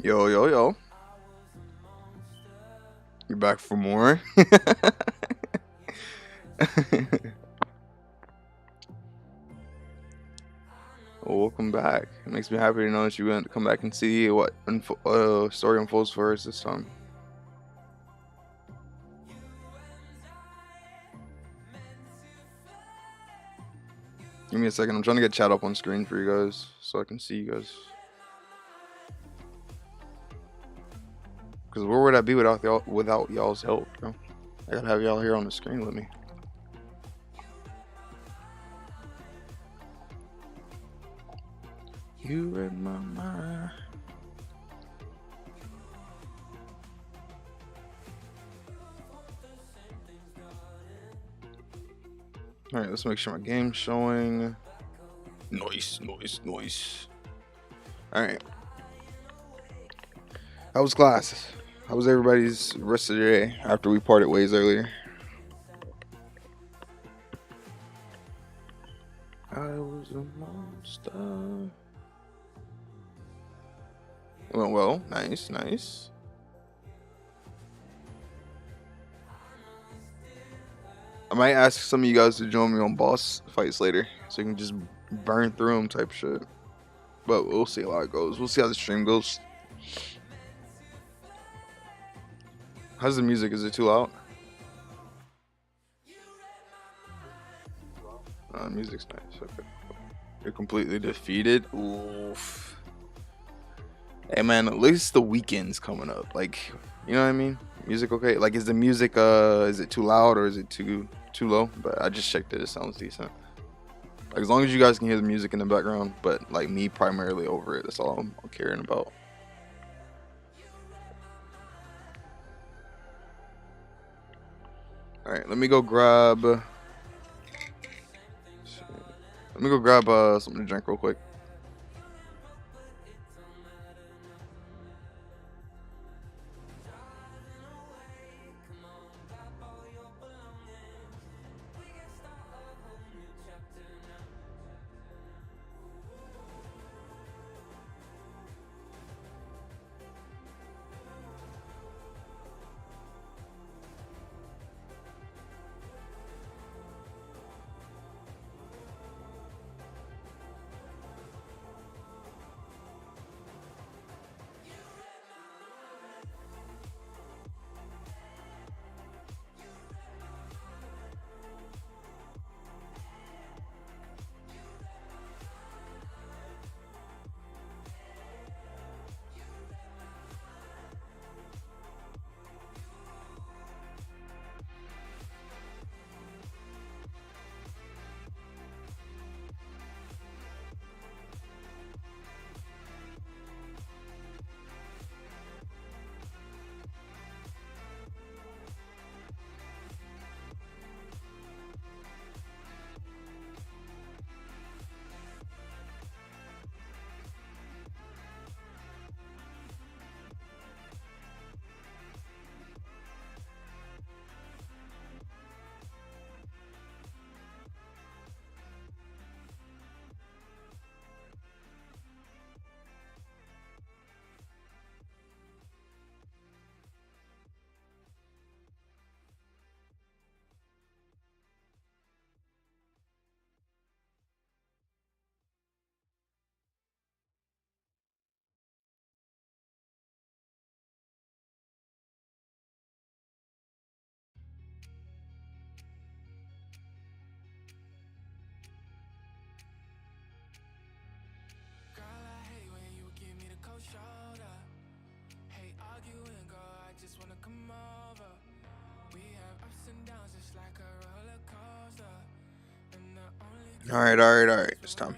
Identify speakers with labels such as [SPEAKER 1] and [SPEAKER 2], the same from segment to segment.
[SPEAKER 1] Yo, yo, yo. You're back for more. Well, welcome back. It makes me happy to know that you went to come back and see what story unfolds for us this time. Give me a second. I'm trying to get chat up on screen for you guys so I can see you guys. Because where would I be without y'all's help, bro? I gotta have y'all here on the screen with me. You read my mind. Alright, let's make sure my game's showing. Noise. Alright. How was class? How was everybody's rest of the day after we parted ways earlier? I was a monster. It went well. Nice. I might ask some of you guys to join me on boss fights later, so you can just burn through them type shit. But we'll see how it goes. We'll see how the stream goes. How's the music? Is it too loud? Music's nice. Okay. You're completely defeated. Oof. Hey man, at least the weekend's coming up. Like, you know what I mean? Music okay? Like, is the music is it too loud or is it too low? But I just checked it. It sounds decent. Like, as long as you guys can hear the music in the background, but like me primarily over it. That's all I'm caring about. All right, let me go grab something to drink real quick. All right. It's time.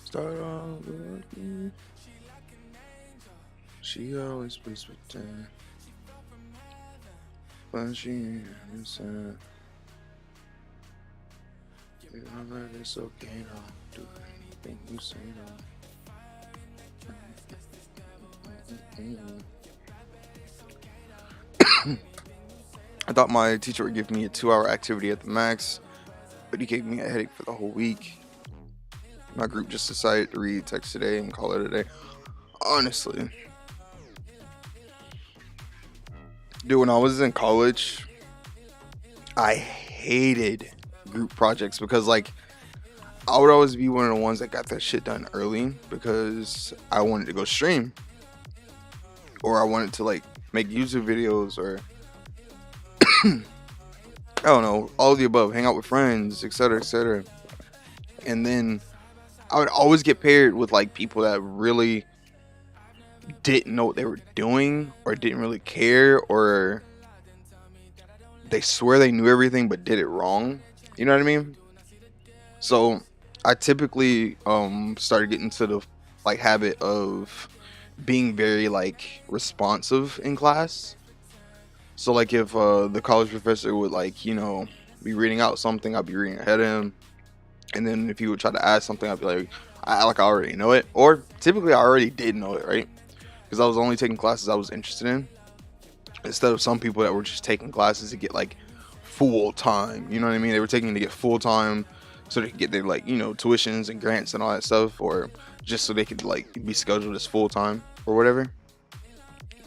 [SPEAKER 1] Start off with me. She always plays pretend, but she inside. I'm like, it's okay, don't do anything you say, no. I thought my teacher would give me a 2-hour activity at the max, but he gave me a headache for the whole week. My group just decided to read text today and call it a day. Honestly, dude, when I was in college, I hated group projects because like I would always be one of the ones that got that shit done early because I wanted to go stream or I wanted to like make YouTube videos or I don't know, all of the above, hang out with friends, etc., etc. And then I would always get paired with like people that really didn't know what they were doing or didn't really care or they swear they knew everything but did it wrong. You know what I mean? So I typically started getting to the like habit of being very like responsive in class. So like if the college professor would like, you know, be reading out something, I'd be reading ahead of him. And then if he would try to ask something, I'd be like, I already know it. Or typically I already did know it, right? Because I was only taking classes I was interested in. Instead of some people that were just taking classes to get like full time. You know what I mean? They were taking to get full time so they could get their like, you know, tuitions and grants and all that stuff. Or just so they could like be scheduled as full time or whatever.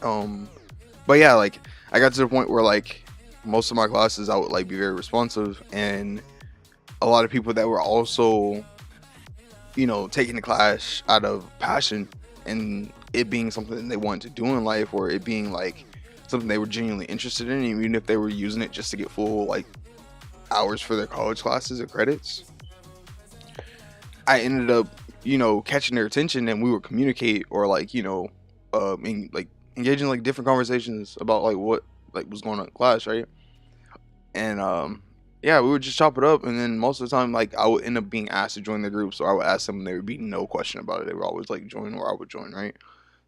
[SPEAKER 1] But yeah, like I got to the point where like most of my classes I would like be very responsive, and a lot of people that were also, you know, taking the class out of passion and it being something they wanted to do in life, or it being like something they were genuinely interested in, even if they were using it just to get full like hours for their college classes or credits. I ended up, you know, catching their attention, and we would communicate or like, you know, like engaging like different conversations about like what like was going on in class, right? And yeah, we would just chop it up, and then most of the time like I would end up being asked to join the group, so I would ask them and there would be no question about it. They would always like join or I would join, right?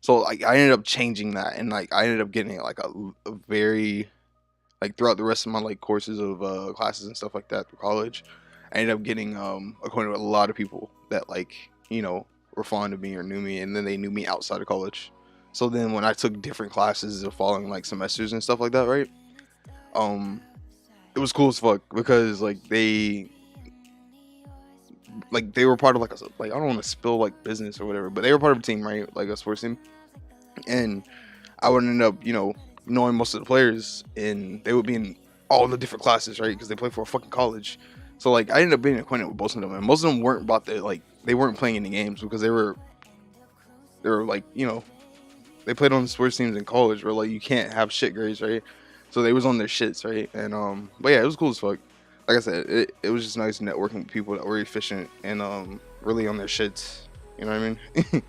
[SPEAKER 1] So like I ended up changing that, and like I ended up getting like a very like throughout the rest of my like courses of classes and stuff like that through college, I ended up getting acquainted with a lot of people that like, you know, were fond of me or knew me, and then they knew me outside of college. So then when I took different classes the following like semesters and stuff like that, right? Um, it was cool as fuck because like they were part of like a like I don't want to spill like business or whatever, but they were part of a team, right? Like a sports team, and I would end up, you know, knowing most of the players, and they would be in all the different classes, right? Because they play for a fucking college. So like I ended up being acquainted with most of them, and most of them weren't about the like they weren't playing any games because they were like, you know, they played on the sports teams in college where like you can't have shit grades, right? So they was on their shits, right? And but yeah, it was cool as fuck. Like I said, it was just nice networking with people that were efficient and really on their shits. You know what I mean?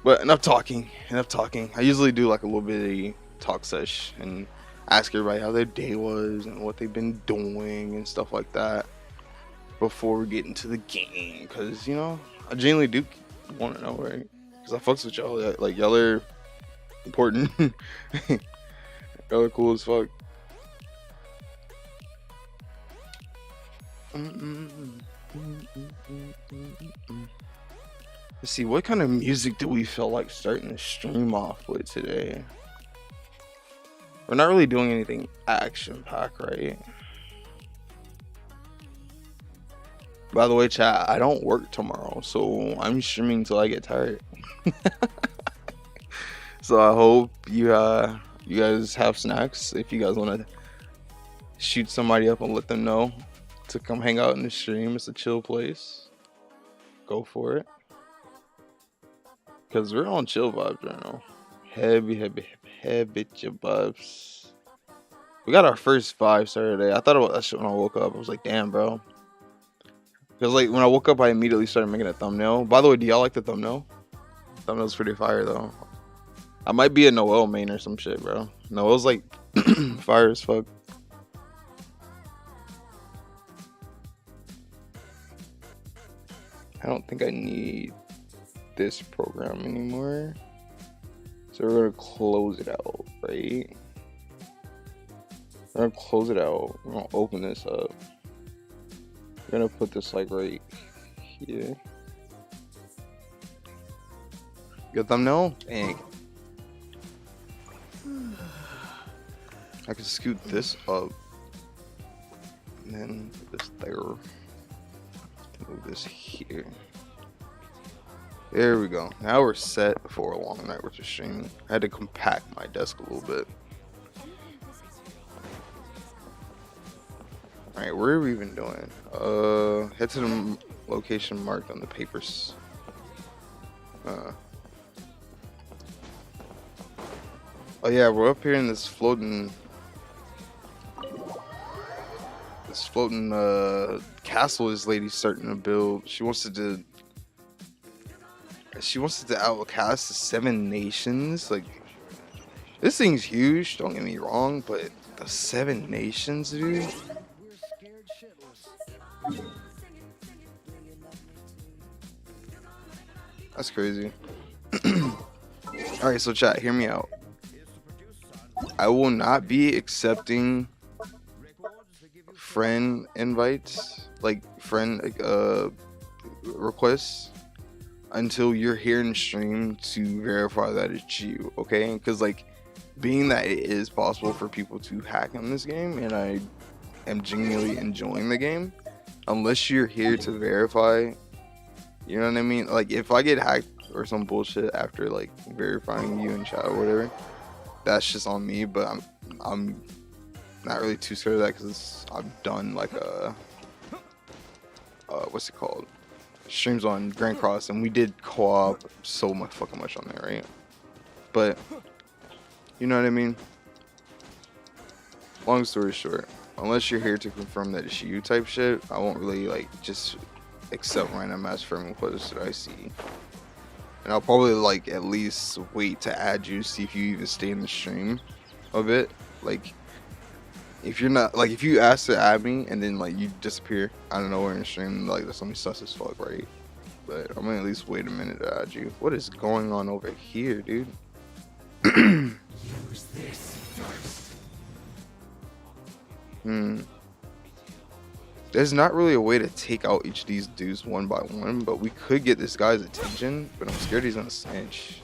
[SPEAKER 1] But enough talking. Enough talking. I usually do like a little bit of talk sesh and ask everybody how their day was and what they've been doing and stuff like that before we get into the game. Cause you know, I genuinely do want to know, right? Cause I fucks with y'all. Like y'all are important. Y'all are cool as fuck. Let's see, what kind of music do we feel like starting the stream off with today? We're not really doing anything action pack, right? By the way, chat, I don't work tomorrow, so I'm streaming till I get tired. So I hope you guys have snacks. If you guys want to shoot somebody up and let them know to come hang out in the stream, it's a chill place. Go for it. Cause we're on chill vibes right now. Heavy chill vibes. We got our first 5-star today. I thought about that shit when I woke up. I was like, damn, bro. Cause like when I woke up, I immediately started making a thumbnail. By the way, do y'all like the thumbnail? Thumbnail's pretty fire though. I might be a Noel main or some shit, bro. Noel's like fire as fuck. I don't think I need this program anymore. So we're gonna close it out, right? We're gonna close it out. We're gonna open this up. We're gonna put this like right here. Good thumbnail? Dang. I can scoot this up. And then put this there. And Move this here. There we go. Now we're set for a long night with the streaming. I had to compact my desk a little bit. Alright, where are we even doing? Head to the location marked on the papers. Oh yeah, we're up here in this floating castle this lady's starting to build. She wants it to outcast the 7 nations. Like, this thing's huge, don't get me wrong, but the 7 nations, dude. That's crazy. Alright, so chat, hear me out. I will not be accepting friend invites, like friend requests, until you're here in stream to verify that it's you, okay? Because like, being that it is possible for people to hack in this game, and I am genuinely enjoying the game, unless you're here to verify, you know what I mean? Like, if I get hacked or some bullshit after like verifying you in chat or whatever, that's just on me. But I'm not really too scared of that, because I've done like what's it called, streams on Grand Cross, and we did co-op so much fucking much on there, right? But you know what I mean? Long story short, unless you're here to confirm that it's you type shit, I won't really like just accept random ass friend requests that I see. And I'll probably like at least wait to add you, see if you even stay in the stream a bit. Like, if you're not, like, if you ask to add me and then like you disappear out of nowhere in the stream, like, that's something sus as fuck, right? But I'm gonna at least wait a minute to add you. What is going on over here, dude?
[SPEAKER 2] Use this first.
[SPEAKER 1] There's not really a way to take out each of these dudes one by one, but we could get this guy's attention, but I'm scared he's gonna snitch.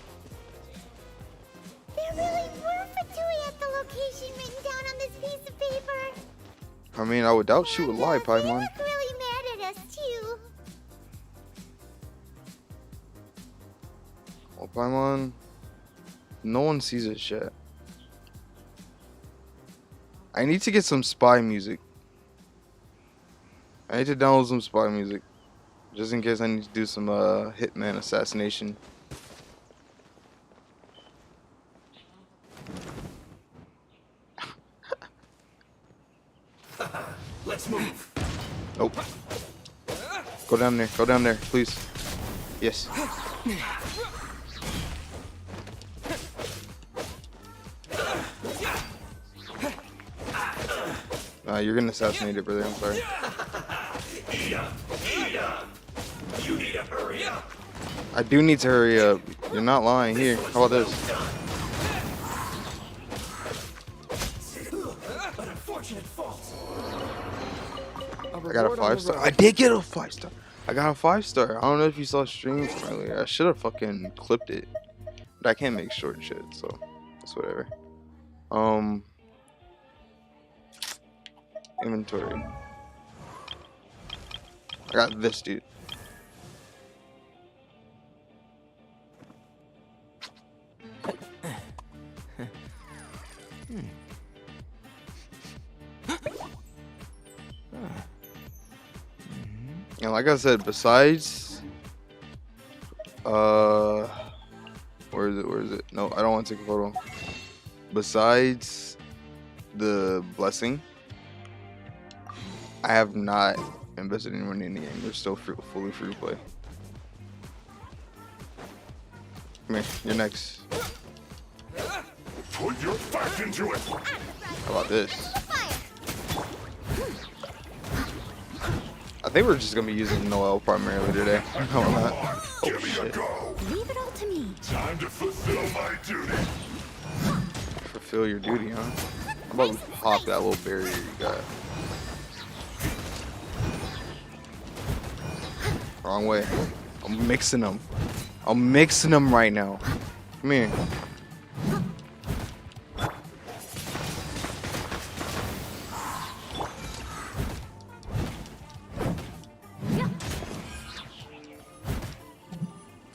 [SPEAKER 3] There really were Fatui at the location written down on this piece of paper.
[SPEAKER 1] I mean, I would doubt she would lie,
[SPEAKER 3] They
[SPEAKER 1] Paimon.
[SPEAKER 3] look really mad at us too.
[SPEAKER 1] Well, Paimon, no one sees it yet. I need to get some spy music. I need to download some spy music, just in case I need to do some hitman assassination.
[SPEAKER 2] Let's move.
[SPEAKER 1] Nope. Go down there, please. Yes. You're gonna assassinate it, brother. I'm sorry.
[SPEAKER 2] You need to hurry up.
[SPEAKER 1] I do need to hurry up. You're not lying. Here, how about this?
[SPEAKER 2] An unfortunate fault.
[SPEAKER 1] I got a 5-star. I did get a 5-star. I got a 5-star. I don't know if you saw stream from earlier. I should have fucking clipped it, but I can't make short shit, so it's whatever. Inventory. I got this, dude. And like I said, besides, where is it? No, I don't want to take a photo. Besides the blessing, I have not invested any money in the game. They're still fully free to play. Come here, you're next.
[SPEAKER 2] Put your back into it.
[SPEAKER 1] How about this? I think we're just gonna be using Noel primarily today. No, we're not. Oh
[SPEAKER 2] Give me a
[SPEAKER 1] shit.
[SPEAKER 2] go.
[SPEAKER 3] Leave it all to me.
[SPEAKER 2] Time to fulfill my duty.
[SPEAKER 1] Fulfill your duty, huh? How about we pop that little barrier you got? Wrong way. I'm mixing them. I'm mixing them right now. Come here.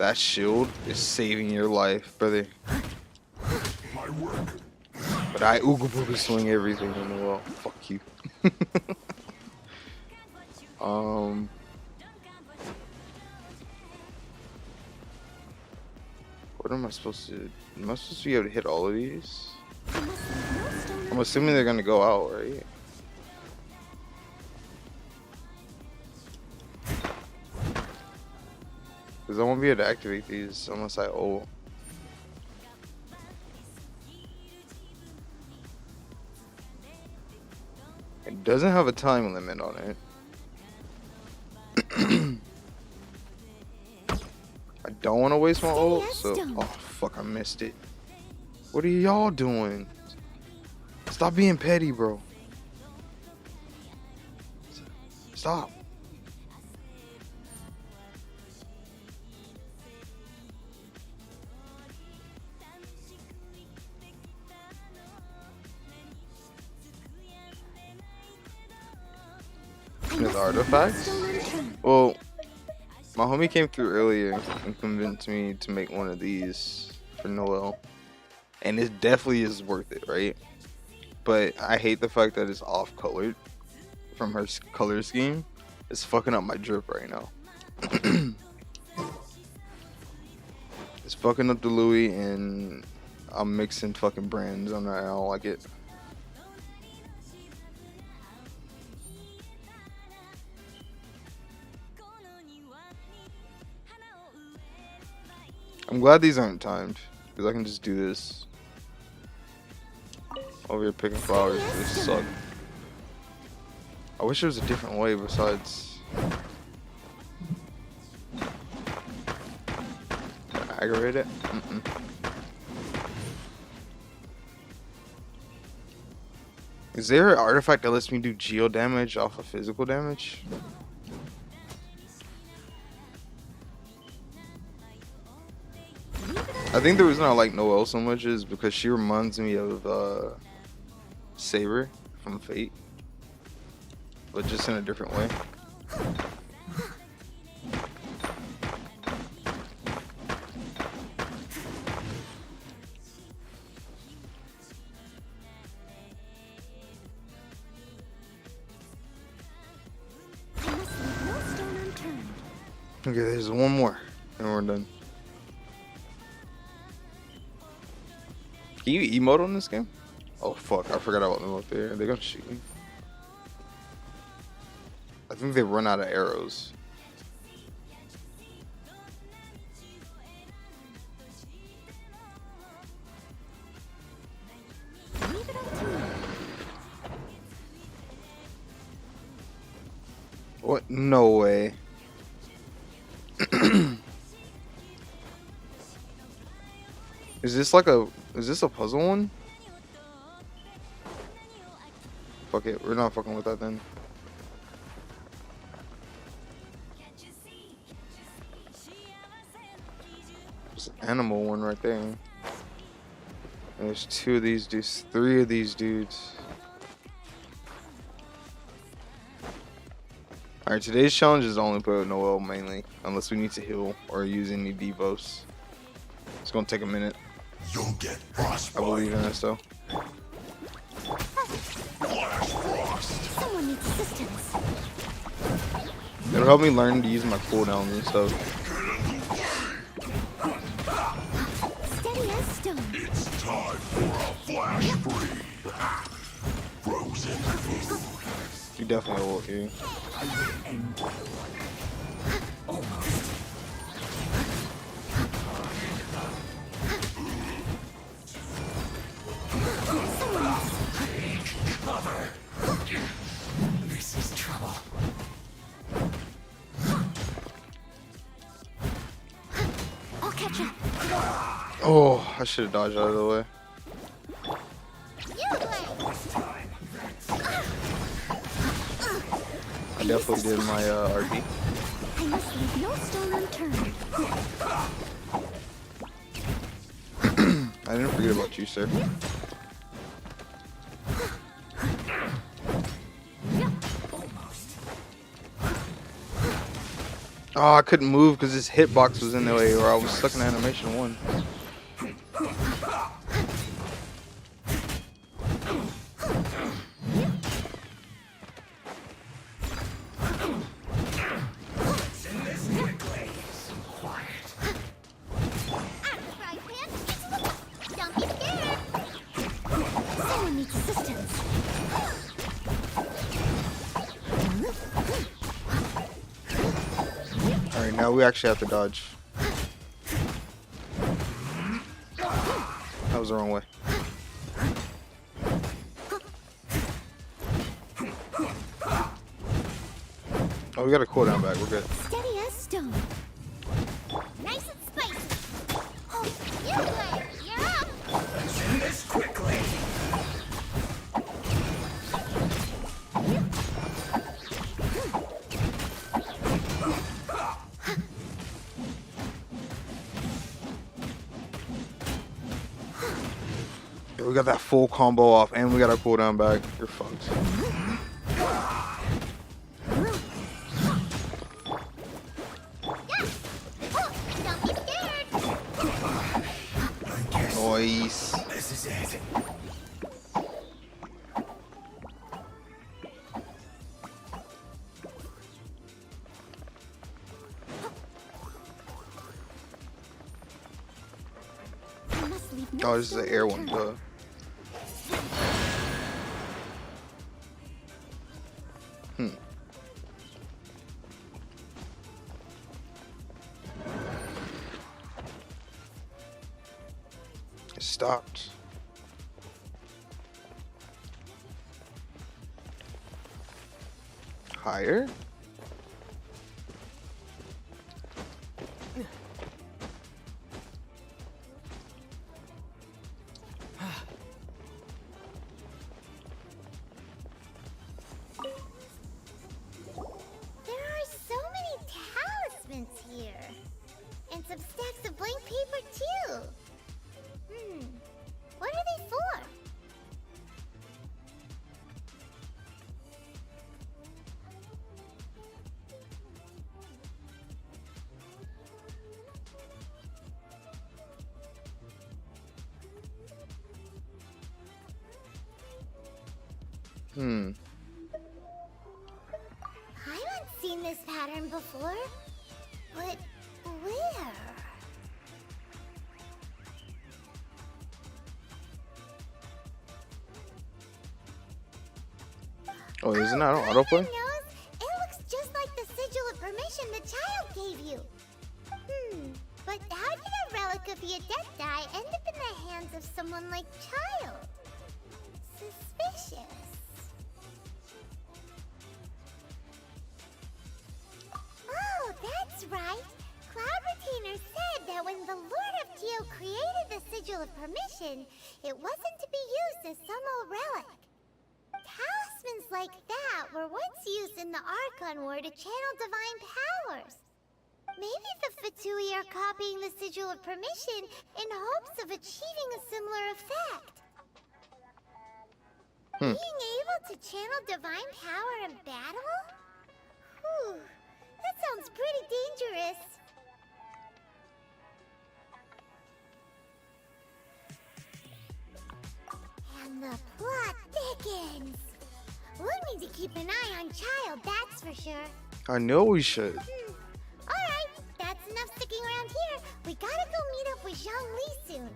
[SPEAKER 1] That shield is saving your life, brother.
[SPEAKER 2] My work.
[SPEAKER 1] But I ooga booga swing everything in the world. Fuck you. What am I supposed to do? Am I supposed to be able to hit all of these? I'm assuming they're gonna go out, right? Because I won't be able to activate these unless I ult. It doesn't have a time limit on it. I don't want to waste my ult, so... Oh, fuck, I missed it. What are y'all doing? Stop being petty, bro. Stop. There's artifacts? Well, my homie came through earlier and convinced me to make one of these for Noel. And it definitely is worth it, right? But I hate the fact that it's off colored from her color scheme. It's fucking up my drip right now. It's fucking up the Liyue, and I'm mixing fucking brands on that. I don't like it. I'm glad these aren't timed, because I can just do this. Over here picking flowers, they suck. I wish there was a different way besides... aggravate it? Is there an artifact that lets me do geo damage off of physical damage? I think the reason I like Noelle so much is because she reminds me of Saber from Fate, but just in a different way. Okay, there's one more, and we're done. Can you emote on this game? Oh fuck, I forgot about them up there. They're gonna shoot me. I think they run out of arrows. What? No way. Is this a puzzle one? Fuck it, we're not fucking with that then. There's an animal one right there. And there's two of these dudes, three of these dudes. Alright, today's challenge is only put with Noelle mainly, unless we need to heal or use any devos. It's gonna take a minute.
[SPEAKER 2] You'll get frostbite.
[SPEAKER 1] I believe in this though.
[SPEAKER 2] Flash frost.
[SPEAKER 3] Someone needs assistance.
[SPEAKER 1] It'll help me learn to use my cooldowns and stuff.
[SPEAKER 3] Steady as stone.
[SPEAKER 2] It's time for a flash freeze. Frozen food.
[SPEAKER 1] You definitely will here.
[SPEAKER 2] Cover. This is trouble.
[SPEAKER 3] I'll catch up.
[SPEAKER 1] Oh, I should have dodged out of the way. I definitely did my RP.
[SPEAKER 3] I must leave no stone unturned.
[SPEAKER 1] I didn't forget about you, sir. Oh, I couldn't move because this hitbox was in the way, or I was stuck in animation 1.
[SPEAKER 3] Don't be scared. Someone needs assistance.
[SPEAKER 1] Alright, now we actually have to dodge. That was the wrong way. Oh, we got a cooldown back. We're good.
[SPEAKER 3] Steady as stone. Nice and spicy. Oh, you player, you're up.
[SPEAKER 2] Let's end this quickly.
[SPEAKER 1] Yeah, we got that full combo off, and we got our cooldown back. You're fucked.
[SPEAKER 3] Don't be scared.
[SPEAKER 1] Nice.
[SPEAKER 2] This is it.
[SPEAKER 3] I must leave no
[SPEAKER 1] Oh, this is
[SPEAKER 3] stone
[SPEAKER 1] the air one.
[SPEAKER 3] unturned.
[SPEAKER 1] It stopped. Higher?
[SPEAKER 3] There are so many talismans here. And some stacks of blank paper, too. What are they for? I haven't seen this pattern before. But where?
[SPEAKER 1] Oh, isn't that on
[SPEAKER 3] Nose,
[SPEAKER 1] autoplay?
[SPEAKER 3] it looks just like the sigil of permission the child gave you. But how did a relic of the adept die end up in the hands of someone like Child? Suspicious. Oh, that's right. Cloud Retainer said that when the Lord of Teo created the sigil of permission, it wasn't to be used as some old relic. Talismans like that were once used in the Archon War to channel divine powers. Maybe the Fatui are copying the sigil of permission in hopes of achieving a similar effect. Being able to channel divine power in battle? Whew, that sounds pretty dangerous. And the plot thickens. We'll need to keep an eye on Child, that's for sure.
[SPEAKER 1] I know we should.
[SPEAKER 3] Alright, that's enough sticking around here. We gotta go meet up with Zhang Li soon.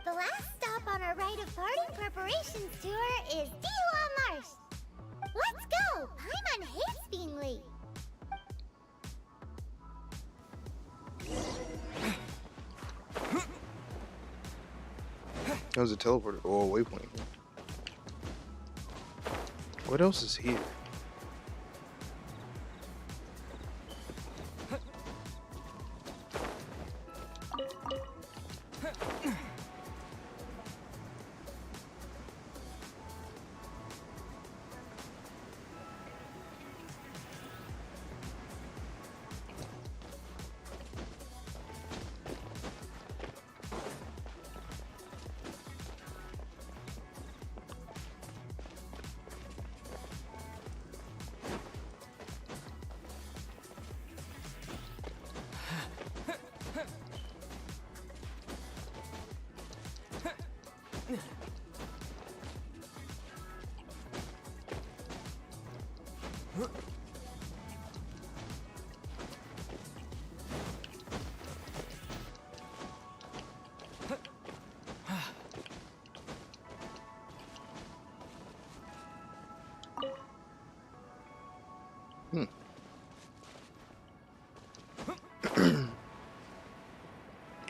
[SPEAKER 3] The last stop on our rite of parting preparations tour is Dihua Marsh. Let's go! Paimon hates being late.
[SPEAKER 1] That was a teleporter. Oh, a waypoint. What else is here?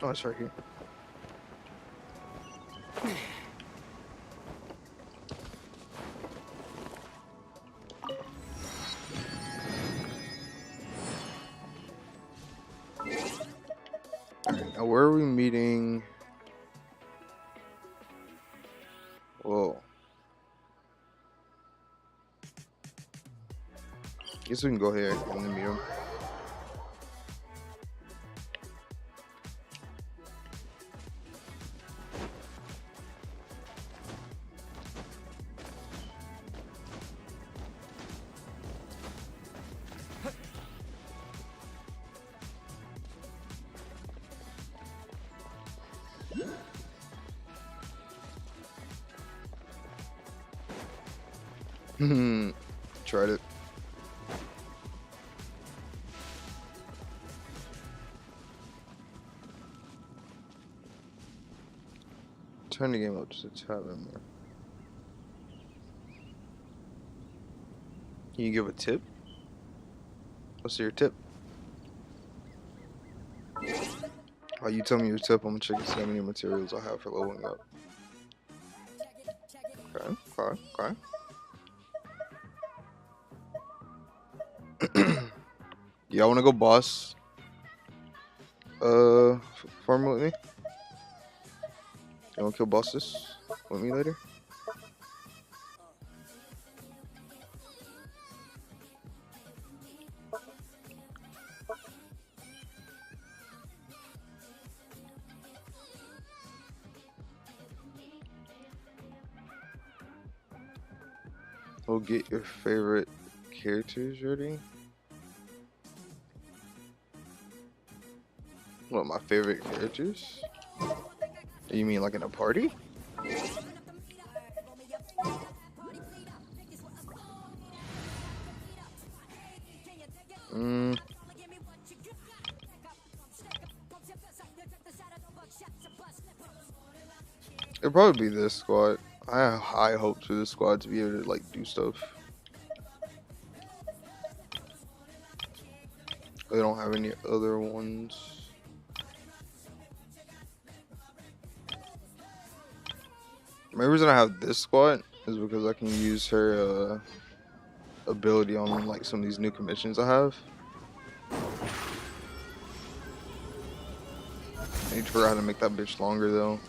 [SPEAKER 1] Oh, it's right here. Alright, now where are we meeting? Whoa. Guess we can go here and then meet him. Tried it. Turn the game up just a tad bit more. Can you give a tip? What's your tip? Oh, you tell me your tip, I'm gonna check and see how many materials I have for leveling up. Okay, okay, okay. Y'all wanna go boss? Farm with me? You wanna kill bosses with me later? We'll get your favorite characters ready. What, my favorite characters? You mean like in a party? It'll probably be this squad. I have high hopes for this squad to be able to like do stuff. They don't have any other ones. The reason I have this squad is because I can use her ability on like some of these new commissions I have. I need to figure out how to make that bitch longer though.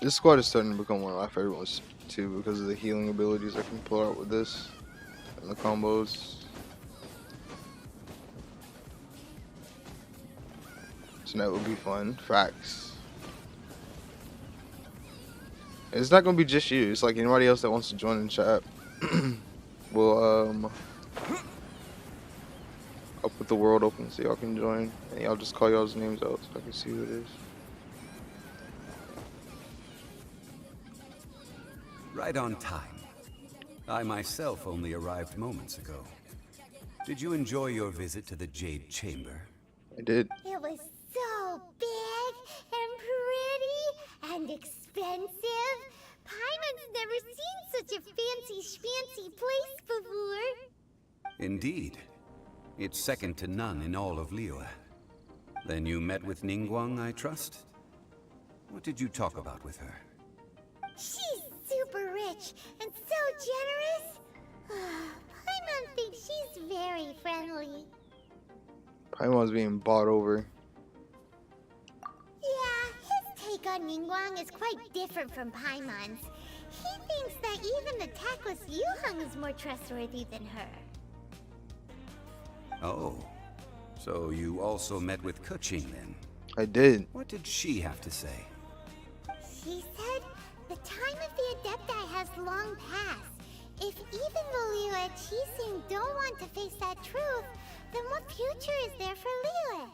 [SPEAKER 1] This squad is starting to become one of my favorite ones too because of the healing abilities I can pull out with this and the combos. So that would be fun. Facts. And it's not gonna be just you. It's like anybody else that wants to join in chat. We'll I'll put the world open so y'all can join, and y'all just call y'all's names out so I can see who it is.
[SPEAKER 4] Right on time. I myself only arrived moments ago. Did you enjoy your visit to the Jade Chamber?
[SPEAKER 1] I did.
[SPEAKER 3] It was so big and pretty and expensive. Paimon's never seen such a fancy schmancy place before.
[SPEAKER 4] Indeed. It's second to none in all of Liyue. Then you met with Ningguang, I trust? What did you talk about with her?
[SPEAKER 3] She's super rich and so generous. Paimon thinks she's very friendly.
[SPEAKER 1] Paimon's being bought over.
[SPEAKER 3] Yeah, his take on Ningguang is quite different from Paimon's. He thinks that even the tactless Yuheng is more trustworthy than her.
[SPEAKER 4] Oh, so you also met with Keqing then?
[SPEAKER 1] I did.
[SPEAKER 4] What did she have to say?
[SPEAKER 3] She said the time of the Adepti has long passed. If even the Liyue at Qixing don't want to face that truth, then what future is there for Liyue?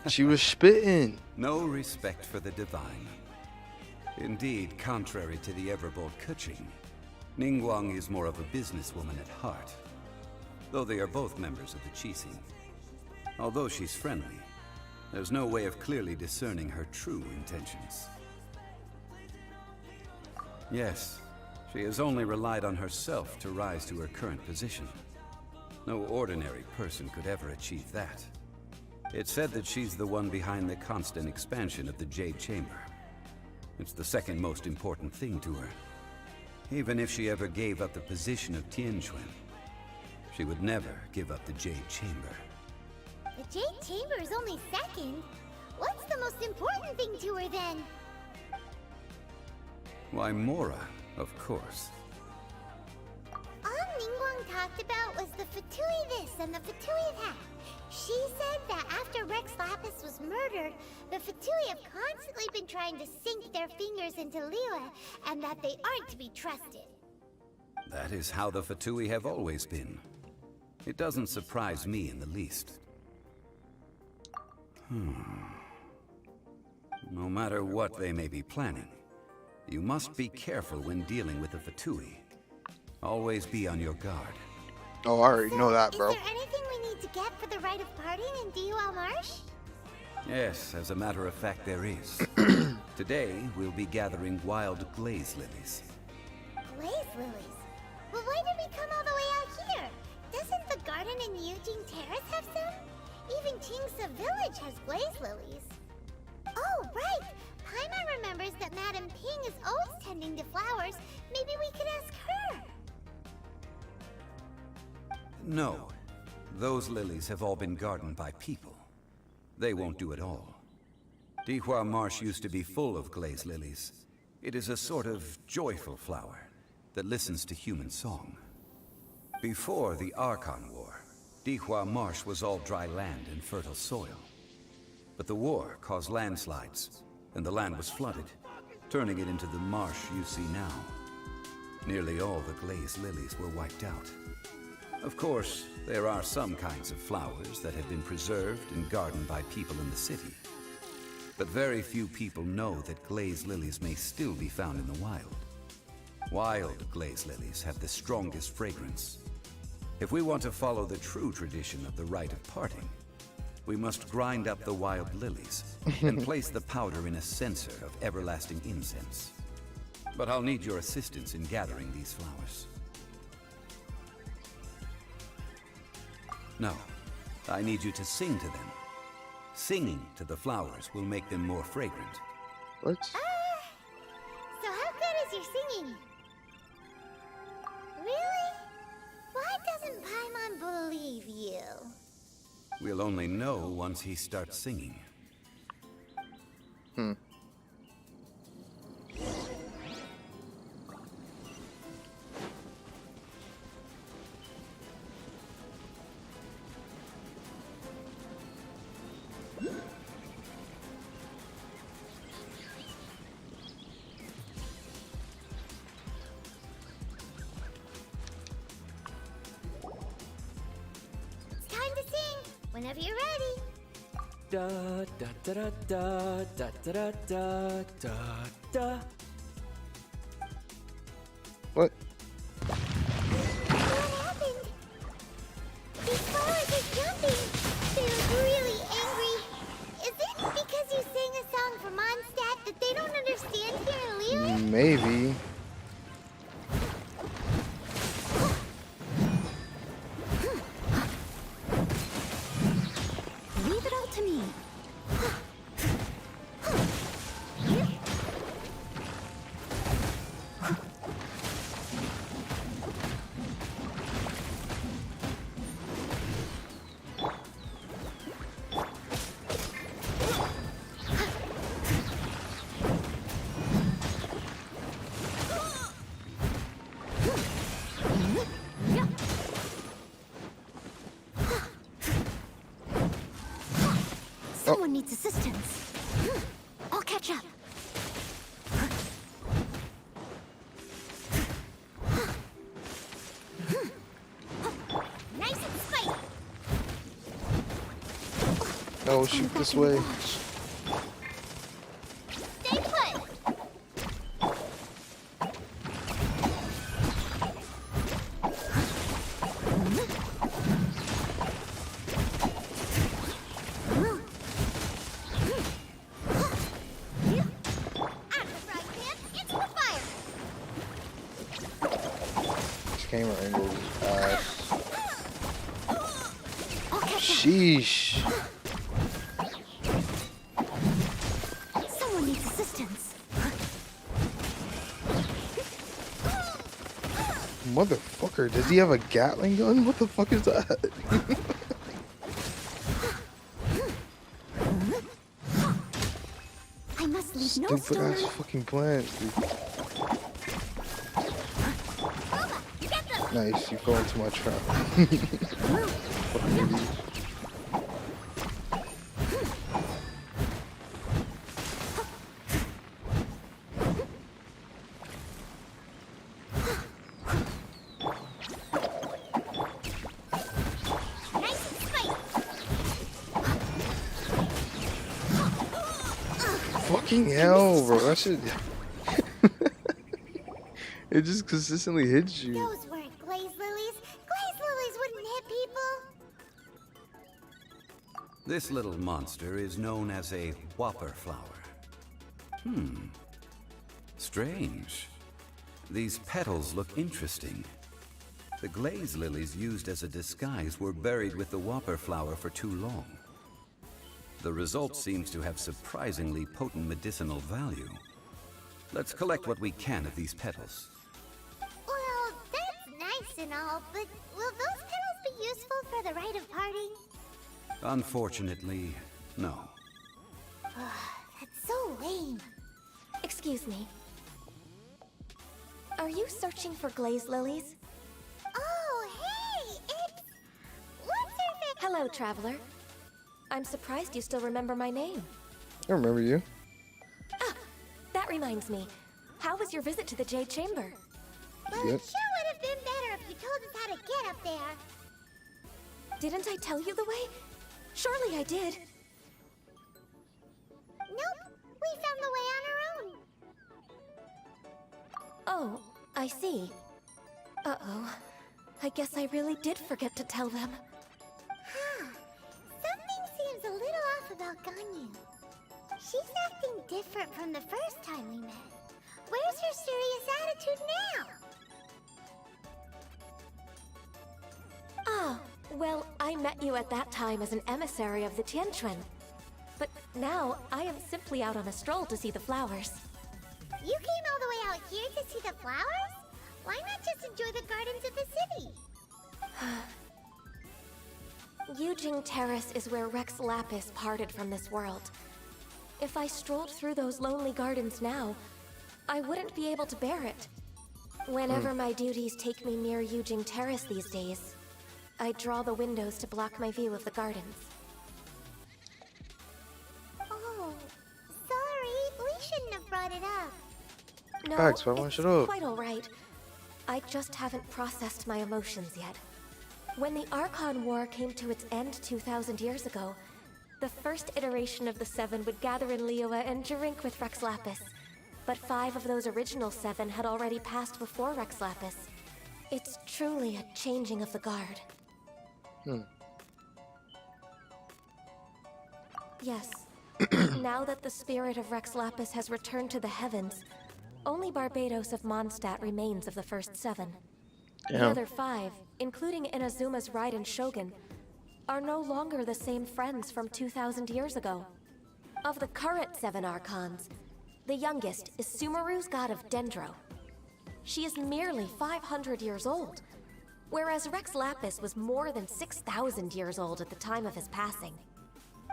[SPEAKER 1] She was spitting.
[SPEAKER 4] No respect for the divine. Indeed, contrary to the ever-bold Keqing, Ningguang is more of a businesswoman at heart, though they are both members of the Qixing. Although she's friendly, there's no way of clearly discerning her true intentions. Yes, she has only relied on herself to rise to her current position. No ordinary person could ever achieve that. It's said that she's the one behind the constant expansion of the Jade Chamber. It's the second most important thing to her. Even if she ever gave up the position of Tianquan, she would never give up the Jade Chamber.
[SPEAKER 3] The Jade Chamber is only second. What's the most important thing to her then?
[SPEAKER 4] Why, Mora, of course.
[SPEAKER 3] All Ningguang talked about was the Fatui this and the Fatui that. She said that after Rex Lapis was murdered, the Fatui have constantly been trying to sink their fingers into Liyue, and that they aren't to be trusted.
[SPEAKER 4] That is how the Fatui have always been. It doesn't surprise me in the least. No matter what they may be planning, you must be careful when dealing with the Fatui. Always be on your guard.
[SPEAKER 1] Oh, I already know that, bro.
[SPEAKER 3] Is there anything we need to get for the rite of parting in Dihual Marsh?
[SPEAKER 4] Yes, as a matter of fact, there is. Today, we'll be gathering wild glaze lilies.
[SPEAKER 3] Glaze lilies? Well, why did we come all the way out here? Doesn't the garden in Eugene Terrace have some? Even Qingsa Village has glaze lilies. Oh, right! Paimon remembers that Madame Ping is always tending to flowers. Maybe we could ask her.
[SPEAKER 4] No. Those lilies have all been gardened by people. They won't do it all. Dihual Marsh used to be full of glaze lilies. It is a sort of joyful flower that listens to human song. Before the Archon War, Dihual Marsh was all dry land and fertile soil. But the war caused landslides, and the land was flooded, turning it into the marsh you see now. Nearly all the glaze lilies were wiped out. Of course, there are some kinds of flowers that have been preserved and gardened by people in the city. But very few people know that glaze lilies may still be found in the wild. Wild glaze lilies have the strongest fragrance. If we want to follow the true tradition of the rite of parting, we must grind up the wild lilies and place the powder in a censer of everlasting incense. But I'll need your assistance in gathering these flowers. No, I need you to sing to them. Singing to the flowers will make them more fragrant.
[SPEAKER 1] What?
[SPEAKER 3] So how good is your singing? Really? Why doesn't Paimon believe you?
[SPEAKER 4] We'll only know once he starts singing.
[SPEAKER 3] It's time to sing, whenever you're ready.
[SPEAKER 5] Da da da da da da da da da da.
[SPEAKER 1] What?
[SPEAKER 3] What happened? These flowers are jumping. They're really angry. Is it because you sang a song for Mondstadt that they don't understand here in Liyue?
[SPEAKER 1] Maybe.
[SPEAKER 3] Leave it all to me. Someone needs assistance. I'll catch up. Nice and spicy.
[SPEAKER 1] No, Oh, shoot this way.
[SPEAKER 3] Stay put.
[SPEAKER 1] This camera angle is ass. Sheesh.
[SPEAKER 3] Someone needs assistance.
[SPEAKER 1] Motherfucker, does he have a Gatling gun? What the fuck is that?
[SPEAKER 3] I must leave no
[SPEAKER 1] Stupid
[SPEAKER 3] stone.
[SPEAKER 1] ass fucking plants, dude. Nice, you fell into my trap. Fucking idiot.
[SPEAKER 3] Nice and spicy.
[SPEAKER 1] Fucking hell, bro. That shit. It just consistently hits you.
[SPEAKER 3] Those weren't glaze lilies. Glaze lilies wouldn't hit people.
[SPEAKER 4] This little monster is known as a whopper flower. Strange. These petals look interesting. The glaze lilies used as a disguise were buried with the whopper flower for too long. The result seems to have surprisingly potent medicinal value. Let's collect what we can of these petals.
[SPEAKER 3] Well, that's nice and all, but will those petals be useful for the rite of parting?
[SPEAKER 4] Unfortunately, no.
[SPEAKER 3] That's so lame.
[SPEAKER 6] Excuse me. Are you searching for glaze lilies?
[SPEAKER 3] Oh, hey, it's... What's her name?
[SPEAKER 6] Hello, traveler. I'm surprised you still remember my name.
[SPEAKER 1] I remember you.
[SPEAKER 6] That reminds me. How was your visit to the Jade Chamber?
[SPEAKER 3] Well,
[SPEAKER 1] Yep.
[SPEAKER 3] it sure would have been better if you told us how to get up there.
[SPEAKER 6] Didn't I tell you the way? Surely I did.
[SPEAKER 3] Nope, we found the way on our own.
[SPEAKER 6] Oh, I see. Uh-oh. I guess I really did forget to tell them.
[SPEAKER 3] Something seems a little off about Ganyu. She's acting different from the first time we met. Where's her serious attitude now?
[SPEAKER 6] Ah, well, I met you at that time as an emissary of the Tianquan. But now, I am simply out on a stroll to see the flowers.
[SPEAKER 3] You came all the way out here to see the flowers? Why not just enjoy the gardens of the city?
[SPEAKER 6] Yujing Terrace is where Rex Lapis parted from this world. If I strolled through those lonely gardens now, I wouldn't be able to bear it. Whenever my duties take me near Yujing Terrace these days, I draw the windows to block my view of the gardens.
[SPEAKER 3] Oh, sorry, we shouldn't have brought it up.
[SPEAKER 6] No,
[SPEAKER 1] Alex, why won't you
[SPEAKER 6] it's
[SPEAKER 1] shut up?
[SPEAKER 6] quite all right. I just haven't processed my emotions yet. When the Archon War came to its end 2,000 years ago, the first iteration of the Seven would gather in Liyue and drink with Rex Lapis. But 5 of those original 7 had already passed before Rex Lapis. It's truly a changing of the guard. Yes. Now that the spirit of Rex Lapis has returned to the heavens, only Barbados of Mondstadt remains of the first 7. The
[SPEAKER 1] Damn.
[SPEAKER 6] other 5, including Inazuma's Raiden Shogun, are no longer the same friends from 2,000 years ago. Of the current 7 Archons, the youngest is Sumeru's god of Dendro. She is merely 500 years old, whereas Rex Lapis was more than 6,000 years old at the time of his passing.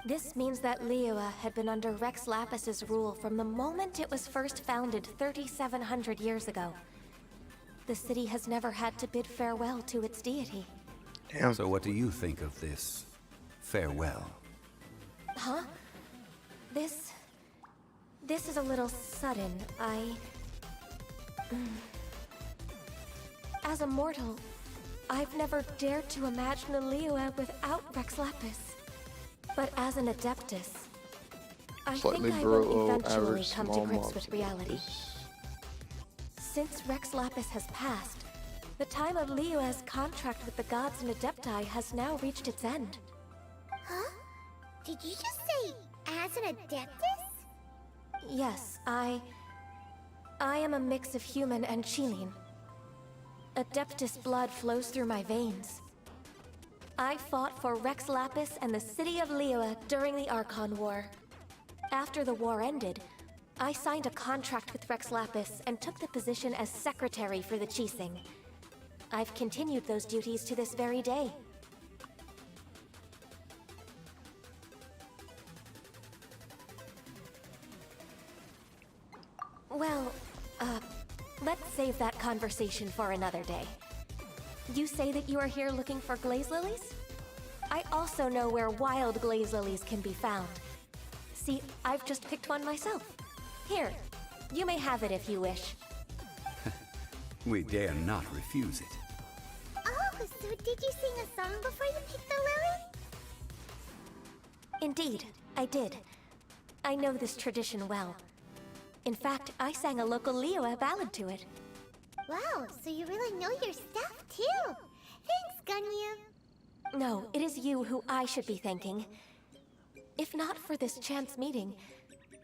[SPEAKER 6] This means that Liyue had been under Rex Lapis's rule from the moment it was first founded 3,700 years ago. The city has never had to bid farewell to its deity.
[SPEAKER 1] Damn.
[SPEAKER 4] So what do you think of this farewell?
[SPEAKER 6] Huh? This is a little sudden. As a mortal, I've never dared to imagine a Liyue without Rex Lapis. But as an Adeptus, I
[SPEAKER 1] Slightly
[SPEAKER 6] think I will
[SPEAKER 1] below
[SPEAKER 6] eventually
[SPEAKER 1] average
[SPEAKER 6] come to
[SPEAKER 1] small
[SPEAKER 6] grips
[SPEAKER 1] mobs.
[SPEAKER 6] with reality. Since Rex Lapis has passed, the time of Liyue's contract with the gods and Adepti has now reached its end.
[SPEAKER 3] Huh? Did you just say as an Adeptus?
[SPEAKER 6] Yes, I am a mix of human and Qilin. Adeptus blood flows through my veins. I fought for Rex Lapis and the city of Liyue during the Archon War. After the war ended, I signed a contract with Rex Lapis and took the position as secretary for the Qixing. I've continued those duties to this very day. Well, let's save that conversation for another day. You say that you are here looking for glaze lilies? I also know where wild glaze lilies can be found. See, I've just picked one myself. Here, you may have it if you wish.
[SPEAKER 4] We dare not refuse it.
[SPEAKER 3] Oh, so did you sing a song before you picked the lily?
[SPEAKER 6] Indeed, I did. I know this tradition well. In fact, I sang a local Liyue ballad to it.
[SPEAKER 3] Wow, so you really know your stuff too. Thanks, Gunyu.
[SPEAKER 6] No, it is you who I should be thanking. If not for this chance meeting,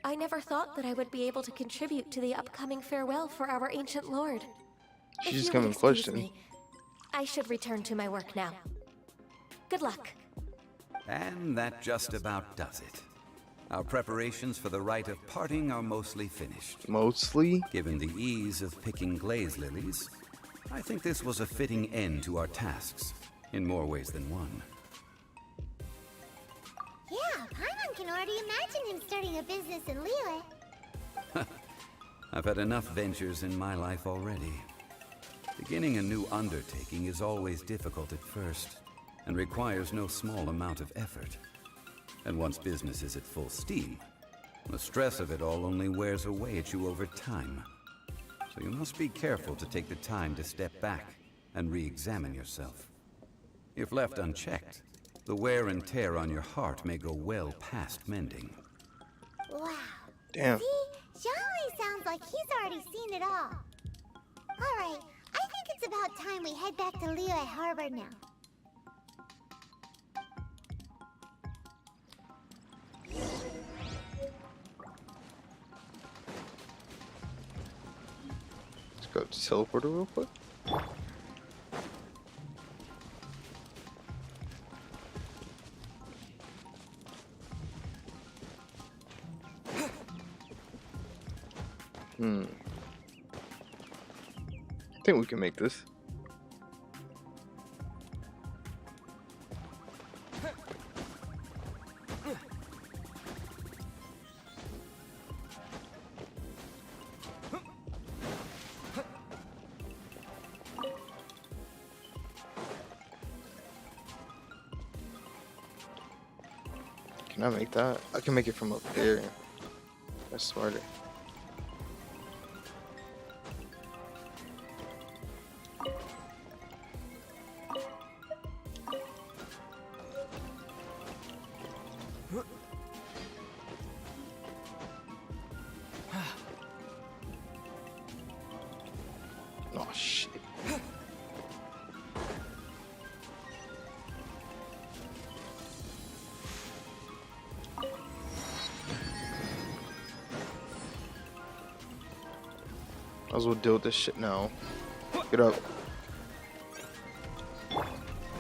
[SPEAKER 6] I never thought that I would be able to contribute to the upcoming farewell for our ancient lord. If
[SPEAKER 1] She's
[SPEAKER 6] you
[SPEAKER 1] coming
[SPEAKER 6] would excuse
[SPEAKER 1] question.
[SPEAKER 6] me, I should return to my work now. Good luck.
[SPEAKER 4] And that just about does it. Our preparations for the rite of parting are mostly finished.
[SPEAKER 1] Mostly?
[SPEAKER 4] Given the ease of picking glaze lilies, I think this was a fitting end to our tasks, in more ways than one.
[SPEAKER 3] Yeah, Paimon can already imagine him starting a business in Liyue.
[SPEAKER 4] I've had enough ventures in my life already. Beginning a new undertaking is always difficult at first, and requires no small amount of effort. And once business is at full steam, the stress of it all only wears away at you over time. So you must be careful to take the time to step back and re-examine yourself. If left unchecked, the wear and tear on your heart may go well past mending.
[SPEAKER 3] Wow.
[SPEAKER 1] Damn.
[SPEAKER 3] See? Xiaolei sounds like he's already seen it all. Alright, I think it's about time we head back to Liyue Harbor now.
[SPEAKER 1] Let's go to teleporter real quick. I think we can make this. Can I make that? I can make it from up there. That's smarter. Oh shit. Might as well deal with this shit now. Get up.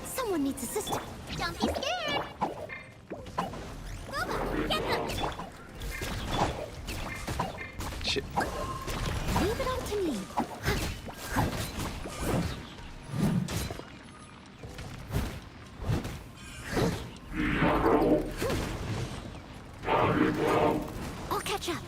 [SPEAKER 3] Someone needs assistance. Don't be scared. Boba, get them.
[SPEAKER 1] Shit.
[SPEAKER 3] Leave it up to me. I'll catch up.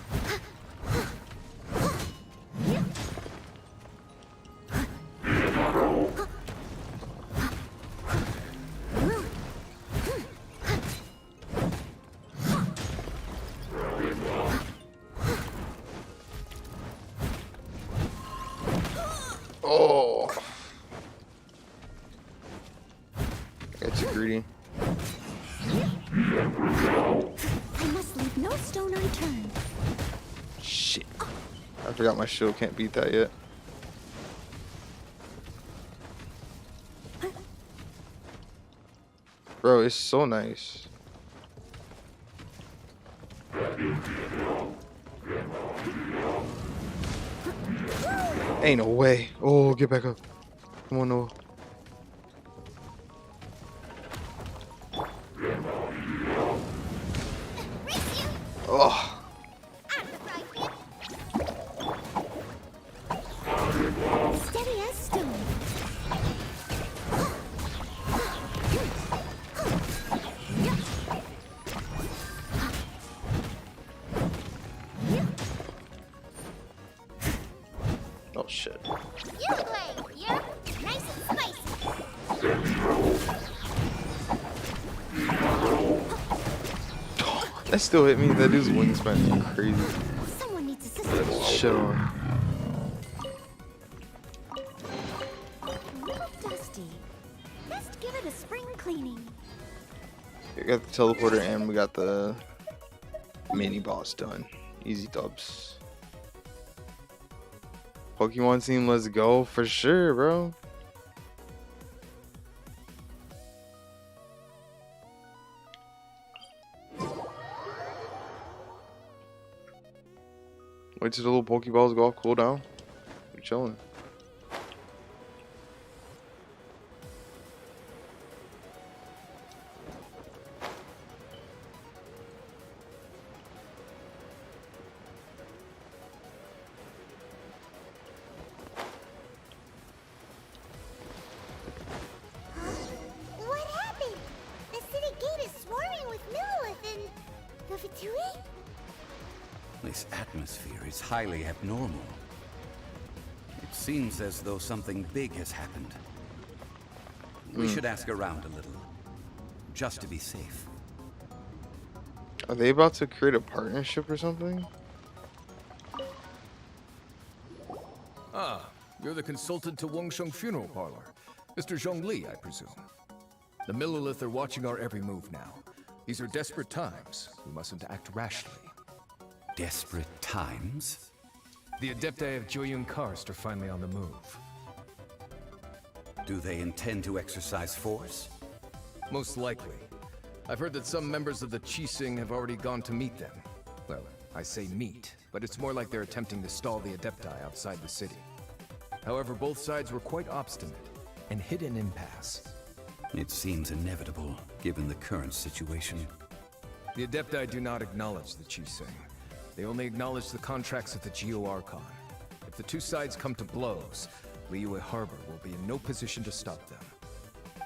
[SPEAKER 1] Oh. Got too greedy.
[SPEAKER 6] no stone unturned.
[SPEAKER 1] Shit. I forgot my shield can't beat that yet. Bro, it's so nice. Ain't no way. Oh, get back up. Come on, Noah. Oh.
[SPEAKER 3] Steady as stone.
[SPEAKER 1] Oh shit.
[SPEAKER 3] You play. You're nice and spicy.
[SPEAKER 1] That still hit me. That dude's wingspan is crazy.
[SPEAKER 3] Someone needs assistance.
[SPEAKER 1] Shit on.
[SPEAKER 3] A little dusty. Best give it a spring cleaning.
[SPEAKER 1] We got the teleporter and we got the mini boss done. Easy dubs. Pokemon team, let's go for sure, bro. Wait till the little Pokeballs go off cooldown. We're chilling.
[SPEAKER 3] What happened? The city gate is swarming with Millilith and the Fatui?
[SPEAKER 4] This atmosphere is highly abnormal. It seems as though something big has happened. We should ask around a little, just to be safe.
[SPEAKER 1] Are they about to create a partnership or something?
[SPEAKER 7] Ah, you're the consultant to Wangsheng Funeral Parlor. Mr. Zhongli, I presume. The Millilith are watching our every move now. These are desperate times. We mustn't act rashly.
[SPEAKER 4] Desperate times?
[SPEAKER 7] The Adepti of Hurakion Covers are finally on the move.
[SPEAKER 4] Do they intend to exercise force?
[SPEAKER 7] Most likely. I've heard that some members of the Qixing have already gone to meet them. Well, I say meet, but it's more like they're attempting to stall the Adepti outside the city. However, both sides were quite obstinate and hit an impasse.
[SPEAKER 4] It seems inevitable, given the current situation.
[SPEAKER 7] The Adepti do not acknowledge the Qixing. They only acknowledge the contracts of the Geo Archon. If the two sides come to blows, Liyue Harbor will be in no position to stop them.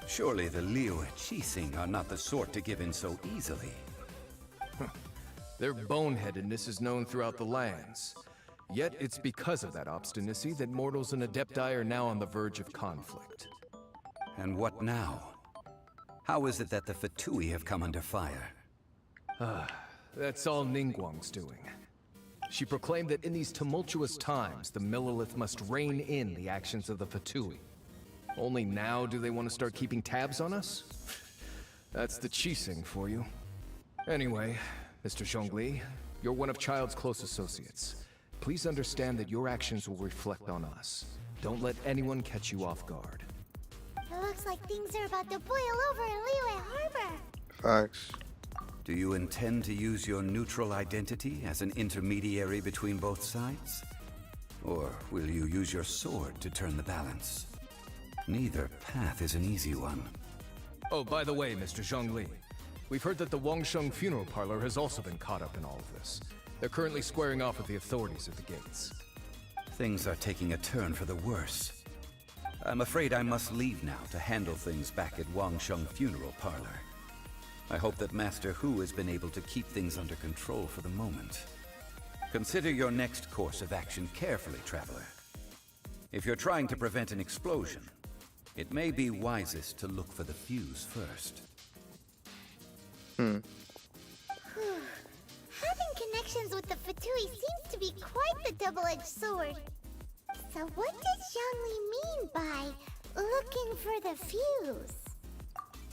[SPEAKER 4] Surely the Liyue Qixing are not the sort to give in so easily.
[SPEAKER 7] Their boneheadedness is known throughout the lands. Yet it's because of that obstinacy that mortals and Adepti are now on the verge of conflict.
[SPEAKER 4] And what now? How is it that the Fatui have come under fire?
[SPEAKER 7] That's all Ningguang's doing. She proclaimed that in these tumultuous times, the Millilith must rein in the actions of the Fatui. Only now do they want to start keeping tabs on us? That's the Qixing for you. Anyway, Mr. Zhongli, you're one of Child's close associates. Please understand that your actions will reflect on us. Don't let anyone catch you off guard.
[SPEAKER 3] It looks like things are about to boil over in Liyue Harbor.
[SPEAKER 1] Facts.
[SPEAKER 4] Do you intend to use your neutral identity as an intermediary between both sides? Or will you use your sword to turn the balance? Neither path is an easy one.
[SPEAKER 7] Oh, by the way, Mr. Zhongli, we've heard that the Wangsheng Funeral Parlor has also been caught up in all of this. They're currently squaring off with the authorities at the gates.
[SPEAKER 4] Things are taking a turn for the worse. I'm afraid I must leave now to handle things back at Wangsheng Funeral Parlor. I hope that Master Hu has been able to keep things under control for the moment. Consider your next course of action carefully, Traveler. If you're trying to prevent an explosion, it may be wisest to look for the fuse first.
[SPEAKER 3] Having connections with the Fatui seems to be quite the double-edged sword. So what does Zhongli mean by looking for the fuse?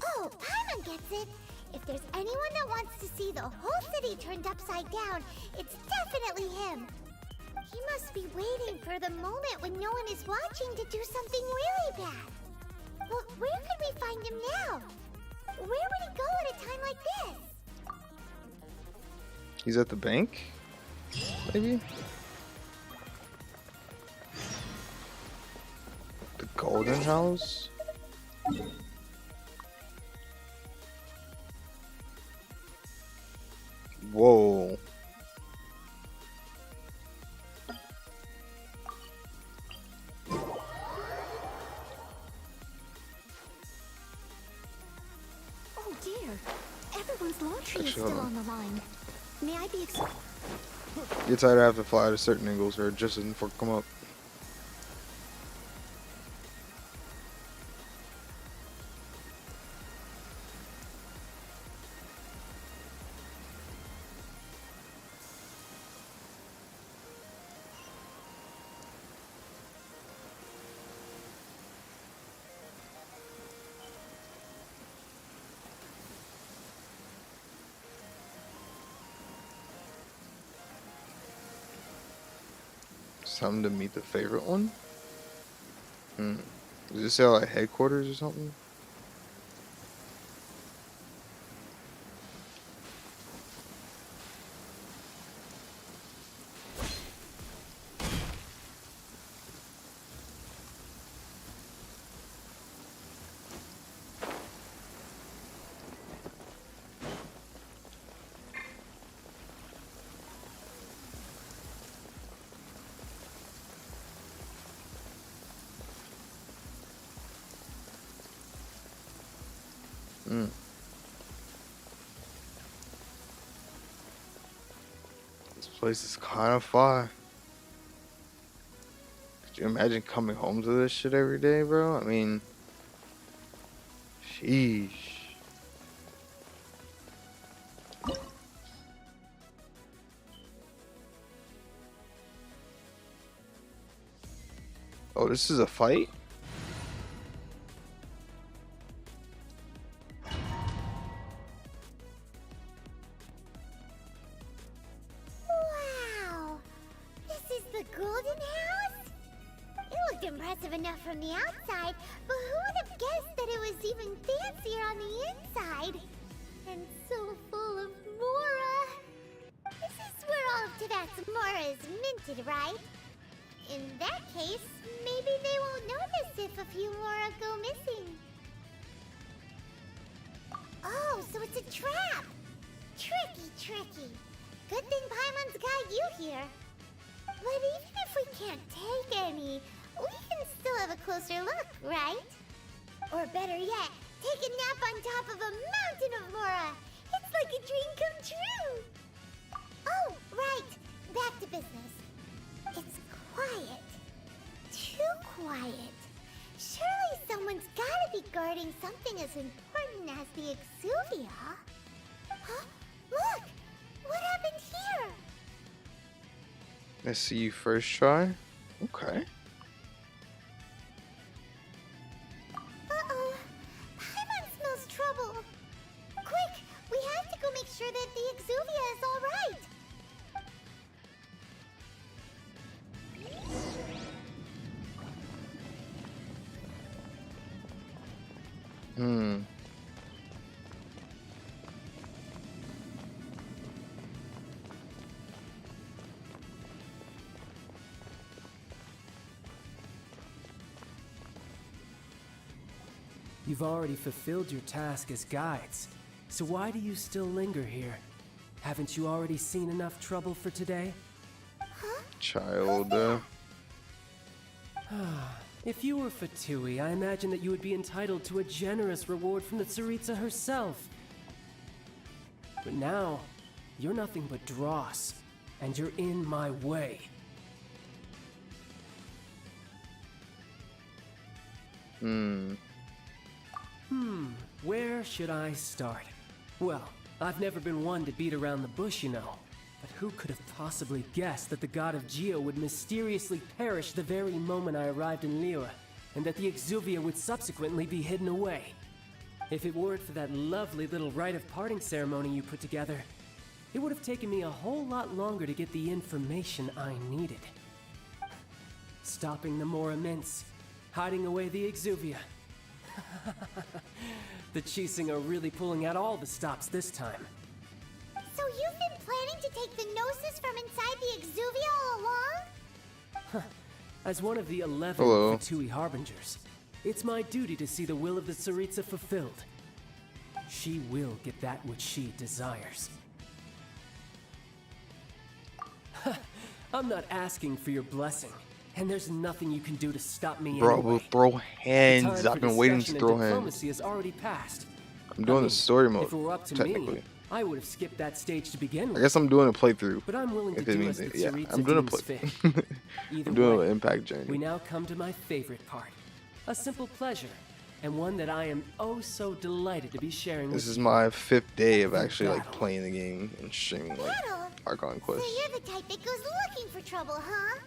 [SPEAKER 3] Oh, Paimon gets it. If there's anyone that wants to see the whole city turned upside down, it's definitely him. He must be waiting for the moment when no one is watching to do something really bad. Well, where could we find him now? Where would he go at a time like this?
[SPEAKER 1] He's at the bank? Maybe? The Golden House? Whoa.
[SPEAKER 3] Oh dear. Everyone's laundry is still on the line. May I be
[SPEAKER 1] Get tired of having to fly to certain angles or just doesn't come up. Time to meet the favorite one? Does this say like headquarters or something? This place is kind of far. Could you imagine coming home to this shit every day, bro? I mean, sheesh. Oh, this is a fight?
[SPEAKER 3] Wow! This is the Golden House? It looked impressive enough from the outside, but who would have guessed that it was even fancier on the inside? And so full of Mora! This is where all of Tibet's Mora is minted, right? In that case, maybe they won't notice if a few Mora go missing. Oh, so it's a trap! Tricky. Good thing Paimon's got you here. But even if we can't take any, we can still have a closer look, right? Or better yet, take a nap on top of a mountain of Mora. It's like a dream come true. Oh, right. Back to business. It's quiet. Too quiet. Surely someone's gotta be guarding something as important as the Exuvia. Huh? Look! What happened here?
[SPEAKER 1] I see you first try. Okay.
[SPEAKER 3] Uh-oh. Paimon smells trouble. Quick! We have to go make sure that the Exuvia is all right.
[SPEAKER 5] You've already fulfilled your task as guides, so why do you still linger here? Haven't you already seen enough trouble for today?
[SPEAKER 1] Child.
[SPEAKER 5] If you were Fatui, I imagine that you would be entitled to a generous reward from the Tsaritsa herself. But now, you're nothing but dross, and you're in my way. Where should I start? Well, I've never been one to beat around the bush, you know. But who could have possibly guessed that the god of Geo would mysteriously perish the very moment I arrived in Liyue, and that the Exuvia would subsequently be hidden away? If it weren't for that lovely little rite of parting ceremony you put together, it would have taken me a whole lot longer to get the information I needed. Stopping the Mora Mints, hiding away the Exuvia. The Chising are really pulling out all the stops this time.
[SPEAKER 3] So you've been planning to take the Gnosis from inside the Exuvia all along?
[SPEAKER 5] As one of the 11
[SPEAKER 1] Hello.
[SPEAKER 5] Fatui Harbingers, it's my duty to see the will of the Tsaritsa fulfilled. She will get that which she desires. I'm not asking for your blessing, and there's nothing you can do to stop me
[SPEAKER 1] Bro,
[SPEAKER 5] anyway.
[SPEAKER 1] we'll throw
[SPEAKER 5] The
[SPEAKER 1] hands.
[SPEAKER 5] time
[SPEAKER 1] I've
[SPEAKER 5] for
[SPEAKER 1] been waiting to
[SPEAKER 5] discussion
[SPEAKER 1] throw
[SPEAKER 5] and
[SPEAKER 1] hands.
[SPEAKER 5] diplomacy has already passed.
[SPEAKER 1] I'm doing
[SPEAKER 5] I
[SPEAKER 1] the
[SPEAKER 5] mean,
[SPEAKER 1] story mode,
[SPEAKER 5] if it were up to
[SPEAKER 1] technically.
[SPEAKER 5] me, I would have skipped that stage to begin
[SPEAKER 1] I
[SPEAKER 5] with.
[SPEAKER 1] guess I'm doing a playthrough.
[SPEAKER 5] But I'm willing to
[SPEAKER 1] If it
[SPEAKER 5] do
[SPEAKER 1] means
[SPEAKER 5] as the
[SPEAKER 1] it, yeah.
[SPEAKER 5] Tsaritsa
[SPEAKER 1] I'm doing a
[SPEAKER 5] deems
[SPEAKER 1] play.
[SPEAKER 5] fit. Either
[SPEAKER 1] I'm doing
[SPEAKER 5] way,
[SPEAKER 1] an impact journey.
[SPEAKER 5] we now come to my favorite part. A simple pleasure, and one that I am oh so delighted to be sharing
[SPEAKER 1] This
[SPEAKER 5] with
[SPEAKER 1] is
[SPEAKER 5] you.
[SPEAKER 1] my 5th day of actually like
[SPEAKER 5] Battle.
[SPEAKER 1] playing the game and streaming like
[SPEAKER 3] Battle?
[SPEAKER 1] Archon
[SPEAKER 3] So
[SPEAKER 1] Quest.
[SPEAKER 3] you're the type that goes looking for trouble, huh?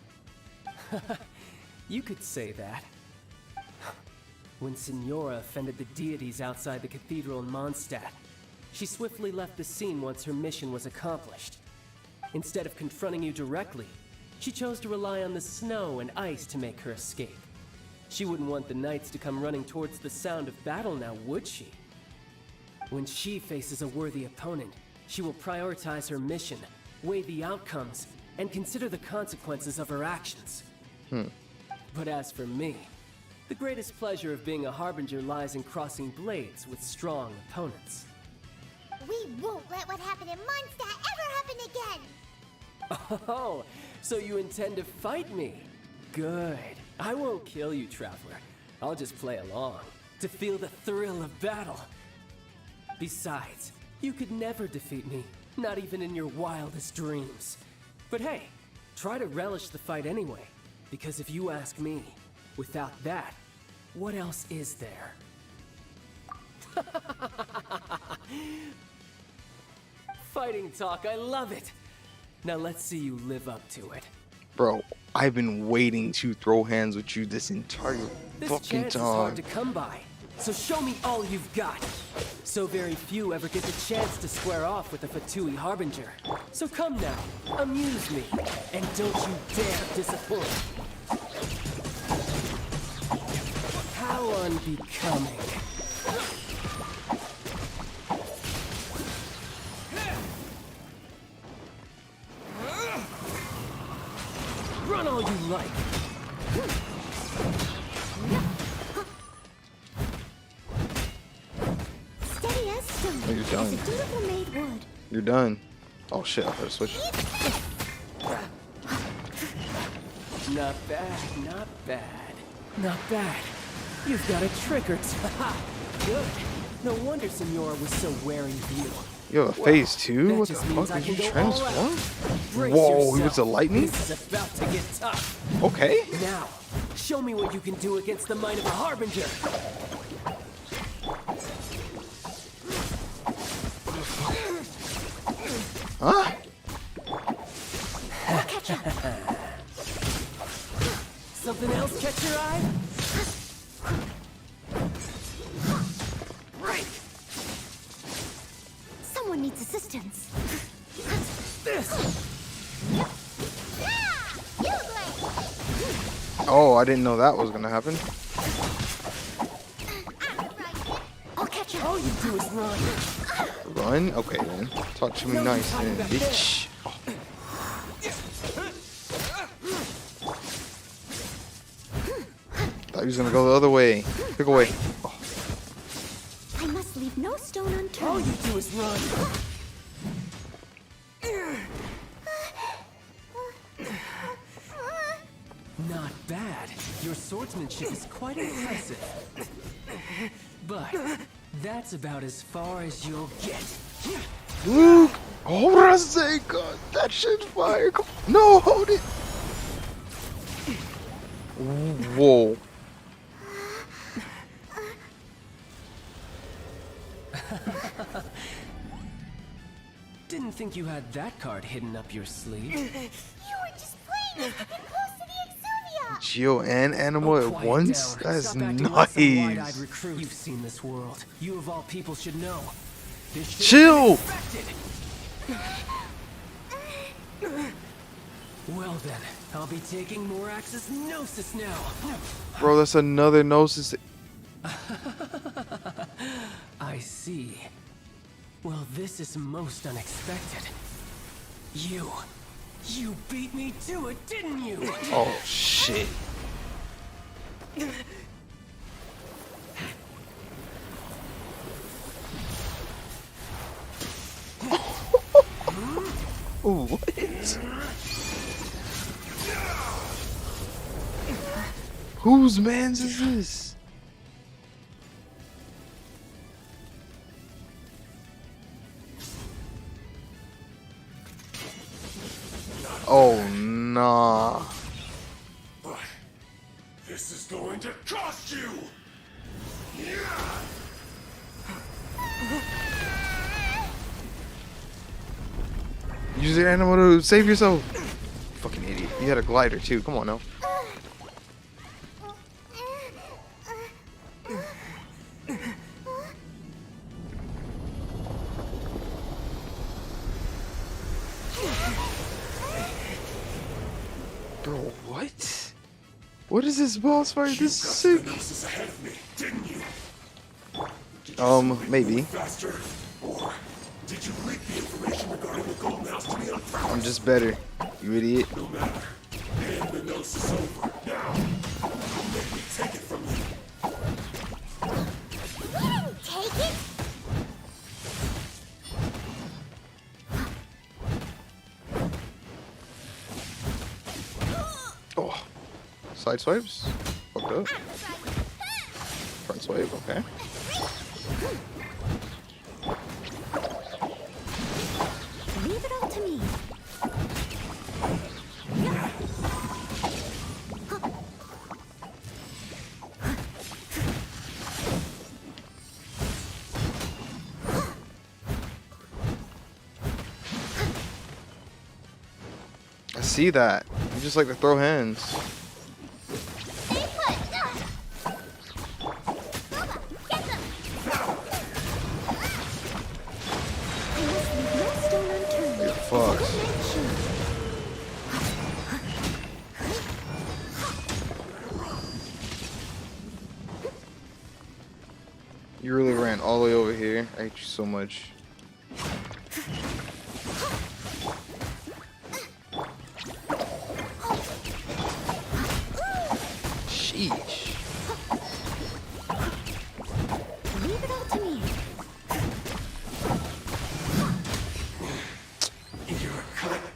[SPEAKER 5] You could say that. When Signora offended the deities outside the cathedral in Mondstadt, she swiftly left the scene once her mission was accomplished. Instead of confronting you directly, she chose to rely on the snow and ice to make her escape. She wouldn't want the knights to come running towards the sound of battle now, would she? When she faces a worthy opponent, she will prioritize her mission, weigh the outcomes, and consider the consequences of her actions. But as for me, the greatest pleasure of being a Harbinger lies in crossing blades with strong opponents.
[SPEAKER 3] We won't let what happened in Mondstadt ever happen again!
[SPEAKER 5] Oh, so you intend to fight me? Good. I won't kill you, Traveler. I'll just play along, to feel the thrill of battle. Besides, you could never defeat me, not even in your wildest dreams. But hey, try to relish the fight anyway, because if you ask me, without that, what else is there? Fighting talk, I love it. Now let's see you live up to it.
[SPEAKER 1] Bro, I've been waiting to throw hands with you this entire
[SPEAKER 5] This
[SPEAKER 1] fucking
[SPEAKER 5] chance is hard
[SPEAKER 1] time.
[SPEAKER 5] to come by, so show me all you've got. So very few ever get the chance to square off with a Fatui Harbinger. So come now, amuse me, and don't you dare disappoint. How unbecoming. Run all you like.
[SPEAKER 3] Steady as stone,
[SPEAKER 1] Oh, you're
[SPEAKER 3] as
[SPEAKER 1] done.
[SPEAKER 3] a dutiful maid would.
[SPEAKER 1] You're done. Oh shit, I gotta switch.
[SPEAKER 5] Not bad, not bad. Not bad. You've got a trick or two. Good. No wonder Signora was so wary of you.
[SPEAKER 1] You have a phase 2?
[SPEAKER 5] That
[SPEAKER 1] What the
[SPEAKER 5] just means
[SPEAKER 1] fuck?
[SPEAKER 5] I
[SPEAKER 1] Did you
[SPEAKER 5] can go all out.
[SPEAKER 1] transform?
[SPEAKER 5] Brace
[SPEAKER 1] Whoa, he
[SPEAKER 5] yourself.
[SPEAKER 1] was a lightning?
[SPEAKER 5] This is about to get tough.
[SPEAKER 1] Okay.
[SPEAKER 5] Now, show me what you can do against the might of a Harbinger.
[SPEAKER 1] Huh?
[SPEAKER 5] Something else catch your eye?
[SPEAKER 3] Someone needs assistance.
[SPEAKER 1] Oh, I didn't know that was gonna happen.
[SPEAKER 3] I'll catch up.
[SPEAKER 5] All you do is run.
[SPEAKER 1] Run? Okay, man. Talk to me nice, then, bitch. Thought he was gonna go the other way. Pick away. Oh,
[SPEAKER 3] I must leave no stone
[SPEAKER 5] All
[SPEAKER 3] unturned.
[SPEAKER 5] you do is run. Not bad. Your swordsmanship is quite impressive. But that's about as far as you'll get.
[SPEAKER 1] Luke! Horazeka! That shit's fire! Come on. No, hold it! Whoa.
[SPEAKER 5] Didn't think you had that card hidden up your sleeve.
[SPEAKER 3] You were just playing us to get close to the Exuvia!
[SPEAKER 1] Geo and Animal at
[SPEAKER 5] Quiet
[SPEAKER 1] once?
[SPEAKER 5] down.
[SPEAKER 1] That's
[SPEAKER 5] Stop acting like some wide-eyed
[SPEAKER 1] nice.
[SPEAKER 5] recruit. You've seen this world. You of all people should know. This should've
[SPEAKER 1] Chill.
[SPEAKER 5] been expected. Well then, I'll be taking Morax's Gnosis now.
[SPEAKER 1] Bro, that's another Gnosis.
[SPEAKER 5] I see. Well, this is most unexpected. You beat me to it, didn't you?
[SPEAKER 1] Oh, shit. Ooh, what? Whose man's is this? Oh, nah.
[SPEAKER 2] But this is going to cost you!
[SPEAKER 1] Use your animal to save yourself. Fucking idiot. You had a glider too. Come on now. Bro, what? What is this boss fight? This is sick.
[SPEAKER 2] Gnosis ahead of me, didn't you?
[SPEAKER 1] Maybe.
[SPEAKER 2] Faster? Or did you leak the information regarding the Golden House to me on purpose?
[SPEAKER 1] I'm just better. You idiot.
[SPEAKER 2] No matter. Hand the Gnosis over. Now, don't make me take it from you.
[SPEAKER 3] Take it?
[SPEAKER 1] Oh. Side swipes? Fucked up. Front swipe, okay.
[SPEAKER 3] Leave it all to me.
[SPEAKER 1] I see that. You just like to throw hands.
[SPEAKER 3] Stay put. Nova, get them. I must leave no stone unturned.
[SPEAKER 1] You're fucked. You really ran all the way over here. I hate you so much. Sheesh.
[SPEAKER 3] Leave it all to me.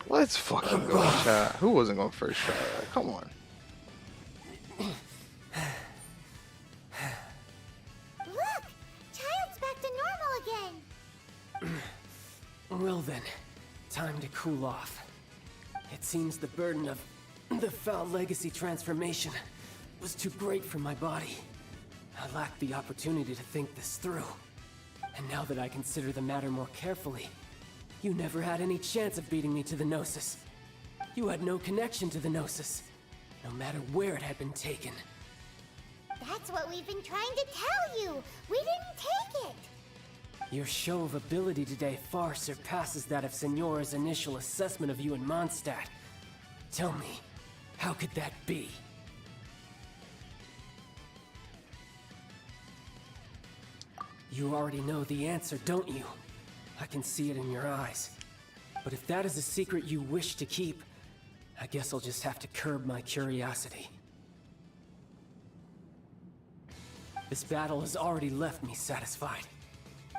[SPEAKER 1] Let's fucking go, chat. Who wasn't going first try? Come on.
[SPEAKER 3] Look! Child's back to normal again.
[SPEAKER 5] Well then, time to cool off. It seems the burden of the foul legacy transformation was too great for my body. I lacked the opportunity to think this through. And now that I consider the matter more carefully, you never had any chance of beating me to the Gnosis. You had no connection to the Gnosis, no matter where it had been taken.
[SPEAKER 3] That's what we've been trying to tell you. We didn't take it.
[SPEAKER 5] Your show of ability today far surpasses that of Signora's initial assessment of you in Mondstadt. Tell me, how could that be? You already know the answer, don't you? I can see it in your eyes. But if that is a secret you wish to keep, I guess I'll just have to curb my curiosity. This battle has already left me satisfied.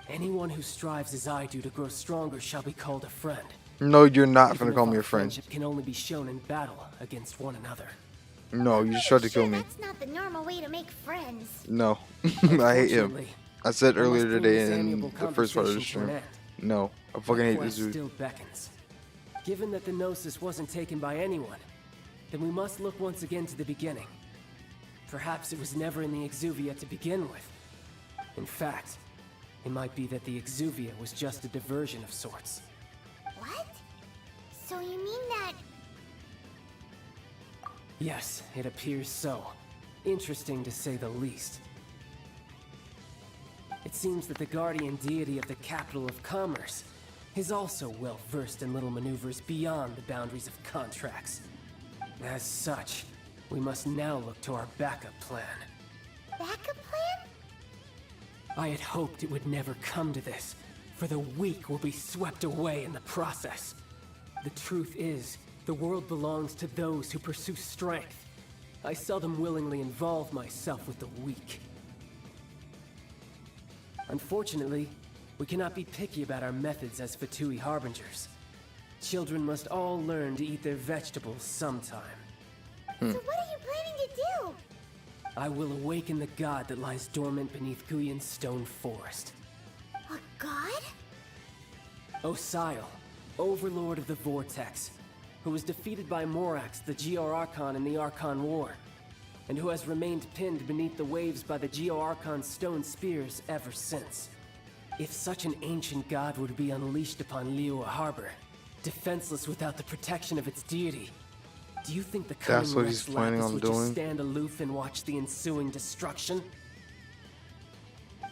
[SPEAKER 5] Anyone who strives as I do to grow stronger shall be called a friend.
[SPEAKER 1] No, you're not
[SPEAKER 5] Even
[SPEAKER 1] gonna call
[SPEAKER 5] if
[SPEAKER 1] me
[SPEAKER 5] our
[SPEAKER 1] a friend.
[SPEAKER 5] friendship can only be shown in battle against one another.
[SPEAKER 1] No, you just tried to
[SPEAKER 3] Sure,
[SPEAKER 1] kill me.
[SPEAKER 3] that's not the normal way to make friends.
[SPEAKER 1] No. I hate him.
[SPEAKER 5] Unfortunately,
[SPEAKER 1] I said
[SPEAKER 5] I must
[SPEAKER 1] earlier
[SPEAKER 5] bring
[SPEAKER 1] today
[SPEAKER 5] this
[SPEAKER 1] in
[SPEAKER 5] amiable
[SPEAKER 1] the first part of the
[SPEAKER 5] conversation to an
[SPEAKER 1] stream.
[SPEAKER 5] end.
[SPEAKER 1] No, I fucking hate this
[SPEAKER 5] Quest
[SPEAKER 1] dude.
[SPEAKER 5] still beckons. Given that the Gnosis wasn't taken by anyone, then we must look once again to the beginning. Perhaps it was never in the Exuvia to begin with. In fact, it might be that the Exuvia was just a diversion of sorts.
[SPEAKER 3] What? So you mean that...
[SPEAKER 5] Yes, it appears so. Interesting to say the least. It seems that the guardian deity of the capital of commerce is also well versed in little maneuvers beyond the boundaries of contracts. As such, we must now look to our backup plan.
[SPEAKER 3] Backup plan?
[SPEAKER 5] I had hoped it would never come to this, for the weak will be swept away in the process. The truth is, the world belongs to those who pursue strength. I seldom willingly involve myself with the weak. Unfortunately, we cannot be picky about our methods as Fatui Harbingers. Children must all learn to eat their vegetables sometime.
[SPEAKER 3] So what are you planning to do?
[SPEAKER 5] I will awaken the god that lies dormant beneath Guyon's stone forest.
[SPEAKER 3] A god?
[SPEAKER 5] Osial, overlord of the Vortex, who was defeated by Morax, the Geo-Archon in the Archon War, and who has remained pinned beneath the waves by the Geo-Archon's stone spears ever since. If such an ancient god were to be unleashed upon Liyue Harbor, defenseless without the protection of its deity, do you think the
[SPEAKER 1] That's what
[SPEAKER 5] cunning
[SPEAKER 1] he's
[SPEAKER 5] Rex
[SPEAKER 1] planning
[SPEAKER 5] Lapis
[SPEAKER 1] on
[SPEAKER 5] would
[SPEAKER 1] doing?
[SPEAKER 5] just stand aloof and watch the ensuing destruction?
[SPEAKER 3] But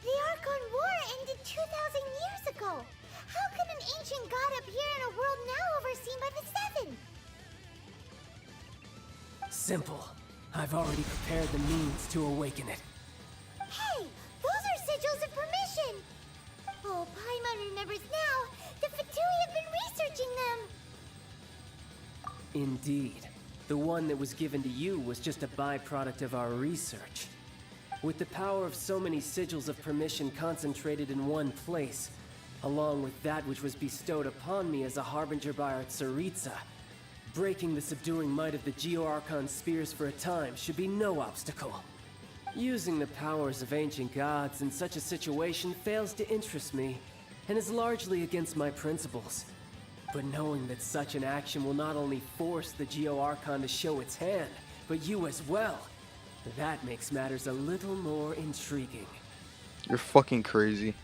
[SPEAKER 3] the Archon War ended 2,000 years ago. How could an ancient god appear in a world now overseen by the Seven?
[SPEAKER 5] Simple. I've already prepared the means to awaken it.
[SPEAKER 3] Hey, those are sigils of permission. Oh, Paimon remembers now. The Fatui have been researching them.
[SPEAKER 5] Indeed. The one that was given to you was just a byproduct of our research. With the power of so many sigils of permission concentrated in one place, along with that which was bestowed upon me as a harbinger by our Tsaritsa, breaking the subduing might of the Geo-Archon spears for a time should be no obstacle. Using the powers of ancient gods in such a situation fails to interest me, and is largely against my principles. But knowing that such an action will not only force the Geo-Archon to show its hand, but you as well, that makes matters a little more intriguing.
[SPEAKER 1] You're fucking crazy.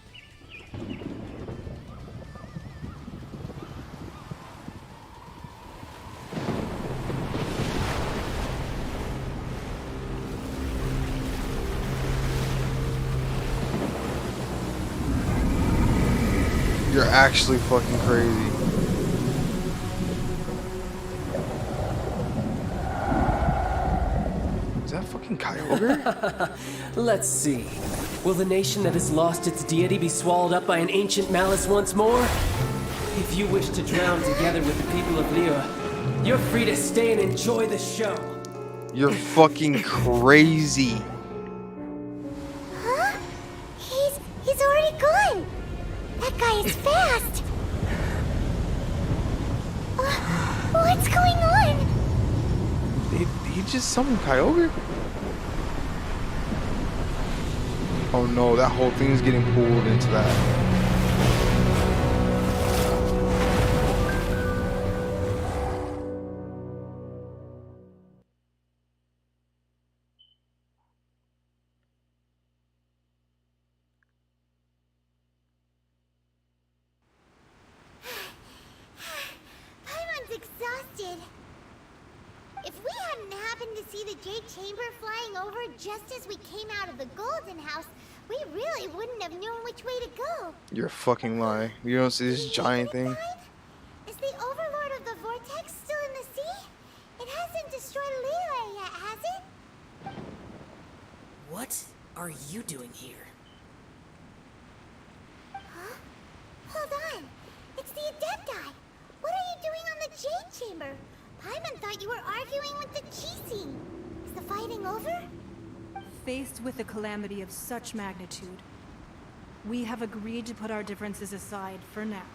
[SPEAKER 1] You're actually fucking crazy. Is that fucking Kyogre?
[SPEAKER 5] Let's see. Will the nation that has lost its deity be swallowed up by an ancient malice once more? If you wish to drown together with the people of Liyue, you're free to stay and enjoy the show.
[SPEAKER 1] You're fucking crazy.
[SPEAKER 3] Huh? He's already gone. That guy is fast. What's going on?
[SPEAKER 1] He just summoned Kyogre? Oh no, that whole thing's getting pulled into that.
[SPEAKER 3] Paimon's exhausted. If we hadn't happened to see the Jade Chamber flying over just as we came out of the Golden House, we really wouldn't have known which way to go.
[SPEAKER 1] You're fucking lying. You don't see this giant thing?
[SPEAKER 3] Is the Overlord of the Vortex still in the sea? It hasn't destroyed Liyue yet, has it?
[SPEAKER 8] What are you doing here?
[SPEAKER 3] Huh? Hold on. It's the Adepti. What are you doing on the Jade Chamber? Paimon thought you were arguing with the Chising. Is the fighting over?
[SPEAKER 9] Faced with a calamity of such magnitude, we have agreed to put our differences aside for now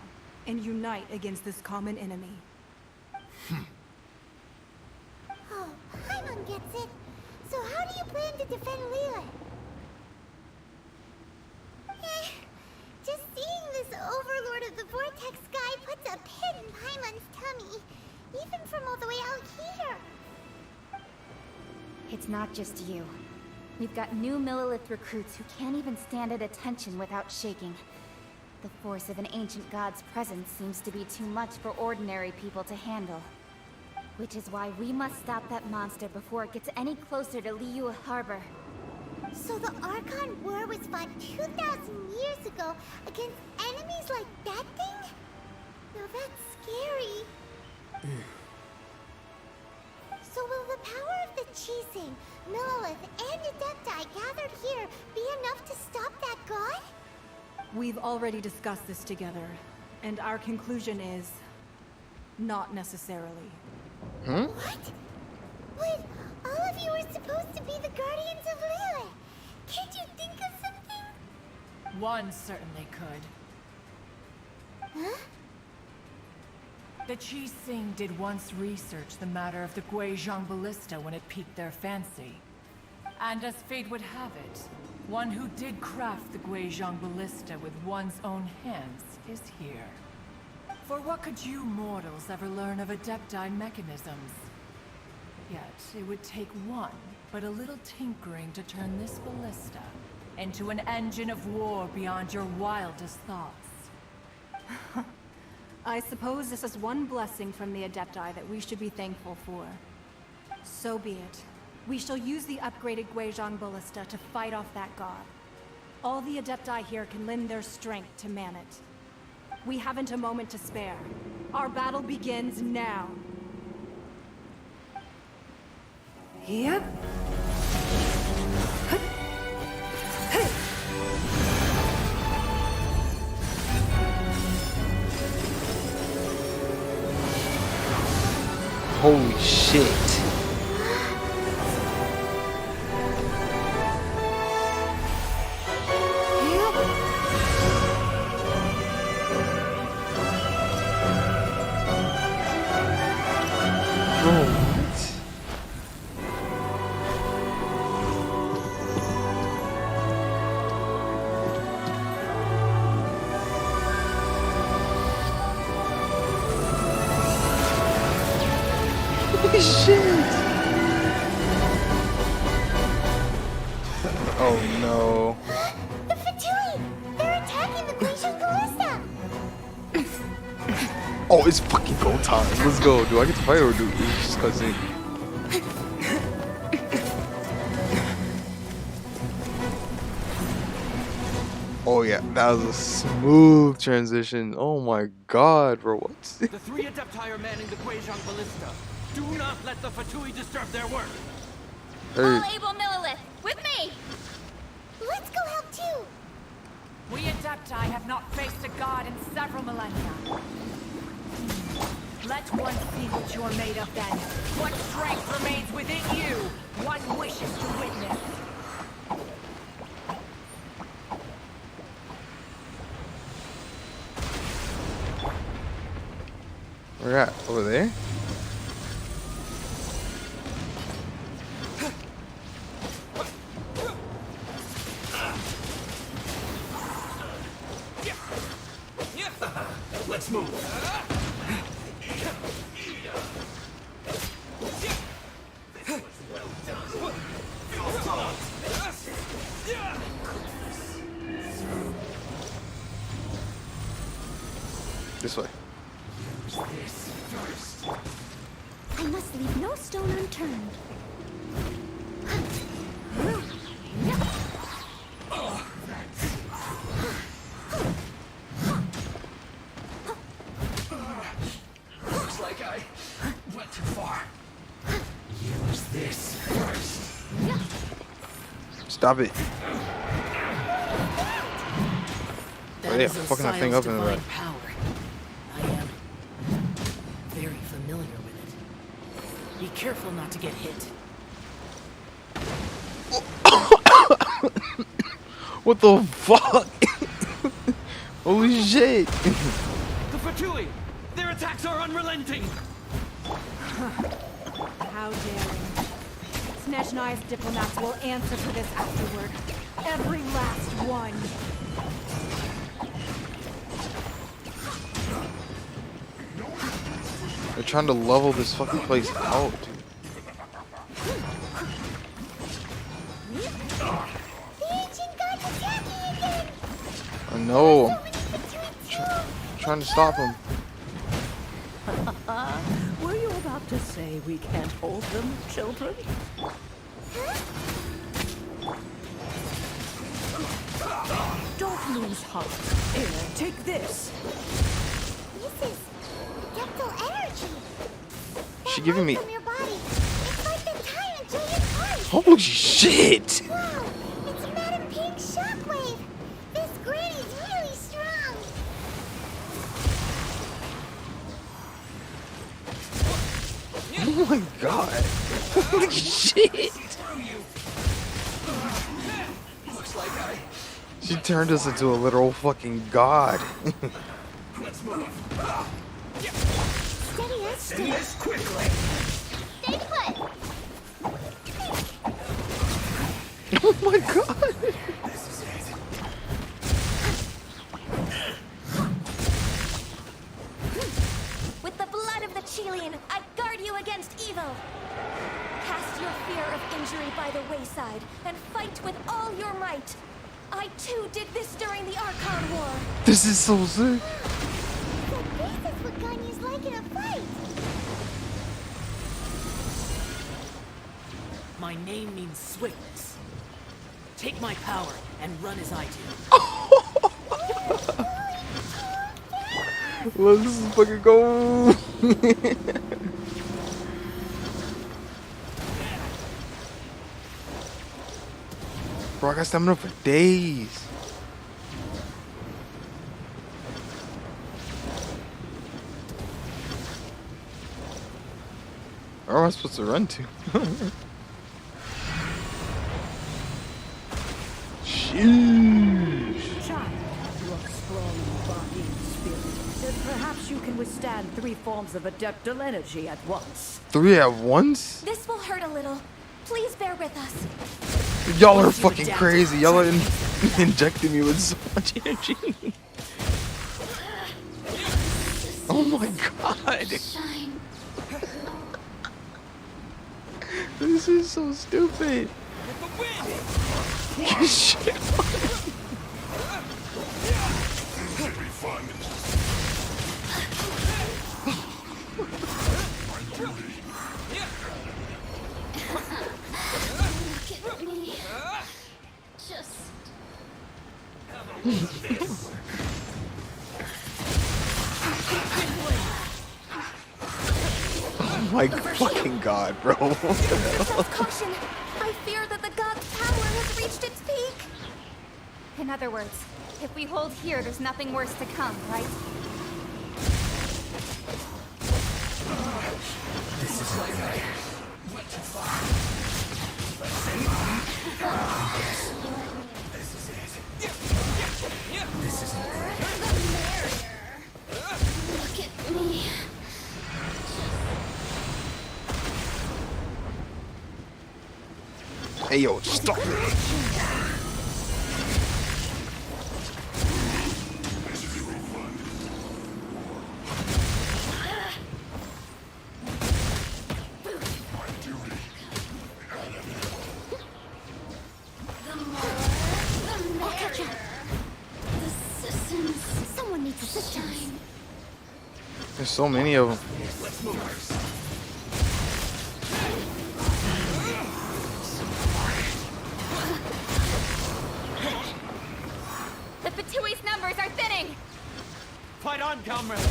[SPEAKER 9] and unite against this common enemy.
[SPEAKER 3] Oh, Paimon gets it. So how do you plan to defend Liyue? Just seeing this Overlord of the Vortex guy puts a pit in Paimon's tummy, even from all the way out here.
[SPEAKER 10] It's not just you. We've got new Millilith recruits who can't even stand at attention without shaking. The force of an ancient god's presence seems to be too much for ordinary people to handle. Which is why we must stop that monster before it gets any closer to Liyue Harbor.
[SPEAKER 3] So the Archon War was fought 2,000 years ago against enemies like that thing? Now that's scary. So will the power of the Chising, Millelith, and Adepti gathered here be enough to stop that god?
[SPEAKER 9] We've already discussed this together, and our conclusion is... not necessarily.
[SPEAKER 3] What? But all of you are supposed to be the guardians of Liyue. Can't you think of something?
[SPEAKER 11] One certainly could.
[SPEAKER 3] Huh?
[SPEAKER 11] The Chising did once research the matter of the Guizhong Ballista when it piqued their fancy. And as fate would have it, one who did craft the Guizhong Ballista with one's own hands is here. For what could you mortals ever learn of Adepti mechanisms? Yet, it would take one, but a little tinkering to turn this ballista into an engine of war beyond your wildest thoughts.
[SPEAKER 9] I suppose this is one blessing from the Adepti that we should be thankful for. So be it. We shall use the upgraded Guizhong Ballista to fight off that god. All the Adepti here can lend their strength to man it. We haven't a moment to spare. Our battle begins now.
[SPEAKER 11] Yep.
[SPEAKER 1] Holy shit. Shit! Oh no.
[SPEAKER 3] The Fatui! They're attacking the Guizhong Ballista!
[SPEAKER 1] Oh, it's fucking go time. Let's go. Do I get to fight or do it's just cutscene? Oh yeah, that was a smooth transition. Oh my god, bro. What?
[SPEAKER 12] The three Adepti are manning the Guizhong Ballista. Do not let the Fatui disturb their work.
[SPEAKER 10] All able Millelith, with me!
[SPEAKER 3] Let's go help too!
[SPEAKER 11] We Adepti have not faced a god in several millennia. Let one see what you're made of then. What strength remains within you. One wishes to witness.
[SPEAKER 1] Where at? Over there?
[SPEAKER 12] Let's move.
[SPEAKER 1] This way.
[SPEAKER 10] I must leave no stone unturned.
[SPEAKER 12] Looks like I went too far. Use this first.
[SPEAKER 1] Stop it.
[SPEAKER 8] That
[SPEAKER 1] Oh yeah,
[SPEAKER 8] is
[SPEAKER 1] fucking that thing
[SPEAKER 8] Osial's
[SPEAKER 1] up in the
[SPEAKER 8] divine
[SPEAKER 1] back.
[SPEAKER 8] power. I am very familiar with it. Be careful not to get hit.
[SPEAKER 1] What the fuck? Holy shit.
[SPEAKER 12] The Fatui! Their attacks are unrelenting!
[SPEAKER 9] How daring. Snezhnai's diplomats will answer for this afterward. Every last one.
[SPEAKER 1] They're trying to level this fucking place out, dude.
[SPEAKER 3] The ancient god's attacking again!
[SPEAKER 1] I know.
[SPEAKER 3] So many Fatui too!
[SPEAKER 1] Trying to stop him.
[SPEAKER 9] Were you about
[SPEAKER 8] about to say we can't hold them, children? Don't lose heart. Here, take this.
[SPEAKER 3] This is Habetler energy.
[SPEAKER 1] She giving me.
[SPEAKER 3] From your body. It's like the time until you punch.
[SPEAKER 1] Holy shit!
[SPEAKER 3] Wow, it's a Madam Pink shockwave. This granny's really strong.
[SPEAKER 1] Oh my god! Holy shit! She turned us into a literal fucking god.
[SPEAKER 3] Steady us quickly. Stay put.
[SPEAKER 1] Oh my god!
[SPEAKER 6] With the blood of the Chilean, I guard you against evil. Cast your fear of injury by the wayside and fight with all your might. I too did this during the Archon War.
[SPEAKER 1] This is so sick.
[SPEAKER 3] So this is what Ganyu's like in a fight.
[SPEAKER 8] My name means swiftness. Take my power and run as I do.
[SPEAKER 1] Let's fucking go. Bro, I got stamina for days. Where am I supposed to run to? Sheesh.
[SPEAKER 8] Child, you are strong in body and spirit. Then perhaps you can withstand 3 forms of adeptal energy at once.
[SPEAKER 1] 3 at once?
[SPEAKER 6] This will hurt a little. Please bear with us.
[SPEAKER 1] Y'all are fucking crazy. Y'all are injecting me with so much energy. Oh my god. This is so stupid. Shit. Oh my fucking god, bro.
[SPEAKER 6] Caution! I fear that the god's power has reached its peak.
[SPEAKER 10] In other words, if we hold here, there's nothing worse to come, right?
[SPEAKER 2] This is like went too far. This is it. This isn't great.
[SPEAKER 3] Look at me.
[SPEAKER 1] Hey yo, stop it.
[SPEAKER 3] Someone needs assistance.
[SPEAKER 1] There's so many of them.
[SPEAKER 10] The Ptui's numbers are thinning!
[SPEAKER 12] Fight on, comrades!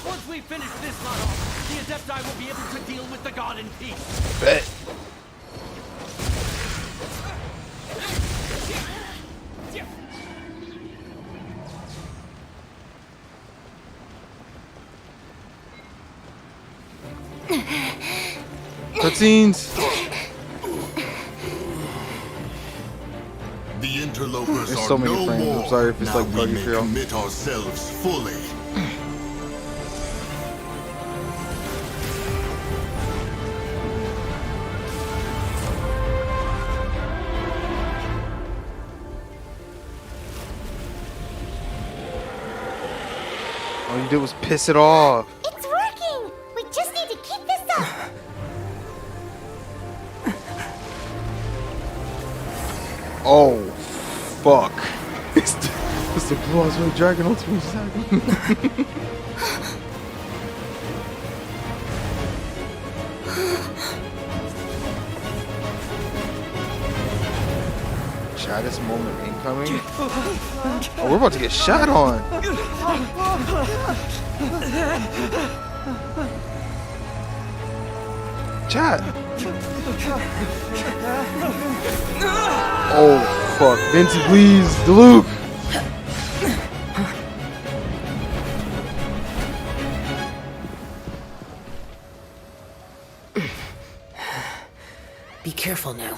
[SPEAKER 12] Once we finish this run off, the Adepti will be able to deal with the god in peace.
[SPEAKER 1] Bet. Cutscenes.
[SPEAKER 2] The interlopers
[SPEAKER 1] There's
[SPEAKER 2] are
[SPEAKER 1] so many
[SPEAKER 2] no
[SPEAKER 1] frames.
[SPEAKER 2] more.
[SPEAKER 1] I'm sorry if it's
[SPEAKER 2] Now
[SPEAKER 1] like
[SPEAKER 2] we
[SPEAKER 1] buggy
[SPEAKER 2] may
[SPEAKER 1] for y'all.
[SPEAKER 2] commit ourselves fully.
[SPEAKER 1] All you did was piss it off.
[SPEAKER 3] It's working! We just need to keep this up!
[SPEAKER 1] Oh, fuck. It's the Blue Eyes White Dragon Ultimate Saga. Chaddest moment incoming. Oh, we're about to get shot on. Chat. Oh fuck, Vinci, please, Luke.
[SPEAKER 11] Be careful now.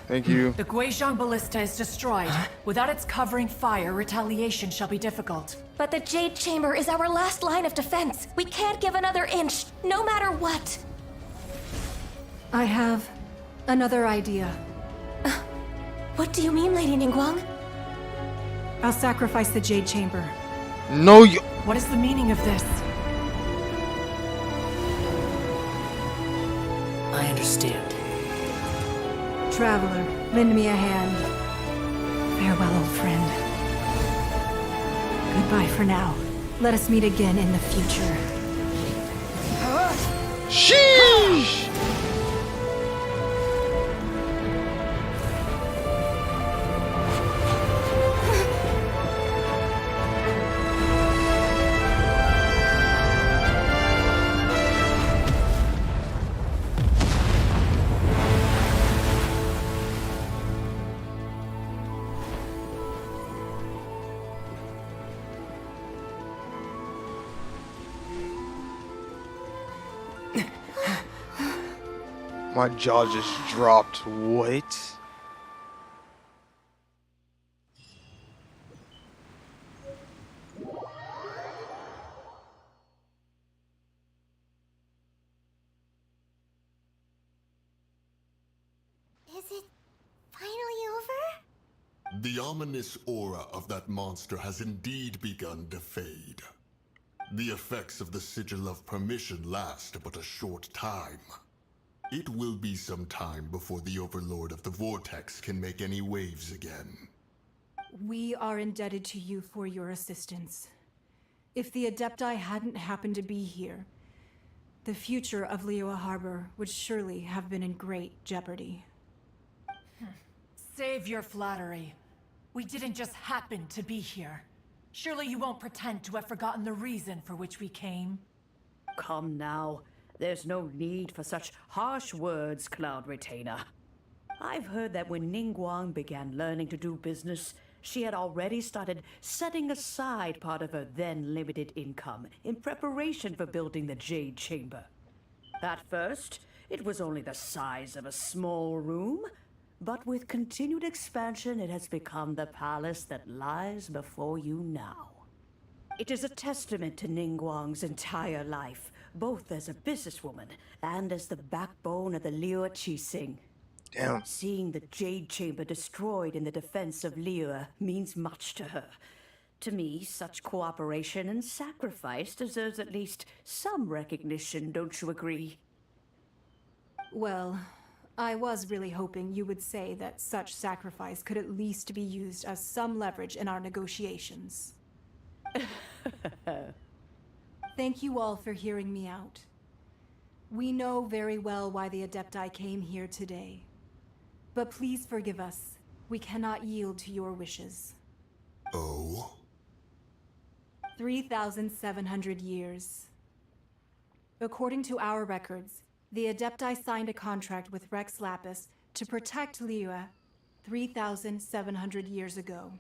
[SPEAKER 1] Thank you.
[SPEAKER 11] The Guizhong Ballista is destroyed. Without its covering fire, retaliation shall be difficult.
[SPEAKER 6] But the Jade Chamber is our last line of defense. We can't give another inch, no matter what.
[SPEAKER 9] I have another idea.
[SPEAKER 6] What do you mean, Lady Ningguang?
[SPEAKER 9] I'll sacrifice the Jade Chamber.
[SPEAKER 1] No, you.
[SPEAKER 11] What is the meaning of this? I understand.
[SPEAKER 9] Traveler, lend me a hand. Farewell, old friend. Goodbye for now. Let us meet again in the future.
[SPEAKER 1] Sheesh. My jaw just dropped. What?
[SPEAKER 3] Is it finally over?
[SPEAKER 2] The ominous aura of that monster has indeed begun to fade. The effects of the Sigil of Permission last but a short time. It will be some time before the Overlord of the Vortex can make any waves again.
[SPEAKER 9] We are indebted to you for your assistance. If the Adepti hadn't happened to be here, the future of Liyue Harbor would surely have been in great jeopardy.
[SPEAKER 11] Save your flattery. We didn't just happen to be here. Surely you won't pretend to have forgotten the reason for which we came.
[SPEAKER 8] Come now. There's no need for such harsh words, Cloud Retainer. I've heard that when Ningguang began learning to do business, she had already started setting aside part of her then limited income in preparation for building the Jade Chamber. At first, it was only the size of a small room, but with continued expansion, it has become the palace that lies before you now. It is a testament to Ningguang's entire life, both as a businesswoman and as the backbone of the Liyue Qixing.
[SPEAKER 1] Damn.
[SPEAKER 8] Seeing the Jade Chamber destroyed in the defense of Liyue means much to her. To me, such cooperation and sacrifice deserves at least some recognition, don't you agree?
[SPEAKER 9] Well, I was really hoping you would say that such sacrifice could at least be used as some leverage in our negotiations. Thank you all for hearing me out. We know very well why the Adepti came here today. But please forgive us. We cannot yield to your wishes.
[SPEAKER 2] Oh?
[SPEAKER 9] 3,700 years. According to our records, the Adepti signed a contract with Rex Lapis to protect Liyue 3,700 years ago.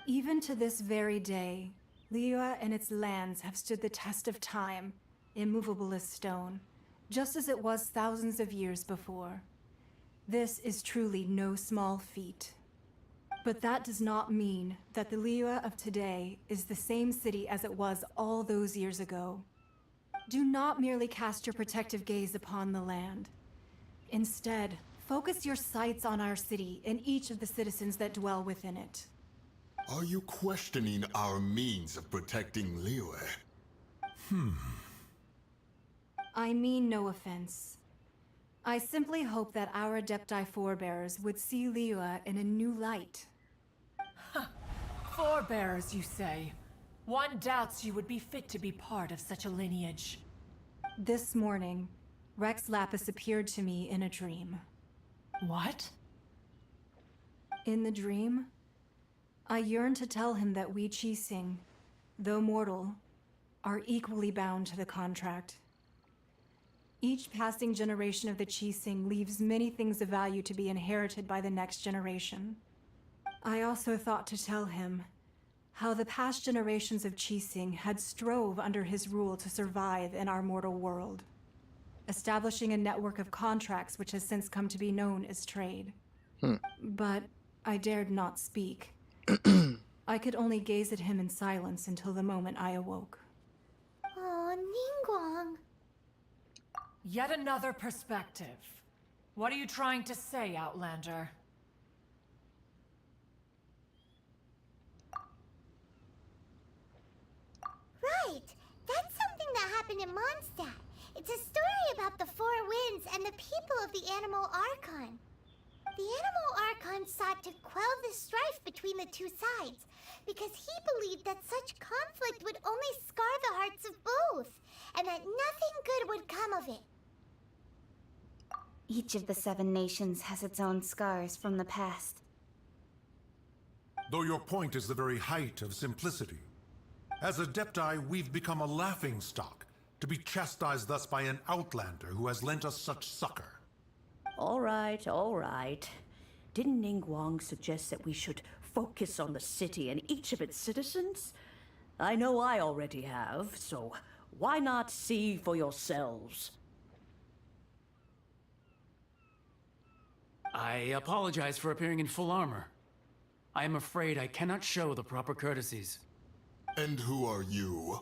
[SPEAKER 9] Even to this very day, Liyue and its lands have stood the test of time, immovable as stone, just as it was thousands of years before. This is truly no small feat. But that does not mean that the Liyue of today is the same city as it was all those years ago. Do not merely cast your protective gaze upon the land. Instead, focus your sights on our city and each of the citizens that dwell within it.
[SPEAKER 2] Are you questioning our means of protecting Liyue?
[SPEAKER 9] I mean no offense. I simply hope that our Adepti forebears would see Liyue in a new light.
[SPEAKER 11] Forebears, you say? One doubts you would be fit to be part of such a lineage.
[SPEAKER 9] This morning, Rex Lapis appeared to me in a dream.
[SPEAKER 11] What?
[SPEAKER 9] In the dream, I yearned to tell him that we Qixing, though mortal, are equally bound to the contract. Each passing generation of the Qixing leaves many things of value to be inherited by the next generation. I also thought to tell him how the past generations of Qixing had strove under his rule to survive in our mortal world, establishing a network of contracts which has since come to be known as trade. But I dared not speak. I could only gaze at him in silence until the moment I awoke.
[SPEAKER 3] Oh, Ningguang.
[SPEAKER 11] Yet another perspective. What are you trying to say, Outlander?
[SPEAKER 3] Right. That's something that happened in Mondstadt. It's a story about the Four Winds and the people of the Animal Archon. The Animal Archon sought to quell the strife between the two sides, because he believed that such conflict would only scar the hearts of both, and that nothing good would come of it.
[SPEAKER 10] Each of the 7 nations has its own scars from the past.
[SPEAKER 13] Though your point is the very height of simplicity. As Adepti, we've become a laughingstock, to be chastised thus by an outlander who has lent us such succor.
[SPEAKER 8] All right, all right. Didn't Ningguang suggest that we should focus on the city and each of its citizens? I know I already have, so why not see for yourselves?
[SPEAKER 12] I apologize for appearing in full armor. I am afraid I cannot show the proper courtesies.
[SPEAKER 2] And who are you?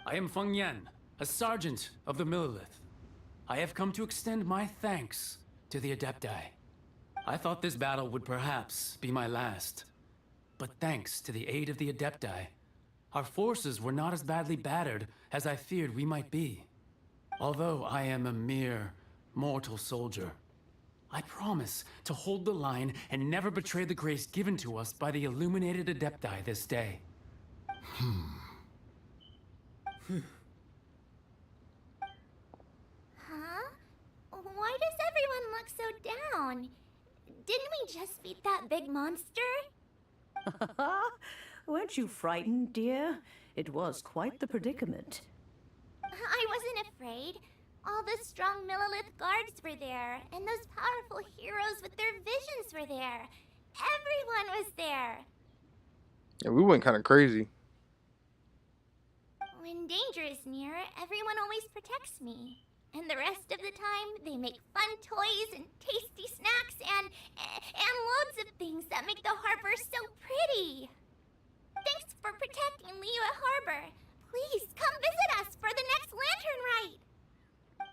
[SPEAKER 12] I am Feng Yan, a sergeant of the Millelith. I have come to extend my thanks to the Adepti. I thought this battle would perhaps be my last. But thanks to the aid of the Adepti, our forces were not as badly battered as I feared we might be. Although I am a mere mortal soldier, I promise to hold the line and never betray the grace given to us by the illuminated Adepti this day.
[SPEAKER 3] Huh? Why does everyone look so down? Didn't we just beat that big monster?
[SPEAKER 8] Weren't you frightened, dear? It was quite the predicament.
[SPEAKER 3] I wasn't afraid. All the strong Millelith guards were there, and those powerful heroes with their visions were there. Everyone was there.
[SPEAKER 1] Yeah, we went kind of crazy.
[SPEAKER 3] When danger is near, everyone always protects me. And the rest of the time, they make fun toys and tasty snacks and loads of things that make the harbor so pretty. Thanks for protecting Liyue Harbor. Please come visit us for the next lantern rite.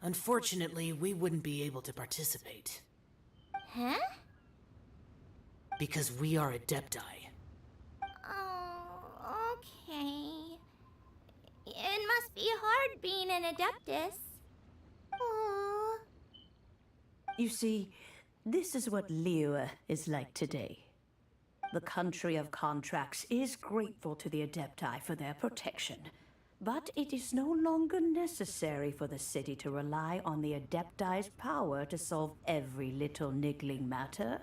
[SPEAKER 14] Unfortunately, we wouldn't be able to participate.
[SPEAKER 3] Huh?
[SPEAKER 14] Because we are Adepti.
[SPEAKER 3] Oh, okay. It must be hard being an Adeptus. Aww.
[SPEAKER 8] You see, this is what Liyue is like today. The country of contracts is grateful to the Adepti for their protection. But it is no longer necessary for the city to rely on the Adepti's power to solve every little niggling matter.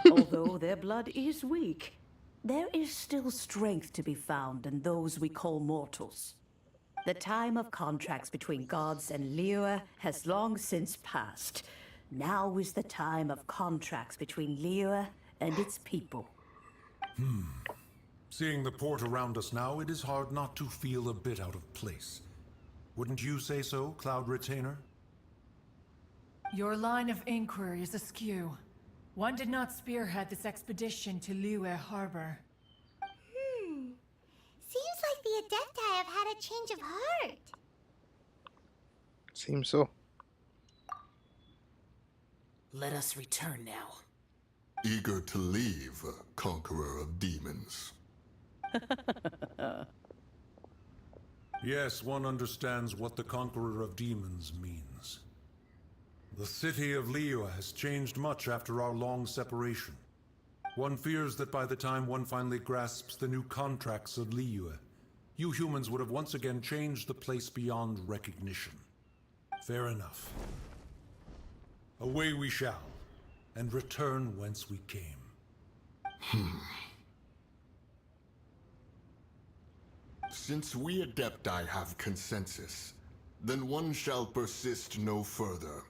[SPEAKER 8] Although their blood is weak, there is still strength to be found in those we call mortals. The time of contracts between gods and Liyue has long since passed. Now is the time of contracts between Liyue and its people.
[SPEAKER 13] Seeing the port around us now, it is hard not to feel a bit out of place. Wouldn't you say so, Cloud Retainer?
[SPEAKER 11] Your line of inquiry is askew. One did not spearhead this expedition to Liyue Harbor.
[SPEAKER 3] Seems like the Adepti have had a change of heart.
[SPEAKER 1] Seems so.
[SPEAKER 14] Let us return now.
[SPEAKER 2] Eager to leave, Conqueror of Demons.
[SPEAKER 13] Yes, one understands what the Conqueror of Demons means. The city of Liyue has changed much after our long separation. One fears that by the time one finally grasps the new contracts of Liyue, you humans would have once again changed the place beyond recognition. Fair enough. Away we shall, and return whence we came.
[SPEAKER 2] Since we Adepti have consensus, then one shall persist no further.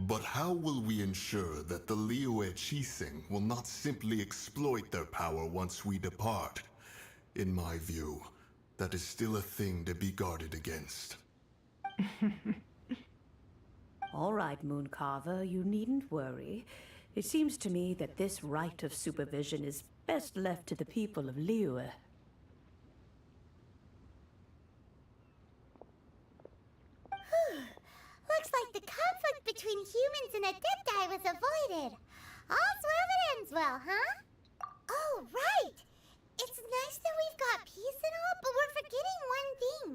[SPEAKER 2] But how will we ensure that the Liyue Chising will not simply exploit their power once we depart? In my view, that is still a thing to be guarded against.
[SPEAKER 8] All right, Mooncarver, you needn't worry. It seems to me that this right of supervision is best left to the people of Liyue.
[SPEAKER 3] Looks like the conflict between humans and Adepti was avoided. All's well that ends well, huh? Oh, right! It's nice that we've got peace and all, but we're forgetting one thing.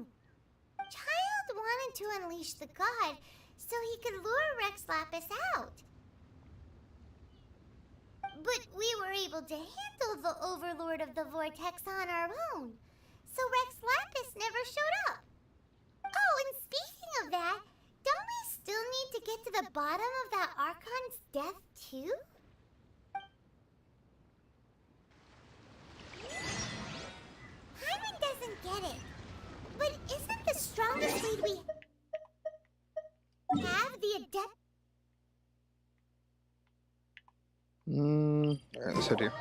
[SPEAKER 3] Child wanted to unleash the god so he could lure Rex Lapis out. But we were able to handle the Overlord of the Vortex on our own, so Rex Lapis never showed up. Oh, and speaking of that, don't we still need to get to the bottom of that Archon's death, too? Hyman doesn't get it. But isn't the strongest lead we have the Adept?
[SPEAKER 1] Alright, let's head here.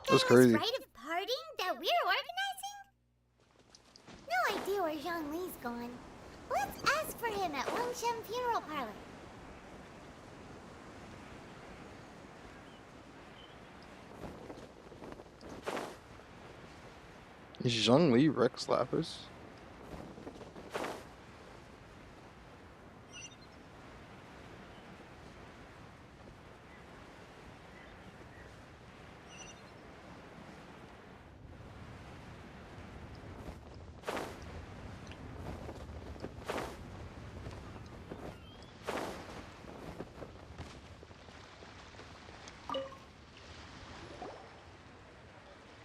[SPEAKER 1] That's
[SPEAKER 3] This
[SPEAKER 1] crazy.
[SPEAKER 3] rite of parting that we're organizing? No idea where Zhongli's gone. Let's ask for him at Wangshen Funeral Parlor.
[SPEAKER 1] Is Zhongli Rex Lapis?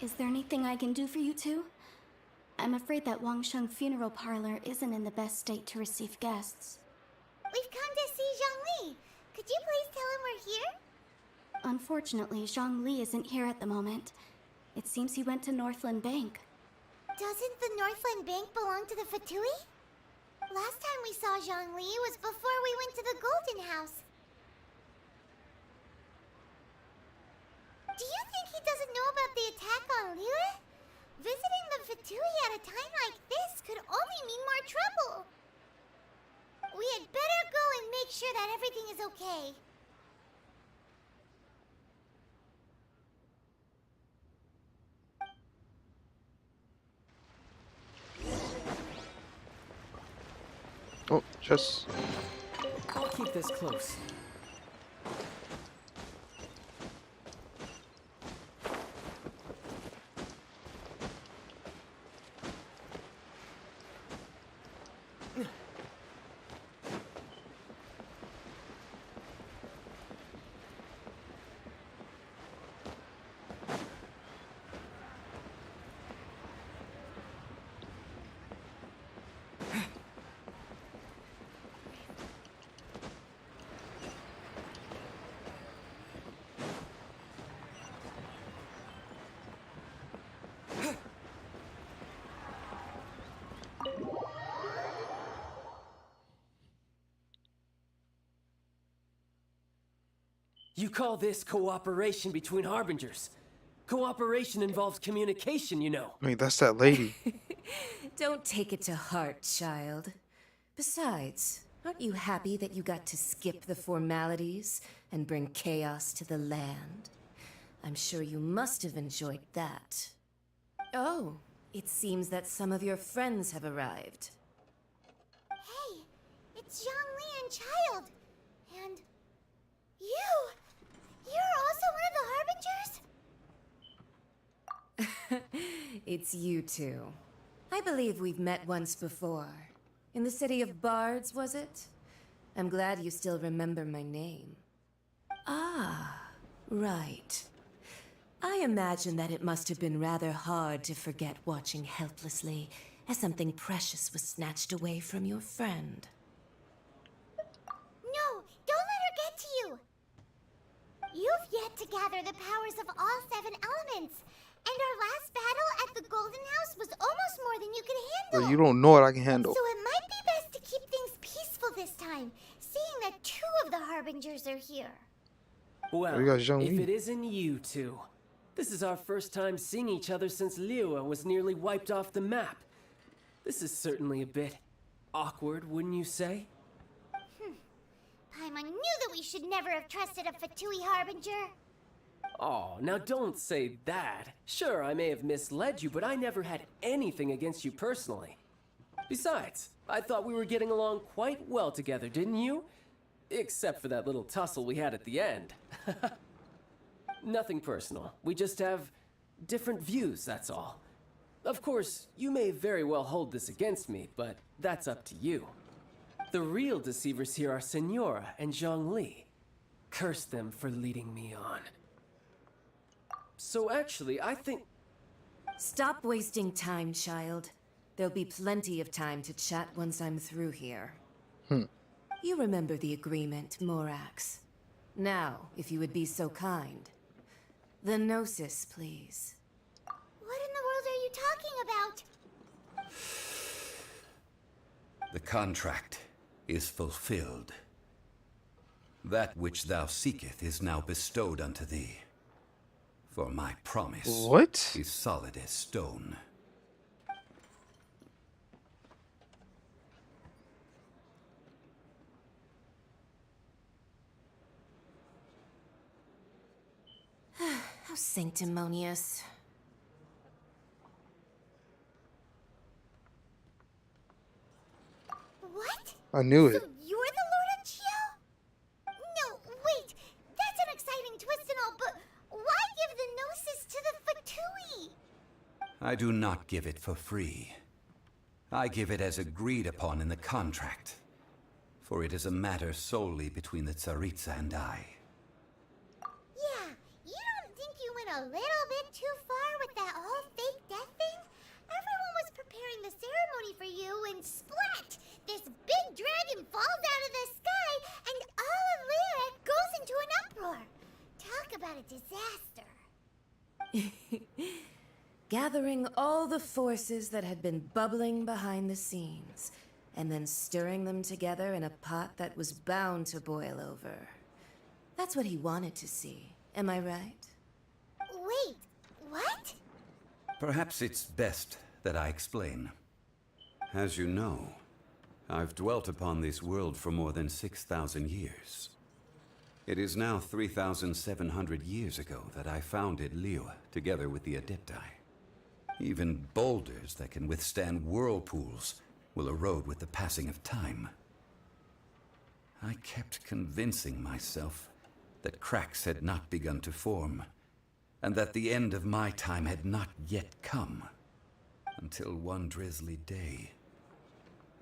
[SPEAKER 10] Is there anything I can do for you two? I'm afraid that Wangsheng Funeral Parlor isn't in the best state to receive guests.
[SPEAKER 3] We've come to see Zhongli. Could you please tell him we're here?
[SPEAKER 10] Unfortunately, Zhongli isn't here at the moment. It seems he went to Northland Bank.
[SPEAKER 3] Doesn't the Northland Bank belong to the Fatui? Last time we saw Zhongli was before we went to the Golden House. Do you think he doesn't know about the attack on Liyue? Visiting the Fatui at a time like this could only mean more trouble. We had better go and make sure that everything is okay.
[SPEAKER 1] Oh, chess.
[SPEAKER 5] I'll keep this close. You call this cooperation between Harbingers? Cooperation involves communication, you know.
[SPEAKER 1] I mean, that's that lady.
[SPEAKER 15] Don't take it to heart, child. Besides, aren't you happy that you got to skip the formalities and bring chaos to the land? I'm sure you must have enjoyed that. Oh, it seems that some of your friends have arrived.
[SPEAKER 3] Hey, it's Zhongli and Child. And you! You're also one of the Harbingers?
[SPEAKER 15] It's you two. I believe we've met once before. In the city of Bards, was it? I'm glad you still remember my name. Ah, right. I imagine that it must have been rather hard to forget watching helplessly as something precious was snatched away from your friend.
[SPEAKER 3] You've yet to gather the powers of all 7 elements. And our last battle at the Golden House was almost more than you could handle.
[SPEAKER 1] Bro, you don't know what I can handle.
[SPEAKER 3] So it might be best to keep things peaceful this time, seeing that 2 of the Harbingers are here.
[SPEAKER 5] Well,
[SPEAKER 1] We got Zhang
[SPEAKER 5] if
[SPEAKER 1] Li.
[SPEAKER 5] it isn't you two. This is our first time seeing each other since Liyue was nearly wiped off the map. This is certainly a bit awkward, wouldn't you say?
[SPEAKER 3] Paimon knew that we should never have trusted a Fatui Harbinger.
[SPEAKER 5] Oh, now don't say that. Sure, I may have misled you, but I never had anything against you personally. Besides, I thought we were getting along quite well together, didn't you? Except for that little tussle we had at the end. Nothing personal. We just have different views, that's all. Of course, you may very well hold this against me, but that's up to you. The real deceivers here are Senora and Zhang Li. Curse them for leading me on. So actually, I think...
[SPEAKER 15] Stop wasting time, child. There'll be plenty of time to chat once I'm through here. You remember the agreement, Morax. Now, if you would be so kind. The Gnosis, please.
[SPEAKER 3] What in the world are you talking about?
[SPEAKER 4] The contract is fulfilled. That which thou seeketh is now bestowed unto thee. For my promise
[SPEAKER 1] What?
[SPEAKER 4] is solid as stone.
[SPEAKER 15] How sanctimonious.
[SPEAKER 3] What?
[SPEAKER 1] I knew
[SPEAKER 3] So
[SPEAKER 1] it.
[SPEAKER 3] you're the Lord of Chio? No, wait. That's an exciting twist and all, but why give the Gnosis to the Fatui?
[SPEAKER 4] I do not give it for free. I give it as agreed upon in the contract. For it is a matter solely between the Tsaritsa and I.
[SPEAKER 3] Yeah, you don't think you went a little bit too far with that whole fake death thing? Everyone was preparing the ceremony for you and splat! This big dragon falls out of the sky and all of Liyue goes into an uproar. Talk about a disaster.
[SPEAKER 15] Gathering all the forces that had been bubbling behind the scenes, and then stirring them together in a pot that was bound to boil over. That's what he wanted to see, am I right?
[SPEAKER 3] Wait, what?
[SPEAKER 4] Perhaps it's best that I explain. As you know, I've dwelt upon this world for more than 6,000 years. It is now 3,700 years ago that I founded Liyue together with the Adepti. Even boulders that can withstand whirlpools will erode with the passing of time. I kept convincing myself that cracks had not begun to form, and that the end of my time had not yet come. Until one drizzly day,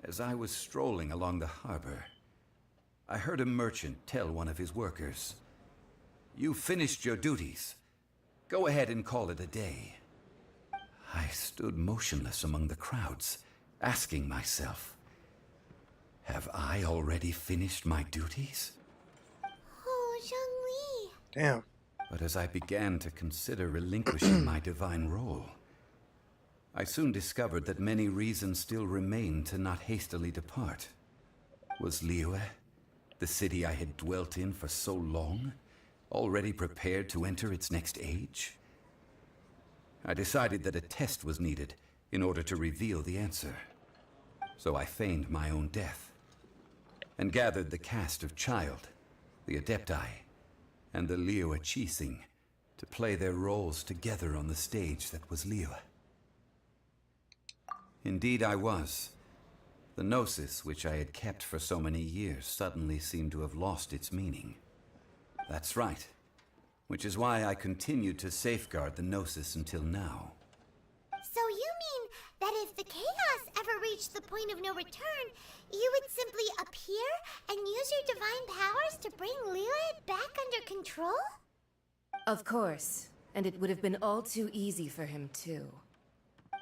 [SPEAKER 4] as I was strolling along the harbor, I heard a merchant tell one of his workers, "You finished your duties. Go ahead and call it a day." I stood motionless among the crowds, asking myself, have I already finished my duties?
[SPEAKER 3] Oh, Zhang Li.
[SPEAKER 1] Damn.
[SPEAKER 4] But as I began to consider relinquishing my divine role, I soon discovered that many reasons still remained to not hastily depart. Was Liyue, the city I had dwelt in for so long, already prepared to enter its next age? I decided that a test was needed in order to reveal the answer. So I feigned my own death, and gathered the cast of Child, the Adepti, and the Liyue Chising to play their roles together on the stage that was Liyue. Indeed I was. The Gnosis, which I had kept for so many years, suddenly seemed to have lost its meaning. That's right. Which is why I continued to safeguard the Gnosis until now.
[SPEAKER 3] So you mean that if the chaos ever reached the point of no return, you would simply appear and use your divine powers to bring Liyue back under control?
[SPEAKER 15] Of course, and it would have been all too easy for him too.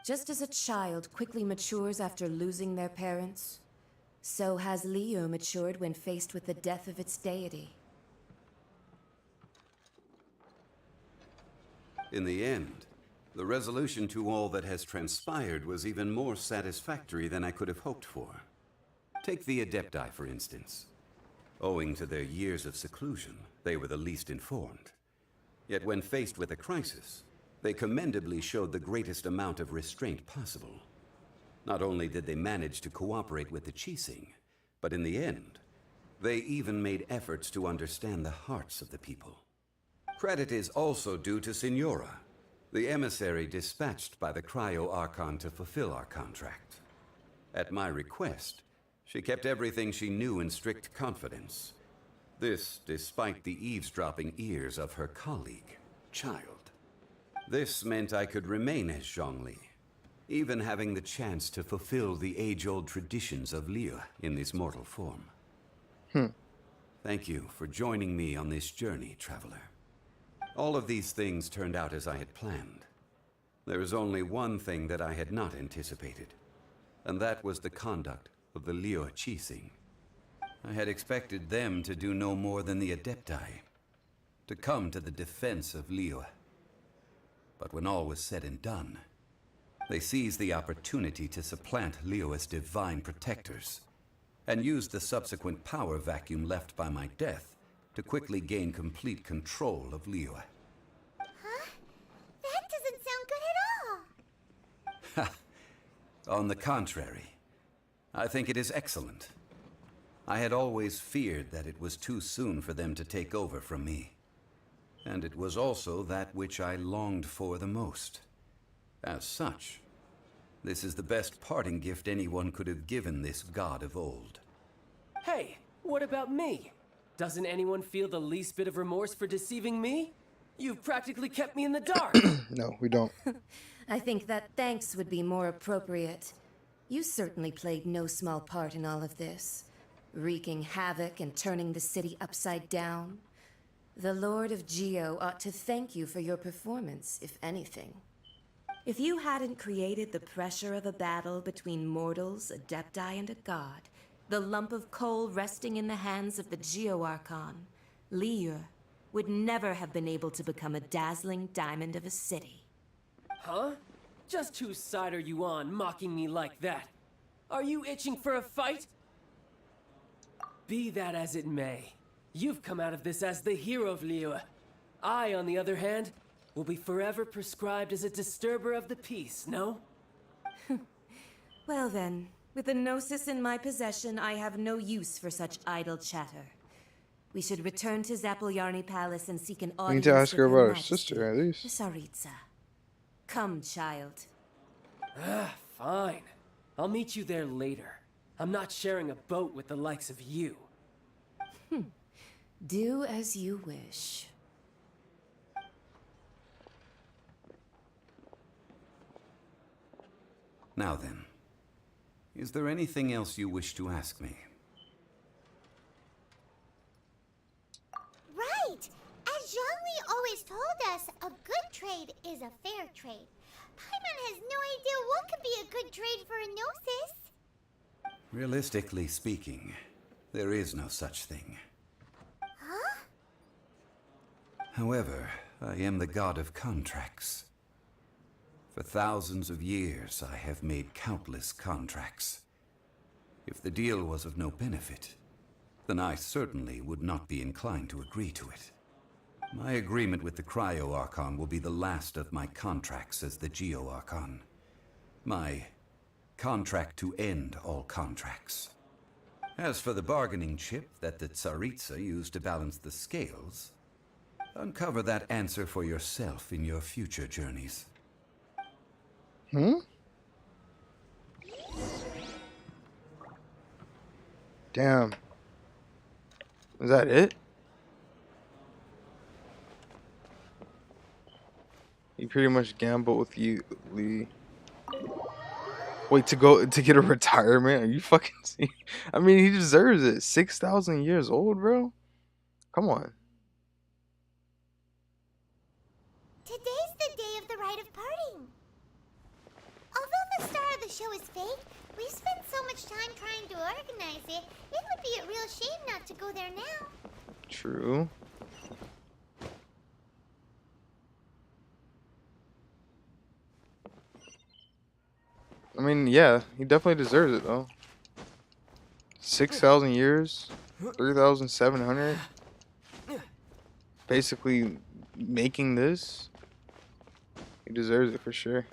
[SPEAKER 15] Just as a child quickly matures after losing their parents, so has Liyue matured when faced with the death of its deity.
[SPEAKER 4] In the end, the resolution to all that has transpired was even more satisfactory than I could have hoped for. Take the Adepti, for instance. Owing to their years of seclusion, they were the least informed. Yet when faced with a crisis, they commendably showed the greatest amount of restraint possible. Not only did they manage to cooperate with the Qixing, but in the end, they even made efforts to understand the hearts of the people. Credit is also due to Signora, the emissary dispatched by the Cryo Archon to fulfill our contract. At my request, she kept everything she knew in strict confidence. This despite the eavesdropping ears of her colleague, Child. This meant I could remain as Zhongli, even having the chance to fulfill the age-old traditions of Liyue in this mortal form. Thank you for joining me on this journey, Traveler. All of these things turned out as I had planned. There is only one thing that I had not anticipated, and that was the conduct of the Liyue Qixing. I had expected them to do no more than the Adepti, to come to the defense of Liyue. But when all was said and done, they seized the opportunity to supplant Liyue's divine protectors, and used the subsequent power vacuum left by my death to quickly gain complete control of Liyue.
[SPEAKER 3] Huh? That doesn't sound good at all.
[SPEAKER 4] On the contrary, I think it is excellent. I had always feared that it was too soon for them to take over from me. And it was also that which I longed for the most. As such, this is the best parting gift anyone could have given this god of old.
[SPEAKER 5] Hey, what about me? Doesn't anyone feel the least bit of remorse for deceiving me? You've practically kept me in the dark.
[SPEAKER 1] No, we don't.
[SPEAKER 15] I think that thanks would be more appropriate. You certainly played no small part in all of this, wreaking havoc and turning the city upside down. The Lord of Geo ought to thank you for your performance, if anything. If you hadn't created the pressure of a battle between mortals, Adepti, and a god, the lump of coal resting in the hands of the Geo Archon, Liyue, would never have been able to become a dazzling diamond of a city.
[SPEAKER 5] Huh? Just whose side are you on, mocking me like that? Are you itching for a fight? Be that as it may, you've come out of this as the hero of Liyue. I, on the other hand, will be forever prescribed as a disturber of the peace, no?
[SPEAKER 15] Well then, with the Gnosis in my possession, I have no use for such idle chatter. We should return to Zapoljarny Palace and seek an
[SPEAKER 1] We
[SPEAKER 15] audience
[SPEAKER 1] need to ask her
[SPEAKER 15] with
[SPEAKER 1] about her
[SPEAKER 15] Majesty,
[SPEAKER 1] sister, at least.
[SPEAKER 15] Tsaritsa. Come, child.
[SPEAKER 5] Fine. I'll meet you there later. I'm not sharing a boat with the likes of you.
[SPEAKER 15] Do as you wish.
[SPEAKER 4] Now then, is there anything else you wish to ask me?
[SPEAKER 3] Right! As Zhongli always told us, a good trade is a fair trade. Paimon has no idea what could be a good trade for a Gnosis.
[SPEAKER 4] Realistically speaking, there is no such thing.
[SPEAKER 3] Huh?
[SPEAKER 4] However, I am the god of contracts. For thousands of years, I have made countless contracts. If the deal was of no benefit, then I certainly would not be inclined to agree to it. My agreement with the Cryo Archon will be the last of my contracts as the Geo Archon. My contract to end all contracts. As for the bargaining chip that the Tsaritsa used to balance the scales, uncover that answer for yourself in your future journeys.
[SPEAKER 1] Damn. Is that it? He pretty much gambled with you, Lee. Wait, to get a retirement? Are you fucking serious? I mean, he deserves it. 6,000 years old, bro. Come on.
[SPEAKER 3] Today's the day of the rite of parting. Although the star of the show is fake, we've spent so much time trying to organize it, it would be a real shame not to go there now.
[SPEAKER 1] True. I mean, yeah, he definitely deserves it though. 6,000 years, 3,700. Basically making this. He deserves it for sure.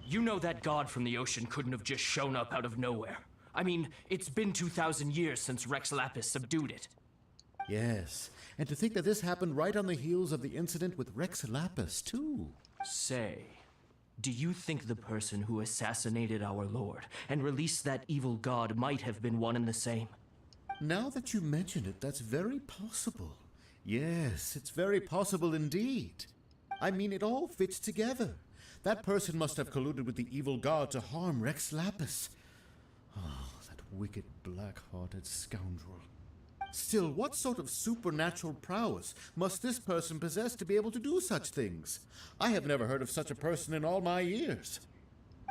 [SPEAKER 16] You know that god from the ocean couldn't have just shown up out of nowhere. I mean, it's been 2,000 years since Rex Lapis subdued it.
[SPEAKER 17] Yes, and to think that this happened right on the heels of the incident with Rex Lapis, too.
[SPEAKER 16] Say, do you think the person who assassinated our lord and released that evil god might have been one and the same?
[SPEAKER 17] Now that you mention it, that's very possible. Yes, it's very possible indeed. I mean, it all fits together. That person must have colluded with the evil god to harm Rex Lapis. Oh, that wicked, black-hearted scoundrel. Still, what sort of supernatural prowess must this person possess to be able to do such things? I have never heard of such a person in all my years.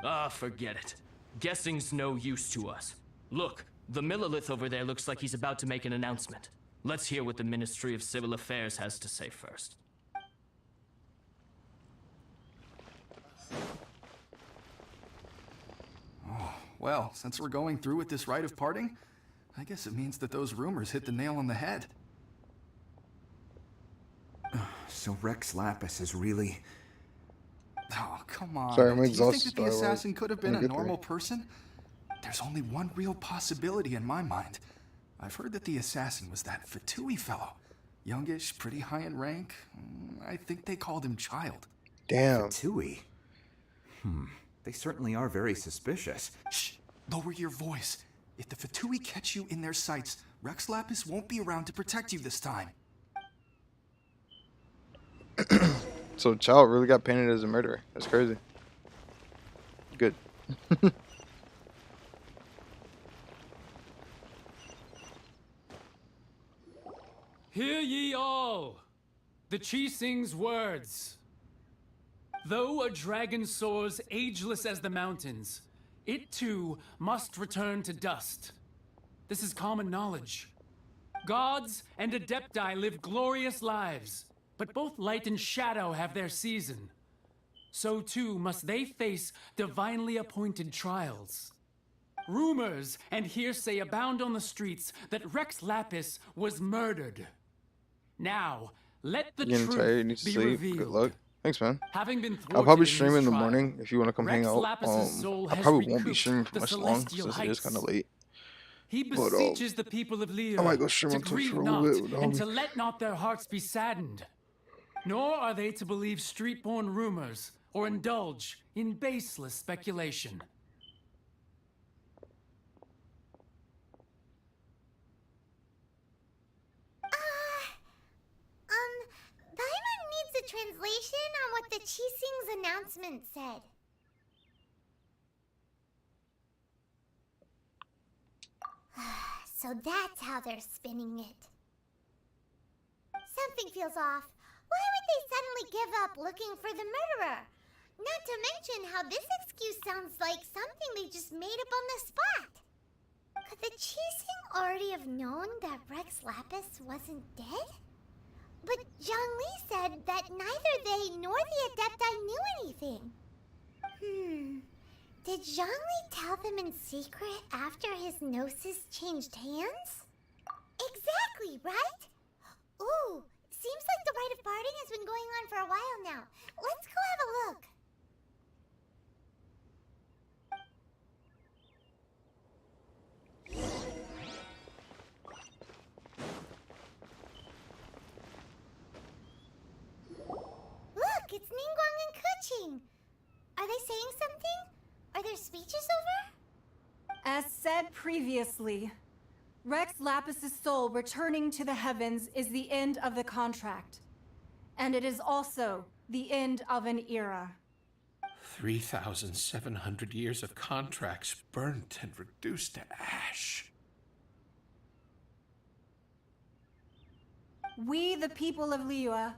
[SPEAKER 16] Ah, forget it. Guessing's no use to us. Look, the Millilith over there looks like he's about to make an announcement. Let's hear what the Ministry of Civil Affairs has to say first.
[SPEAKER 18] Oh, well, since we're going through with this rite of parting, I guess it means that those rumors hit the nail on the head.
[SPEAKER 19] So Rex Lapis is really...
[SPEAKER 18] Oh, come on.
[SPEAKER 1] Sorry, I'm
[SPEAKER 18] Do you think
[SPEAKER 1] exhausted.
[SPEAKER 18] that the assassin could have been a normal person? There's only one real possibility in my mind. I've heard that the assassin was that Fatui fellow. Youngish, pretty high in rank. I think they called him Child.
[SPEAKER 1] Damn.
[SPEAKER 19] Fatui? They certainly are very suspicious.
[SPEAKER 18] Shh! Lower your voice. If the Fatui catch you in their sights, Rex Lapis won't be around to protect you this time.
[SPEAKER 1] So Child really got painted as a murderer. That's crazy. Good.
[SPEAKER 12] Hear ye all, the Chi-Sing's words. Though a dragon soars ageless as the mountains, it too must return to dust. This is common knowledge. Gods and Adepti live glorious lives, but both light and shadow have their season. So too must they face divinely appointed trials. Rumors and hearsay abound on the streets that Rex Lapis was murdered. Now, let the
[SPEAKER 1] Getting
[SPEAKER 12] truth
[SPEAKER 1] tired, you need to
[SPEAKER 12] be
[SPEAKER 1] sleep.
[SPEAKER 12] revealed.
[SPEAKER 1] Good luck. Thanks, man.
[SPEAKER 12] Having been
[SPEAKER 1] I'll probably
[SPEAKER 12] thwarted
[SPEAKER 1] stream
[SPEAKER 12] his
[SPEAKER 1] in the
[SPEAKER 12] trial,
[SPEAKER 1] morning if you want to come hang
[SPEAKER 12] Rex
[SPEAKER 1] out.
[SPEAKER 12] Lapis's soul
[SPEAKER 1] I
[SPEAKER 12] has
[SPEAKER 1] probably won't be
[SPEAKER 12] recouped
[SPEAKER 1] streaming for
[SPEAKER 12] the
[SPEAKER 1] much long
[SPEAKER 12] celestial
[SPEAKER 1] since it is kind of
[SPEAKER 12] heights.
[SPEAKER 1] late.
[SPEAKER 12] He
[SPEAKER 1] But,
[SPEAKER 12] beseeches the people of Liyue
[SPEAKER 1] I might go stream
[SPEAKER 12] to
[SPEAKER 1] on Twitch
[SPEAKER 12] grieve
[SPEAKER 1] for a
[SPEAKER 12] not
[SPEAKER 1] little bit,
[SPEAKER 12] and
[SPEAKER 1] homie.
[SPEAKER 12] to let not their hearts be saddened. Nor are they to believe street-born rumors or indulge in baseless speculation.
[SPEAKER 3] Paimon needs a translation on what the Chi-Sing's announcement said. So that's how they're spinning it. Something feels off. Why would they suddenly give up looking for the murderer? Not to mention how this excuse sounds like something they just made up on the spot. Could the Chi-Sing already have known that Rex Lapis wasn't dead? But Zhongli said that neither they nor the Adepti knew anything. Did Zhongli tell them in secret after his gnosis changed hands? Exactly, right? Ooh, seems like the rite of parting has been going on for a while now. Let's go have a look. Look, it's Ningguang and Keqing. Are they saying something? Are their speeches over?
[SPEAKER 9] As said previously, Rex Lapis's soul returning to the heavens is the end of the contract. And it is also the end of an era.
[SPEAKER 20] 3,700 years of contracts burnt and reduced to ash.
[SPEAKER 9] We, the people of Liyue,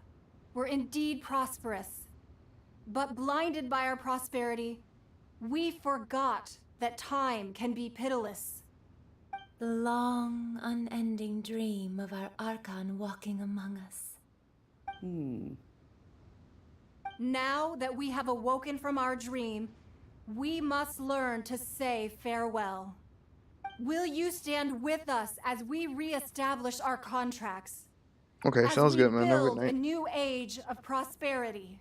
[SPEAKER 9] were indeed prosperous. but blinded by our prosperity, we forgot that time can be pitiless.
[SPEAKER 15] The long, unending dream of our Archon walking among us.
[SPEAKER 9] Now that we have awoken from our dream, we must learn to say farewell. Will you stand with us as we re-establish our contracts?
[SPEAKER 1] Okay,
[SPEAKER 9] As
[SPEAKER 1] sounds
[SPEAKER 9] we
[SPEAKER 1] good, man. Have a
[SPEAKER 9] build
[SPEAKER 1] good
[SPEAKER 9] a
[SPEAKER 1] night.
[SPEAKER 9] new age of prosperity.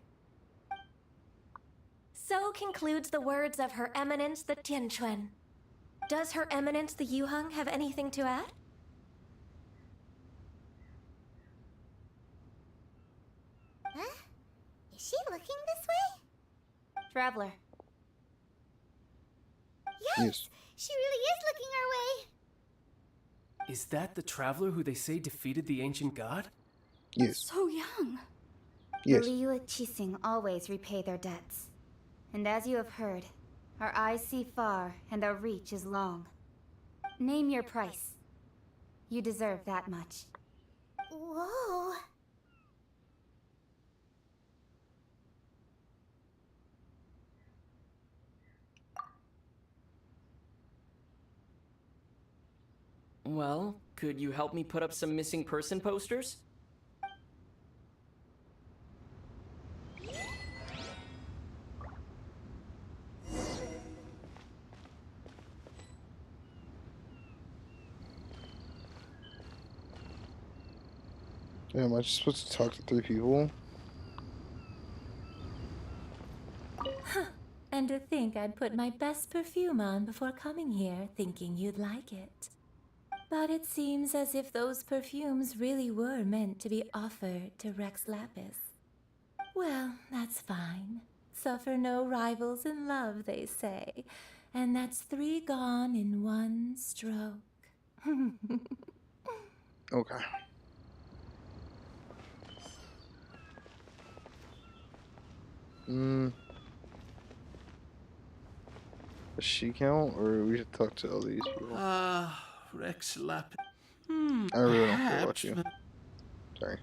[SPEAKER 6] So concludes the words of Her Eminence the Tianquan. Does Her Eminence the Yuheng have anything to add?
[SPEAKER 3] Huh? Is she looking this way?
[SPEAKER 6] Traveler.
[SPEAKER 3] Yes, she really is looking our way.
[SPEAKER 5] Is that the traveler who they say defeated the ancient god?
[SPEAKER 1] Yes.
[SPEAKER 10] So young.
[SPEAKER 1] Yes.
[SPEAKER 21] The Liyue Qixing always repay their debts. And as you have heard, our eyes see far and our reach is long. Name your price. You deserve that much.
[SPEAKER 3] Whoa.
[SPEAKER 22] Well, could you help me put up some missing person posters?
[SPEAKER 1] Yeah, am I just supposed to talk to 3 people?
[SPEAKER 15] And to think I'd put my best perfume on before coming here, thinking you'd like it. But it seems as if those perfumes really were meant to be offered to Rex Lapis. Well, that's fine. Suffer no rivals in love, they say. And that's 3 gone in 1 stroke.
[SPEAKER 1] Okay. Does she count, or we should talk to all these people?
[SPEAKER 20] Rex Lapis.
[SPEAKER 1] I really don't care about
[SPEAKER 20] Perhaps,
[SPEAKER 1] you. Sorry.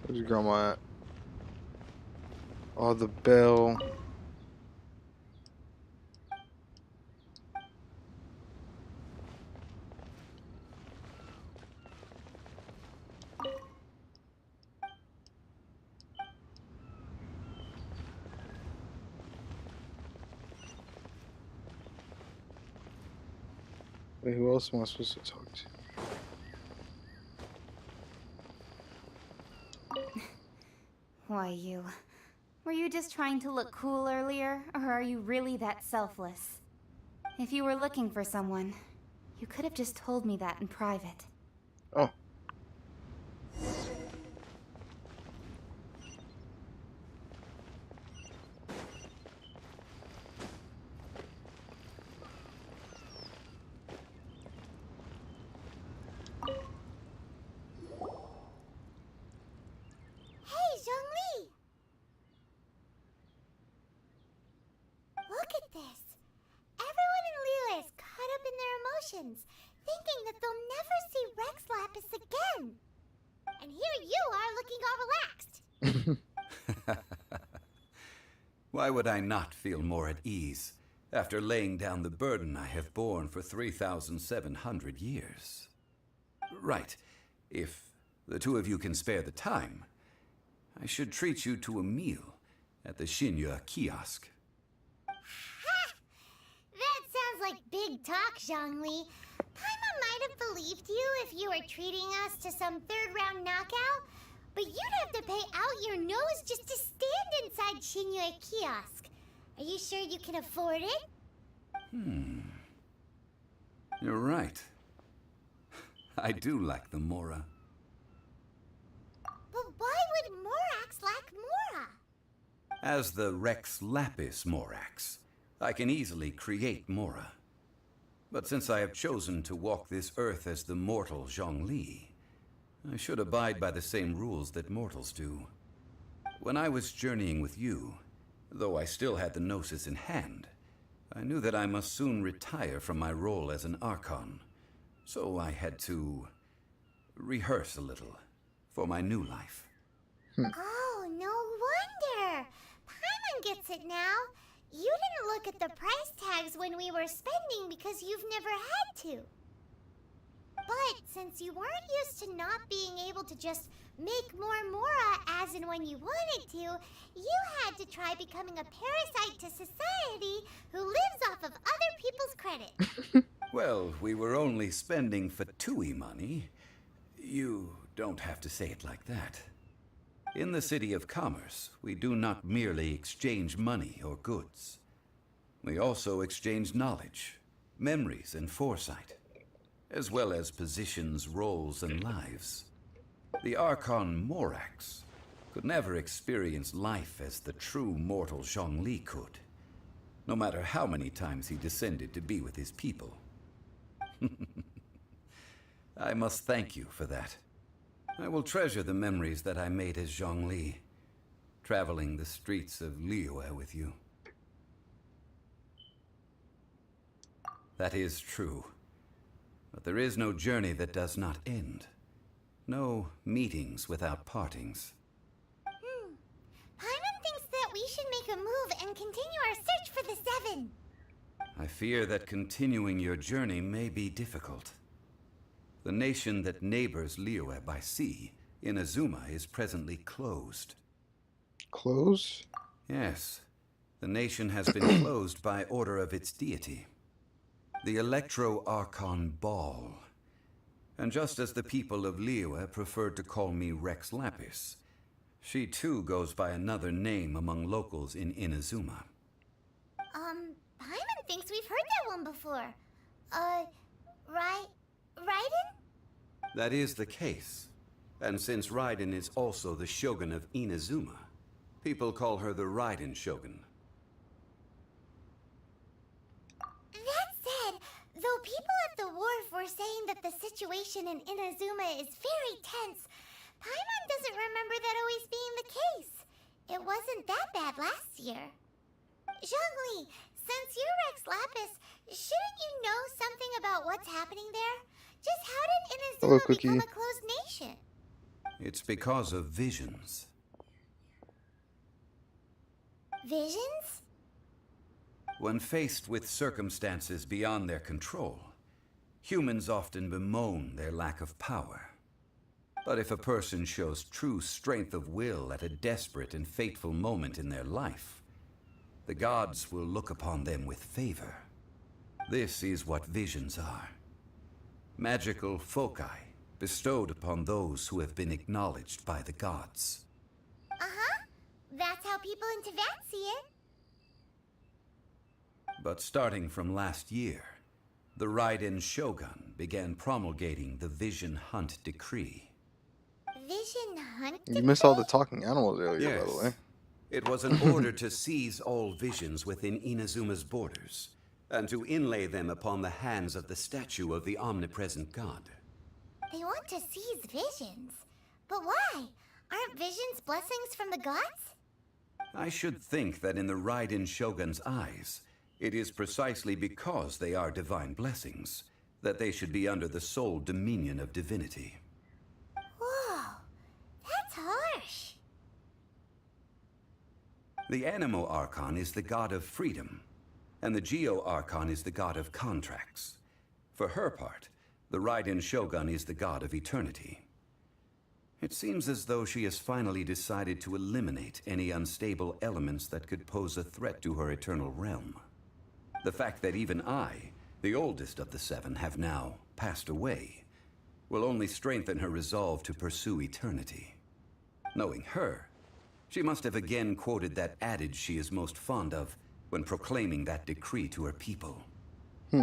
[SPEAKER 1] Where's your grandma at? Oh, the bell. Wait, who else am I supposed to talk to?
[SPEAKER 21] Why you? Were you just trying to look cool earlier, or are you really that selfless? If you were looking for someone, you could have just told me that in private.
[SPEAKER 1] Oh.
[SPEAKER 3] Hey, Zhongli! Look at this. Everyone in Liyue is caught up in their emotions, thinking that they'll never see Rex Lapis again. And here you are looking all relaxed.
[SPEAKER 4] Why would I not feel more at ease after laying down the burden I have borne for 3,700 years? Right. If the 2 of you can spare the time, I should treat you to a meal at the Liyue kiosk.
[SPEAKER 3] Ha! That sounds like big talk, Zhongli. Paimon might have believed you if you were treating us to some 3rd-round knockout, but you'd have to pay out your nose just to stand inside Liyue kiosk. Are you sure you can afford it?
[SPEAKER 4] You're right. I do like the Mora.
[SPEAKER 3] But why would Morax lack Mora?
[SPEAKER 4] As the Rex Lapis Morax, I can easily create Mora. But since I have chosen to walk this earth as the mortal Zhongli, I should abide by the same rules that mortals do. When I was journeying with you, though I still had the Gnosis in hand, I knew that I must soon retire from my role as an Archon. So I had to rehearse a little for my new life.
[SPEAKER 3] Oh, no gets it now. You didn't look at the price tags when we were spending because you've never had to. But since you weren't used to not being able to just make more Mora as and when you wanted to, you had to try becoming a parasite to society who lives off of other people's credit.
[SPEAKER 4] Well, we were only spending Pt.2 money. You don't have to say it like that. In the City of Commerce, we do not merely exchange money or goods. We also exchange knowledge, memories, and foresight, as well as positions, roles, and lives. The Archon Morax could never experience life as the true mortal Zhongli could, no matter how many times he descended to be with his people. I must thank you for that. I will treasure the memories that I made as Zhongli, traveling the streets of Liyue with you. That is true. But there is no journey that does not end. No meetings without partings.
[SPEAKER 3] Paimon thinks that we should make a move and continue our search for the Seven.
[SPEAKER 4] I fear that continuing your journey may be difficult. The nation that neighbors Liyue by sea, Inazuma, is presently closed.
[SPEAKER 1] Closed?
[SPEAKER 4] Yes. The nation has been closed by order of its deity, the Electro-Archon Ball. And just as the people of Liyue preferred to call me Rex Lapis, she too goes by another name among locals in Inazuma.
[SPEAKER 3] Paimon thinks we've heard that one before. Raiden?
[SPEAKER 4] That is the case. And since Raiden is also the Shogun of Inazuma, people call her the Raiden Shogun.
[SPEAKER 3] That said, though people at the wharf were saying that the situation in Inazuma is very tense, Paimon doesn't remember that always being the case. It wasn't that bad last year. Zhongli, since you're Rex Lapis, shouldn't you know something about what's happening there? Just how did Inazuma become a closed nation?
[SPEAKER 4] It's because of visions.
[SPEAKER 3] Visions?
[SPEAKER 4] When faced with circumstances beyond their control, humans often bemoan their lack of power. But if a person shows true strength of will at a desperate and fateful moment in their life, the gods will look upon them with favor. This is what visions are. Magical foci bestowed upon those who have been acknowledged by the gods.
[SPEAKER 3] Uh-huh. That's how people in Teyvat see it.
[SPEAKER 4] But starting from last year, the Raiden Shogun began promulgating the Vision Hunt Decree.
[SPEAKER 3] Vision Hunt?
[SPEAKER 1] You missed all the talking animals earlier,
[SPEAKER 4] Yes.
[SPEAKER 1] by the way.
[SPEAKER 4] It was an order to seize all visions within Inazuma's borders, and to inlay them upon the hands of the statue of the omnipresent god.
[SPEAKER 3] They want to seize visions. But why? Aren't visions blessings from the gods?
[SPEAKER 4] I should think that in the Raiden Shogun's eyes, it is precisely because they are divine blessings that they should be under the sole dominion of divinity.
[SPEAKER 3] Whoa, that's harsh.
[SPEAKER 4] The Animo Archon is the god of freedom, and the Geo Archon is the god of contracts. For her part, the Raiden Shogun is the god of eternity. It seems as though she has finally decided to eliminate any unstable elements that could pose a threat to her eternal realm. The fact that even I, the oldest of the seven, have now passed away, will only strengthen her resolve to pursue eternity. Knowing her, she must have again quoted that adage she is most fond of when proclaiming that decree to her people.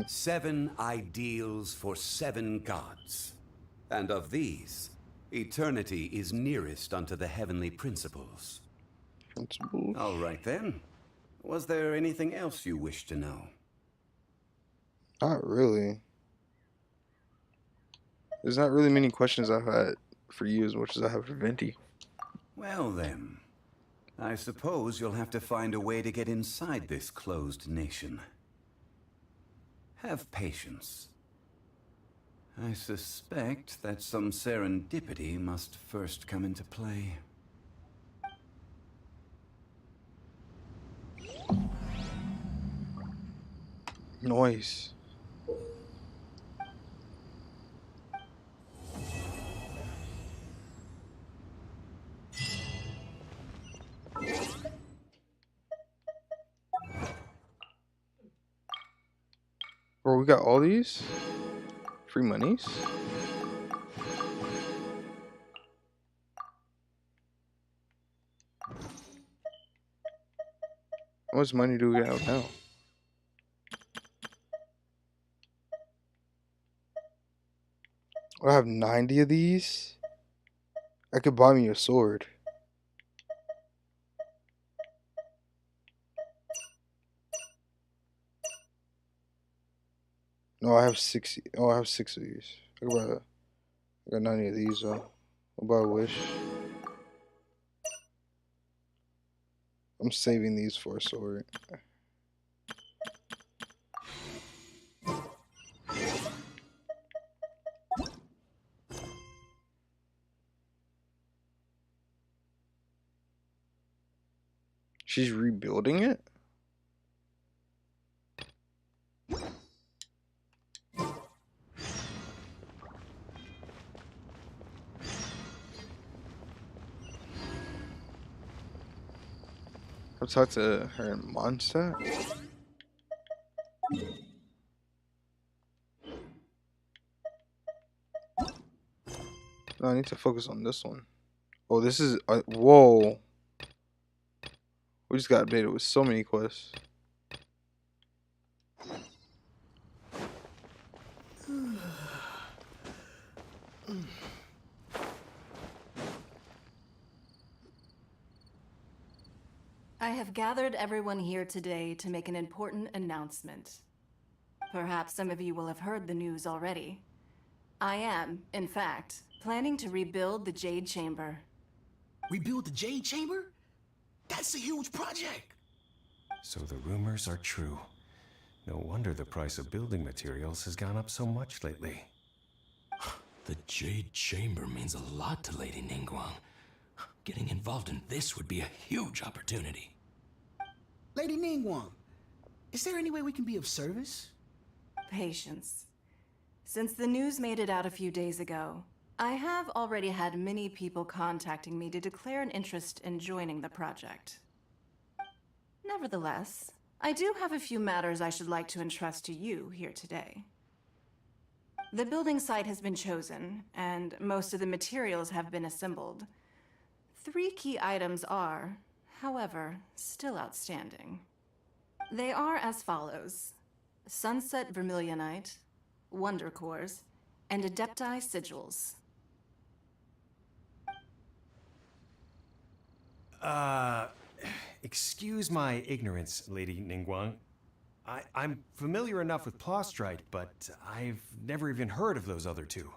[SPEAKER 4] 7 ideals for 7 gods. And of these, eternity is nearest unto the heavenly principles. All right then. Was there anything else you wish to know?
[SPEAKER 1] Not really. There's not really many questions I've had for you as much as I have for Venti.
[SPEAKER 4] Well then, I suppose you'll have to find a way to get inside this closed nation. Have patience. I suspect that some serendipity must first come into play.
[SPEAKER 1] Noise. Bro, we got all these free monies. How much money do we have now? I have 90 of these. I could buy me a sword. No, I have 60. Oh, I have 6 of these. I got 90 of these though. I'll buy a wish. I'm saving these for a sword. She's rebuilding it? I'll talk to her in Mondstadt. No, I need to focus on this one. Oh, this is... whoa. We just got updated with so many quests.
[SPEAKER 7] I have gathered everyone here today to make an important announcement. Perhaps some of you will have heard the news already. I am, in fact, planning to rebuild the Jade Chamber.
[SPEAKER 11] Rebuild the Jade Chamber? That's a huge project!
[SPEAKER 23] So the rumors are true. No wonder the price of building materials has gone up so much lately.
[SPEAKER 11] The Jade Chamber means a lot to Lady Ningguang. Getting involved in this would be a huge opportunity.
[SPEAKER 24] Lady Ningguang, is there any way we can be of service?
[SPEAKER 7] Patience. Since the news made it out a few days ago, I have already had many people contacting me to declare an interest in joining the project. Nevertheless, I do have a few matters I should like to entrust to you here today. The building site has been chosen, and most of the materials have been assembled. 3 key items are, however, still outstanding. They are as follows: Sunset Vermilionite, Wonder Cores, and Adepti Sigils.
[SPEAKER 23] Excuse my ignorance, Lady Ningguang. I'm familiar enough with Plostrite, but I've never even heard of those other 2.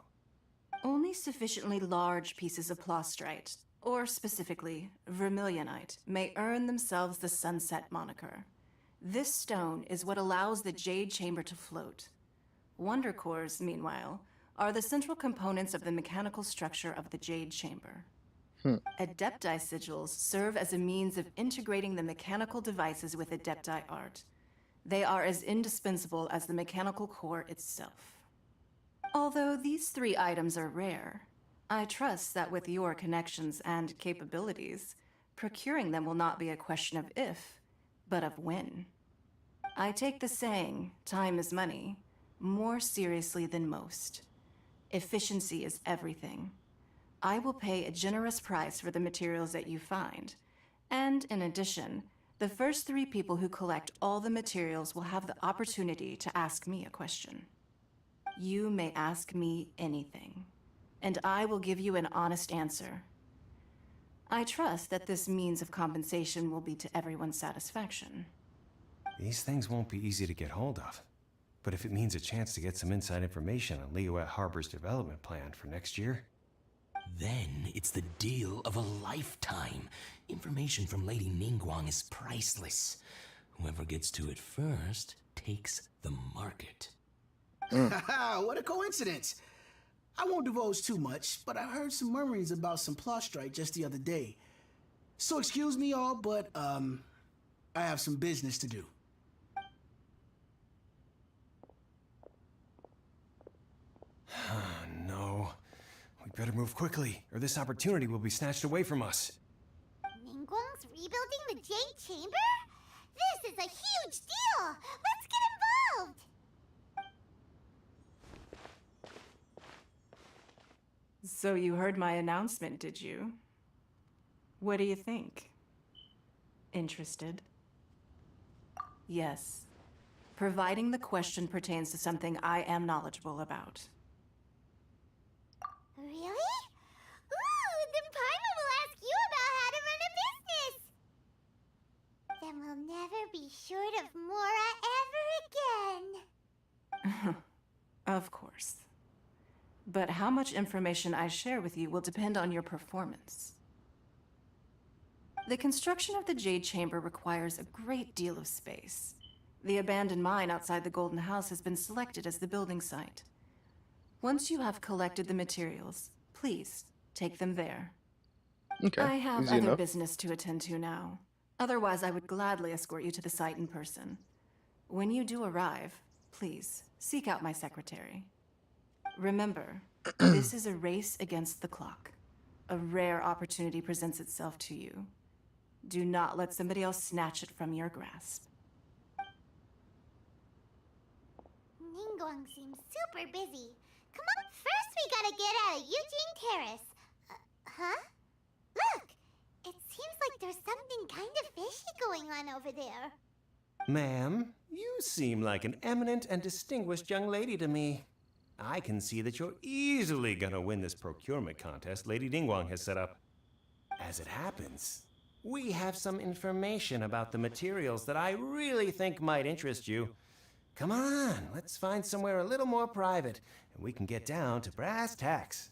[SPEAKER 7] Only sufficiently large pieces of Plostrite, or specifically Vermilionite, may earn themselves the Sunset moniker. This stone is what allows the Jade Chamber to float. Wonder Cores, meanwhile, are the central components of the mechanical structure of the Jade Chamber. Adepti Sigils serve as a means of integrating the mechanical devices with Adepti art. They are as indispensable as the mechanical core itself. Although these 3 items are rare, I trust that with your connections and capabilities, procuring them will not be a question of if, but of when. I take the saying, time is money, more seriously than most. Efficiency is everything. I will pay a generous price for the materials that you find, and in addition, the first 3 people who collect all the materials will have the opportunity to ask me a question. You may ask me anything, and I will give you an honest answer. I trust that this means of compensation will be to everyone's satisfaction.
[SPEAKER 23] These things won't be easy to get hold of. But if it means a chance to get some inside information on Liyue Harbor's development plan for next year...
[SPEAKER 11] Then it's the deal of a lifetime. Information from Lady Ningguang is priceless. Whoever gets to it first takes the market.
[SPEAKER 24] What a coincidence! I won't divulge too much, but I heard some murmurings about some Plostrite just the other day. So excuse me all, but I have some business to do.
[SPEAKER 23] Better move quickly, or this opportunity will be snatched away from us.
[SPEAKER 3] Ningguang's rebuilding the Jade Chamber? This is a huge deal! Let's get involved!
[SPEAKER 7] So you heard my announcement, did you? What do you think? Interested? Yes. Providing the question pertains to something I am knowledgeable about.
[SPEAKER 3] Really? Ooh, then Paimon will ask you about how to run a business! Then we'll never be short of Mora ever again.
[SPEAKER 7] Of course. But how much information I share with you will depend on your performance. The construction of the Jade Chamber requires a great deal of space. The abandoned mine outside the Golden House has been selected as the building site. Once you have collected the materials, please take them there.
[SPEAKER 1] Okay.
[SPEAKER 7] I have
[SPEAKER 1] easy
[SPEAKER 7] other
[SPEAKER 1] enough.
[SPEAKER 7] business to attend to now. Otherwise, I would gladly escort you to the site in person. When you do arrive, please seek out my secretary. Remember, this is a race against the clock. A rare opportunity presents itself to you. Do not let somebody else snatch it from your grasp.
[SPEAKER 3] Ningguang seems super busy. Come on, first we gotta get out of Eugene Terrace. Huh? Look! It seems like there's something kind of fishy going on over there.
[SPEAKER 23] Ma'am, you seem like an eminent and distinguished young lady to me. I can see that you're easily gonna win this procurement contest Lady Ningguang has set up. As it happens, we have some information about the materials that I really think might interest you. Come on, let's find somewhere a little more private, and we can get down to brass tacks.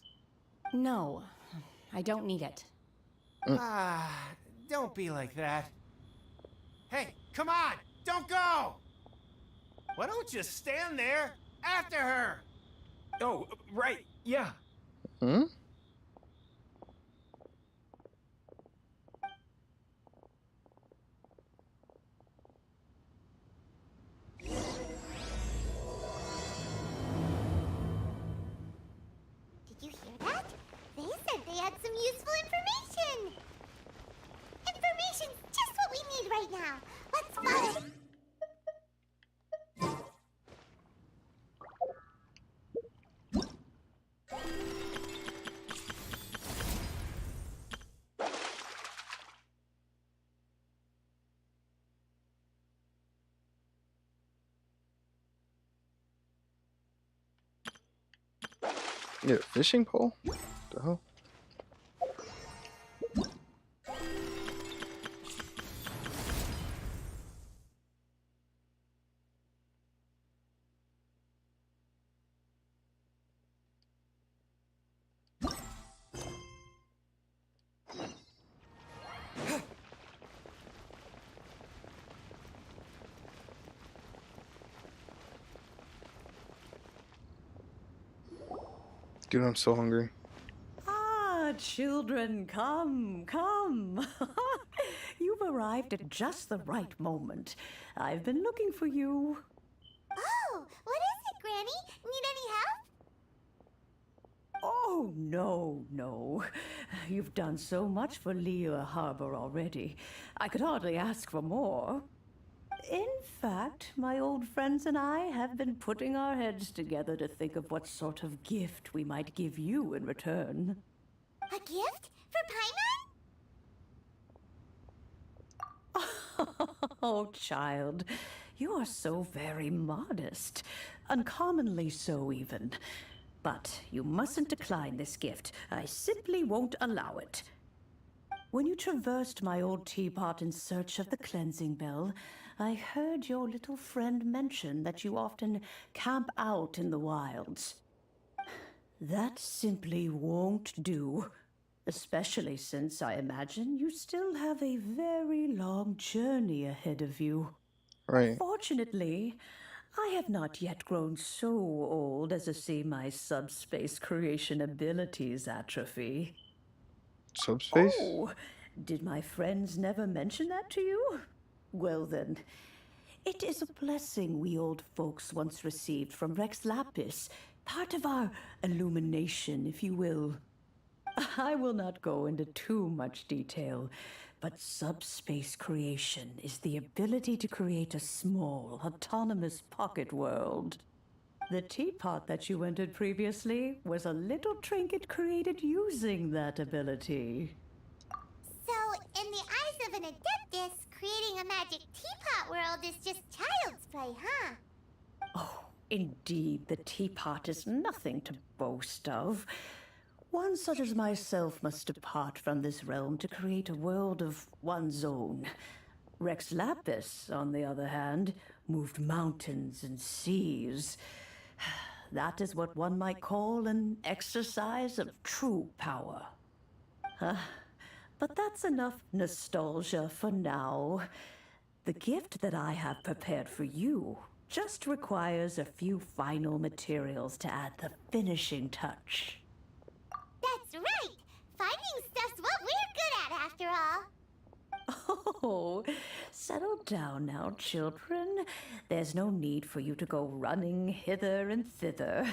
[SPEAKER 2] No, I don't need it.
[SPEAKER 23] Don't be like that. Hey, come on, don't go! Why don't you stand there after her? Oh, right, yeah.
[SPEAKER 1] Hmm?
[SPEAKER 3] Did you hear that? They said they had some useful information. Information's just what we need right now. Let's follow.
[SPEAKER 1] Yeah, fishing pole? The hell? Dude, I'm so hungry.
[SPEAKER 8] Ah, children, come, come. You've arrived at just the right moment. I've been looking for you.
[SPEAKER 3] Oh, what is it, Granny? Need any help?
[SPEAKER 8] Oh, no. You've done so much for Liyue Harbor already. I could hardly ask for more. In fact, my old friends and I have been putting our heads together to think of what sort of gift we might give you in return.
[SPEAKER 3] A gift? For Paimon?
[SPEAKER 8] Oh, child, you are so very modest. Uncommonly so, even. But you mustn't decline this gift. I simply won't allow it. When you traversed my old teapot in search of the cleansing bell, I heard your little friend mention that you often camp out in the wilds. That simply won't do, especially since I imagine you still have a very long journey ahead of you.
[SPEAKER 1] Right.
[SPEAKER 8] Fortunately, I have not yet grown so old as to see my subspace creation abilities atrophy.
[SPEAKER 1] Subspace?
[SPEAKER 8] Oh, did my friends never mention that to you? Well then, it is a blessing we old folks once received from Rex Lapis, part of our illumination, if you will. I will not go into too much detail, but subspace creation is the ability to create a small, autonomous pocket world. The teapot that you entered previously was a little trinket created using that ability.
[SPEAKER 3] So, in the eyes of an Adeptus, creating a magic teapot world is just child's play, huh?
[SPEAKER 8] Oh, indeed, the teapot is nothing to boast of. One such as myself must depart from this realm to create a world of one's own. Rex Lapis, on the other hand, moved mountains and seas. That is what one might call an exercise of true power. But that's enough nostalgia for now. The gift that I have prepared for you just requires a few final materials to add the finishing touch.
[SPEAKER 3] That's right! Finding stuff's what we're good at, after all.
[SPEAKER 8] Oh, settle down now, children. There's no need for you to go running hither and thither.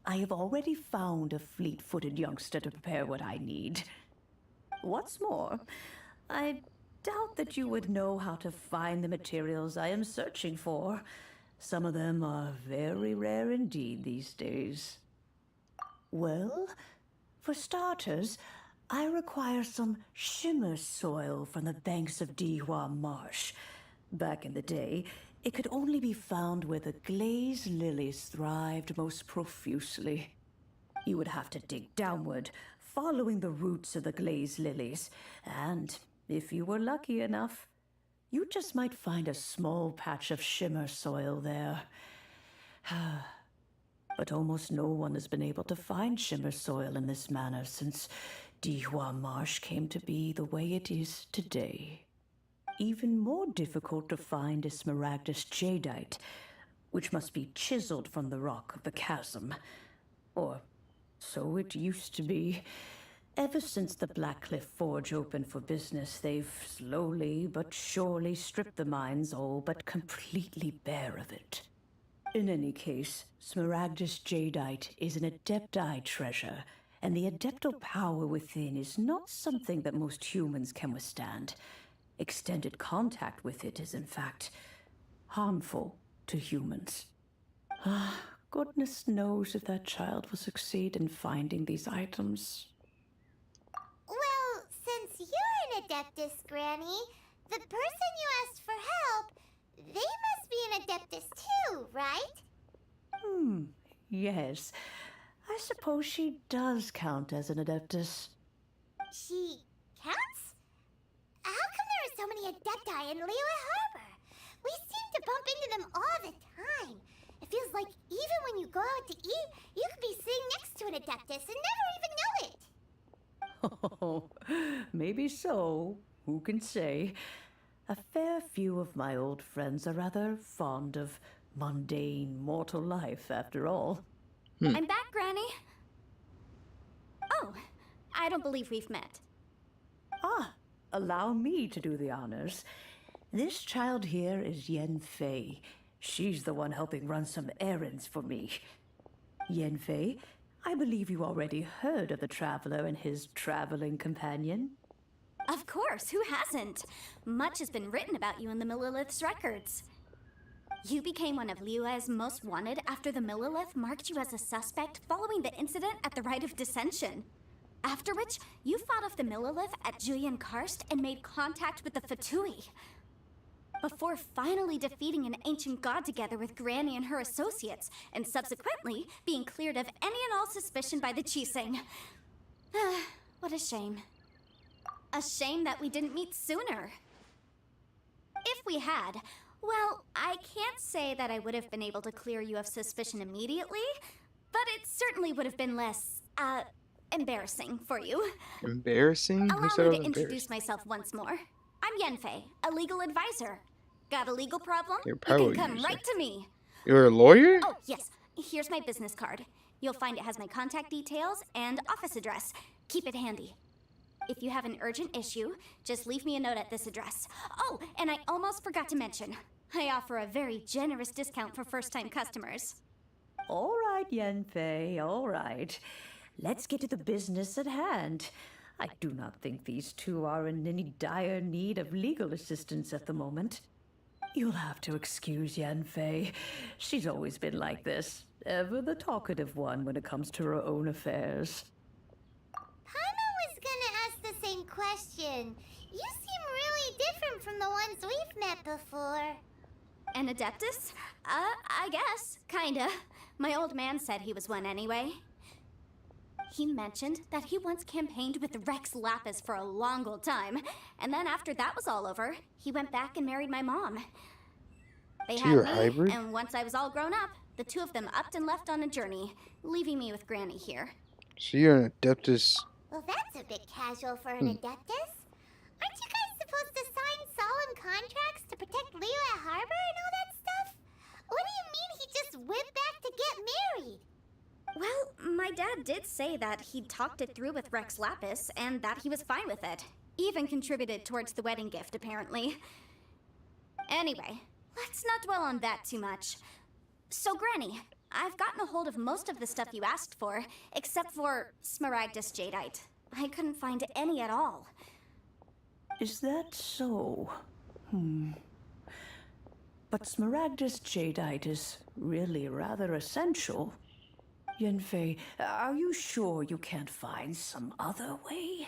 [SPEAKER 8] I have already found a fleet-footed youngster to prepare what I need. What's more, I doubt that you would know how to find the materials I am searching for. Some of them are very rare indeed these days. Well, for starters, I require some shimmer soil from the banks of Dihua Marsh. Back in the day, it could only be found where the glazed lilies thrived most profusely. You would have to dig downward, following the roots of the glazed lilies, and if you were lucky enough, you just might find a small patch of shimmer soil there. But almost no one has been able to find shimmer soil in this manner since Dihua Marsh came to be the way it is today. Even more difficult to find is smaragdus jadeite, which must be chiseled from the rock of the chasm. Or so it used to be. Ever since the Blackcliff Forge opened for business, they've slowly but surely stripped the mines all but completely bare of it. In any case, smaragdus jadeite is an Adepti treasure, and the adeptal power within is not something that most humans can withstand. Extended contact with it is, in fact, harmful to humans. Goodness knows if that child will succeed in finding these items.
[SPEAKER 3] Well, since you're an Adeptus, Granny, the person you asked for help, they must be an Adeptus too, right?
[SPEAKER 8] Yes. I suppose she does count as an Adeptus.
[SPEAKER 3] She counts? How come there are so many Adepti in Liyue Harbor? We seem to bump into them all the time. It feels like even when you go out to eat, you could be sitting next to an Adeptus and never even know it.
[SPEAKER 8] Oh, maybe so. Who can say? A fair few of my old friends are rather fond of mundane mortal life, after all.
[SPEAKER 10] I'm back, Granny. Oh, I don't believe we've met.
[SPEAKER 8] Allow me to do the honors. This child here is Yen Fei. She's the one helping run some errands for me. Yen Fei, I believe you already heard of the Traveler and his traveling companion.
[SPEAKER 10] Of course, who hasn't? Much has been written about you in the Millilith's records. You became one of Liyue's most wanted after the Millilith marked you as a suspect following the incident at the Rite of Dissension. After which, you fought off the Millilith at Julian Karst and made contact with the Fatui. Before finally defeating an ancient god together with Granny and her associates, and subsequently being cleared of any and all suspicion by the Chiseng. What a shame. A shame that we didn't meet sooner. If we had, well, I can't say that I would have been able to clear you of suspicion immediately, but it certainly would have been less, embarrassing for you.
[SPEAKER 1] Embarrassing?
[SPEAKER 10] Allow me to introduce myself once more. I'm Yenfei, a legal advisor. Got a legal problem?
[SPEAKER 1] You're
[SPEAKER 10] You
[SPEAKER 1] power
[SPEAKER 10] can come
[SPEAKER 1] user.
[SPEAKER 10] right to me.
[SPEAKER 1] You're a lawyer?
[SPEAKER 10] Oh, yes. Here's my business card. You'll find it has my contact details and office address. Keep it handy. If you have an urgent issue, just leave me a note at this address. Oh, and I almost forgot to mention, I offer a very generous discount for first-time customers.
[SPEAKER 8] All right, Yen Fei, all right. let's get to the business at hand. I do not think these two are in any dire need of legal assistance at the moment. You'll have to excuse Yanfei. She's always been like this, ever the talkative one when it comes to her own affairs.
[SPEAKER 3] Paimon was gonna ask the same question. You seem really different from the ones we've met before.
[SPEAKER 10] An Adeptus? I guess. Kinda. My old man said he was one anyway. He mentioned that he once campaigned with Rex Lapis for a long old time, and then after that was all over, he went back and married my mom. They
[SPEAKER 1] So
[SPEAKER 10] had
[SPEAKER 1] you're
[SPEAKER 10] me,
[SPEAKER 1] hybrid?
[SPEAKER 10] and once I was all grown up, the two of them upped and left on a journey, leaving me with Granny here.
[SPEAKER 1] So you're an Adeptus.
[SPEAKER 3] Well, that's a bit casual for an Adeptus. Aren't you guys supposed to sign solemn contracts to protect Liyue Harbor and all that stuff? What do you mean he just went back to get married?
[SPEAKER 10] Well, my dad did say that he'd talked it through with Rex Lapis, and that he was fine with it. Even contributed towards the wedding gift, apparently. Anyway, let's not dwell on that too much. So, Granny, I've gotten a hold of most of the stuff you asked for, except for Smaragdus Jadeite. I couldn't find any at all.
[SPEAKER 8] Is that so? But Smaragdus Jadeite is really rather essential. Yanfei, are you sure you can't find some other way?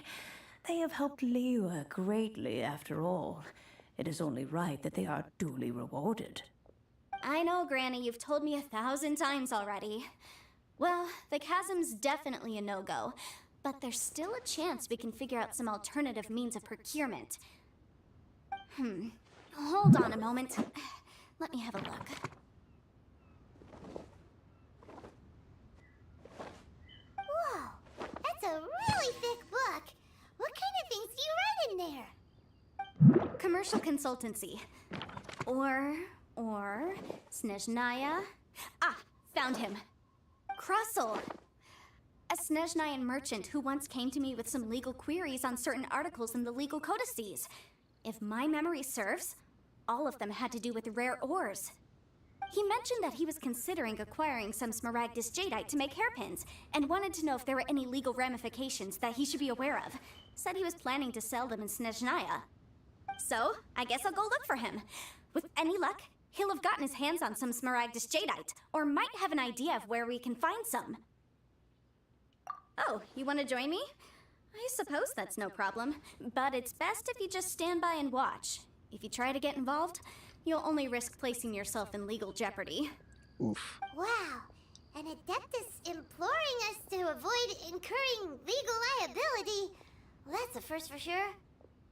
[SPEAKER 8] They have helped Liyue greatly, after all. It is only right that they are duly rewarded.
[SPEAKER 10] I know, Granny, you've told me 1,000 times already. Well, the chasm's definitely a no-go, but there's still a chance we can figure out some alternative means of procurement. Hold on a moment. Let me have a look.
[SPEAKER 3] Whoa, that's a really thick book. What kind of things do you write in there?
[SPEAKER 10] Commercial consultancy. Or Snezhnaya. Ah, found him. Krusel. A Snezhnayan merchant who once came to me with some legal queries on certain articles in the legal codices. If my memory serves, all of them had to do with rare ores. He mentioned that he was considering acquiring some Smaragdus Jadeite to make hairpins, and wanted to know if there were any legal ramifications that he should be aware of. Said he was planning to sell them in Snezhnaya. So, I guess I'll go look for him. With any luck, he'll have gotten his hands on some Smaragdus Jadeite, or might have an idea of where we can find some. Oh, you want to join me? I suppose that's no problem, but it's best if you just stand by and watch. If you try to get involved, you'll only risk placing yourself in legal jeopardy.
[SPEAKER 1] Oof.
[SPEAKER 3] Wow, an Adeptus imploring us to avoid incurring legal liability. Well, that's a first for sure.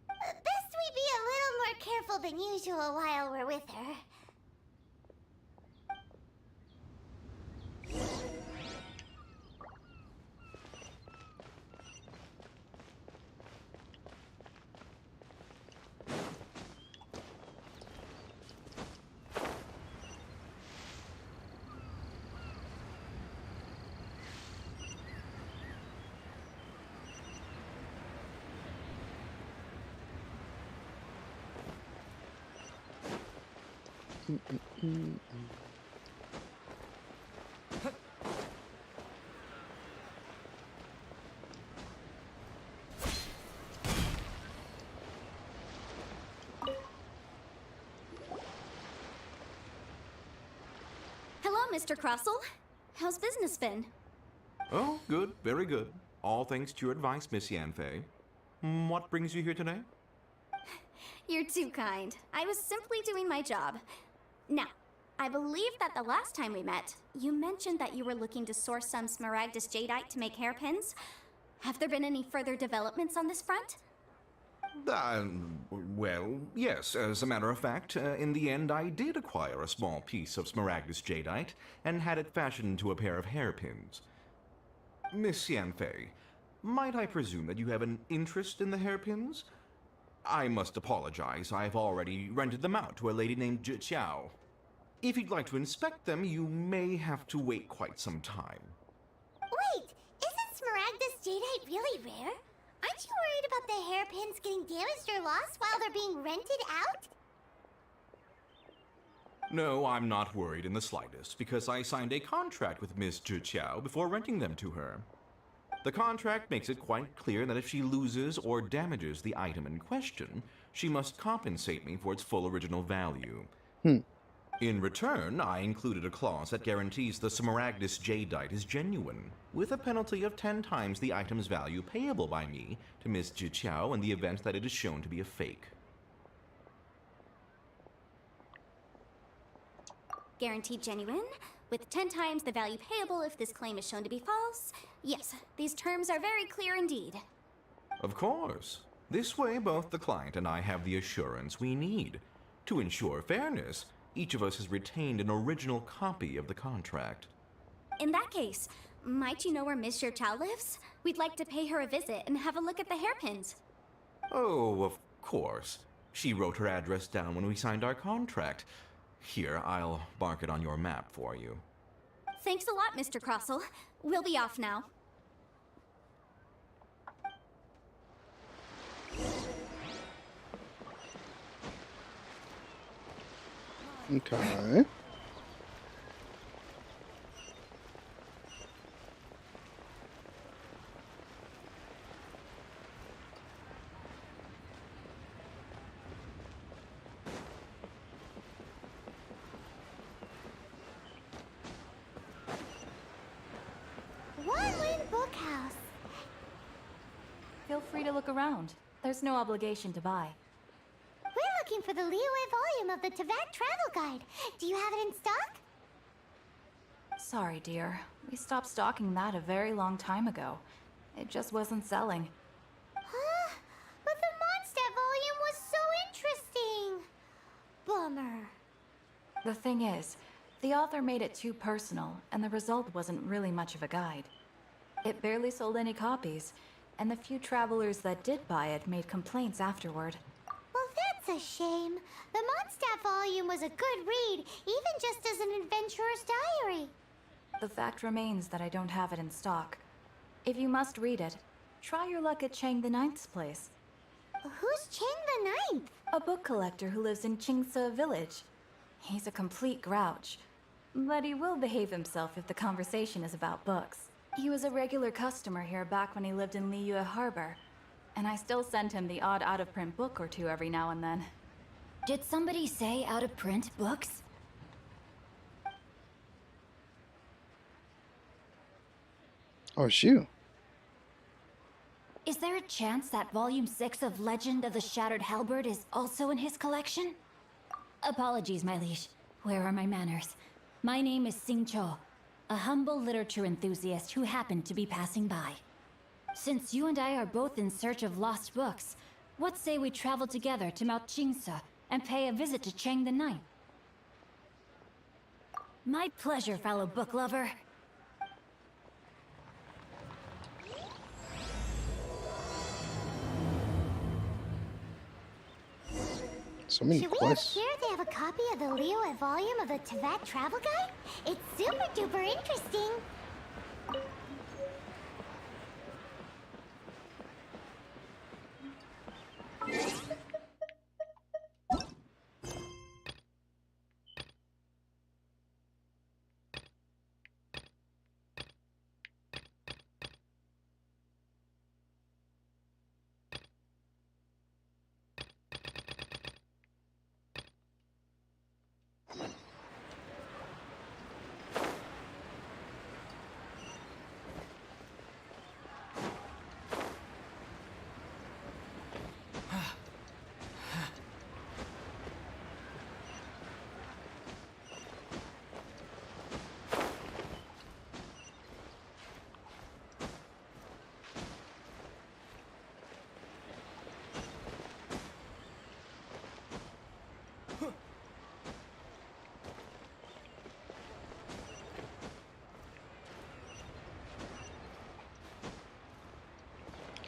[SPEAKER 3] Best we be a little more careful than usual while we're with her.
[SPEAKER 10] Hello, Mr. Krusel. How's business been?
[SPEAKER 13] Oh, good, very good. All thanks to your advice, Miss Yanfei. What brings you here today?
[SPEAKER 10] You're too kind. I was simply doing my job. Now, I believe that the last time we met, you mentioned that you were looking to source some Smaragdus Jadeite to make hairpins. Have there been any further developments on this front?
[SPEAKER 13] Well, yes. As a matter of fact, in the end, I did acquire a small piece of Smaragdus Jadeite and had it fashioned into a pair of hairpins. Miss Yanfei, might I presume that you have an interest in the hairpins? I must apologize. I've already rented them out to a lady named Zhiqiao. If you'd like to inspect them, you may have to wait quite some time.
[SPEAKER 3] Wait, isn't Smaragdus Jadeite really rare? Aren't you worried about the hairpins getting damaged or lost while they're being rented out?
[SPEAKER 13] No, I'm not worried in the slightest, because I signed a contract with Miss Zhiqiao before renting them to her. The contract makes it quite clear that if she loses or damages the item in question, she must compensate me for its full original value. In return, I included a clause that guarantees the Smaragdus jadeite is genuine, with a penalty of 10 times the item's value payable by me to Miss Jiqiao in the event that it is shown to be a fake.
[SPEAKER 10] Guaranteed genuine, with 10 times the value payable if this claim is shown to be false. Yes, these terms are very clear indeed.
[SPEAKER 13] Of course. This way, both the client and I have the assurance we need. To ensure fairness, each of us has retained an original copy of the contract.
[SPEAKER 10] In that case, might you know where Miss Jiqiao lives? We'd like to pay her a visit and have a look at the hairpins.
[SPEAKER 13] Oh, of course. She wrote her address down when we signed our contract. Here, I'll mark it on your map for you.
[SPEAKER 10] Thanks a lot, Mr. Crossell. We'll be off now.
[SPEAKER 1] Okay.
[SPEAKER 3] One-Win Bookhouse.
[SPEAKER 9] Feel free to look around. There's no obligation to buy.
[SPEAKER 3] We're looking for the Liyue volume of the Teyvat Travel Guide. Do you have it in stock?
[SPEAKER 7] Sorry, dear. We stopped stocking that a very long time ago. It just wasn't selling.
[SPEAKER 3] Huh? But the Mondstadt volume was so interesting. Bummer.
[SPEAKER 7] The thing is, the author made it too personal, and the result wasn't really much of a guide. It barely sold any copies, and the few travelers that did buy it made complaints afterward.
[SPEAKER 3] Well, that's a shame. The Mondstadt volume was a good read, even just as an adventurer's diary.
[SPEAKER 7] The fact remains that I don't have it in stock. If you must read it, try your luck at Chang the Ninth's place.
[SPEAKER 3] Who's Chang the Ninth?
[SPEAKER 7] A book collector who lives in Qingce Village. He's a complete grouch, but he will behave himself if the conversation is about books. He was a regular customer here back when he lived in Liyue Harbor, and I still send him the odd out-of-print book or two every now and then.
[SPEAKER 10] Did somebody say out-of-print books?
[SPEAKER 1] Oh, it's you.
[SPEAKER 10] Is there a chance that Volume 6 of Legend of the Shattered Halberd is also in his collection? Apologies, my liege. Where are my manners? My name is Sing Cho, a humble literature enthusiast who happened to be passing by. Since you and I are both in search of lost books, what say we travel together to Mount Qingce and pay a visit to Chang the Ninth? My pleasure, fellow book lover.
[SPEAKER 1] So many
[SPEAKER 3] Should we
[SPEAKER 1] quests.
[SPEAKER 3] ask here if they have a copy of the Liyue volume of the Teyvat Travel Guide? It's super duper interesting.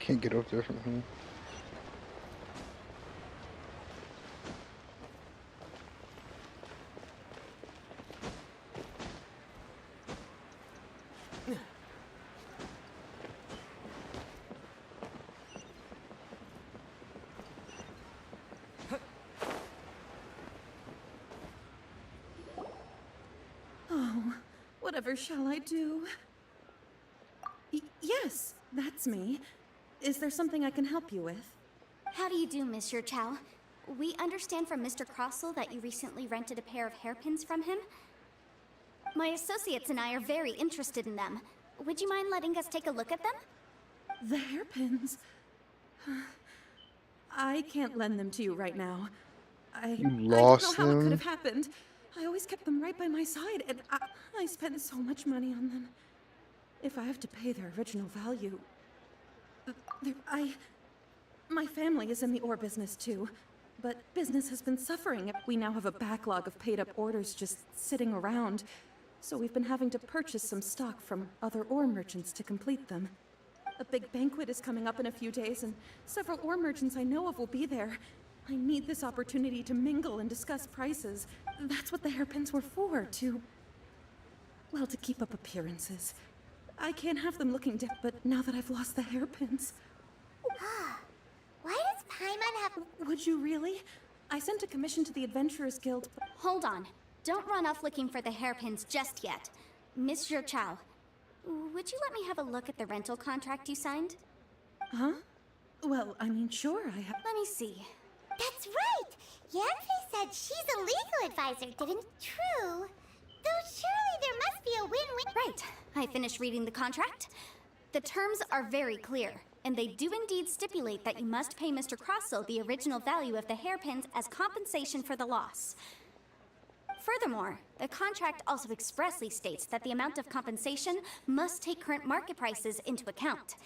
[SPEAKER 1] Can't get up there from here.
[SPEAKER 8] Oh, whatever shall I do? Yes, that's me. Is there something I can help you with?
[SPEAKER 10] How do you do, Monsieur Chow? We understand from Mr. Crossell that you recently rented a pair of hairpins from him. My associates and I are very interested in them. Would you mind letting us take a look at them?
[SPEAKER 8] The hairpins? I can't lend them to you right now. I don't know how it could have happened. I always kept them right by my side, and I spent so much money on them. If I have to pay their original value... My family is in the ore business too, but business has been suffering. We now have a backlog of paid-up orders just sitting around, so we've been having to purchase some stock from other ore merchants to complete them. A big banquet is coming up in a few days, and several ore merchants I know of will be there. I need this opportunity to mingle and discuss prices. That's what the hairpins were for, to keep up appearances. I can't have them looking dead, but now that I've lost the hairpins...
[SPEAKER 3] Why does Paimon have...
[SPEAKER 8] Would you really? I sent a commission to the Adventurers Guild, but...
[SPEAKER 10] Hold on. Don't run off looking for the hairpins just yet. Monsieur Chow, would you let me have a look at the rental contract you signed?
[SPEAKER 8] Huh? Well, I mean, sure, I have...
[SPEAKER 10] Let me see.
[SPEAKER 3] That's right! Yanfei said she's a legal advisor, didn't true? Though surely there must be a win-win...
[SPEAKER 10] Right. I finished reading the contract. The terms are very clear, and they do indeed stipulate that you must pay Mr. Crossell the original value of the hairpins as compensation for the loss. Furthermore, the contract also expressly states that the amount of compensation must take current market prices into account.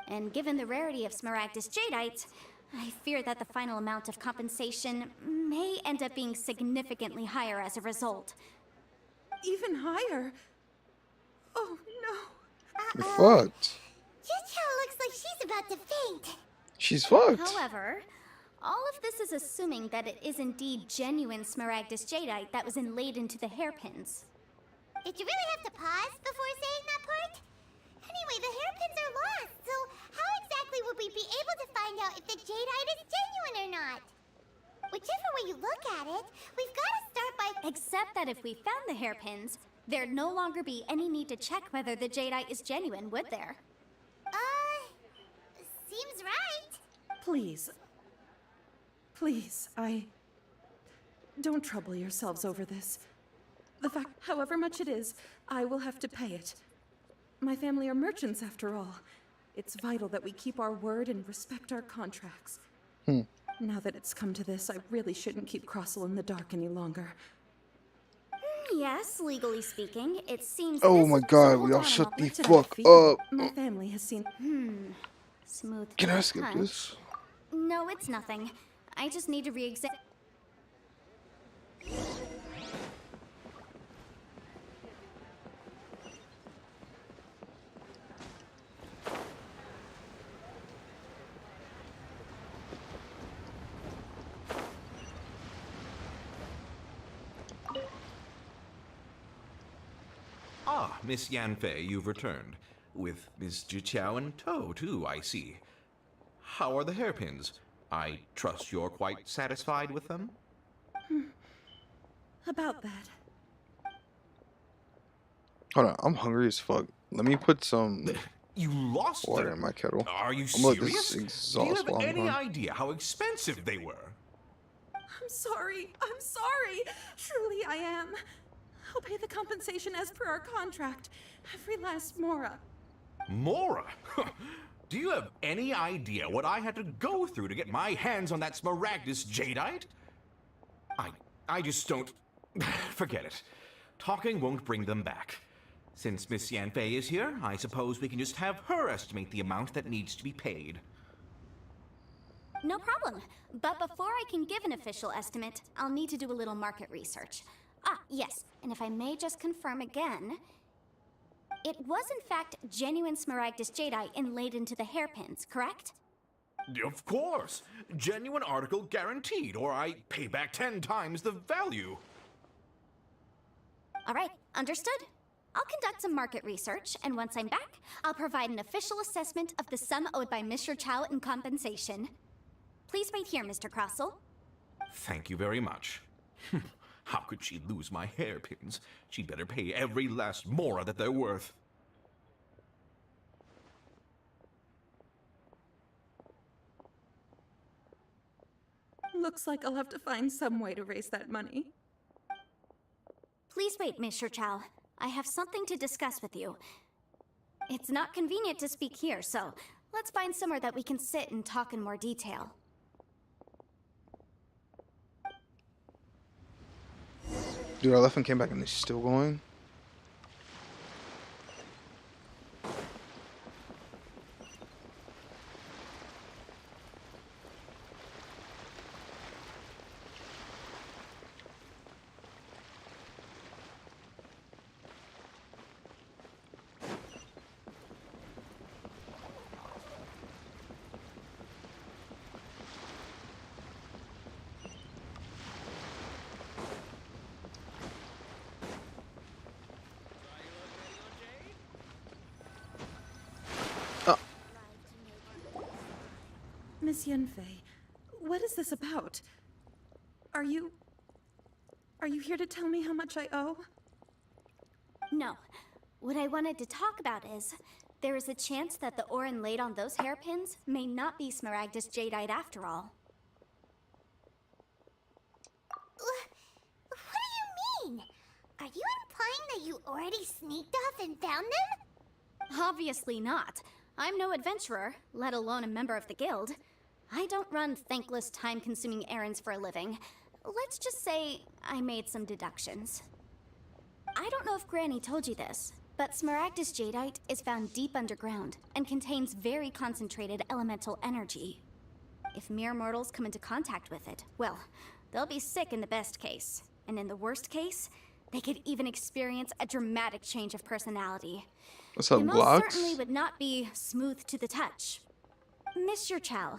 [SPEAKER 10] And given the rarity of Smaragdus Jadeite, I fear that the final amount of compensation may end up being significantly higher as a result.
[SPEAKER 8] Even higher? Oh, no.
[SPEAKER 1] You're fucked.
[SPEAKER 3] Chicho looks like she's about to faint.
[SPEAKER 1] She's fucked.
[SPEAKER 10] However, all of this is assuming that it is indeed genuine Smaragdus Jadeite that was inlaid into the hairpins.
[SPEAKER 3] Did you really have to pause before saying that part? Anyway, the hairpins are lost, so how exactly would we be able to find out if the Jadeite is genuine or not? Whichever way you look at it, we've got to start by...
[SPEAKER 10] Except that if we found the hairpins, there'd no longer be any need to check whether the Jadeite is genuine, would there?
[SPEAKER 3] Seems right.
[SPEAKER 8] Please. Please, don't trouble yourselves over this. The fact, however much it is, I will have to pay it. My family are merchants, after all. It's vital that we keep our word and respect our contracts. Now that it's come to this, I really shouldn't keep Crossell in the dark any longer.
[SPEAKER 10] Yes, legally speaking, it seems...
[SPEAKER 1] Oh my god, we all shut the fuck up.
[SPEAKER 8] My family has seen...
[SPEAKER 10] Smooth.
[SPEAKER 1] Can I skip this?
[SPEAKER 10] No, it's nothing. I just need to re-examine...
[SPEAKER 13] Ah, Miss Yanfei, you've returned. With Miss Jiqiao in tow, too, I see. How are the hairpins? I trust you're quite satisfied with them?
[SPEAKER 8] About that.
[SPEAKER 1] Hold on, I'm hungry as fuck. Let me put some
[SPEAKER 13] You lost
[SPEAKER 1] water
[SPEAKER 13] them?
[SPEAKER 1] in my kettle.
[SPEAKER 13] Are you
[SPEAKER 1] I'm gonna let
[SPEAKER 13] serious?
[SPEAKER 1] this
[SPEAKER 13] Do you
[SPEAKER 1] exhaust
[SPEAKER 13] have
[SPEAKER 1] while I'm
[SPEAKER 13] any
[SPEAKER 1] gone.
[SPEAKER 13] idea how expensive they were?
[SPEAKER 8] I'm sorry. I'm sorry. Truly, I am. I'll pay the compensation as per our contract. Every last mora.
[SPEAKER 13] Mora? Do you have any idea what I had to go through to get my hands on that Smaragdus Jadeite? I just don't... Forget it. Talking won't bring them back. Since Miss Yanfei is here, I suppose we can just have her estimate the amount that needs to be paid.
[SPEAKER 10] No problem. But before I can give an official estimate, I'll need to do a little market research. Ah, yes, and if I may just confirm again... It was in fact genuine Smaragdus Jadeite inlaid into the hairpins, correct?
[SPEAKER 13] Of course! Genuine article guaranteed, or I pay back 10 times the value.
[SPEAKER 10] Alright, understood. I'll conduct some market research, and once I'm back, I'll provide an official assessment of the sum owed by Mr. Chow in compensation. Please wait here, Mr. Crossell.
[SPEAKER 13] Thank you very much. How could she lose my hairpins? She'd better pay every last mora that they're worth.
[SPEAKER 14] Looks like I'll have to find some way to raise that money.
[SPEAKER 10] Please wait, Miss Chow. I have something to discuss with you. It's not convenient to speak here, so let's find somewhere that we can sit and talk in more detail.
[SPEAKER 1] Dude, I left and came back and they're still going?
[SPEAKER 14] Miss Yunfei, what is this about? Are you here to tell me how much I owe?
[SPEAKER 10] No. What I wanted to talk about is, there is a chance that the Orin laid on those hairpins may not be Smaragdus Jadeite after all.
[SPEAKER 3] What do you mean? Are you implying that you already sneaked off and found them?
[SPEAKER 10] Obviously not. I'm no adventurer, let alone a member of the guild. I don't run thankless, time-consuming errands for a living. Let's just say I made some deductions. I don't know if Granny told you this, but Smaragdus Jadeite is found deep underground and contains very concentrated elemental energy. If mere mortals come into contact with it, well, they'll be sick in the best case. And in the worst case, they could even experience a dramatic change of personality.
[SPEAKER 1] What's up,
[SPEAKER 10] They most
[SPEAKER 1] blocks?
[SPEAKER 10] certainly would not be smooth to the touch. Mr. Chow,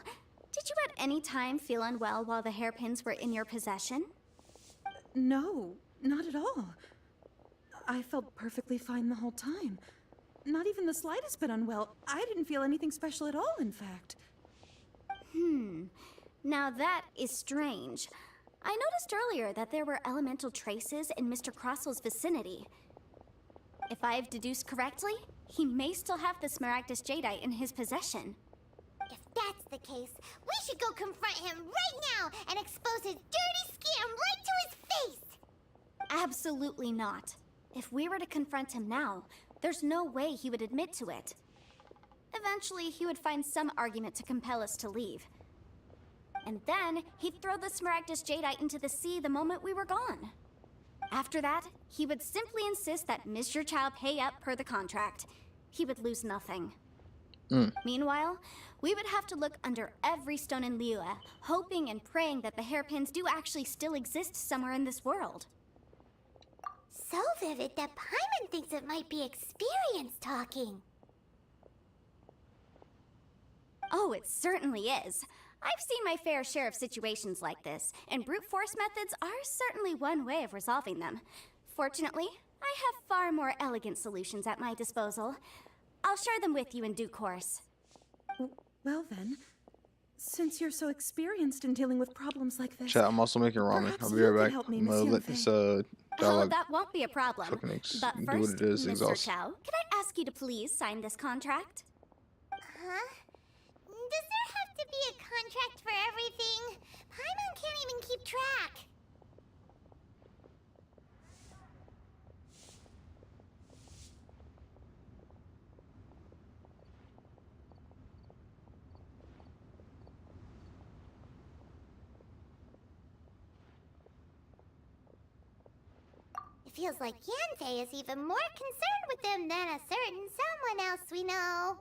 [SPEAKER 10] did you at any time feel unwell while the hairpins were in your possession?
[SPEAKER 14] No, not at all. I felt perfectly fine the whole time. Not even the slightest bit unwell. I didn't feel anything special at all, in fact.
[SPEAKER 10] Now that is strange. I noticed earlier that there were elemental traces in Mr. Crossel's vicinity. If I've deduced correctly, he may still have the Smaragdus Jadeite in his possession.
[SPEAKER 3] If that's the case, we should go confront him right now and expose his dirty scam right to his face!
[SPEAKER 10] Absolutely not. If we were to confront him now, there's no way he would admit to it. Eventually, he would find some argument to compel us to leave. And then, he'd throw the Smaragdus Jadeite into the sea the moment we were gone. After that, he would simply insist that Mr. Chow pay up per the contract. He would lose nothing. Meanwhile, we would have to look under every stone in Liyue, hoping and praying that the hairpins do actually still exist somewhere in this world.
[SPEAKER 3] So vivid that Paimon thinks it might be experience talking.
[SPEAKER 10] Oh, it certainly is. I've seen my fair share of situations like this, and brute force methods are certainly one way of resolving them. Fortunately, I have far more elegant solutions at my disposal. I'll share them with you in due course.
[SPEAKER 14] Well then, since you're so experienced in dealing with problems like this...
[SPEAKER 1] Chat, I'm also making ramen. I'll be right back.
[SPEAKER 14] help me,
[SPEAKER 1] I'm gonna
[SPEAKER 14] Miss
[SPEAKER 1] let this
[SPEAKER 10] Oh,
[SPEAKER 1] dialogue
[SPEAKER 10] that won't be a problem.
[SPEAKER 1] fucking
[SPEAKER 10] But
[SPEAKER 1] do what
[SPEAKER 10] first,
[SPEAKER 1] it is,
[SPEAKER 10] Mr.
[SPEAKER 1] exhaust.
[SPEAKER 10] Chow, can I ask you to please sign this contract?
[SPEAKER 3] Huh? Does there have to be a contract for everything? Paimon can't even keep track. It feels like Yanfei is even more concerned with them than a certain someone else we know.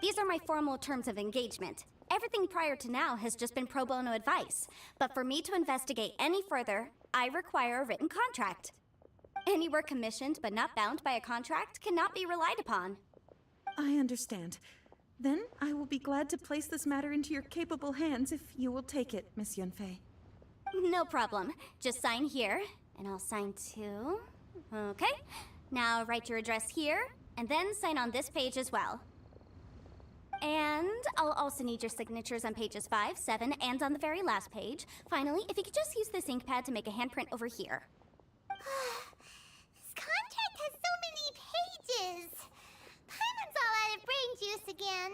[SPEAKER 10] These are my formal terms of engagement. Everything prior to now has just been pro bono advice. But for me to investigate any further, I require a written contract. Any work commissioned but not bound by a contract cannot be relied upon.
[SPEAKER 14] I understand. Then I will be glad to place this matter into your capable hands if you will take it, Miss Yunfei.
[SPEAKER 10] No problem. Just sign here, and I'll sign too. Okay. Now write your address here, and then sign on this page as well. And I'll also need your signatures on pages 5, 7, and on the very last page. Finally, if you could just use this ink pad to make a handprint over here.
[SPEAKER 3] This contract has so many pages. Paimon's all out of brain juice. this again.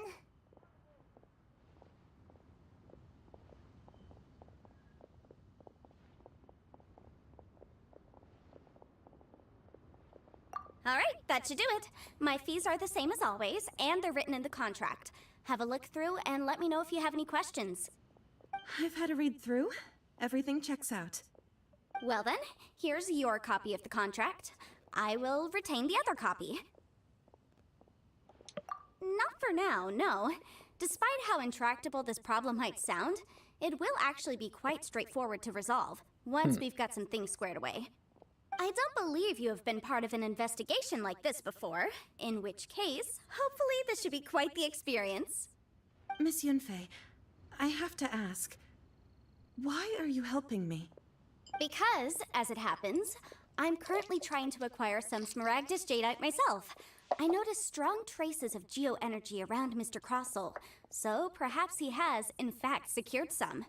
[SPEAKER 10] Alright, that should do it. My fees are the same as always, and they're written in the contract. Have a look through and let me know if you have any questions.
[SPEAKER 14] I've had a read through. Everything checks out.
[SPEAKER 10] Well then, here's your copy of the contract. I will retain the other copy. Not for now, no. Despite how intractable this problem might sound, it will actually be quite straightforward to resolve, once we've got some things squared away. I don't believe you have been part of an investigation like this before, in which case, hopefully this should be quite the experience.
[SPEAKER 14] Miss Yunfei, I have to ask, why are you helping me?
[SPEAKER 10] Because, as it happens, I'm currently trying to acquire some Smaragdus Jadeite myself. I noticed strong traces of geoenergy around Mr. Crossel, so perhaps he has, in fact, secured some.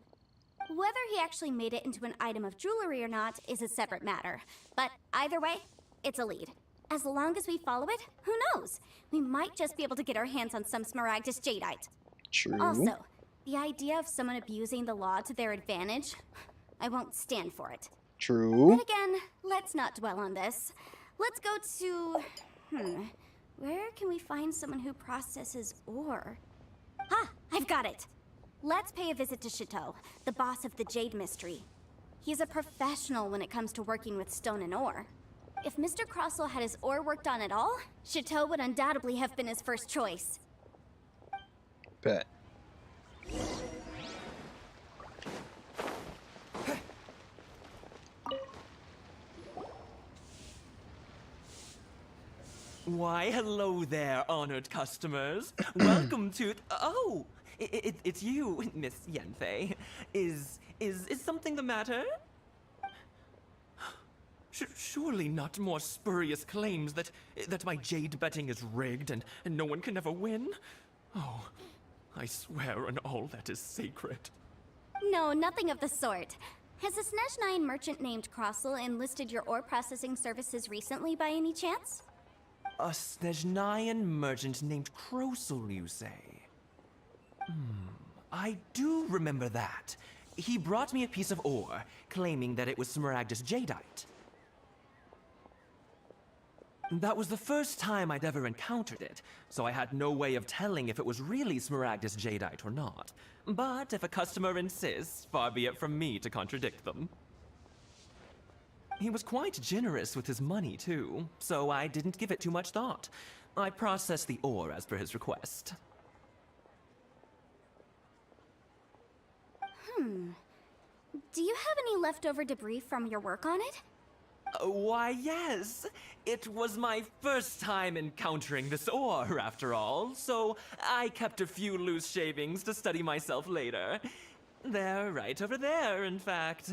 [SPEAKER 10] Whether he actually made it into an item of jewelry or not is a separate matter, but either way, it's a lead. As long as we follow it, who knows? We might just be able to get our hands on some Smaragdus Jadeite.
[SPEAKER 1] True.
[SPEAKER 10] Also, the idea of someone abusing the law to their advantage, I won't stand for it.
[SPEAKER 1] True.
[SPEAKER 10] Then again, let's not dwell on this. Let's go to... where can we find someone who processes ore? Ah, I've got it! Let's pay a visit to Chateau, the boss of the Jade Mystery. He's a professional when it comes to working with stone and ore. If Mr. Crossel had his ore worked on at all, Chateau would undoubtedly have been his first choice.
[SPEAKER 1] Bet.
[SPEAKER 16] Why, hello there, honored customers. Welcome to... Oh! It's you, Miss Yanfei. Is something the matter? Surely not more spurious claims that my jade betting is rigged and no one can ever win? Oh, I swear on all that is sacred.
[SPEAKER 10] No, nothing of the sort. Has a Snezhnine merchant named Crossel enlisted your ore processing services recently by any chance?
[SPEAKER 16] A Snezhnine merchant named Crossel, you say? I do remember that. He brought me a piece of ore, claiming that it was Smaragdus Jadeite. That was the first time I'd ever encountered it, so I had no way of telling if it was really Smaragdus Jadeite or not. But if a customer insists, far be it from me to contradict them. He was quite generous with his money, too, so I didn't give it too much thought. I processed the ore as per his request.
[SPEAKER 10] Do you have any leftover debris from your work on it?
[SPEAKER 16] Why, yes. It was my first time encountering this ore, after all, so I kept a few loose shavings to study myself later. They're right over there, in fact.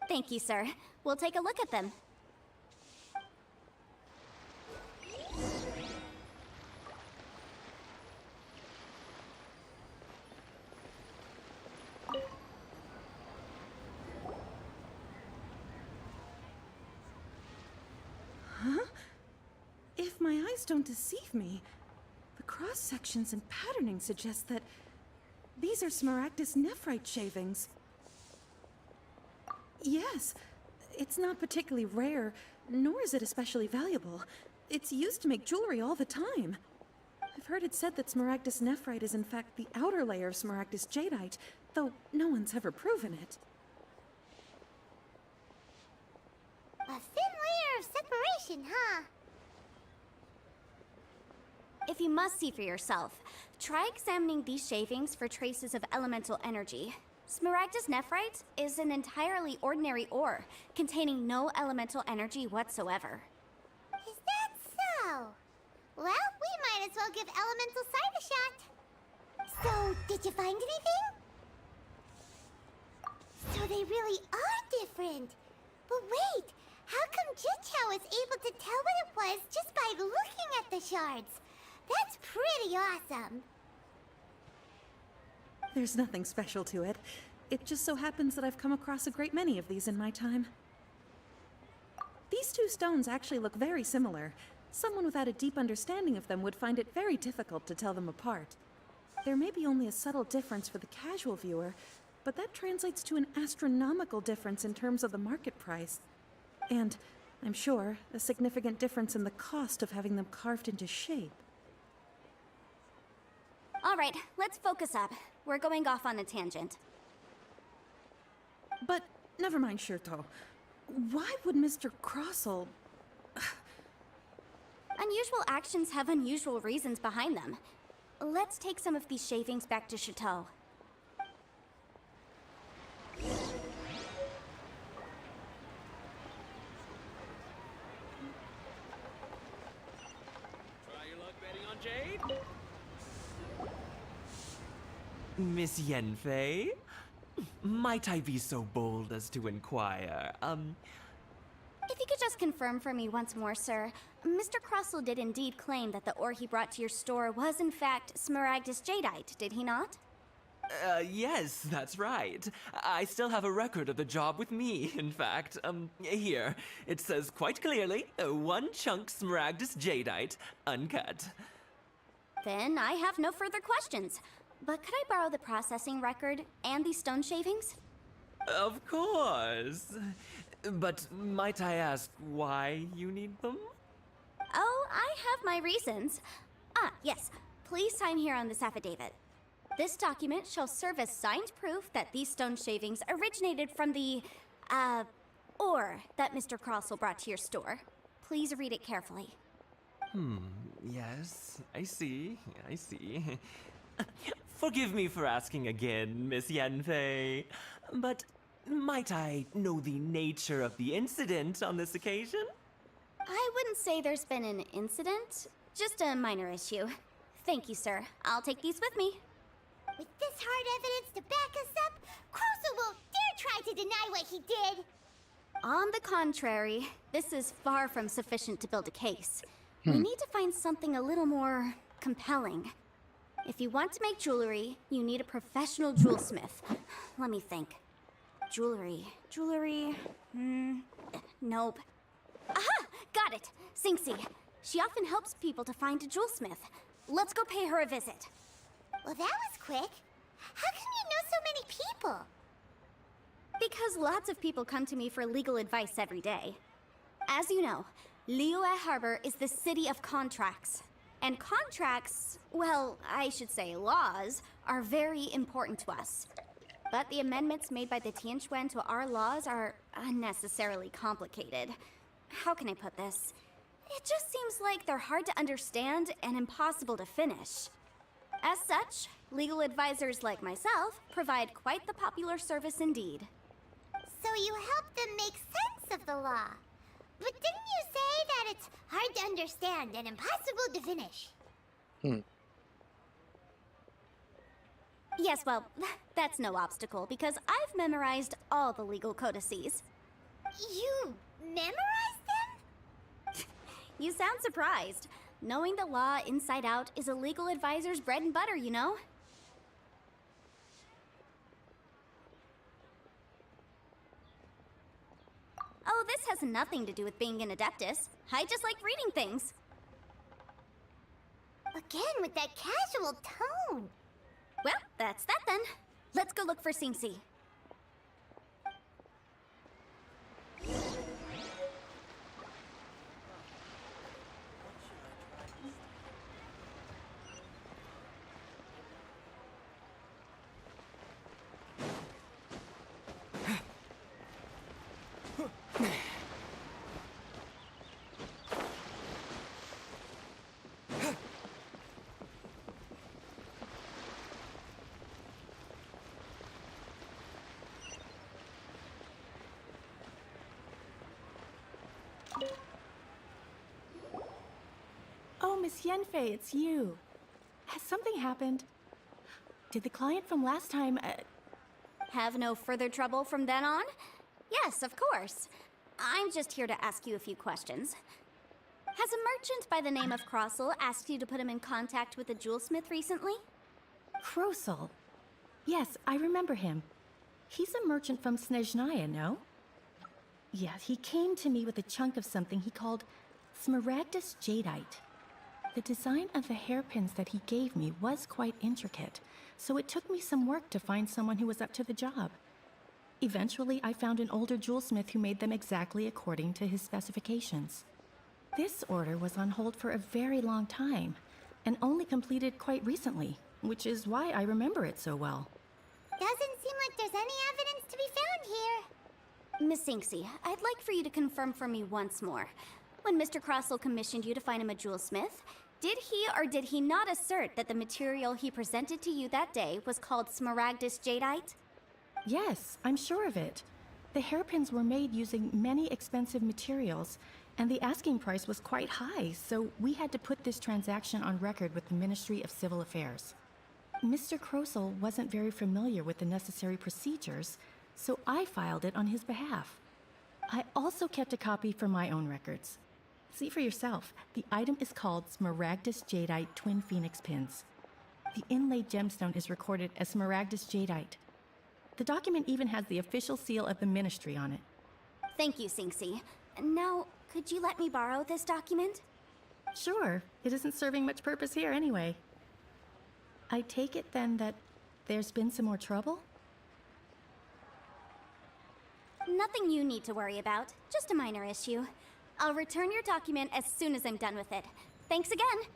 [SPEAKER 10] Thank you, sir. We'll take a look at them.
[SPEAKER 14] Huh? If my eyes don't deceive me, the cross-sections and patterning suggest that these are Smaragdus nephrite shavings. Yes, it's not particularly rare, nor is it especially valuable. It's used to make jewelry all the time. I've heard it said that Smaragdus nephrite is in fact the outer layer of Smaragdus jadeite, though no one's ever proven it.
[SPEAKER 3] A thin layer of separation, huh?
[SPEAKER 10] If you must see for yourself, try examining these shavings for traces of elemental energy. Smaragdus nephrite is an entirely ordinary ore, containing no elemental energy whatsoever.
[SPEAKER 3] Is that so? Well, we might as well give elemental sight a shot. So, did you find anything? So they really are different. But wait, how come Jichao was able to tell what it was just by looking at the shards? That's pretty awesome.
[SPEAKER 14] There's nothing special to it. It just so happens that I've come across a great many of these in my time. These two stones actually look very similar. Someone without a deep understanding of them would find it very difficult to tell them apart. There may be only a subtle difference for the casual viewer, but that translates to an astronomical difference in terms of the market price. And I'm sure, a significant difference in the cost of having them carved into shape.
[SPEAKER 10] All right, let's focus up. We're going off on a tangent.
[SPEAKER 14] But never mind, Shirto. Why would Mr. Crossell...
[SPEAKER 10] Unusual actions have unusual reasons behind them. Let's take some of these shavings back to Chateau.
[SPEAKER 16] Try your luck betting on Jade? Miss Yenfei? Might I be so bold as to inquire,
[SPEAKER 10] If you could just confirm for me once more, sir. Mr. Crossell did indeed claim that the ore he brought to your store was in fact Smaragdus Jadeite, did he not?
[SPEAKER 16] Yes, that's right. I still have a record of the job with me, in fact. Here. It says quite clearly, 1 chunk Smaragdus Jadeite, uncut.
[SPEAKER 10] Then I have no further questions. But could I borrow the processing record and these stone shavings?
[SPEAKER 16] Of course. But might I ask why you need them?
[SPEAKER 10] Oh, I have my reasons. Ah, yes. Please sign here on this affidavit. This document shall serve as signed proof that these stone shavings originated from the, ore that Mr. Crossell brought to your store. Please read it carefully.
[SPEAKER 16] Yes, I see. Forgive me for asking again, Miss Yenfei, but might I know the nature of the incident on this occasion?
[SPEAKER 10] I wouldn't say there's been an incident, just a minor issue. Thank you, sir. I'll take these with me.
[SPEAKER 3] With this hard evidence to back us up, Crossell won't dare try to deny what he did.
[SPEAKER 10] On the contrary, this is far from sufficient to build a case. We need to find something a little more compelling. If you want to make jewelry, you need a professional jewelsmith. Let me think. Jewelry. Nope. Aha! Got it! Singxi. She often helps people to find a jewelsmith. Let's go pay her a visit.
[SPEAKER 3] Well, that was quick. How come you know so many people?
[SPEAKER 10] Because lots of people come to me for legal advice every day. As you know, Liyue Harbor is the city of contracts. And contracts, well, I should say laws, are very important to us. But the amendments made by the Tianquan to our laws are unnecessarily complicated. How can I put this? It just seems like they're hard to understand and impossible to finish. As such, legal advisors like myself provide quite the popular service indeed.
[SPEAKER 3] So you help them make sense of the law. But didn't you say that it's hard to understand and impossible to finish?
[SPEAKER 10] Yes, well, that's no obstacle because I've memorized all the legal codices.
[SPEAKER 3] You memorized them?
[SPEAKER 10] You sound surprised. Knowing the law inside out is a legal advisor's bread and butter, you know? Oh, this has nothing to do with being an adeptus. I just like reading things.
[SPEAKER 3] Again with that casual tone.
[SPEAKER 10] Well, that's that then. Let's go look for Singxi.
[SPEAKER 2] Oh, Miss Yenfei, it's you. Has something happened? Did the client from last time,
[SPEAKER 10] Have no further trouble from then on? Yes, of course. I'm just here to ask you a few questions. Has a merchant by the name of Crossell asked you to put him in contact with a jewelsmith recently?
[SPEAKER 2] Crossell? Yes, I remember him. He's a merchant from Snezhnaya, no? Yeah, he came to me with a chunk of something he called Smaragdus Jadeite. The design of the hairpins that he gave me was quite intricate, so it took me some work to find someone who was up to the job. Eventually, I found an older jewelsmith who made them exactly according to his specifications. This order was on hold for a very long time, and only completed quite recently, which is why I remember it so well.
[SPEAKER 3] Doesn't seem like there's any evidence to be found here.
[SPEAKER 10] Miss Inksy, I'd like for you to confirm for me once more. When Mr. Crossell commissioned you to find him a jewelsmith, did he or did he not assert that the material he presented to you that day was called Smaragdus Jadeite?
[SPEAKER 2] Yes, I'm sure of it. The hairpins were made using many expensive materials, and the asking price was quite high, so we had to put this transaction on record with the Ministry of Civil Affairs. Mr. Crossell wasn't very familiar with the necessary procedures, so I filed it on his behalf. I also kept a copy for my own records. See for yourself, the item is called Smaragdus Jadeite Twin Phoenix Pins. The inlaid gemstone is recorded as Smaragdus Jadeite. The document even has the official seal of the ministry on it.
[SPEAKER 10] Thank you, Sinksy. Now, could you let me borrow this document?
[SPEAKER 2] Sure, it isn't serving much purpose here anyway. I take it then that there's been some more trouble?
[SPEAKER 10] Nothing you need to worry about, just a minor issue. I'll return your document as soon as I'm done with it. Thanks again.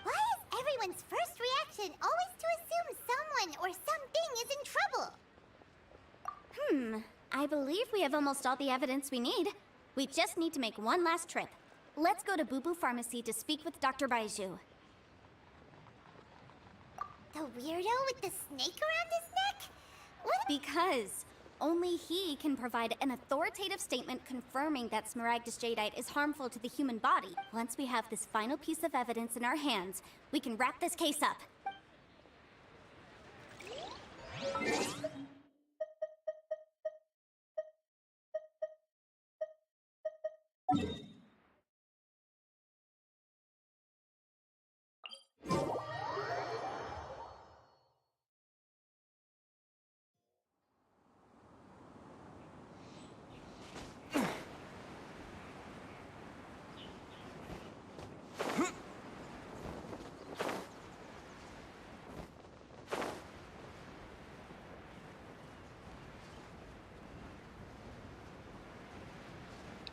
[SPEAKER 3] Why is everyone's first reaction always to assume someone or something is in trouble?
[SPEAKER 10] I believe we have almost all the evidence we need. We just need to make one last trip. Let's go to Boo Boo Pharmacy to speak with Dr. Baiju.
[SPEAKER 3] The weirdo with the snake around his neck? What?
[SPEAKER 10] Because only he can provide an authoritative statement confirming that Smaragdus Jadeite is harmful to the human body. Once we have this final piece of evidence in our hands, we can wrap this case up.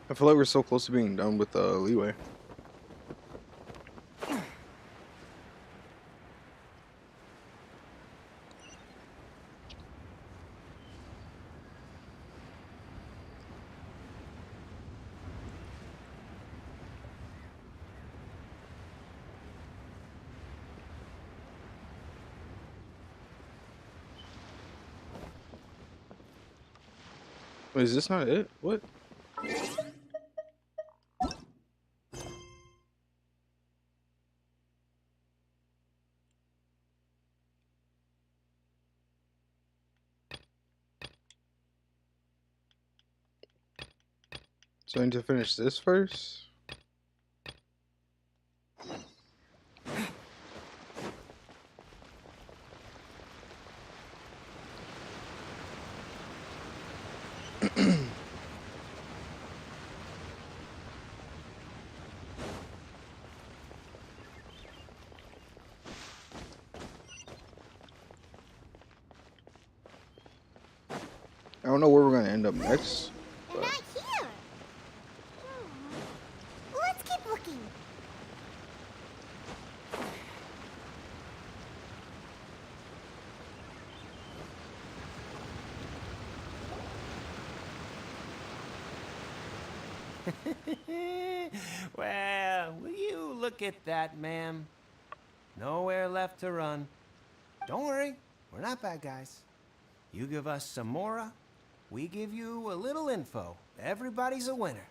[SPEAKER 1] I feel like we're so close to being done with Liyue. Wait, is this not it? What? So I need to finish this first? I don't know where we're gonna end up next.
[SPEAKER 3] They're not here. Let's keep looking.
[SPEAKER 23] Well, will you look at that, ma'am? Nowhere left to run. Don't worry, we're not bad guys. You give us some mora, we give you a little info. Everybody's a winner.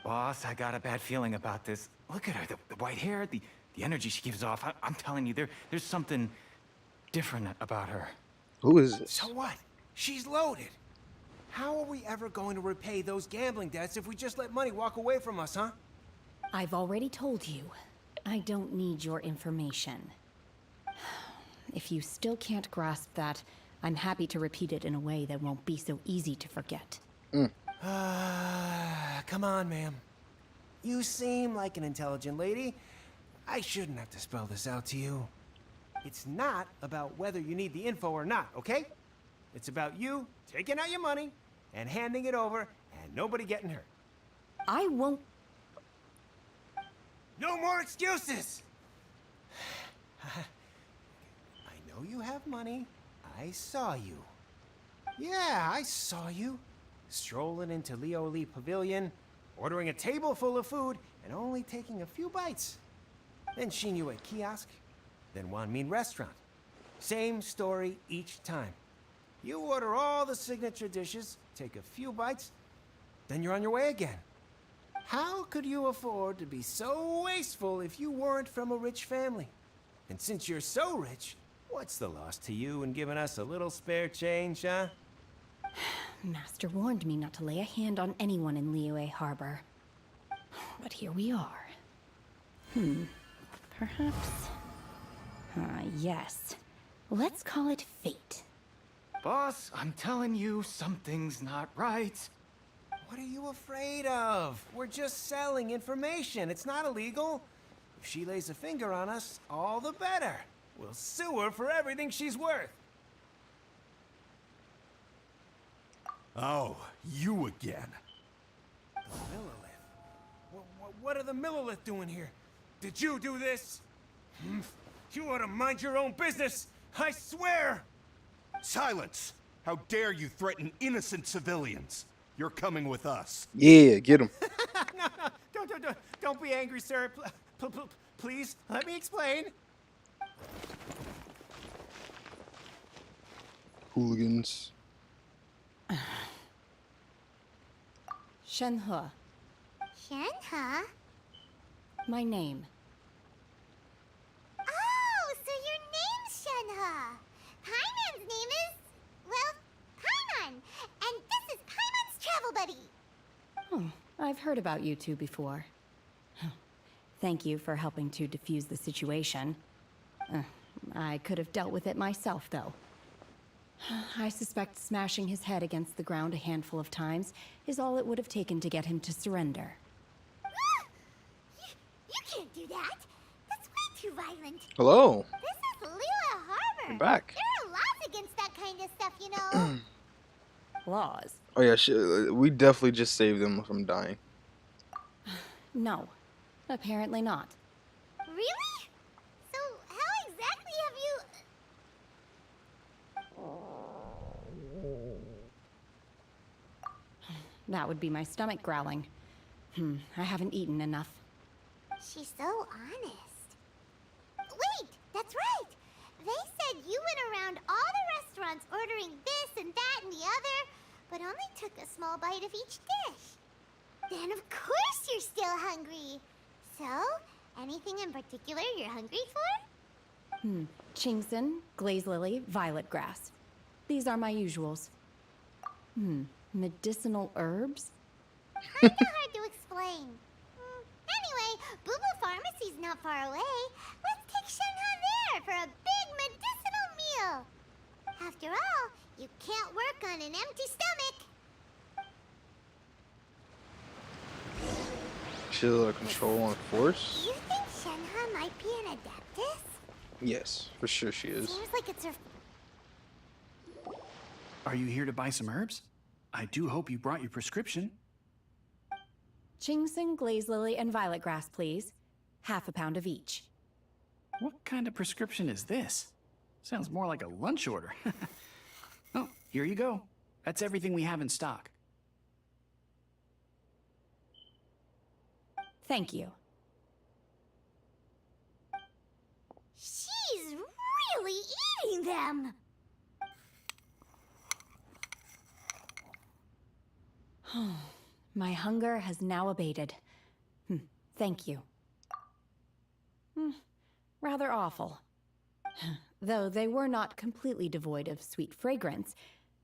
[SPEAKER 12] Boss, I got a bad feeling about this. Look at her, the white hair, the energy she gives off. I'm telling you, there's something different about her.
[SPEAKER 1] Who is this?
[SPEAKER 23] So what? She's loaded. How are we ever going to repay those gambling debts if we just let money walk away from us, huh?
[SPEAKER 17] I've already told you, I don't need your information. If you still can't grasp that, I'm happy to repeat it in a way that won't be so easy to forget.
[SPEAKER 23] Come on, ma'am. You seem like an intelligent lady. I shouldn't have to spell this out to you. It's not about whether you need the info or not, okay? It's about you taking out your money and handing it over and nobody getting hurt.
[SPEAKER 17] I won't.
[SPEAKER 23] No more excuses! I know you have money. I saw you. Yeah, I saw you. Strolling into Liyue Pavilion, ordering a table full of food, and only taking a few bites. Then Shinyu at kiosk, then Wanmin restaurant. Same story each time. You order all the signature dishes, take a few bites, then you're on your way again. How could you afford to be so wasteful if you weren't from a rich family? And since you're so rich, what's the loss to you in giving us a little spare change, huh?
[SPEAKER 17] Master warned me not to lay a hand on anyone in Liyue Harbor. But here we are. Perhaps... yes. Let's call it fate.
[SPEAKER 12] Boss, I'm telling you, something's not right.
[SPEAKER 23] What are you afraid of? We're just selling information. It's not illegal. If she lays a finger on us, all the better. We'll sue her for everything she's worth.
[SPEAKER 5] Oh, you again.
[SPEAKER 23] The Millilith. What are the Millilith doing here? Did you do this? You ought to mind your own business. I swear!
[SPEAKER 5] Silence! How dare you threaten innocent civilians? You're coming with us.
[SPEAKER 1] Yeah, get him.
[SPEAKER 23] No, don't be angry, sir. Please, let me explain.
[SPEAKER 1] Hooligans.
[SPEAKER 17] Shenhe.
[SPEAKER 3] Shenhe?
[SPEAKER 17] My name.
[SPEAKER 3] Oh, so your name's Shenhe. Paimon's name is, well, Paimon. And this is Paimon's travel buddy.
[SPEAKER 17] Oh, I've heard about you two before. Thank you for helping to defuse the situation. I could have dealt with it myself, though. I suspect smashing his head against the ground a handful of times is all it would have taken to get him to surrender.
[SPEAKER 3] You can't do that. That's way too violent.
[SPEAKER 1] Hello.
[SPEAKER 3] This is Liyue Harbor.
[SPEAKER 1] We're back.
[SPEAKER 3] There are laws against that kind of stuff, you know.
[SPEAKER 17] Laws?
[SPEAKER 1] Oh yeah, we definitely just saved them from dying.
[SPEAKER 17] No, apparently not.
[SPEAKER 3] Really? So how exactly have you...
[SPEAKER 17] That would be my stomach growling. I haven't eaten enough.
[SPEAKER 3] She's so honest. Wait, that's right. They said you went around all the restaurants ordering this and that and the other, but only took a small bite of each dish. Then of course you're still hungry. So, anything in particular you're hungry for?
[SPEAKER 17] Chingson, glaze lily, violet grass. These are my usuals. Medicinal herbs?
[SPEAKER 3] Kinda hard to explain. Anyway, Boo Boo Pharmacy's not far away. Let's take Shenhe there for a big medicinal meal. After all, you can't work on an empty stomach.
[SPEAKER 1] She's a control on force.
[SPEAKER 3] Do you think Shenhe might be an adeptus?
[SPEAKER 1] Yes, for sure she is.
[SPEAKER 3] Seems like it's her...
[SPEAKER 6] Are you here to buy some herbs? I do hope you brought your prescription.
[SPEAKER 17] Chingson, glaze lily, and violet grass, please. Half a pound of each.
[SPEAKER 6] What kind of prescription is this? Sounds more like a lunch order. Oh, here you go. That's everything we have in stock.
[SPEAKER 17] Thank you.
[SPEAKER 3] She's really eating them.
[SPEAKER 17] My hunger has now abated. Thank you. Rather awful. Though they were not completely devoid of sweet fragrance.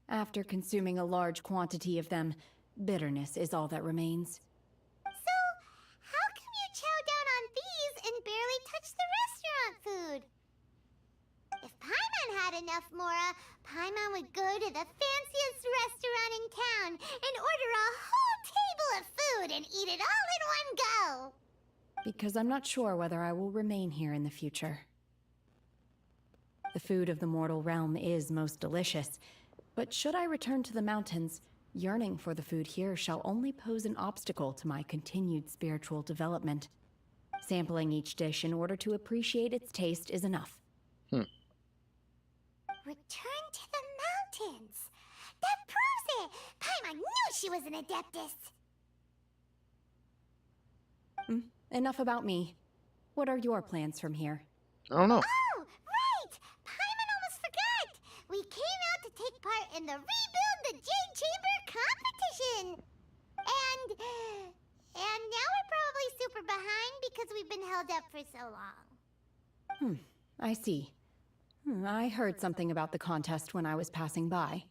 [SPEAKER 17] After consuming a large quantity of them, bitterness is all that remains.
[SPEAKER 3] So, how come you chow down on these and barely touch the restaurant food? If Paimon had enough Mora, Paimon would go to the fanciest restaurant in town and order a whole table of food and eat it all in one go.
[SPEAKER 17] Because I'm not sure whether I will remain here in the future. The food of the mortal realm is most delicious, But should I return to the mountains, yearning for the food here shall only pose an obstacle to my continued spiritual development. Sampling each dish in order to appreciate its taste is enough.
[SPEAKER 3] Return to the mountains. That proves it. Paimon knew she was an Adeptus.
[SPEAKER 17] Enough about me. What are your plans from here?
[SPEAKER 1] I don't know.
[SPEAKER 3] Oh, right! Paimon almost forgot! We came out to take part in the Rebuild the Jade Chamber competition! And now we're probably super behind because we've been held up for so long.
[SPEAKER 17] I see. I heard something about the contest when I was passing by.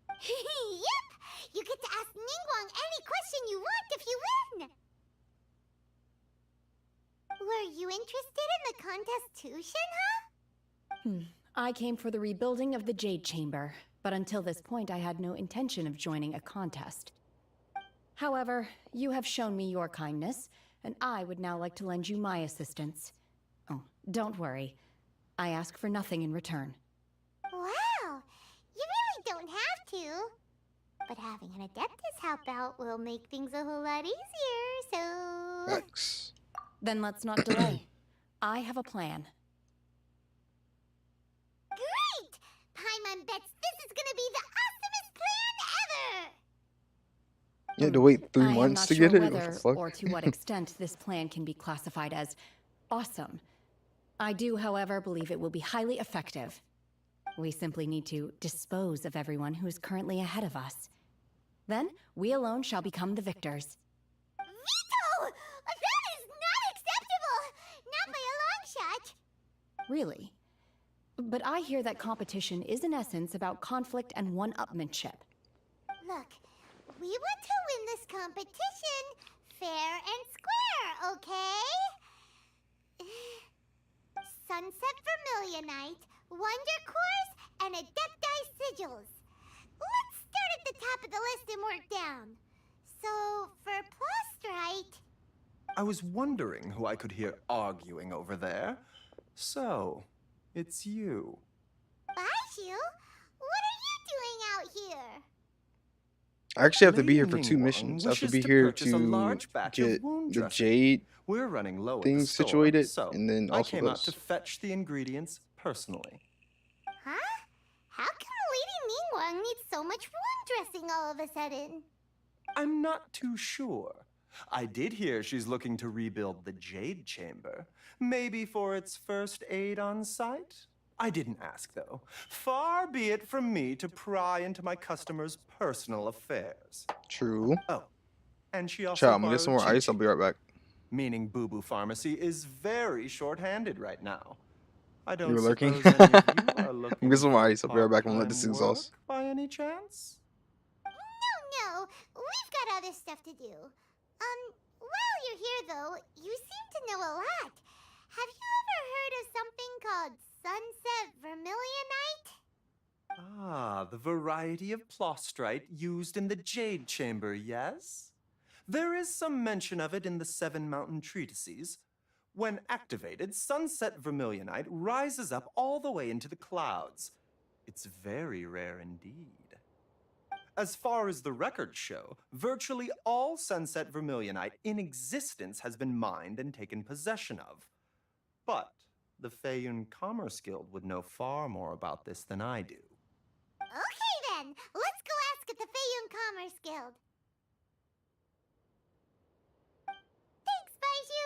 [SPEAKER 3] Yep! You get to ask Ningguang any question you want if you win! Were you interested in the contest too, Shenhe?
[SPEAKER 17] I came for the rebuilding of the Jade Chamber, but until this point I had no intention of joining a contest. However, you have shown me your kindness, and I would now like to lend you my assistance. Oh, don't worry. I ask for nothing in return.
[SPEAKER 3] Wow! You really don't have to. But having an Adeptus help out will make things a whole lot easier, so...
[SPEAKER 1] Thanks.
[SPEAKER 17] Then let's not delay. I have a plan.
[SPEAKER 3] Great! Paimon bets this is gonna be the awesomest plan ever!
[SPEAKER 1] You had to wait 3
[SPEAKER 17] I am
[SPEAKER 1] months
[SPEAKER 17] not
[SPEAKER 1] to
[SPEAKER 17] sure
[SPEAKER 1] get it? What
[SPEAKER 17] whether
[SPEAKER 1] the fuck?
[SPEAKER 17] or to what extent this plan can be classified as awesome. I do, however, believe it will be highly effective. We simply need to dispose of everyone who is currently ahead of us. Then, we alone shall become the victors.
[SPEAKER 3] Veto! That is not acceptable! Not by a long shot!
[SPEAKER 17] Really? But I hear that competition is in essence about conflict and one-upmanship.
[SPEAKER 3] Look, we want to win this competition fair and square, okay? Sunset Vermilionite, Wonder Cores, and Adepti Sigils. Let's start at the top of the list and work down. So, for Plostrite...
[SPEAKER 15] I was wondering who I could hear arguing over there. So, it's you.
[SPEAKER 3] Baishu, what are you doing out here?
[SPEAKER 1] I actually have to be here
[SPEAKER 15] Lady
[SPEAKER 1] for 2
[SPEAKER 15] Ningguang
[SPEAKER 1] missions. I have to
[SPEAKER 15] wishes
[SPEAKER 1] be
[SPEAKER 15] to
[SPEAKER 1] here
[SPEAKER 15] purchase a
[SPEAKER 1] to
[SPEAKER 15] large batch of
[SPEAKER 1] get
[SPEAKER 15] wound
[SPEAKER 1] the
[SPEAKER 15] dressing.
[SPEAKER 1] Jade
[SPEAKER 15] We're running low at the
[SPEAKER 1] things
[SPEAKER 15] store,
[SPEAKER 1] situated,
[SPEAKER 15] so
[SPEAKER 1] and then
[SPEAKER 15] I
[SPEAKER 1] also
[SPEAKER 15] came out
[SPEAKER 1] this.
[SPEAKER 15] to fetch the ingredients personally.
[SPEAKER 3] Huh? How come Lady Ningguang needs so much wound dressing all of a sudden?
[SPEAKER 15] I'm not too sure. I did hear she's looking to rebuild the Jade Chamber. Maybe for its first aid on site? I didn't ask, though. Far be it from me to pry into my customers' personal affairs.
[SPEAKER 1] True.
[SPEAKER 15] Oh, and she also
[SPEAKER 1] Child, I'm gonna get some more
[SPEAKER 15] borrowed
[SPEAKER 1] ice. I'll
[SPEAKER 15] Chi-Chi,
[SPEAKER 1] be right back.
[SPEAKER 15] meaning Boo Boo Pharmacy is very short-handed right now. I don't
[SPEAKER 1] You were lurking?
[SPEAKER 15] suppose any of you are
[SPEAKER 1] I'm gonna
[SPEAKER 15] looking
[SPEAKER 1] get some more
[SPEAKER 15] for
[SPEAKER 1] ice. I'll be right back. I'm gonna let this thing
[SPEAKER 15] part-time
[SPEAKER 1] sauce.
[SPEAKER 15] work by any chance?
[SPEAKER 3] No, we've got other stuff to do. While you're here though, you seem to know a lot. Have you ever heard of something called Sunset Vermilionite?
[SPEAKER 15] Ah, the variety of plostrite used in the Jade Chamber, yes? There is some mention of it in the 7 Mountain Treatises. When activated, Sunset Vermilionite rises up all the way into the clouds. It's very rare indeed. As far as the records show, virtually all Sunset Vermilionite in existence has been mined and taken possession of. But the Hurakion Commerce Guild would know far more about this than I do.
[SPEAKER 3] Okay then, let's go ask at the Hurakion Commerce Guild. Thanks, Baishu.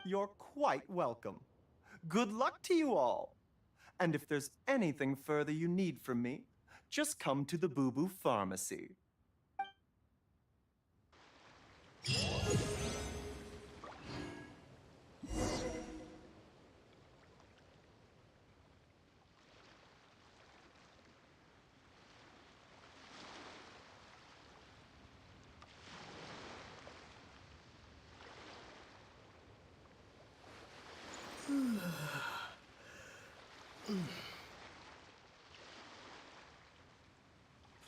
[SPEAKER 15] You're quite welcome. Good luck to you all. And if there's anything further you need from me, just come to the Boo Boo Pharmacy.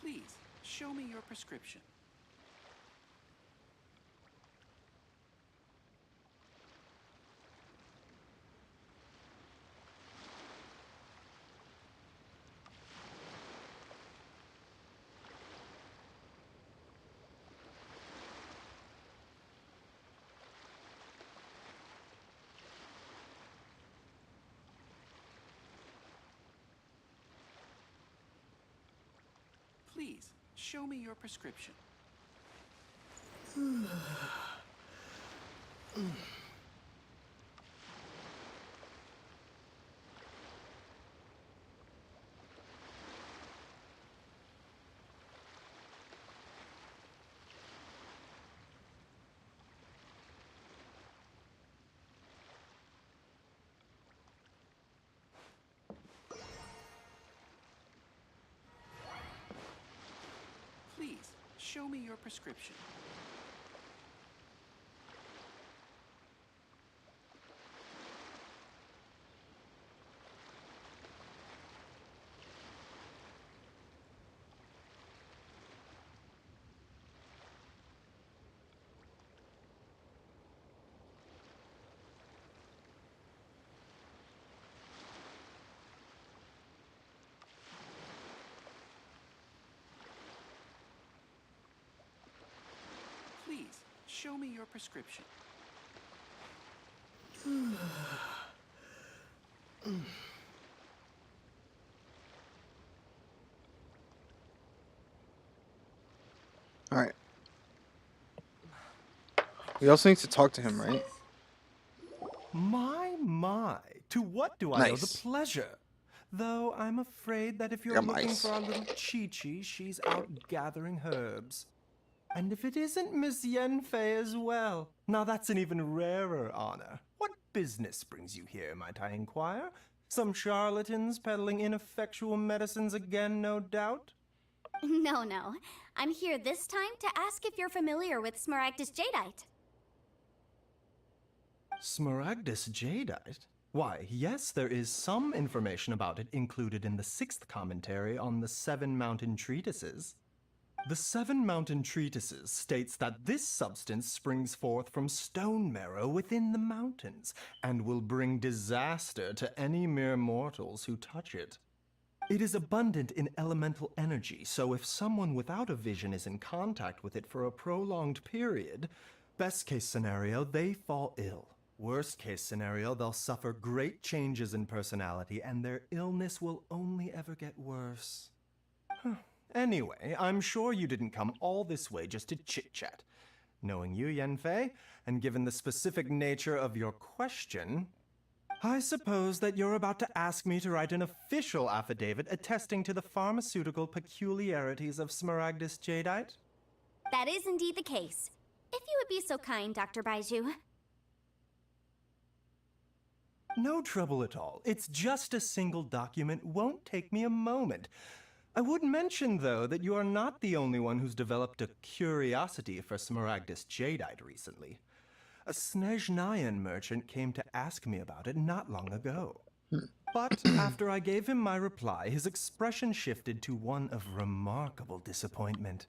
[SPEAKER 6] Please, show me your prescription. show me your prescription. Please, show me your prescription. Please, show me your prescription.
[SPEAKER 1] All right. We also need to talk to him, right?
[SPEAKER 15] My, to what do I owe the pleasure? Though I'm afraid that if you're looking for our little Chi-Chi, she's out gathering herbs. And if it isn't Miss Yanfei as well, now that's an even rarer honor. What business brings you here, might I inquire? Some charlatans peddling ineffectual medicines again, no doubt?
[SPEAKER 10] No. I'm here this time to ask if you're familiar with Smaragdus Jadeite.
[SPEAKER 15] Smaragdus Jadeite? Why, yes, there is some information about it included in the 6th commentary on the 7 Mountain Treatises. The 7 Mountain Treatises states that this substance springs forth from stone marrow within the mountains, and will bring disaster to any mere mortals who touch it. It is abundant in elemental energy, so if someone without a vision is in contact with it for a prolonged period, best case scenario, they fall ill. Worst case scenario, they'll suffer great changes in personality, and their illness will only ever get worse. Anyway, I'm sure you didn't come all this way just to chit-chat. Knowing you, Yanfei, and given the specific nature of your question, I suppose that you're about to ask me to write an official affidavit attesting to the pharmaceutical peculiarities of Smaragdus Jadeite?
[SPEAKER 10] That is indeed the case. If you would be so kind, Dr. Baiju.
[SPEAKER 15] No trouble at all. It's just a single document. Won't take me a moment. I would mention, though, that you are not the only one who's developed a curiosity for Smaragdus Jadeite recently. A Snezhnayan merchant came to ask me about it not long ago. But after I gave him my reply, his expression shifted to one of remarkable disappointment.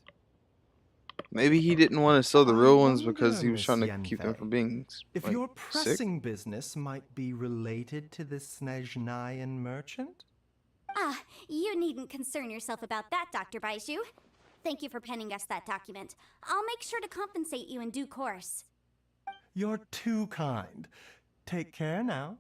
[SPEAKER 1] Maybe he didn't want to sell the real ones because he was trying to keep them from being
[SPEAKER 15] If your pressing business might be related to this Snezhnayan merchant?
[SPEAKER 10] Ah, you needn't concern yourself about that, Dr. Baiju. Thank you for penning us that document. I'll make sure to compensate you in due course.
[SPEAKER 15] You're too kind. Take care now.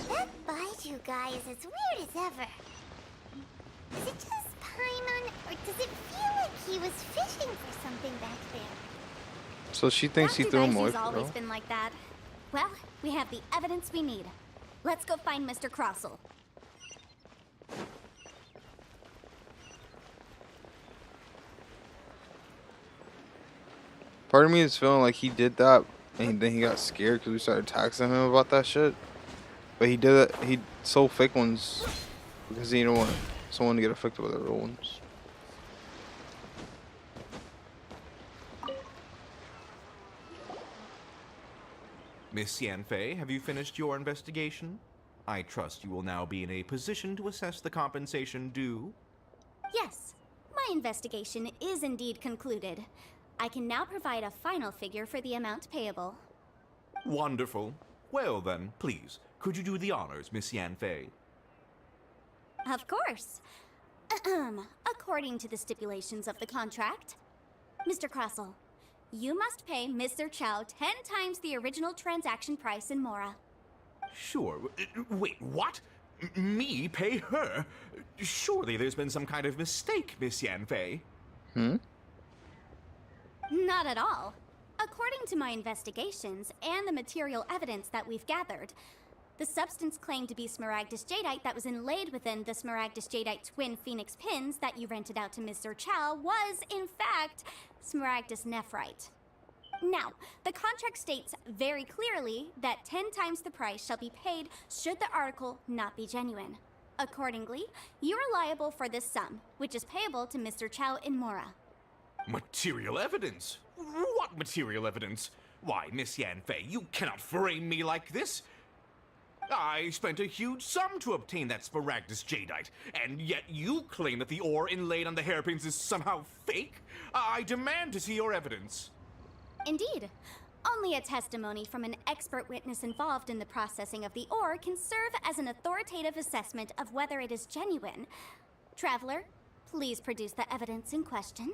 [SPEAKER 3] That Baiju guy is as weird as ever. Is it just Paimon, or does it feel like he was fishing for something back there?
[SPEAKER 1] So she thinks he threw him away
[SPEAKER 10] Dr.
[SPEAKER 1] for
[SPEAKER 10] Baishu's always
[SPEAKER 1] real?
[SPEAKER 10] been like that. Well, we have the evidence we need. Let's go find Mr. Crossell.
[SPEAKER 1] Part of me is feeling like he did that, and then he got scared because we started taxing him about that shit. But he did it. He sold fake ones because he didn't want someone to get affected with the real ones.
[SPEAKER 13] Miss Yanfei, have you finished your investigation? I trust you will now be in a position to assess the compensation due.
[SPEAKER 10] Yes, my investigation is indeed concluded. I can now provide a final figure for the amount payable.
[SPEAKER 13] Wonderful. Well then, please, could you do the honors, Miss Yanfei?
[SPEAKER 10] Of course. According to the stipulations of the contract, Mr. Crossell, You must pay Mr. Chow 10 times the original transaction price in Mora.
[SPEAKER 13] Sure. Wait, what? Me pay her? Surely there's been some kind of mistake, Miss Yanfei.
[SPEAKER 10] Not at all. According to my investigations and the material evidence that we've gathered, the substance claimed to be Smaragdus Jadeite that was inlaid within the Smaragdus Jadeite twin phoenix pins that you rented out to Mr. Chow was, in fact, Smaragdus Nephrite. Now, the contract states very clearly that 10 times the price shall be paid should the article not be genuine. Accordingly, you are liable for this sum, which is payable to Mr. Chow in Mora.
[SPEAKER 13] Material evidence? What material evidence? Why, Miss Yanfei, you cannot frame me like this. I spent a huge sum to obtain that Smaragdus Jadeite, and yet you claim that the ore inlaid on the hairpins is somehow fake? I demand to see your evidence.
[SPEAKER 10] Indeed. Only a testimony from an expert witness involved in the processing of the ore can serve as an authoritative assessment of whether it is genuine. Traveler, please produce the evidence in question.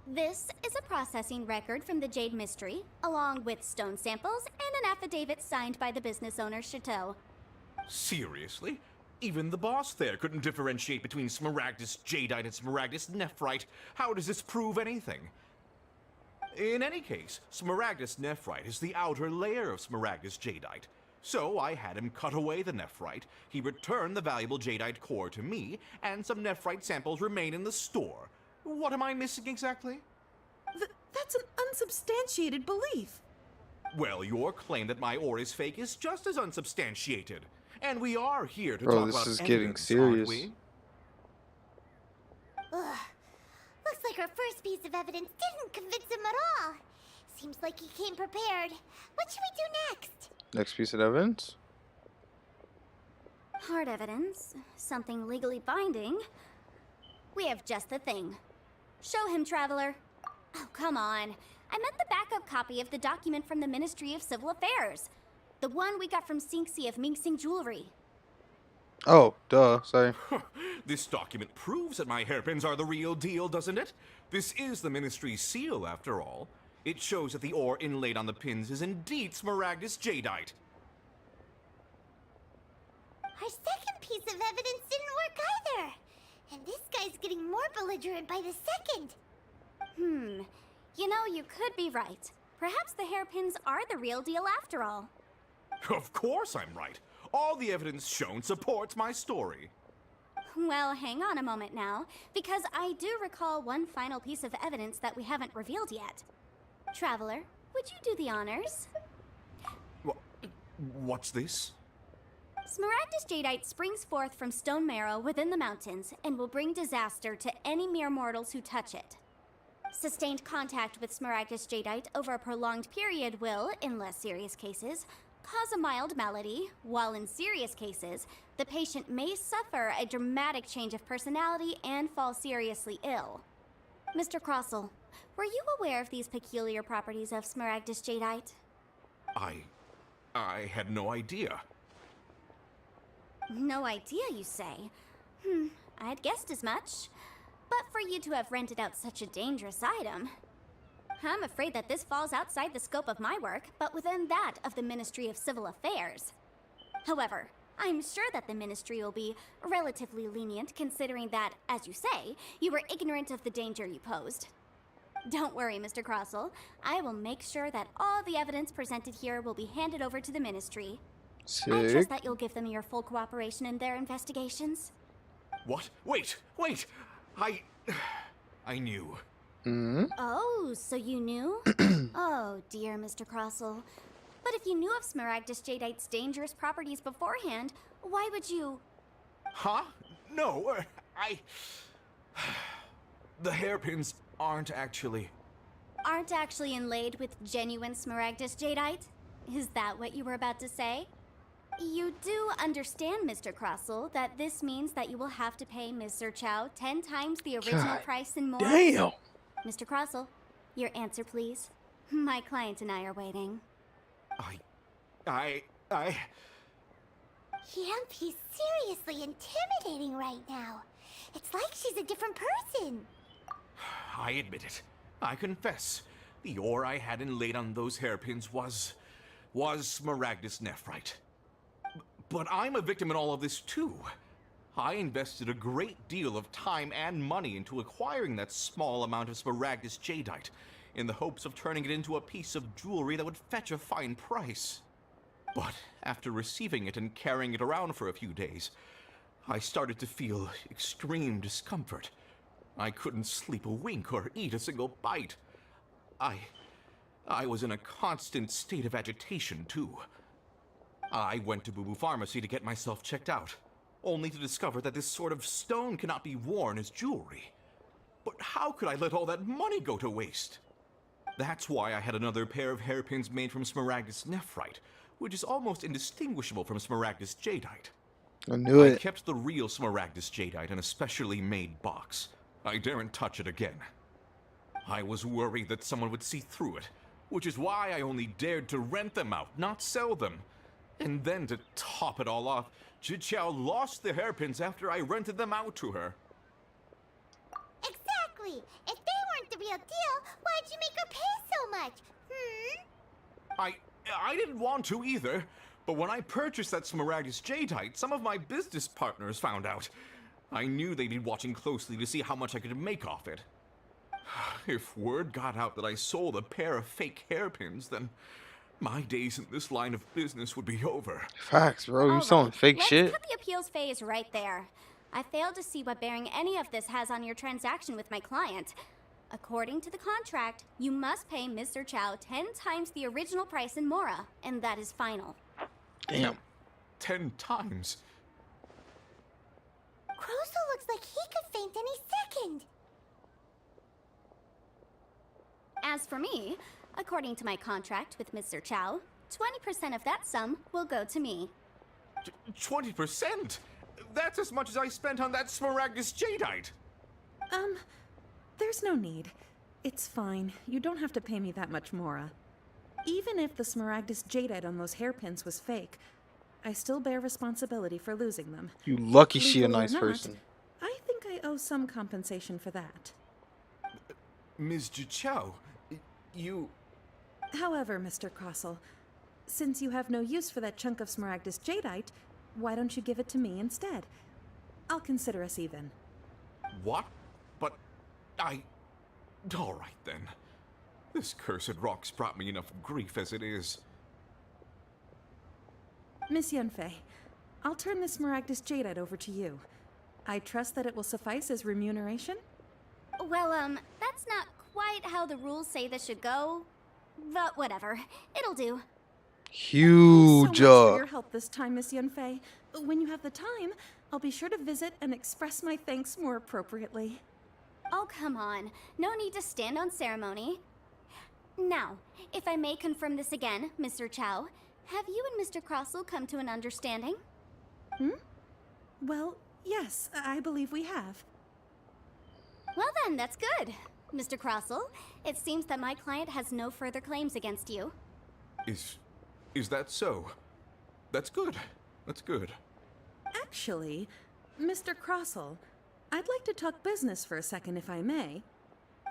[SPEAKER 10] This is a processing record from the Jade Mystery, along with stone samples and an affidavit signed by the business owner, Chateau.
[SPEAKER 13] Seriously? Even the boss there couldn't differentiate between Smaragdus Jadeite and Smaragdus Nephrite. How does this prove anything? In any case, Smaragdus Nephrite is the outer layer of Smaragdus Jadeite. So I had him cut away the Nephrite, he returned the valuable Jadeite core to me, and some Nephrite samples remain in the store. What am I missing exactly?
[SPEAKER 14] That's an unsubstantiated belief.
[SPEAKER 13] Well, your claim that my ore is fake is just as unsubstantiated. And we are here to
[SPEAKER 1] Bro,
[SPEAKER 13] talk
[SPEAKER 1] this
[SPEAKER 13] about
[SPEAKER 1] is
[SPEAKER 13] evidence,
[SPEAKER 1] getting serious.
[SPEAKER 13] aren't we?
[SPEAKER 3] Ugh. Looks like our first piece of evidence didn't convince him at all. Seems like he came prepared. What should we do next?
[SPEAKER 1] Next piece of evidence?
[SPEAKER 10] Hard evidence, something legally binding. We have just the thing. Show him, Traveler. Oh, come on. I meant the backup copy of the document from the Ministry of Civil Affairs. The one we got from Sinxi of Mingsing Jewelry.
[SPEAKER 1] Oh, duh, sorry.
[SPEAKER 13] This document proves that my hairpins are the real deal, doesn't it? This is the Ministry's seal, after all. It shows that the ore inlaid on the pins is indeed Smaragdus Jadeite.
[SPEAKER 3] Our second piece of evidence didn't work either. And this guy's getting more belligerent by the second.
[SPEAKER 10] You know, you could be right. Perhaps the hairpins are the real deal after all.
[SPEAKER 13] Of course I'm right. All the evidence shown supports my story.
[SPEAKER 10] Well, hang on a moment now, because I do recall one final piece of evidence that we haven't revealed yet. Traveler, would you do the honors?
[SPEAKER 13] What's this?
[SPEAKER 10] Smaragdus Jadeite springs forth from stone marrow within the mountains and will bring disaster to any mere mortals who touch it. Sustained contact with Smaragdus Jadeite over a prolonged period will, in less serious cases, cause a mild malady, while in serious cases, the patient may suffer a dramatic change of personality and fall seriously ill. Mr. Crossell, were you aware of these peculiar properties of Smaragdus Jadeite?
[SPEAKER 13] I had no idea.
[SPEAKER 10] No idea, you say? I'd guessed as much. But for you to have rented out such a dangerous item, I'm afraid that this falls outside the scope of my work, but within that of the Ministry of Civil Affairs. However, I'm sure that the Ministry will be relatively lenient considering that, as you say, you were ignorant of the danger you posed. Don't worry, Mr. Crossell. I will make sure that all the evidence presented here will be handed over to the Ministry.
[SPEAKER 1] Sick.
[SPEAKER 10] I trust that you'll give them your full cooperation in their investigations.
[SPEAKER 13] What? Wait! I knew.
[SPEAKER 10] Oh, so you knew? Oh, dear Mr. Crossell. But if you knew of Smaragdus Jadeite's dangerous properties beforehand, why would you...
[SPEAKER 13] Huh? No, The hairpins aren't actually
[SPEAKER 10] inlaid with genuine Smaragdus Jadeite? Is that what you were about to say? You do understand, Mr. Crossell, that this means that you will have to pay Mr. Chow 10 times the original price and more?
[SPEAKER 1] Damn!
[SPEAKER 10] Mr. Crossell, your answer, please. My client and I are waiting.
[SPEAKER 3] He's seriously intimidating right now. It's like she's a different person.
[SPEAKER 13] I admit it. I confess. The ore I had inlaid on those hairpins was Smaragdus nephrite. But I'm a victim in all of this too. I invested a great deal of time and money into acquiring that small amount of Smaragdus jadeite, in the hopes of turning it into a piece of jewelry that would fetch a fine price. But after receiving it and carrying it around for a few days, I started to feel extreme discomfort. I couldn't sleep a wink or eat a single bite. I was in a constant state of agitation, too. I went to Boo Boo Pharmacy to get myself checked out, only to discover that this sort of stone cannot be worn as jewelry. But how could I let all that money go to waste? That's why I had another pair of hairpins made from Smaragdus nephrite, which is almost indistinguishable from Smaragdus jadeite.
[SPEAKER 1] I knew it.
[SPEAKER 13] I kept the real Smaragdus jadeite in a specially made box. I daren't touch it again. I was worried that someone would see through it, which is why I only dared to rent them out, not sell them. And then to top it all off, Jiqiao lost the hairpins after I rented them out to her.
[SPEAKER 3] Exactly! If they weren't the real deal, why'd you make her pay so much?
[SPEAKER 13] I didn't want to either, but when I purchased that Smaragdus jadeite, some of my business partners found out. I knew they'd be watching closely to see how much I could make off it. If word got out that I sold a pair of fake hairpins, then my days in this line of business would be over.
[SPEAKER 1] Facts, bro. You selling fake shit?
[SPEAKER 10] Let's cut the appeals phase right there. I failed to see what bearing any of this has on your transaction with my client. According to the contract, you must pay Mr. Chow 10 times the original price in Mora, and that is final.
[SPEAKER 1] Damn.
[SPEAKER 13] 10 times?
[SPEAKER 3] Crosel looks like he could faint any second.
[SPEAKER 10] As for me, according to my contract with Mr. Chow, 20% of that sum will go to me.
[SPEAKER 13] 20%? That's as much as I spent on that Smaragdus jadeite.
[SPEAKER 14] There's no need. It's fine. You don't have to pay me that much, Mora. Even if the Smaragdus jadeite on those hairpins was fake, I still bear responsibility for losing them.
[SPEAKER 1] You lucky she a
[SPEAKER 14] Legal or
[SPEAKER 1] nice
[SPEAKER 14] not,
[SPEAKER 1] person.
[SPEAKER 14] I think I owe some compensation for that.
[SPEAKER 13] Ms. Jiqiao, you...
[SPEAKER 14] However, Mr. Crossell, since you have no use for that chunk of Smaragdus jadeite, why don't you give it to me instead? I'll consider us even.
[SPEAKER 13] What? But all right then. This cursed rock's brought me enough grief as it is.
[SPEAKER 14] Miss Yunfei, I'll turn the Smaragdus jadeite over to you. I trust that it will suffice as remuneration?
[SPEAKER 10] Well, that's not quite how the rules say this should go. But whatever. It'll do.
[SPEAKER 1] Huge.
[SPEAKER 14] So much for your help this time, Miss Yunfei. When you have the time, I'll be sure to visit and express my thanks more appropriately.
[SPEAKER 10] Oh, come on. No need to stand on ceremony. Now, if I may confirm this again, Mr. Chow, have you and Mr. Crossell come to an understanding?
[SPEAKER 14] Well, yes, I believe we have.
[SPEAKER 10] Well then, that's good. Mr. Crossell, it seems that my client has no further claims against you.
[SPEAKER 13] Is that so? That's good. That's good.
[SPEAKER 14] Actually, Mr. Crossell, I'd like to talk business for a second, if I may.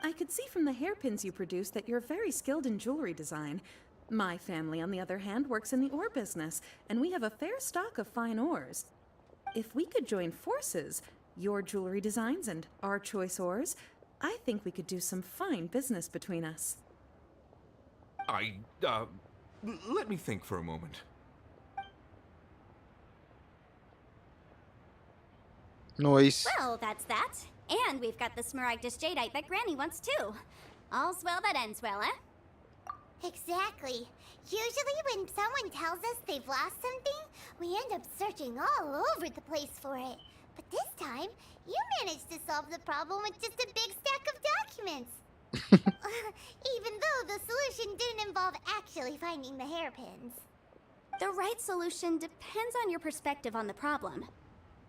[SPEAKER 14] I could see from the hairpins you produce that you're very skilled in jewelry design. My family, on the other hand, works in the ore business, and we have a fair stock of fine ores. If we could join forces, your jewelry designs and our choice ores, I think we could do some fine business between us.
[SPEAKER 13] Let me think for a moment.
[SPEAKER 1] Noise.
[SPEAKER 10] Well, that's that. And we've got the Smaragdus jadeite that Granny wants too. All's well that ends well, eh?
[SPEAKER 3] Exactly. Usually when someone tells us they've lost something, we end up searching all over the place for it. But this time, you managed to solve the problem with just a big stack of documents. Even though the solution didn't involve actually finding the hairpins.
[SPEAKER 10] The right solution depends on your perspective on the problem.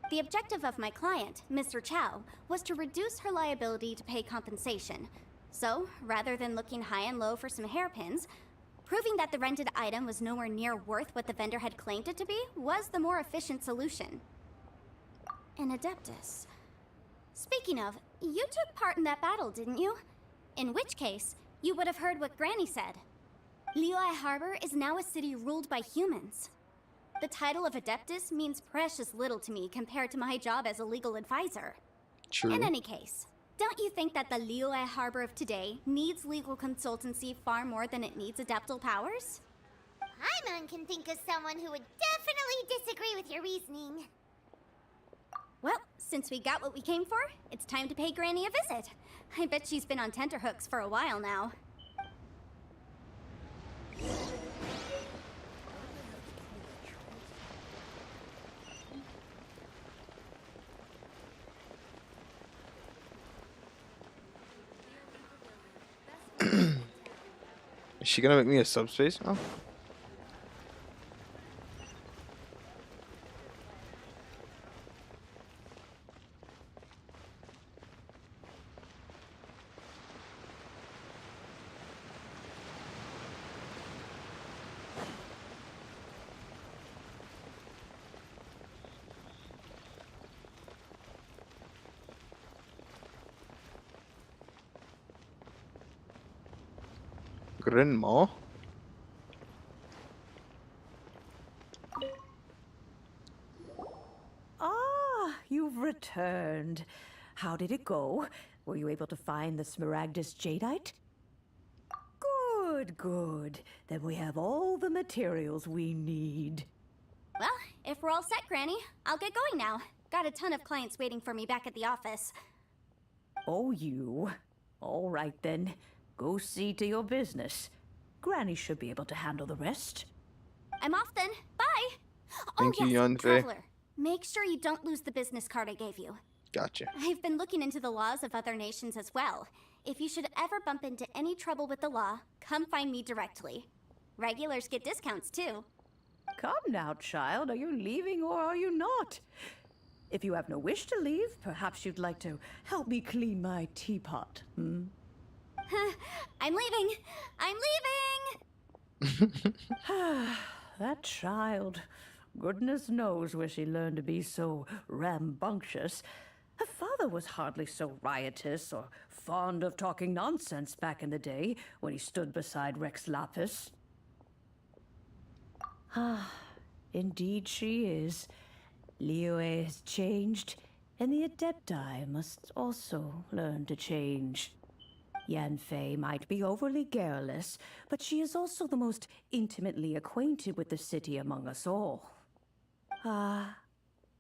[SPEAKER 10] The objective of my client, Mr. Chow, was to reduce her liability to pay compensation. So, rather than looking high and low for some hairpins, proving that the rented item was nowhere near worth what the vendor had claimed it to be was the more efficient solution. An Adeptus. Speaking of, you took part in that battle, didn't you? In which case, You would have heard what Granny said. Liyue Harbor is now a city ruled by humans. The title of Adeptus means precious little to me compared to my job as a legal advisor.
[SPEAKER 1] True.
[SPEAKER 10] In any case, don't you think that the Liyue Harbor of today needs legal consultancy far more than it needs adeptal powers?
[SPEAKER 3] Paimon can think of someone who would definitely disagree with your reasoning.
[SPEAKER 10] Well, since we got what we came for, it's time to pay Granny a visit. I bet she's been on tenterhooks for a while now.
[SPEAKER 1] Is she gonna make me a subspace now? Grandma?
[SPEAKER 8] Ah, you've returned. How did it go? Were you able to find the Smaragdus Jadeite? Good, good. Then we have all the materials we need.
[SPEAKER 10] Well, if we're all set, Granny, I'll get going now. Got a ton of clients waiting for me back at the office.
[SPEAKER 8] Oh, you. All right, then. Go see to your business. Granny should be able to handle the rest.
[SPEAKER 10] I'm off then. Bye!
[SPEAKER 1] Thank you,
[SPEAKER 10] yes,
[SPEAKER 1] Yanfei.
[SPEAKER 10] Traveler. Make sure you don't lose the business card I gave you.
[SPEAKER 1] Gotcha.
[SPEAKER 10] I've been looking into the laws of other nations as well. If you should ever bump into any trouble with the law, come find me directly. Regulars get discounts too.
[SPEAKER 8] Come now, child. Are you leaving or are you not? If you have no wish to leave, perhaps you'd like to help me clean my teapot, hmm?
[SPEAKER 10] I'm leaving! I'm leaving!
[SPEAKER 8] That child. Goodness knows where she learned to be so rambunctious. Her father was hardly so riotous or fond of talking nonsense back in the day when he stood beside Rex Lapis. Ah, indeed she is. Liyue has changed, and the Adepti must also learn to change. Yanfei might be overly garrulous, but she is also the most intimately acquainted with the city among us all. Ah,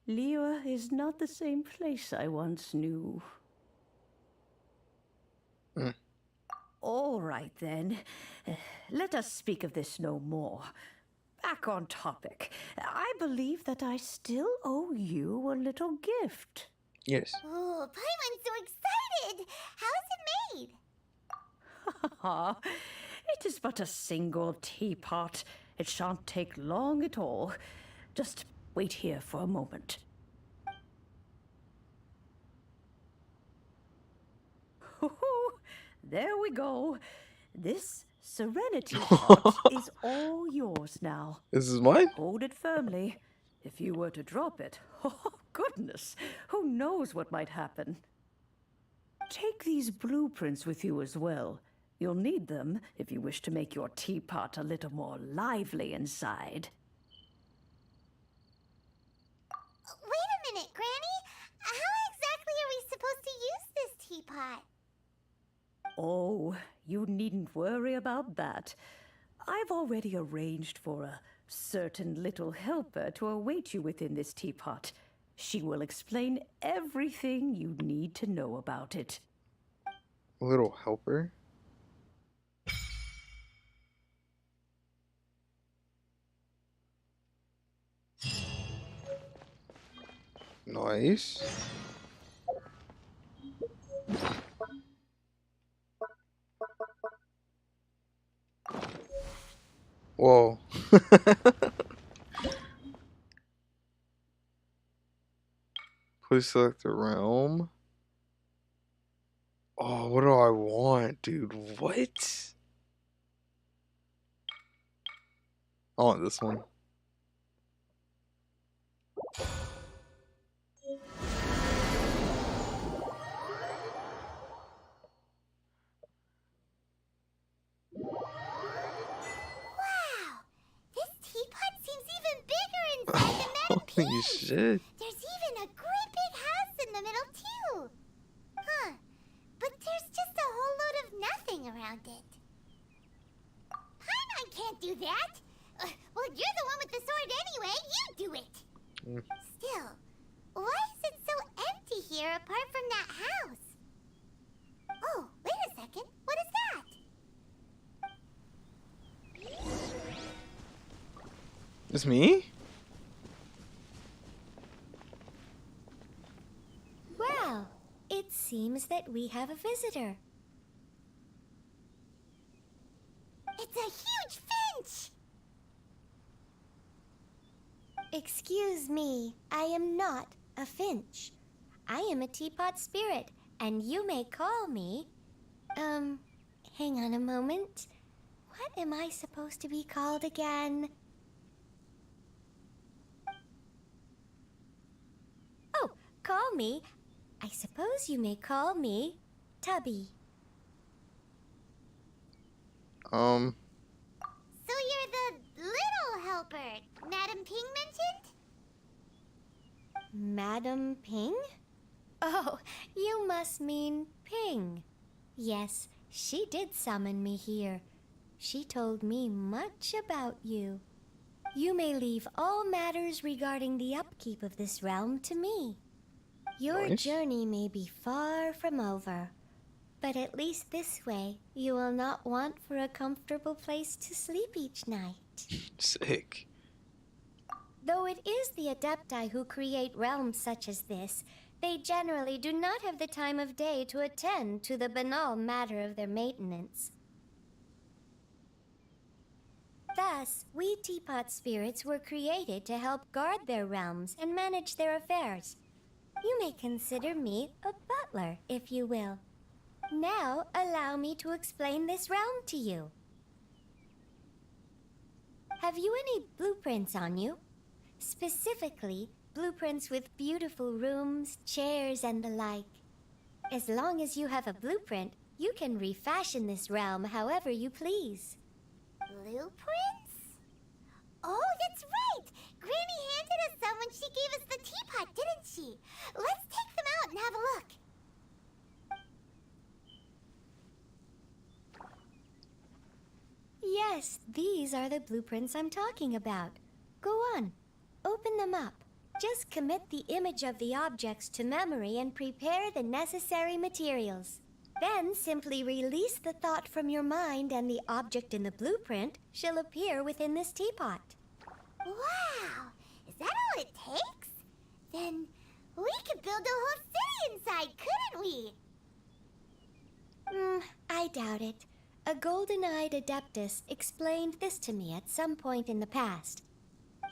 [SPEAKER 8] Liyue is not the same place I once knew. All right, then. Let us speak of this no more. Back on topic. I believe that I still owe you a little gift.
[SPEAKER 1] Yes.
[SPEAKER 3] Oh, Paimon's so excited! How is it made?
[SPEAKER 8] It is but a single teapot. It shan't take long at all. Just wait here for a moment. There we go. This serenity pot is all yours now.
[SPEAKER 1] This is mine?
[SPEAKER 8] Hold it firmly. If you were to drop it, oh goodness, who knows what might happen. Take these blueprints with you as well. You'll need them if you wish to make your teapot a little more lively inside.
[SPEAKER 3] Wait a minute, Granny. How exactly are we supposed to use this teapot?
[SPEAKER 8] Oh, you needn't worry about that. I've already arranged for a certain little helper to await you within this teapot. She will explain everything you need to know about it.
[SPEAKER 1] Little helper? Nice. Whoa. Please select the realm. Oh, what do I want, dude? What? I want this one. Holy shit.
[SPEAKER 3] There's even a great big house in the middle, too. Huh. But there's just a whole load of nothing around it. Paimon can't do that. Well, you're the one with the sword anyway. You do it. Still, why is it so empty here apart from that house? Oh, wait a second. What is that?
[SPEAKER 1] It's me?
[SPEAKER 10] Well, it seems that we have a visitor.
[SPEAKER 3] It's a huge finch!
[SPEAKER 10] Excuse me, I am not a finch. I am a teapot spirit, and you may call me... hang on a moment. What am I supposed to be called again? Oh, call me. I suppose you may call me Tubby.
[SPEAKER 3] So you're the little helper Madam Ping mentioned?
[SPEAKER 10] Madam Ping? Oh, you must mean Ping. Yes, she did summon me here. She told me much about you. You may leave all matters regarding the upkeep of this realm to me. Your journey may be far from over, but at least this way you will not want for a comfortable place to sleep each night.
[SPEAKER 1] Sick.
[SPEAKER 10] Though it is the Adepti who create realms such as this, they generally do not have the time of day to attend to the banal matter of their maintenance. Thus, we teapot spirits were created to help guard their realms and manage their affairs. You may consider me a butler, if you will. Now, allow me to explain this realm to you. Have you any blueprints on you? Specifically, blueprints with beautiful rooms, chairs, and the like. As long as you have a blueprint, you can refashion this realm however you please.
[SPEAKER 3] Blueprints? Oh, that's right! Granny handed us some when she gave us the teapot, didn't she? Let's take them out and have a look.
[SPEAKER 10] Yes, these are the blueprints I'm talking about. Go on, open them up. Just commit the image of the objects to memory and prepare the necessary materials. Then simply release the thought from your mind and the object in the blueprint shall appear within this teapot.
[SPEAKER 3] Wow! Is that all it takes? Then we could build a whole city inside, couldn't we?
[SPEAKER 10] I doubt it. A golden-eyed adeptus explained this to me at some point in the past.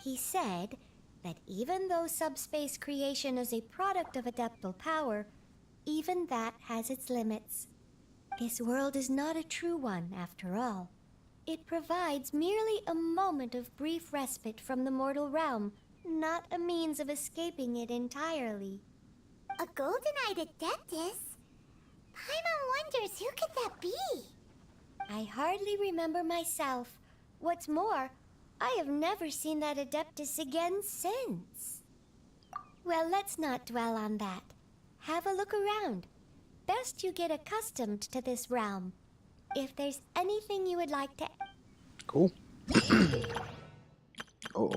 [SPEAKER 10] He said that even though subspace creation is a product of adeptal power, even that has its limits. This world is not a true one, after all. It provides merely a moment of brief respite from the mortal realm, not a means of escaping it entirely.
[SPEAKER 3] A golden-eyed adeptus? Paimon wonders who could that be?
[SPEAKER 10] I hardly remember myself. What's more, I have never seen that adeptus again since. Well, let's not dwell on that. Have a look around. Best you get accustomed to this realm. If there's anything you would like to...
[SPEAKER 1] Cool. Oh.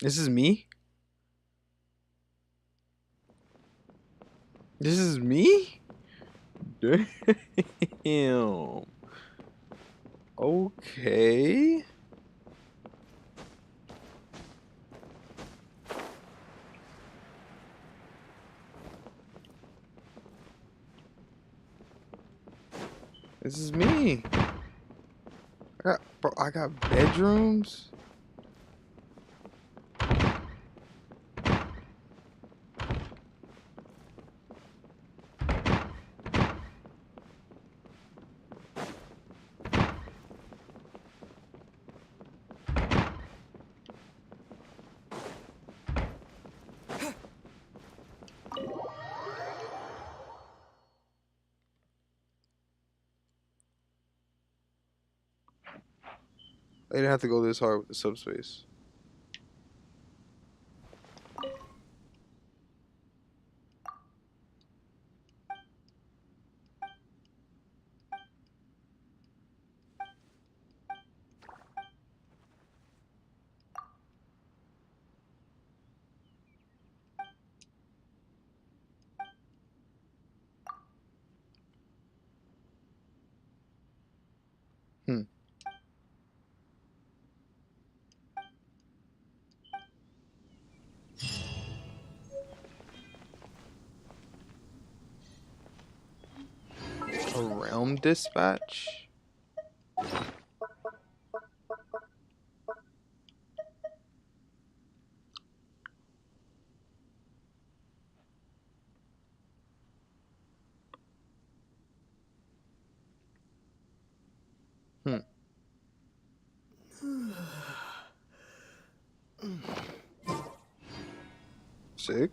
[SPEAKER 1] This is me? This is me? Damn. Okay. This is me. I got bedrooms. They didn't have to go this hard with the subspace. A realm dispatch? Sick.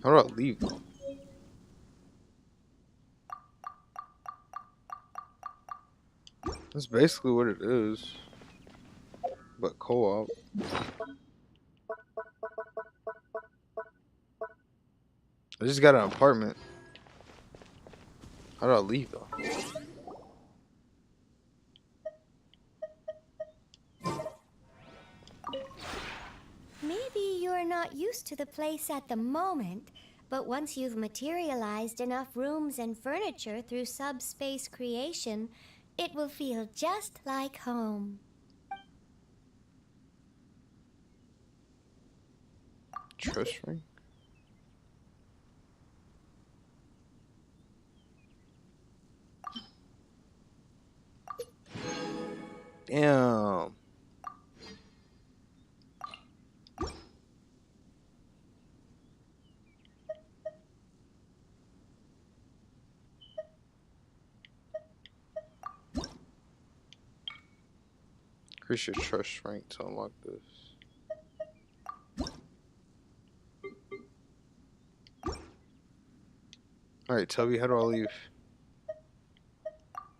[SPEAKER 1] How do I leave? That's basically what it is. But co-op. I just got an apartment. How do I leave though?
[SPEAKER 3] Maybe you're not used to the place at the moment, but once you've materialized enough rooms and furniture through subspace creation, it will feel just like home.
[SPEAKER 1] Trust ring? Damn. Increase your trust rank to unlock this. Alright, Toby, how do I leave?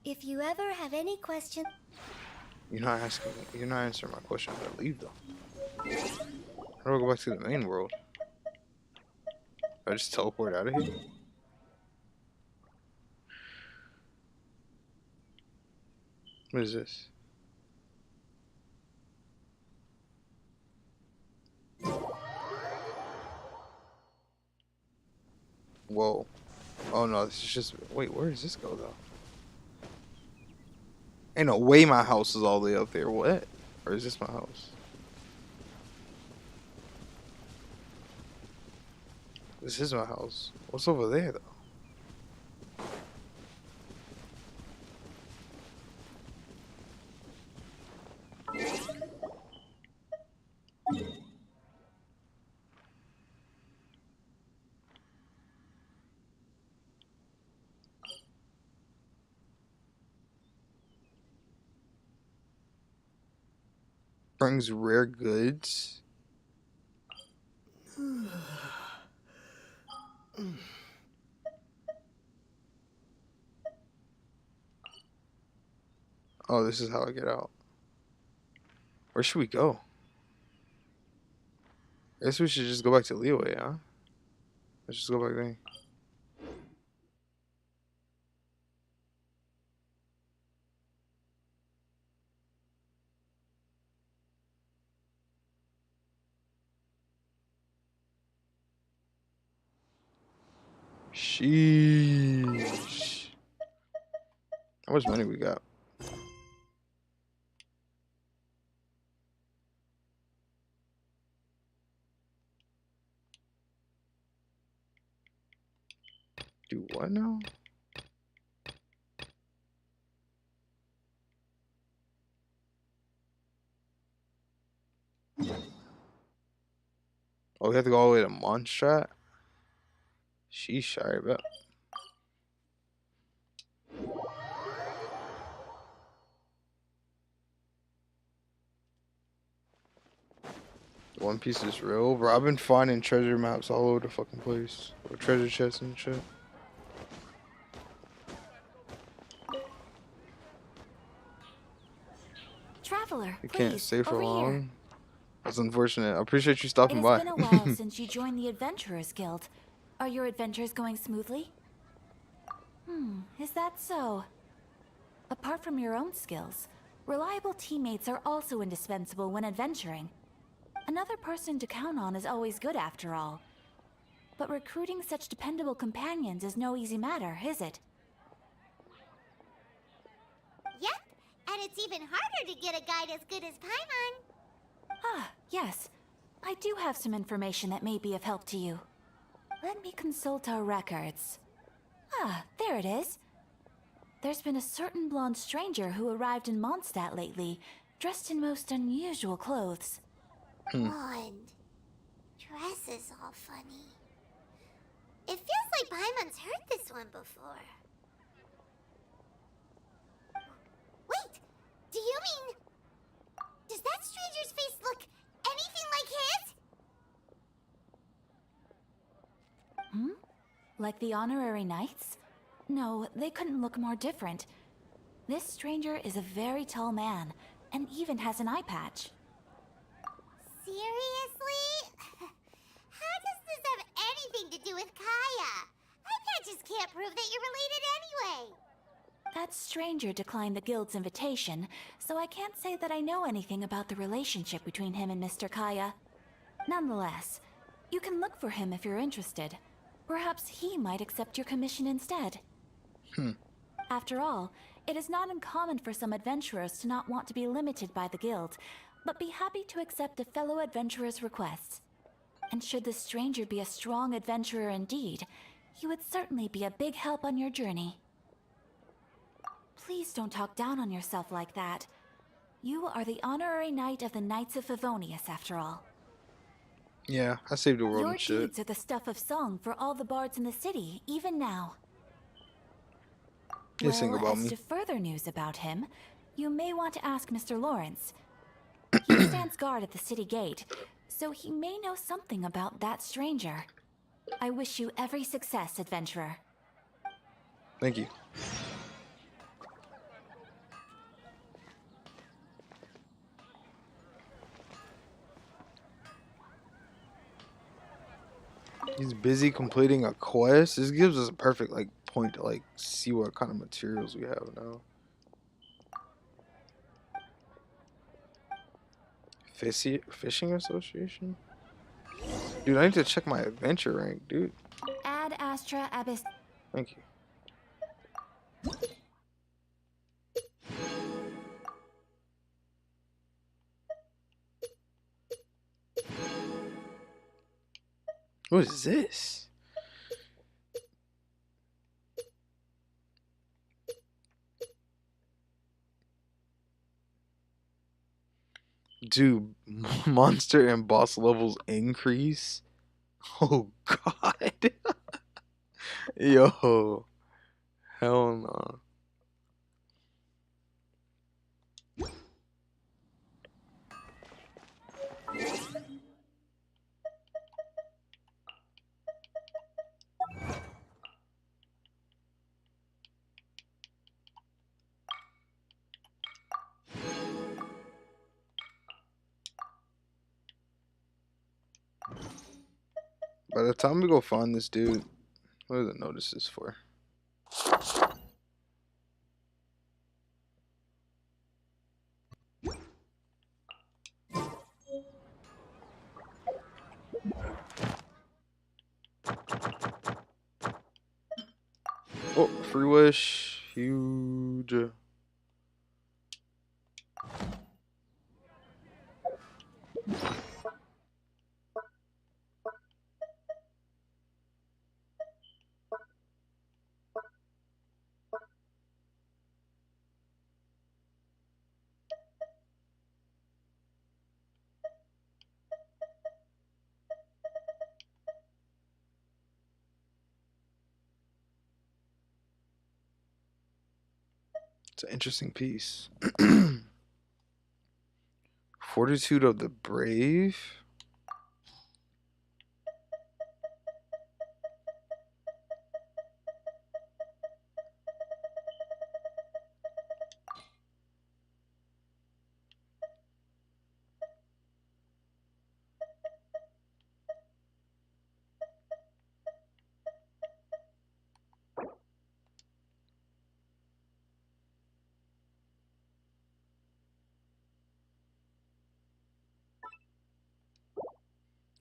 [SPEAKER 3] If you ever have any questions...
[SPEAKER 1] You're not answering my question. How do I leave though? How do I go back to the main world? Do I just teleport out of here? What is this? Whoa. Oh no, this is just... Wait, where does this go though? Ain't no way my house is all the way up there. What? Or is this my house? This is my house. What's over there though? Brings rare goods. Oh, this is how I get out. Where should we go? I guess we should just go back to Liyue, huh? Let's just go back there. Sheesh. How much money we got? Do what now? Oh, we have to go all the way to Mondstadt? Sheesh, alright, bet. One Piece is real, bro. I've been finding treasure maps all over the fucking place. Or treasure chests and shit.
[SPEAKER 9] Traveler,
[SPEAKER 1] You can't
[SPEAKER 9] please,
[SPEAKER 1] stay for
[SPEAKER 9] over
[SPEAKER 1] long.
[SPEAKER 9] here.
[SPEAKER 1] That's unfortunate. I appreciate you
[SPEAKER 9] It
[SPEAKER 1] stopping
[SPEAKER 9] has
[SPEAKER 1] by.
[SPEAKER 9] been a while since you joined the Adventurers Guild. Are your adventures going smoothly? Is that so? Apart from your own skills, reliable teammates are also indispensable when adventuring. Another person to count on is always good after all. But recruiting such dependable companions is no easy matter, is it?
[SPEAKER 3] Yep, and it's even harder to get a guide as good as Paimon.
[SPEAKER 9] Ah, yes. I do have some information that may be of help to you. Let me consult our records. Ah, there it is. There's been a certain blonde stranger who arrived in Mondstadt lately, dressed in most unusual clothes.
[SPEAKER 3] Blonde. Dresses all funny. It feels like Paimon's heard this one before. Wait, do you mean... Does that stranger's face look anything like his?
[SPEAKER 9] Like the honorary knights? No, they couldn't look more different. This stranger is a very tall man, and even has an eye patch.
[SPEAKER 3] Seriously? How does this have anything to do with Kaya? Eye patches can't prove that you're related anyway.
[SPEAKER 9] That stranger declined the guild's invitation, so I can't say that I know anything about the relationship between him and Mr. Kaya. Nonetheless, you can look for him if you're interested. Perhaps he might accept your commission instead. After all, it is not uncommon for some adventurers to not want to be limited by the guild, but be happy to accept a fellow adventurer's requests. And should the stranger be a strong adventurer indeed, he would certainly be a big help on your journey. Please don't talk down on yourself like that. You are the honorary knight of the Knights of Favonius, after all.
[SPEAKER 1] Yeah, I saved the world
[SPEAKER 9] Your
[SPEAKER 1] and shit.
[SPEAKER 9] deeds are the stuff of song for all the bards in the city, even now.
[SPEAKER 1] You sing
[SPEAKER 9] Well,
[SPEAKER 1] about
[SPEAKER 9] as
[SPEAKER 1] me.
[SPEAKER 9] to further news about him, you may want to ask Mr. Lawrence. He stands guard at the city gate, so he may know something about that stranger. I wish you every success, adventurer.
[SPEAKER 1] Thank you. He's busy completing a quest. This gives us a perfect point to see what kind of materials we have now. Fishing Association? Dude, I need to check my adventure rank, dude.
[SPEAKER 9] Ad Astra Abyss.
[SPEAKER 1] Thank you. What is this? Dude, monster and boss levels increase? Oh god. Yo. Hell no. By the time we go find this dude, what are the notices for? Oh, free wish. Huge. It's an interesting piece. Fortitude of the Brave.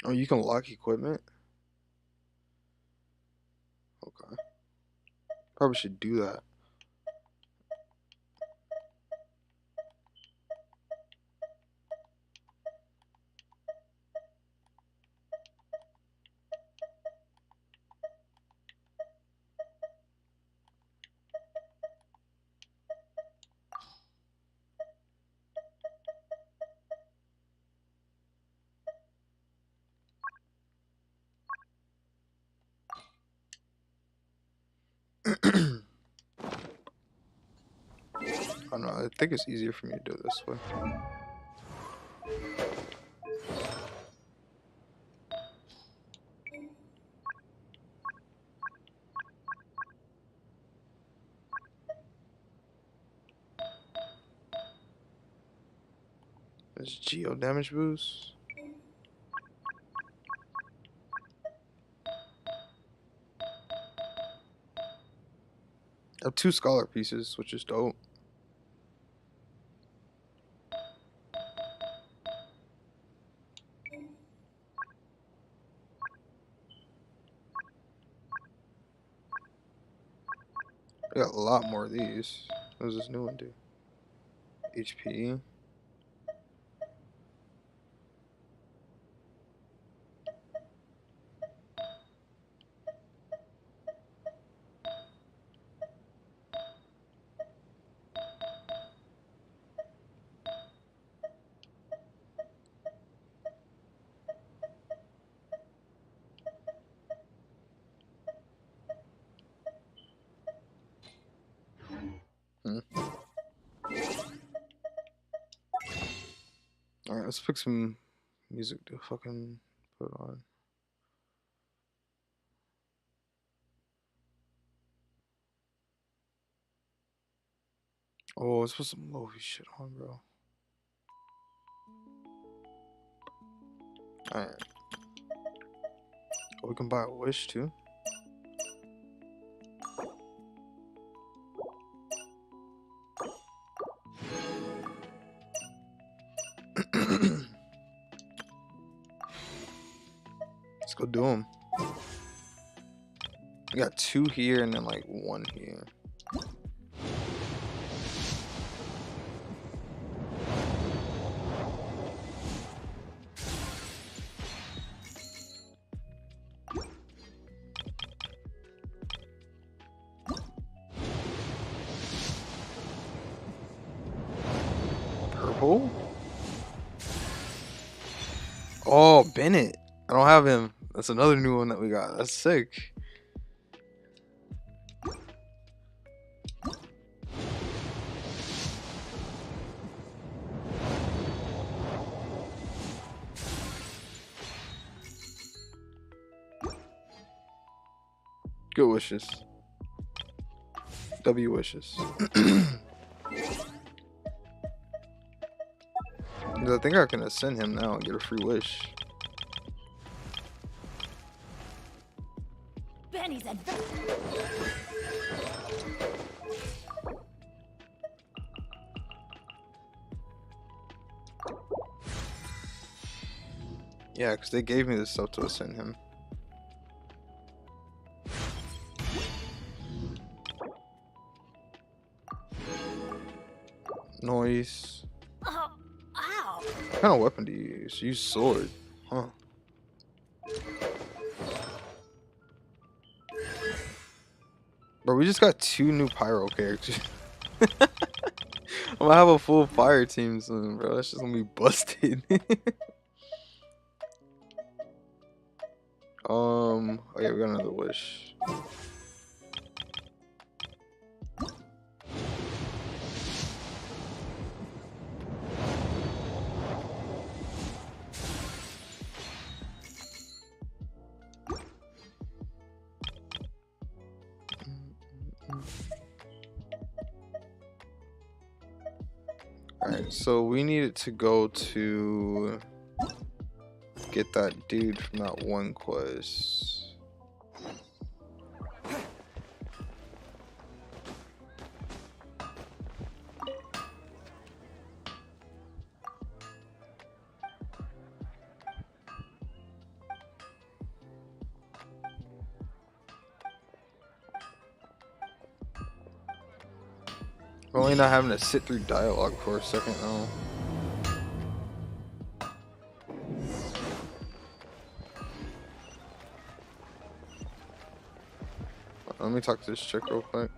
[SPEAKER 1] Oh, you can lock equipment? Okay. Probably should do that. I don't know, I think it's easier for me to do it this way. There's geo damage boost. I have 2 scholar pieces, which is dope. I got a lot more of these. What does this new one do? HP. Alright, let's pick some music to fucking put on. Oh, let's put some Lofi shit on, bro. Alright. Oh, we can buy a wish too. Let's go do them. We got 2 here and then like 1 here. Purple? Oh, Bennett. I don't have him. That's another new one that we got. That's sick. Good wishes. W wishes. I think I can ascend him now and get a free wish.
[SPEAKER 2] Benny's adventure.
[SPEAKER 1] Yeah, because they gave me this stuff to ascend him. Noise.
[SPEAKER 2] Oh, ow.
[SPEAKER 1] What kind of weapon do you use? You use sword. Huh. Bro, we just got 2 new pyro characters. I'm gonna have a full fire team soon, bro. That's just gonna be busted. Oh yeah, we got another wish. So we needed to go to get that dude from that one quest. Only not having to sit through dialogue for a second though. Let me talk to this chick real quick.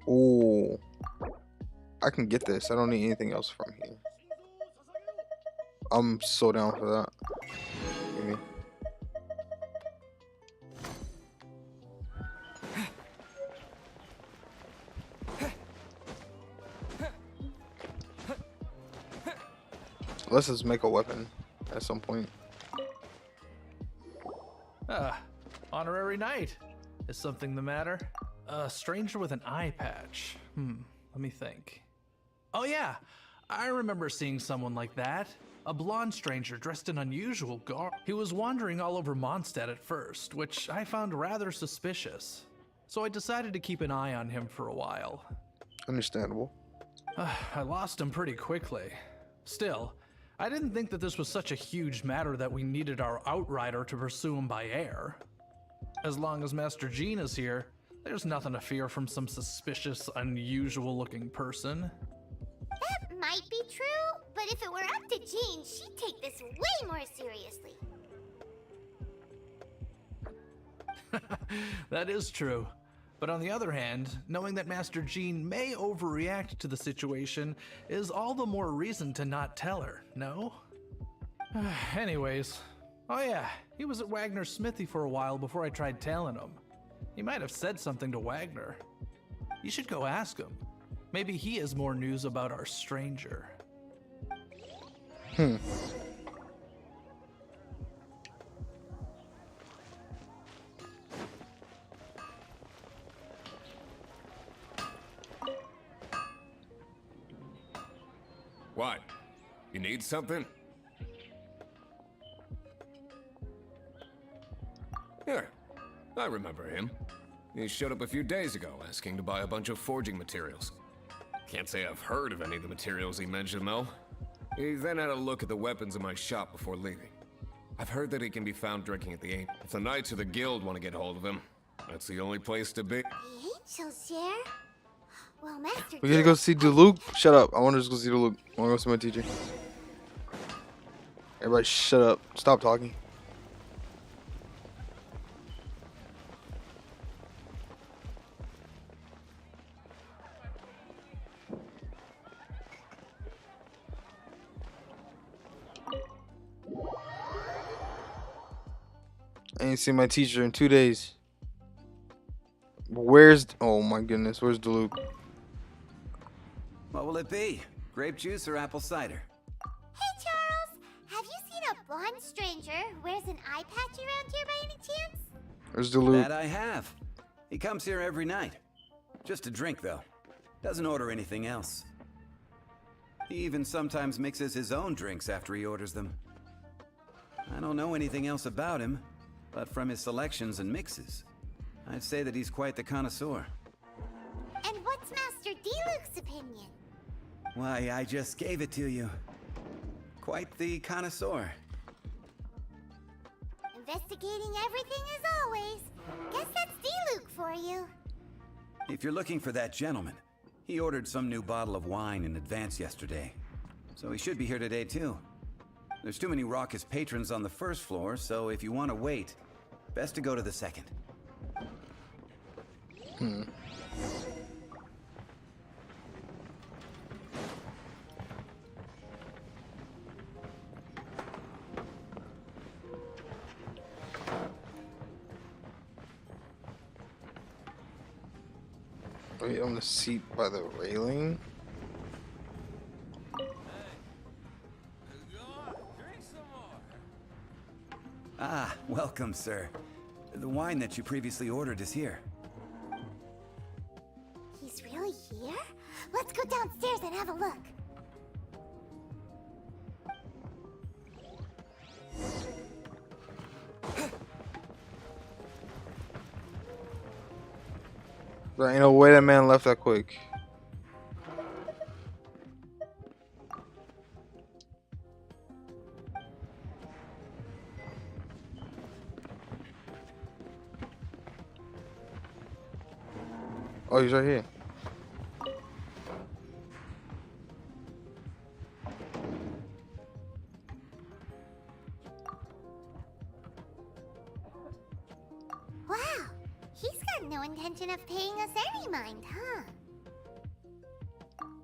[SPEAKER 1] Ooh, I can get this. I don't need anything else from here. I'm so down for that. Give me. Let's just make a weapon at some point.
[SPEAKER 18] Honorary knight. Is something the matter? A stranger with an eye patch. Let me think. Oh yeah, I remember seeing someone like that. A blonde stranger dressed in unusual garb. He was wandering all over Mondstadt at first, which I found rather suspicious. So I decided to keep an eye on him for a while.
[SPEAKER 1] Understandable.
[SPEAKER 18] I lost him pretty quickly. Still, I didn't think that this was such a huge matter that we needed our outrider to pursue him by air. As long as Master Jean is here, there's nothing to fear from some suspicious, unusual-looking person.
[SPEAKER 3] That might be true, but if it were up to Jean, she'd take this way more seriously.
[SPEAKER 18] That is true. But on the other hand, knowing that Master Jean may overreact to the situation is all the more reason to not tell her, no? Anyways, oh yeah, he was at Wagner's smithy for a while before I tried tailing him. He might have said something to Wagner. You should go ask him. Maybe he has more news about our stranger.
[SPEAKER 19] What? You need something? Here, I remember him. He showed up a few days ago asking to buy a bunch of forging materials. Can't say I've heard of any of the materials he mentioned, though. He then had a look at the weapons in my shop before leaving. I've heard that he can be found drinking at the Angel. If the Knights of the Guild want to get hold of him, that's the only place to be.
[SPEAKER 3] The Angels here? Well, Master
[SPEAKER 1] We gotta go see Duluc. Shut up. I want to just go see Duluc. I want to go see my teacher. Everybody shut up. Stop talking. I ain't seen my teacher in 2 days. Where's... Oh my goodness. Where's Duluc?
[SPEAKER 4] What will it be? Grape juice or apple cider?
[SPEAKER 3] Hey, Charles! Have you seen a blonde stranger who wears an eye patch around here by any chance?
[SPEAKER 1] Where's Duluc?
[SPEAKER 4] That I have. He comes here every night. Just to drink, though. Doesn't order anything else. He even sometimes mixes his own drinks after he orders them. I don't know anything else about him, but from his selections and mixes, I'd say that he's quite the connoisseur.
[SPEAKER 3] And what's Master Deluxe's opinion?
[SPEAKER 4] Why, I just gave it to you. Quite the connoisseur.
[SPEAKER 3] Investigating everything as always. Guess that's Deluxe for you.
[SPEAKER 4] If you're looking for that gentleman, he ordered some new bottle of wine in advance yesterday. So he should be here today, too. There's too many raucous patrons on the first floor, so if you want to wait, best to go to the second.
[SPEAKER 1] Wait, on the seat by the railing?
[SPEAKER 4] Ah, welcome, sir. The wine that you previously ordered is here.
[SPEAKER 3] He's really here? Let's go downstairs and have a look.
[SPEAKER 1] There ain't no way that man left that quick. Oh, he's right here.
[SPEAKER 3] Wow, he's got no intention of paying us any mind, huh?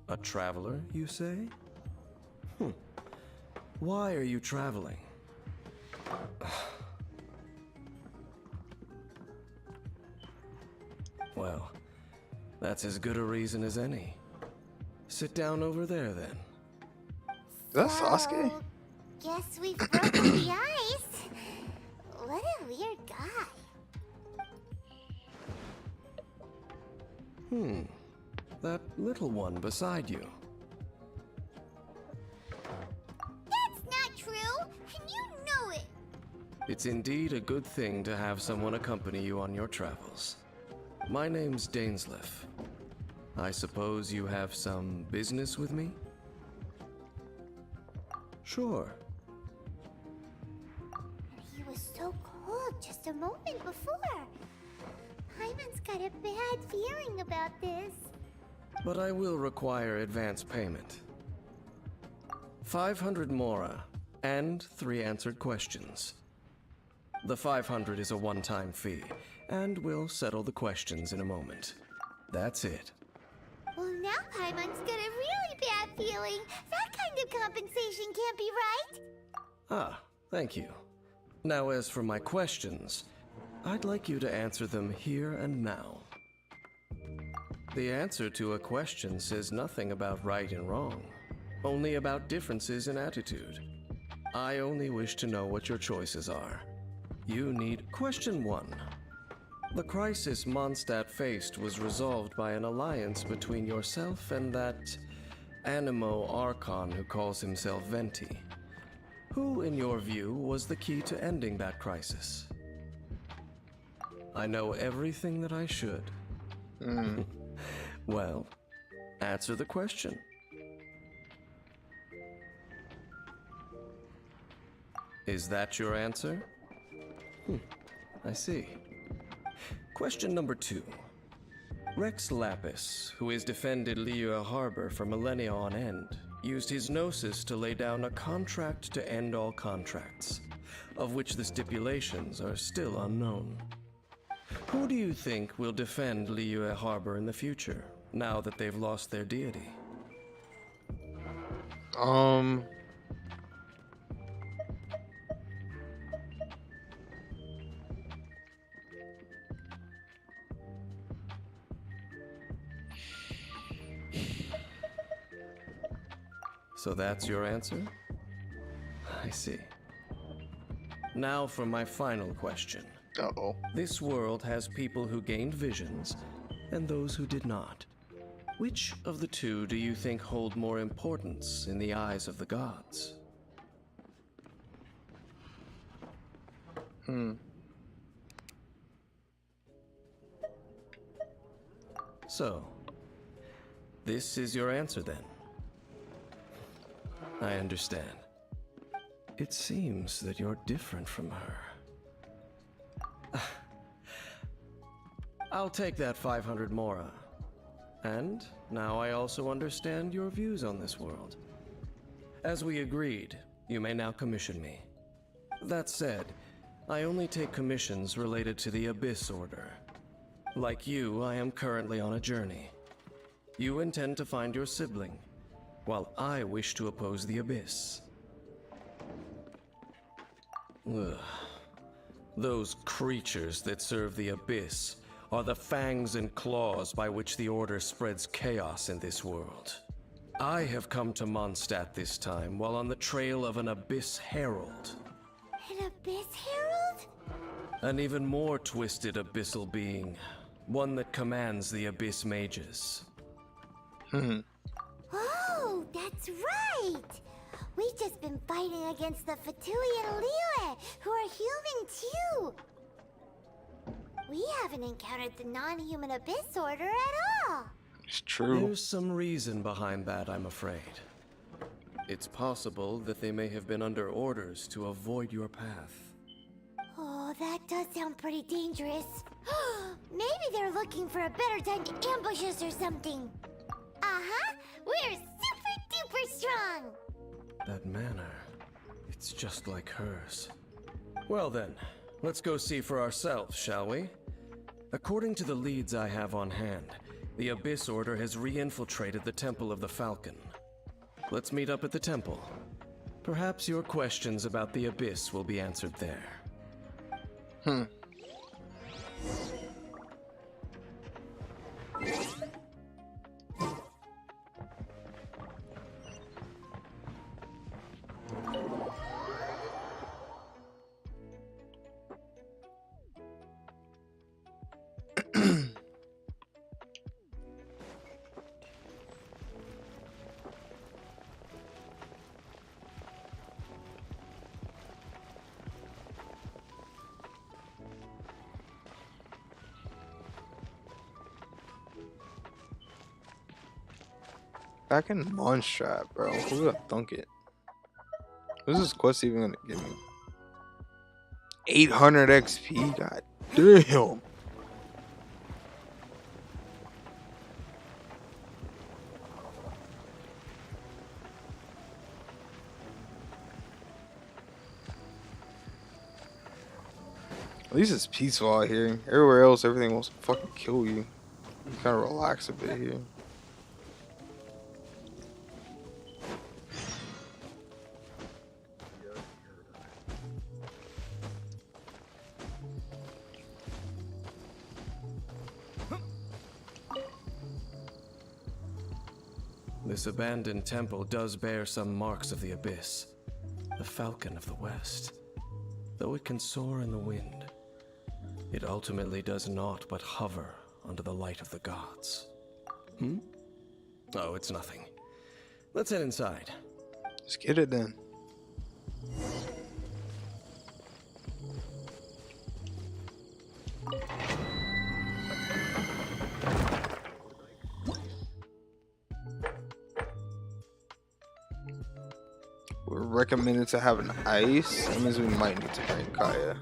[SPEAKER 16] A traveler, you say? Why are you traveling? Well, that's as good a reason as any. Sit down over there, then.
[SPEAKER 1] That's Sasuke?
[SPEAKER 3] Guess we've broken the ice. What a weird guy.
[SPEAKER 16] That little one beside you.
[SPEAKER 3] That's not true, and you know it.
[SPEAKER 16] It's indeed a good thing to have someone accompany you on your travels. My name's Dainsleif. I suppose you have some business with me? Sure.
[SPEAKER 3] He was so cold just a moment before. Paimon's got a bad feeling about this.
[SPEAKER 16] But I will require advance payment. 500 mora and 3 answered questions. The 500 is a one-time fee, and we'll settle the questions in a moment. That's it.
[SPEAKER 3] Well, now Paimon's got a really bad feeling. That kind of compensation can't be right.
[SPEAKER 16] Ah, thank you. Now, as for my questions, I'd like you to answer them here and now. The answer to a question says nothing about right and wrong, only about differences in attitude. I only wish to know what your choices are. You need question 1. The crisis Mondstadt faced was resolved by an alliance between yourself and that Animo Archon who calls himself Venti. Who, in your view, was the key to ending that crisis? I know everything that I should. Well, answer the question. Is that your answer? I see. Question number 2. Rex Lapis, who has defended Liyue Harbor for millennia on end, used his gnosis to lay down a contract to end all contracts, of which the stipulations are still unknown. Who do you think will defend Liyue Harbor in the future, now that they've lost their deity? So that's your answer? I see. Now for my final question.
[SPEAKER 1] Uh-oh.
[SPEAKER 16] This world has people who gained visions and those who did not. Which of the two do you think hold more importance in the eyes of the gods? So, this is your answer then? I understand. It seems that you're different from her. I'll take that 500 mora. And now I also understand your views on this world. As we agreed, you may now commission me. That said, I only take commissions related to the Abyss Order. Like you, I am currently on a journey. You intend to find your sibling, while I wish to oppose the Abyss. Ugh. Those creatures that serve the Abyss are the fangs and claws by which the Order spreads chaos in this world. I have come to Mondstadt this time while on the trail of an Abyss Herald.
[SPEAKER 3] An Abyss Herald?
[SPEAKER 11] An even more twisted abyssal being. One that commands the Abyss Mages.
[SPEAKER 3] Oh, that's right! We've just been fighting against the Fatui and Liyue, who are human too! We haven't encountered the non-human Abyss Order at all!
[SPEAKER 1] It's true.
[SPEAKER 11] There's some reason behind that, I'm afraid. It's possible that they may have been under orders to avoid your path.
[SPEAKER 3] Oh, that does sound pretty dangerous. Maybe they're looking for a better time to ambush us or something. Uh-huh! We're super duper strong!
[SPEAKER 11] That manner, it's just like hers. Well then, let's go see for ourselves, shall we? According to the leads I have on hand, the Abyss Order has re-infiltrated the Temple of the Falcon. Let's meet up at the temple. Perhaps your questions about the Abyss will be answered there.
[SPEAKER 1] Back in Mondstrat, bro. Who would have thunk it? What's this quest even gonna give me? 800 XP? God damn. At least it's peaceful out here. Everywhere else, everything wants to fucking kill you. You kind of relax a bit here.
[SPEAKER 11] This abandoned temple does bear some marks of the Abyss. The Falcon of the West. Though it can soar in the wind, it ultimately does naught but hover under the light of the gods. Oh, it's nothing. Let's head inside.
[SPEAKER 1] Let's get it then. We're recommended to have an ice. That means we might need to bring Kaya.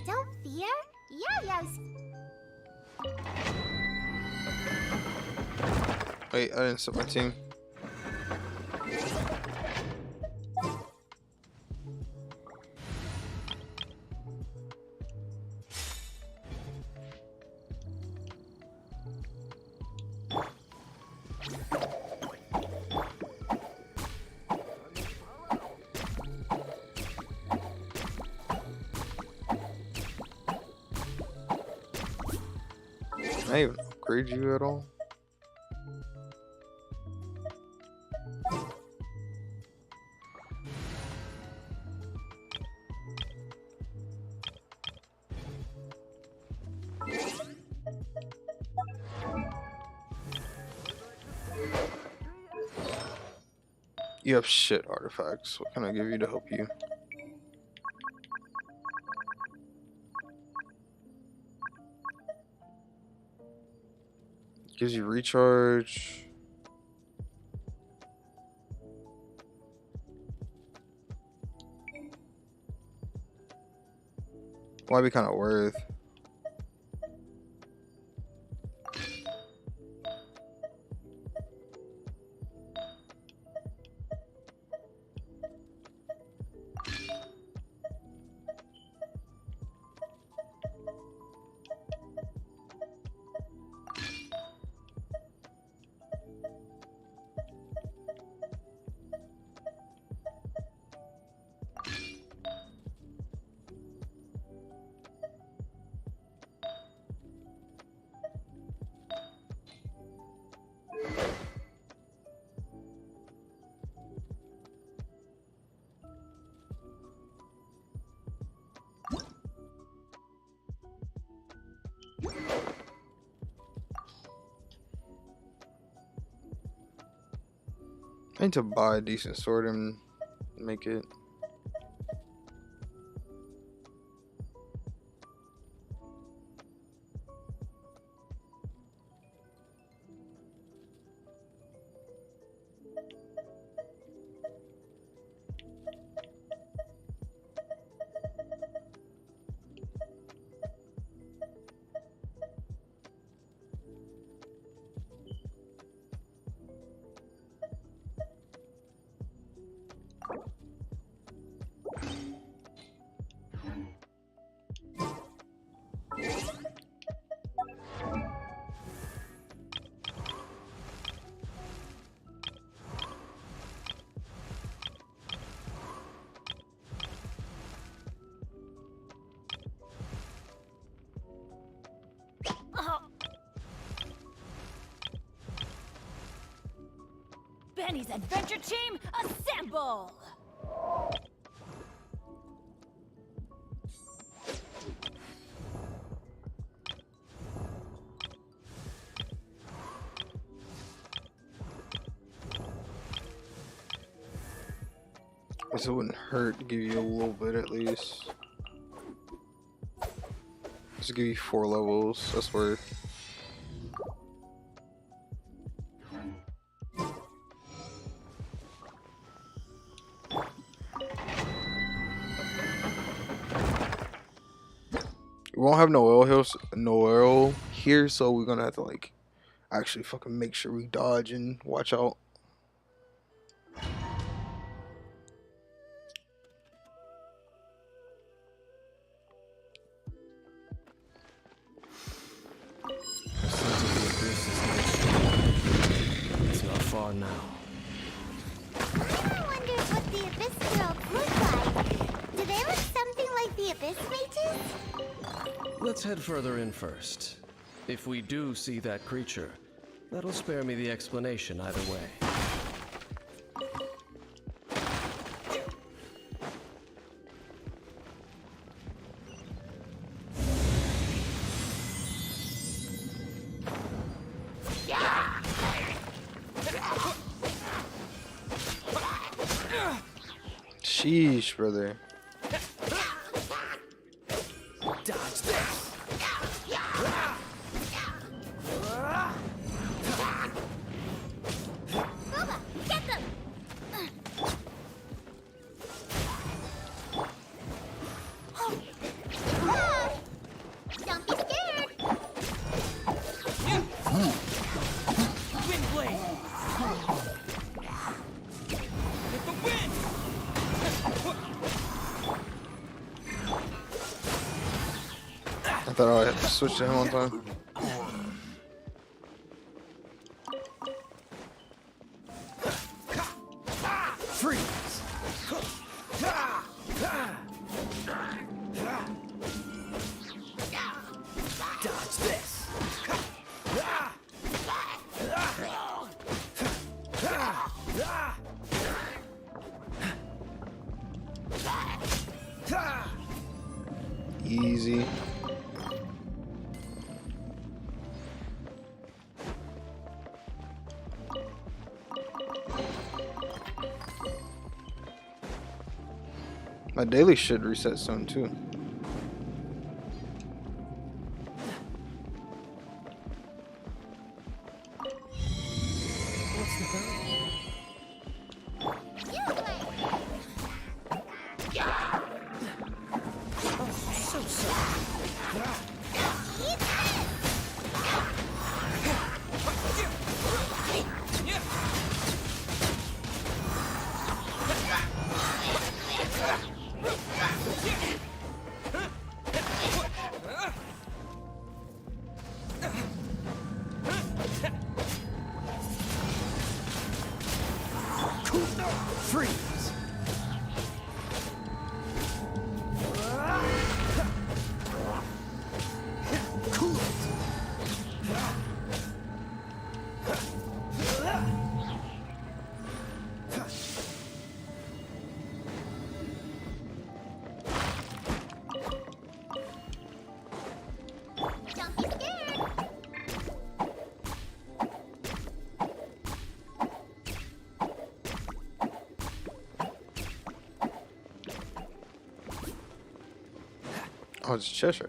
[SPEAKER 3] Don't fear, Yo-Yo's.
[SPEAKER 1] Wait, I didn't set my team. Can I even upgrade you at all? You have shit artifacts. What can I give you to help you? Gives you recharge. Might be kind of worth. I need to buy a decent sword and make it.
[SPEAKER 20] Benny's adventure team, assemble!
[SPEAKER 1] Guess it wouldn't hurt to give you a little bit at least. Just give you 4 levels, that's worth. We won't have Noel here, so we're gonna have to like actually fucking make sure we dodge and watch out.
[SPEAKER 11] It's not far now.
[SPEAKER 3] I wonder what the Abyss Girls look like. Do they look something like the Abyss Mages?
[SPEAKER 11] Let's head further in first. If we do see that creature, that'll spare me the explanation either way.
[SPEAKER 1] Sheesh, brother.
[SPEAKER 11] Dodge this.
[SPEAKER 3] Get them! Don't be scared!
[SPEAKER 16] Wind blade! With the wind!
[SPEAKER 1] I thought I had to switch to him one time.
[SPEAKER 11] Freeze! Dodge this!
[SPEAKER 1] Easy. My daily should reset soon too. Oh, it's Cheshire.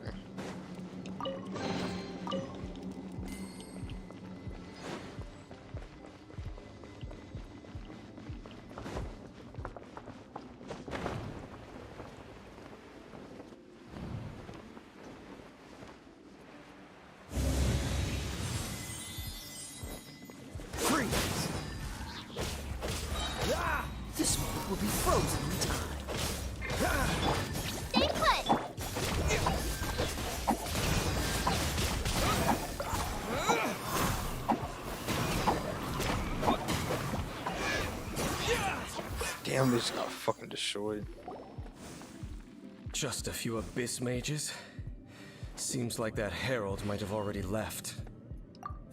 [SPEAKER 7] This one will be frozen in time.
[SPEAKER 3] Stay put!
[SPEAKER 1] Damn, they just got fucking destroyed.
[SPEAKER 11] Just a few abyss mages? Seems like that herald might have already left.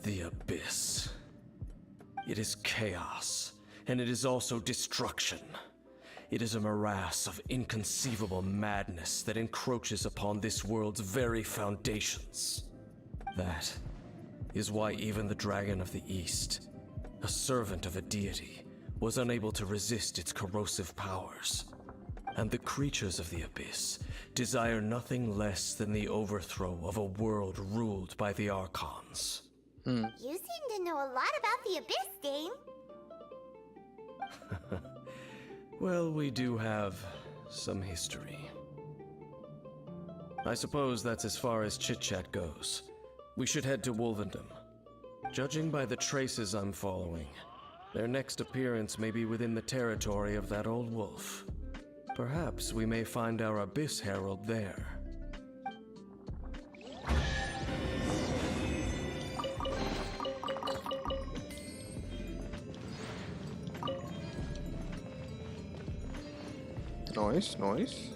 [SPEAKER 11] The abyss. It is chaos, and it is also destruction. It is a morass of inconceivable madness that encroaches upon this world's very foundations. That is why even the Dragon of the East, a servant of a deity, was unable to resist its corrosive powers. And the creatures of the Abyss desire nothing less than the overthrow of a world ruled by the Archons.
[SPEAKER 3] You seem to know a lot about the Abyss, Dame.
[SPEAKER 11] Well, we do have some history. I suppose that's as far as chit-chat goes. We should head to Wolvendom. Judging by the traces I'm following, their next appearance may be within the territory of that old wolf. Perhaps we may find our Abyss Herald there.
[SPEAKER 1] Nice, nice.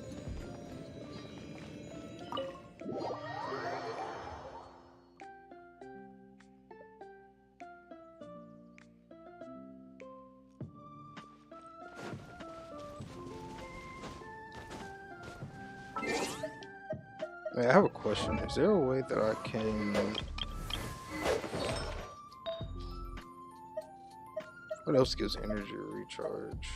[SPEAKER 1] Wait, I have a question. Is there a way that I can... What else gives energy recharge?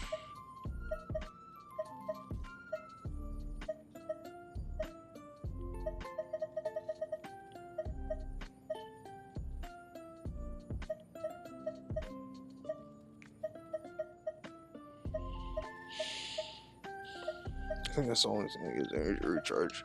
[SPEAKER 1] I think that's the only thing that gives energy recharge.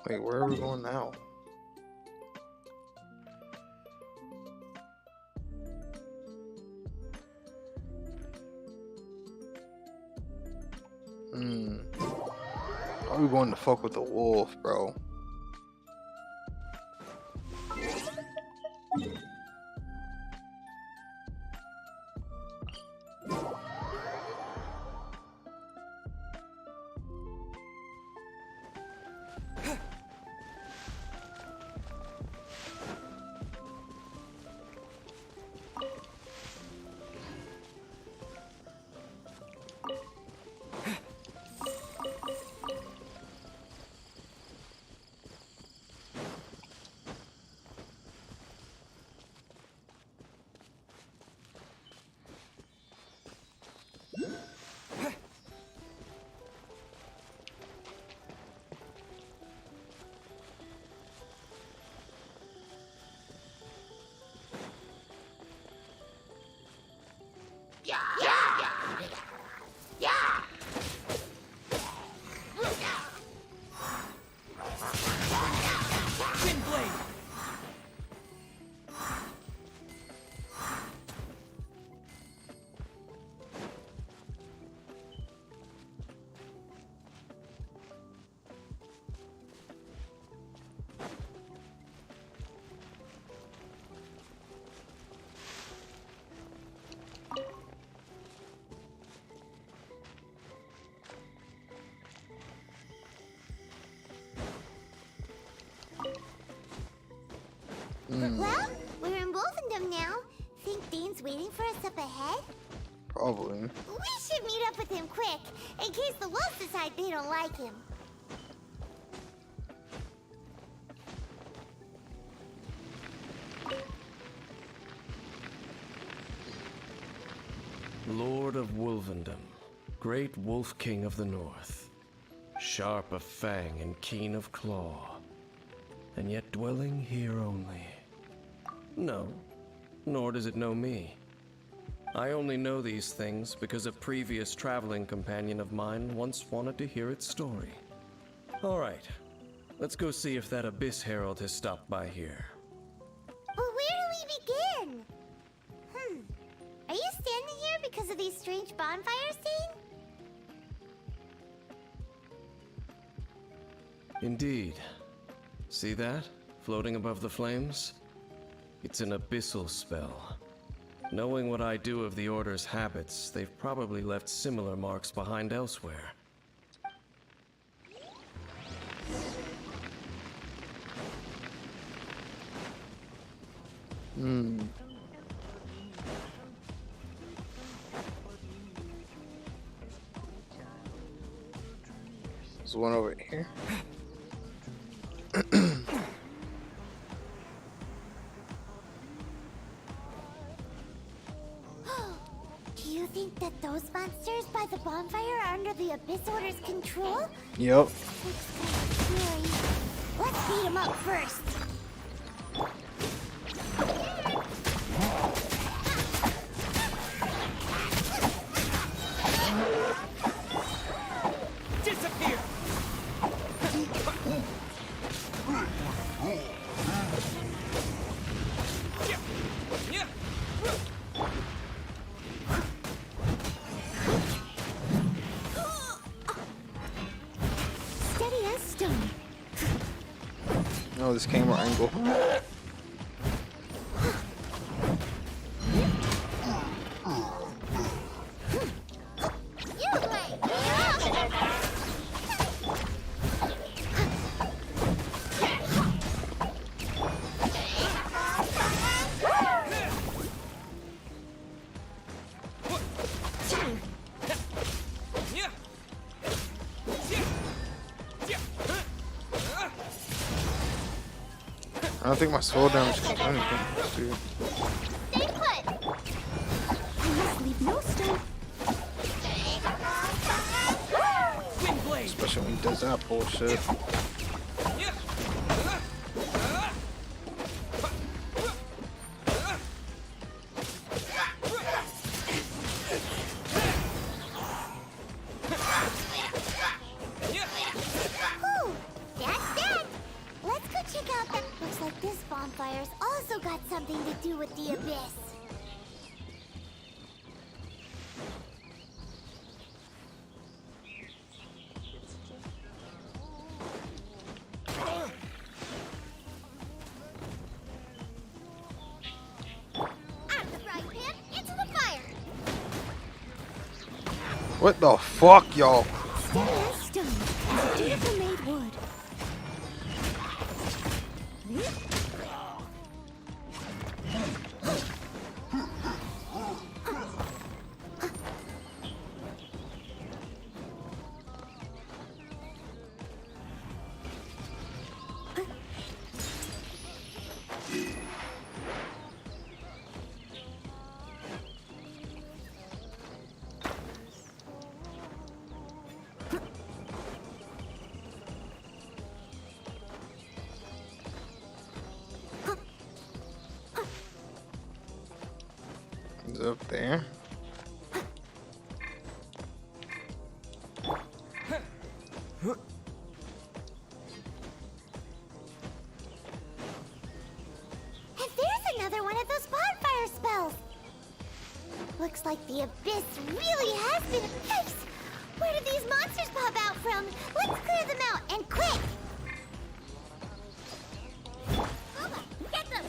[SPEAKER 1] Wait, where are we going now? Are we going to fuck with the wolf, bro?
[SPEAKER 3] Well, we're in Wolfendom now. Think Dane's waiting for us up ahead?
[SPEAKER 1] Probably.
[SPEAKER 3] We should meet up with him quick, in case the wolves decide they don't like him.
[SPEAKER 11] Lord of Wolvendom, great Wolf King of the North, sharp of fang and keen of claw, and yet dwelling here only. No, nor does it know me. I only know these things because a previous traveling companion of mine once wanted to hear its story. All right, let's go see if that Abyss Herald has stopped by here.
[SPEAKER 3] Well, where do we begin? Are you standing here because of these strange bonfires, Dane?
[SPEAKER 11] Indeed. See that? Floating above the flames? It's an abyssal spell. Knowing what I do of the Order's habits, they've probably left similar marks behind elsewhere.
[SPEAKER 1] There's one over here.
[SPEAKER 3] Do you think that those monsters by the bonfire are under the Abyss Order's control?
[SPEAKER 1] Yep.
[SPEAKER 3] Looks kind of scary. Let's beat them up first.
[SPEAKER 7] Disappear!
[SPEAKER 2] Steady as stone.
[SPEAKER 1] Oh, this camera angle. I don't think my soul damage can do anything. Dude.
[SPEAKER 3] Stay put!
[SPEAKER 2] I must leave no stone.
[SPEAKER 1] Especially when he does that bullshit.
[SPEAKER 3] Whew, that's that! Let's go check out that. Looks like this bonfire's also got something to do with the Abyss. Out of the frying pan, into the fire!
[SPEAKER 1] What the fuck, y'all?
[SPEAKER 2] Steady as stone. As beautiful made wood.
[SPEAKER 1] It's up there.
[SPEAKER 3] And there's another one of those bonfire spells! Looks like the Abyss really has been a place! Where did these monsters pop out from? Let's clear them out, and quick! Booba, get them!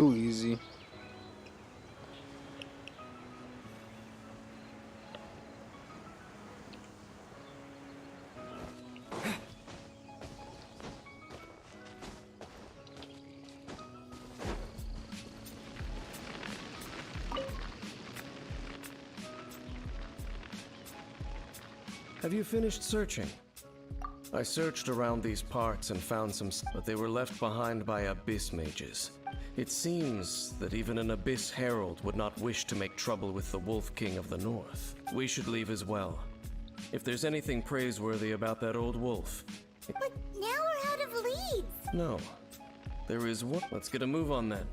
[SPEAKER 1] Too easy.
[SPEAKER 11] Have you finished searching? I searched around these parts and found some, but they were left behind by abyss mages. It seems that even an abyss herald would not wish to make trouble with the Wolf King of the North. We should leave as well. If there's anything praiseworthy about that old wolf.
[SPEAKER 3] But now we're out of leads.
[SPEAKER 11] No. There is one. Let's get a move on then.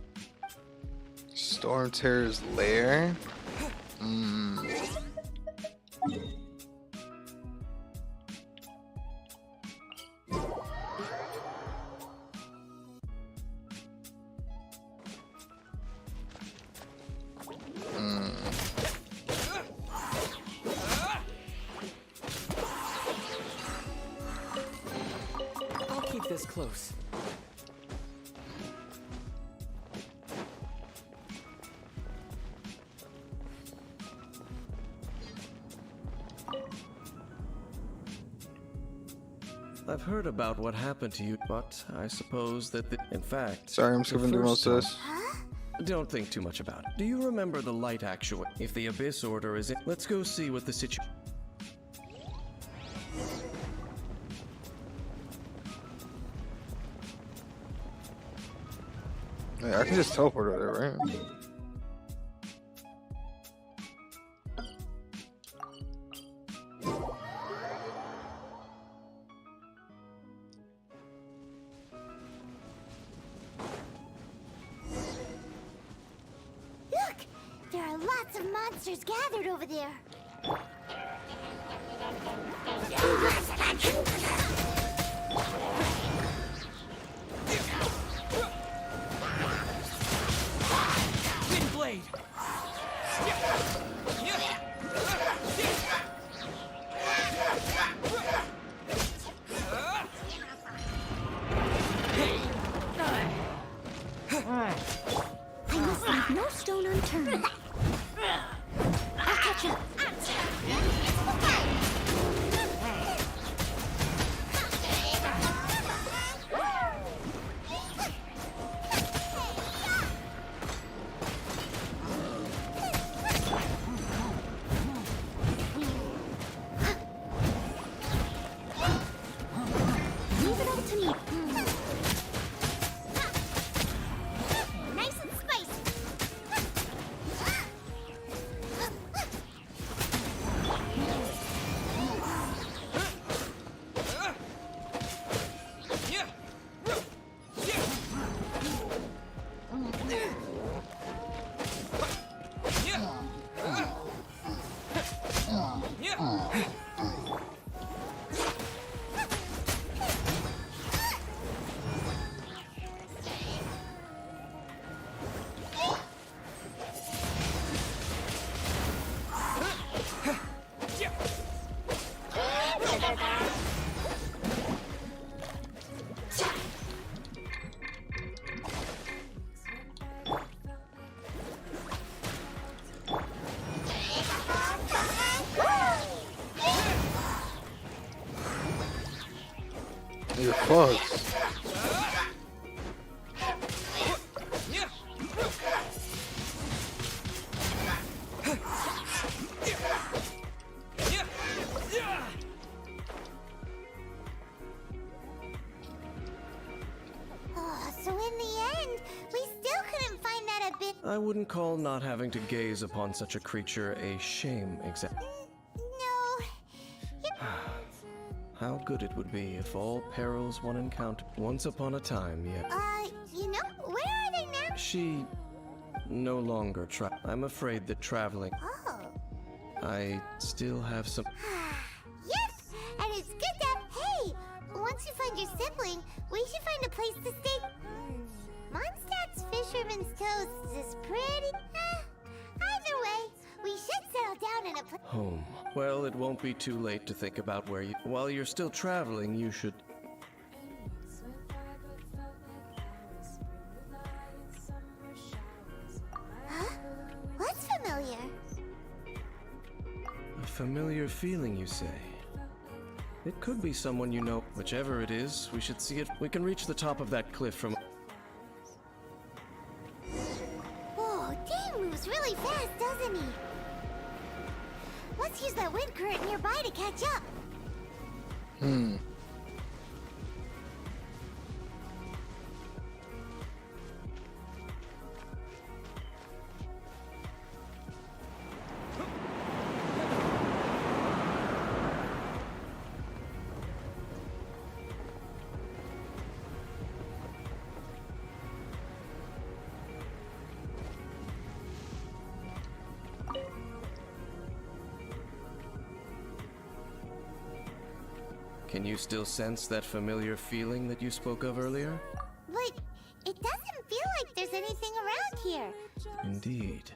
[SPEAKER 1] Storm Terror's lair?
[SPEAKER 16] I'll keep this close.
[SPEAKER 11] I've heard about what happened to you, but I suppose that in fact...
[SPEAKER 1] Sorry, I'm skipping through most of this.
[SPEAKER 11] Don't think too much about it. Do you remember the light actuate? If the Abyss Order is in... Let's go see what the situation...
[SPEAKER 1] Yeah, I can just teleport over there, right?
[SPEAKER 3] Look! There are lots of monsters gathered over there.
[SPEAKER 16] Blade.
[SPEAKER 10] I must leave no stone unturned. I'll catch up. Leave it all to me.
[SPEAKER 3] Nice and spicy.
[SPEAKER 1] You're fucked.
[SPEAKER 3] Oh, so in the end, we still couldn't find that a bit.
[SPEAKER 11] I wouldn't call not having to gaze upon such a creature a shame, exactly.
[SPEAKER 3] No.
[SPEAKER 11] How good it would be if all perils one encountered once upon a time, yet.
[SPEAKER 3] You know, where are they now?
[SPEAKER 11] She no longer I'm afraid that traveling.
[SPEAKER 3] Oh.
[SPEAKER 11] I still have some.
[SPEAKER 3] Yes, and it's good that, hey, once you find your sibling, we should find a place to stay. Mondstadt's Fisherman's Toast is pretty. Either way, we should settle down in a place.
[SPEAKER 11] Home. Well, it won't be too late to think about where you. While you're still traveling, you should. familiar feeling, you say? It could be someone you know. Whichever it is, we should see it. We can reach the top of that cliff from...
[SPEAKER 3] Whoa, Dane moves really fast, doesn't he? Let's use that wind current nearby to catch up.
[SPEAKER 11] Can you still sense that familiar feeling that you spoke of earlier?
[SPEAKER 3] But it doesn't feel like there's anything around here.
[SPEAKER 11] Indeed.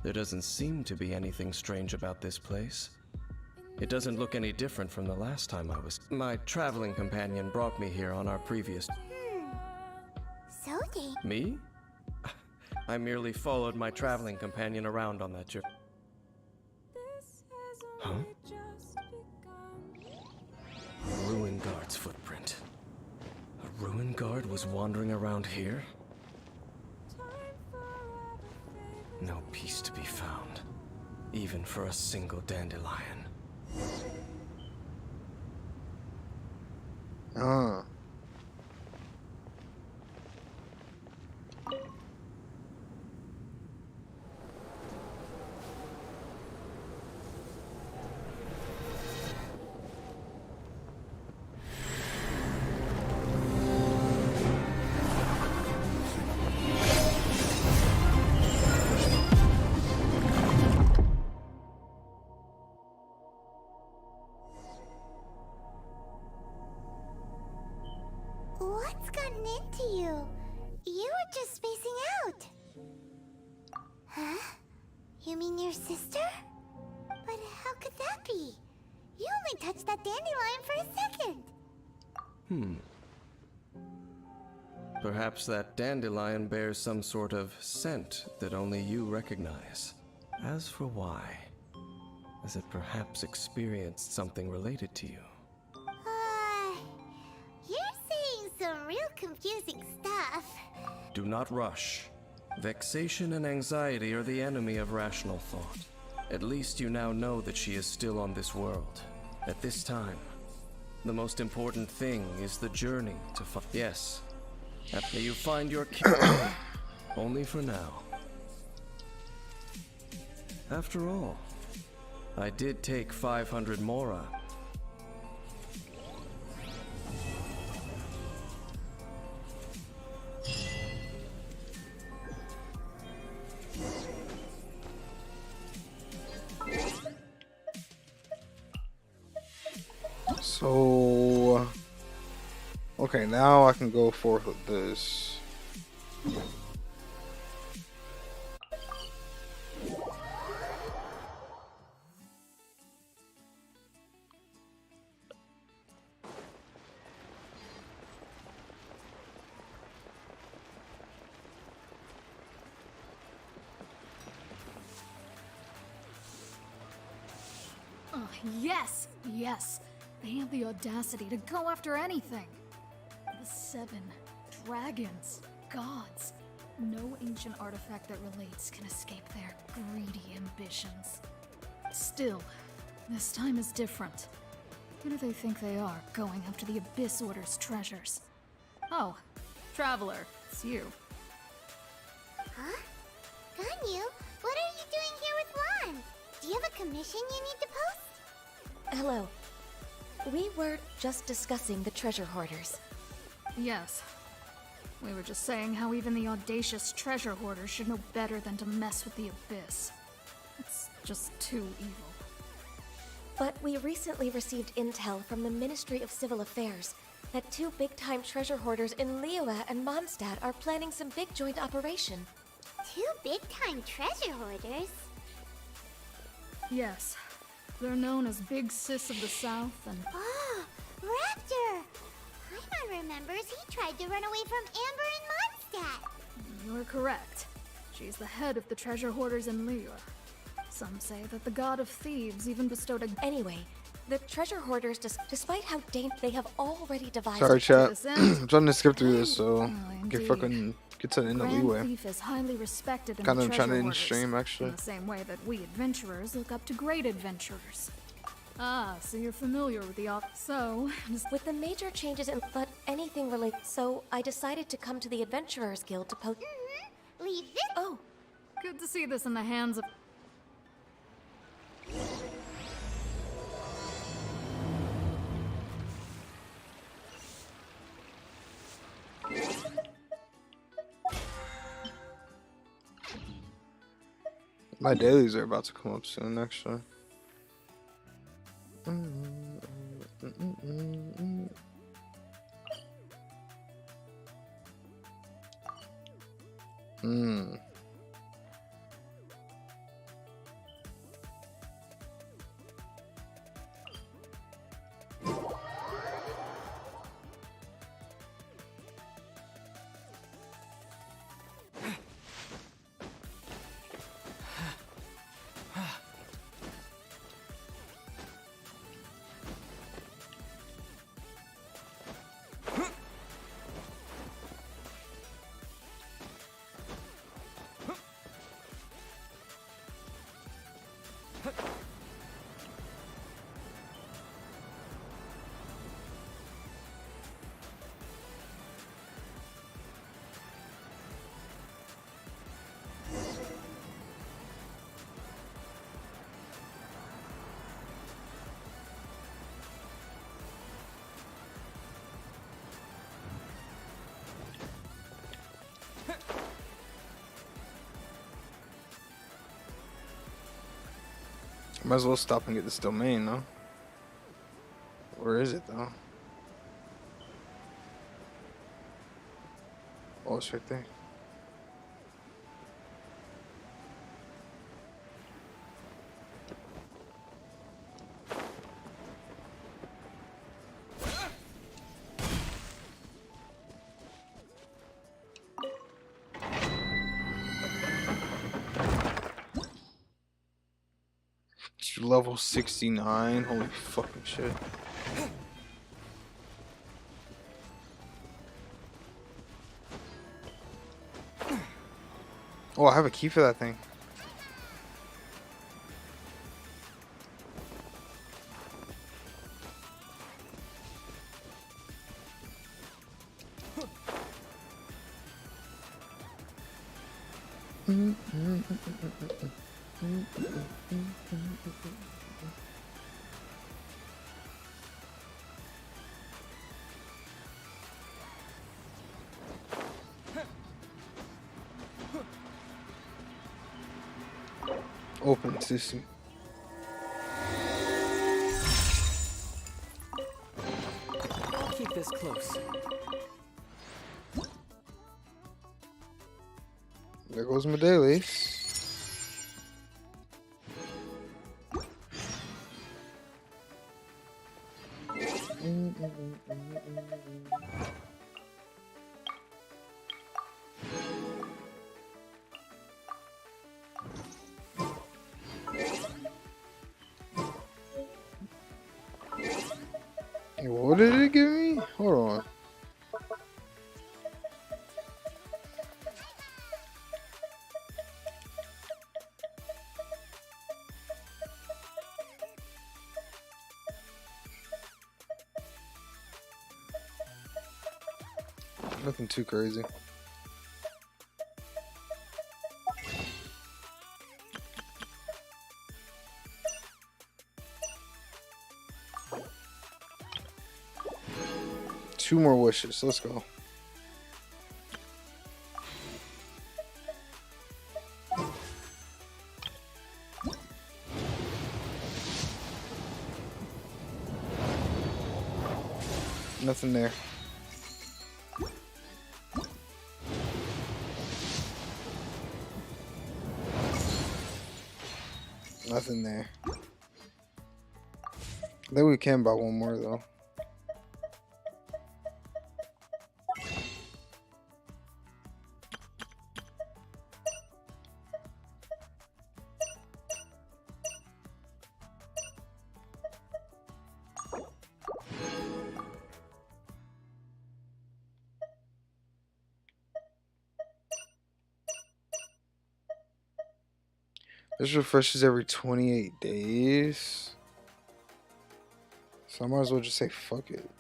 [SPEAKER 11] There doesn't seem to be anything strange about this place. It doesn't look any different from the last time I was... My traveling companion brought me here on our previous...
[SPEAKER 3] So, Dane...
[SPEAKER 11] Me? I merely followed my traveling companion around on that journey. Huh? A ruin guard's footprint. A ruin guard was wandering around here? No peace to be found, even for a single dandelion.
[SPEAKER 3] What's gotten into you? You were just spacing out. Huh? You mean your sister? But how could that be? You only touched that dandelion for a second.
[SPEAKER 11] Perhaps that dandelion bears some sort of scent that only you recognize. As for why, has it perhaps experienced something related to you?
[SPEAKER 3] You're saying some real confusing stuff.
[SPEAKER 11] Do not rush. Vexation and anxiety are the enemy of rational thought. At least you now know that she is still on this world. At this time, the most important thing is the journey to find... Yes. After you find your only for now. After all, I did take 500 Mora.
[SPEAKER 1] So, okay, now I can go forth with this.
[SPEAKER 9] Oh, yes, yes. They have the audacity to go after anything. The 7 dragons, gods. No ancient artifact that relates can escape their greedy ambitions. Still, this time is different. Who do they think they are, going after the Abyss Order's treasures? Oh, Traveler, it's you.
[SPEAKER 3] Huh? Ganyu, what are you doing here with Lan? Do you have a commission you need to post?
[SPEAKER 12] Hello. We were just discussing the treasure hoarders.
[SPEAKER 9] Yes. We were just saying how even the audacious treasure hoarders should know better than to mess with the Abyss. It's just too evil.
[SPEAKER 12] But we recently received intel from the Ministry of Civil Affairs that 2 big-time treasure hoarders in Liyue and Mondstadt are planning some big joint operation.
[SPEAKER 3] 2 big-time treasure hoarders?
[SPEAKER 9] Yes. They're known as Big Sis of the South and...
[SPEAKER 3] Oh, Raptor! Paimon remembers he tried to run away from Amber in Mondstadt.
[SPEAKER 9] You're correct. She's the head of the treasure hoarders in Liyue. Some say that the god of thieves even bestowed a...
[SPEAKER 12] Anyway, the treasure hoarders, despite how they have already devised...
[SPEAKER 1] Sorry, chat. I'm trying to skip through this so get
[SPEAKER 9] indeed.
[SPEAKER 1] fucking get to the end of
[SPEAKER 9] Grand
[SPEAKER 1] Liyue.
[SPEAKER 9] thief is highly respected in
[SPEAKER 1] Kind
[SPEAKER 9] the
[SPEAKER 1] of
[SPEAKER 9] treasure
[SPEAKER 1] trying to end
[SPEAKER 9] hoarders,
[SPEAKER 1] stream actually.
[SPEAKER 9] in the same way that we adventurers look up to great adventurers. Ah, so you're familiar with the So,
[SPEAKER 12] with the major changes in but anything related, so I decided to come to the Adventurers Guild to post.
[SPEAKER 3] Leave this.
[SPEAKER 12] Oh,
[SPEAKER 9] good to see this in the hands of.
[SPEAKER 1] My dailies are about to come up soon, actually. Might as well stop and get this domain, no? Where is it, though? Oh, it's right there. Level 69, holy fucking shit. Oh, I have a key for that thing. Open system.
[SPEAKER 16] I'll keep this close.
[SPEAKER 1] There goes my dailies. What did it give me? Hold on. Nothing too crazy. Two more wishes. Let's go. Nothing there. Nothing there. I think we can buy one more though. This refreshes every 28 days. So I might as well just say fuck it.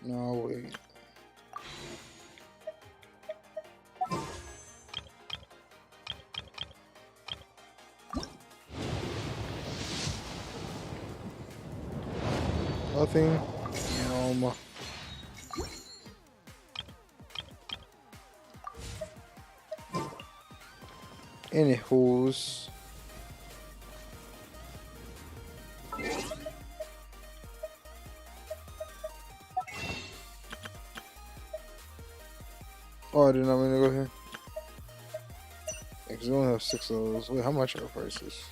[SPEAKER 1] No, wait. Nothing. Anywho's. Oh, I did not mean to go here. Because we only have 6 of those. Wait, how much are the prices?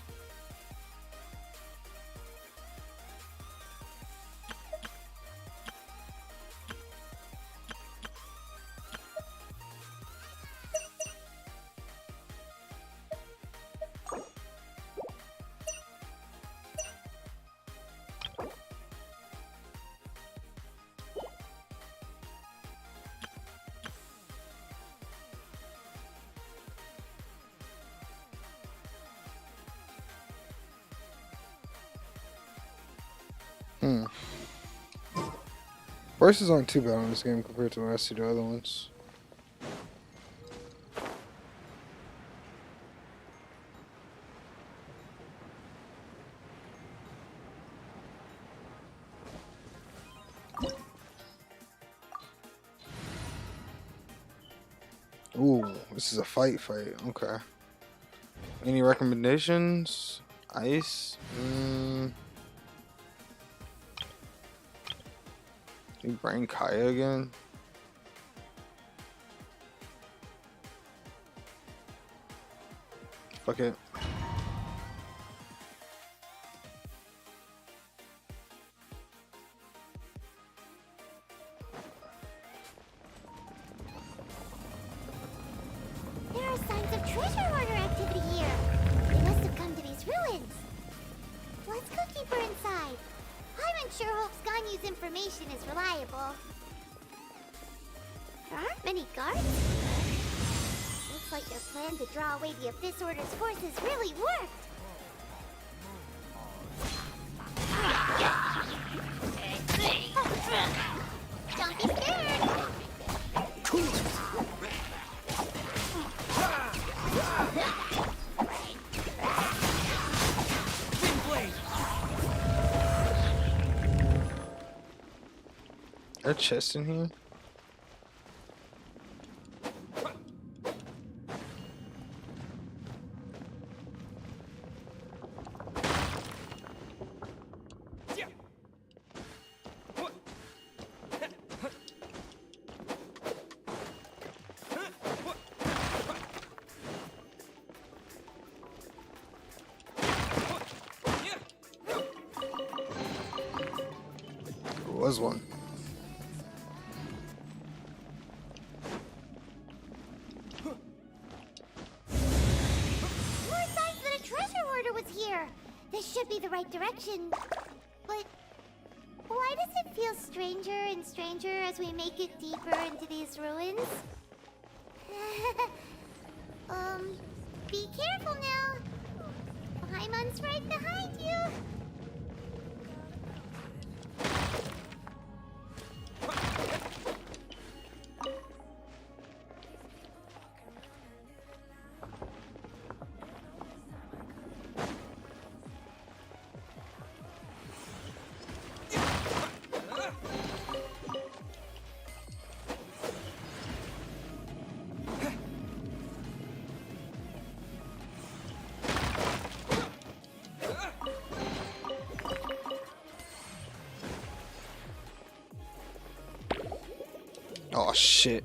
[SPEAKER 1] Prices aren't too bad on this game compared to the rest of the other ones. Ooh, this is a fight. Okay. Any recommendations? Ice? You bring Kaya again? Fuck it.
[SPEAKER 3] There are signs of treasure hoarder activity here. They must have come to these ruins. Let's go deeper inside. I'm unsure Hope's Ganyu's information is reliable. There aren't many guards. Looks like their plan to draw away the Abyss Order's forces really worked. Don't be scared!
[SPEAKER 1] Is there a chest in here? There was one.
[SPEAKER 3] This should be the right direction. But why does it feel stranger and stranger as we make it deeper into these ruins? Be careful now. Paimon's right behind you.
[SPEAKER 1] Oh shit.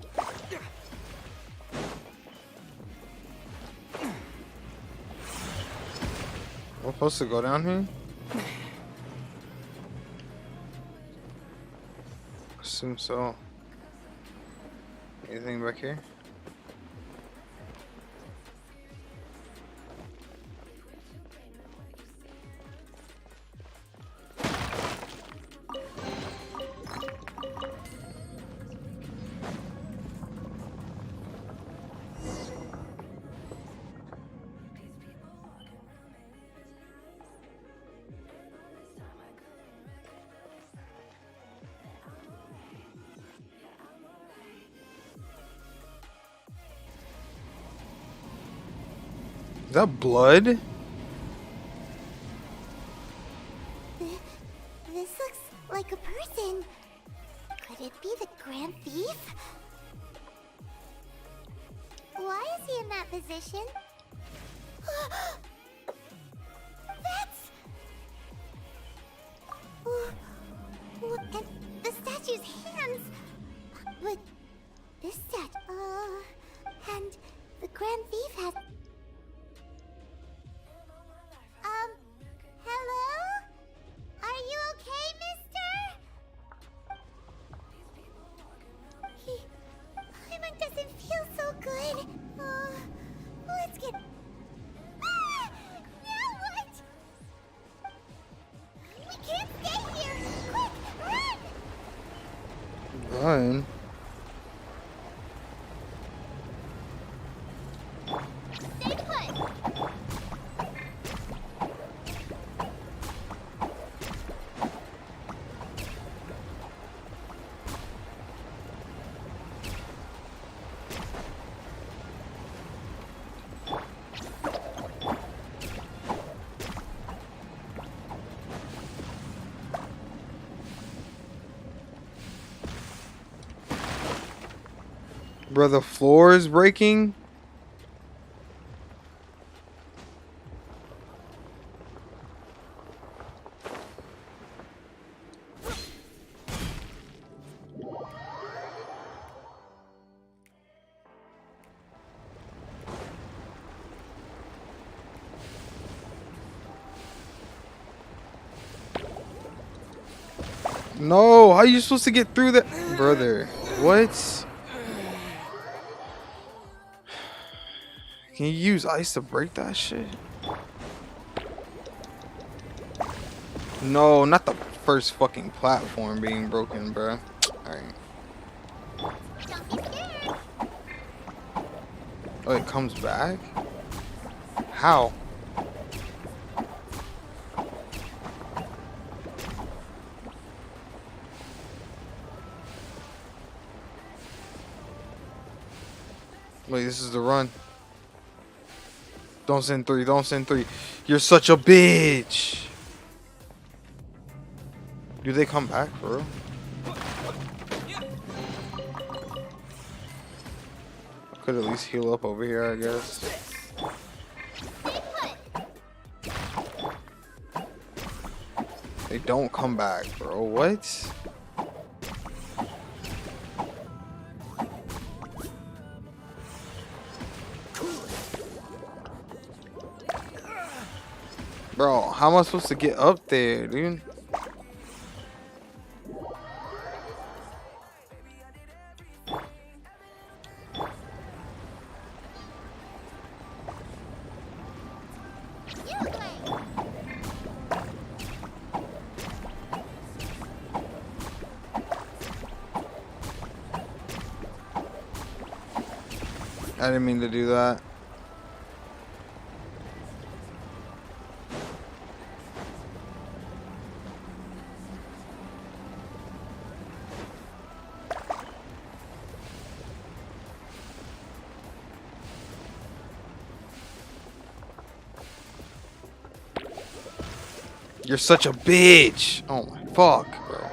[SPEAKER 1] We're supposed to go down here? Assume so. Anything back here? Is that blood?
[SPEAKER 3] This looks like a person. Could it be the Grand Thief? Why is he in that position? That's... and the statue's hands. But this and the Grand Thief has... hello? Are you okay, mister? Paimon doesn't feel so good. Let's get... now what? We can't stay here! Quick, run!
[SPEAKER 1] Run.
[SPEAKER 3] Stay put!
[SPEAKER 1] Bro, the floor is breaking. No, how are you supposed to get through that? Brother, what? Can you use ice to break that shit? No, not the first fucking platform being broken, bro. Alright. Oh, it comes back? How? Wait, this is the run. Don't send 3. Don't send 3. You're such a bitch. Do they come back, bro? Could at least heal up over here, I guess. They don't come back, bro. What? Bro, how am I supposed to get up there, dude? I didn't mean to do that. You're such a bitch. Oh my fuck, bro.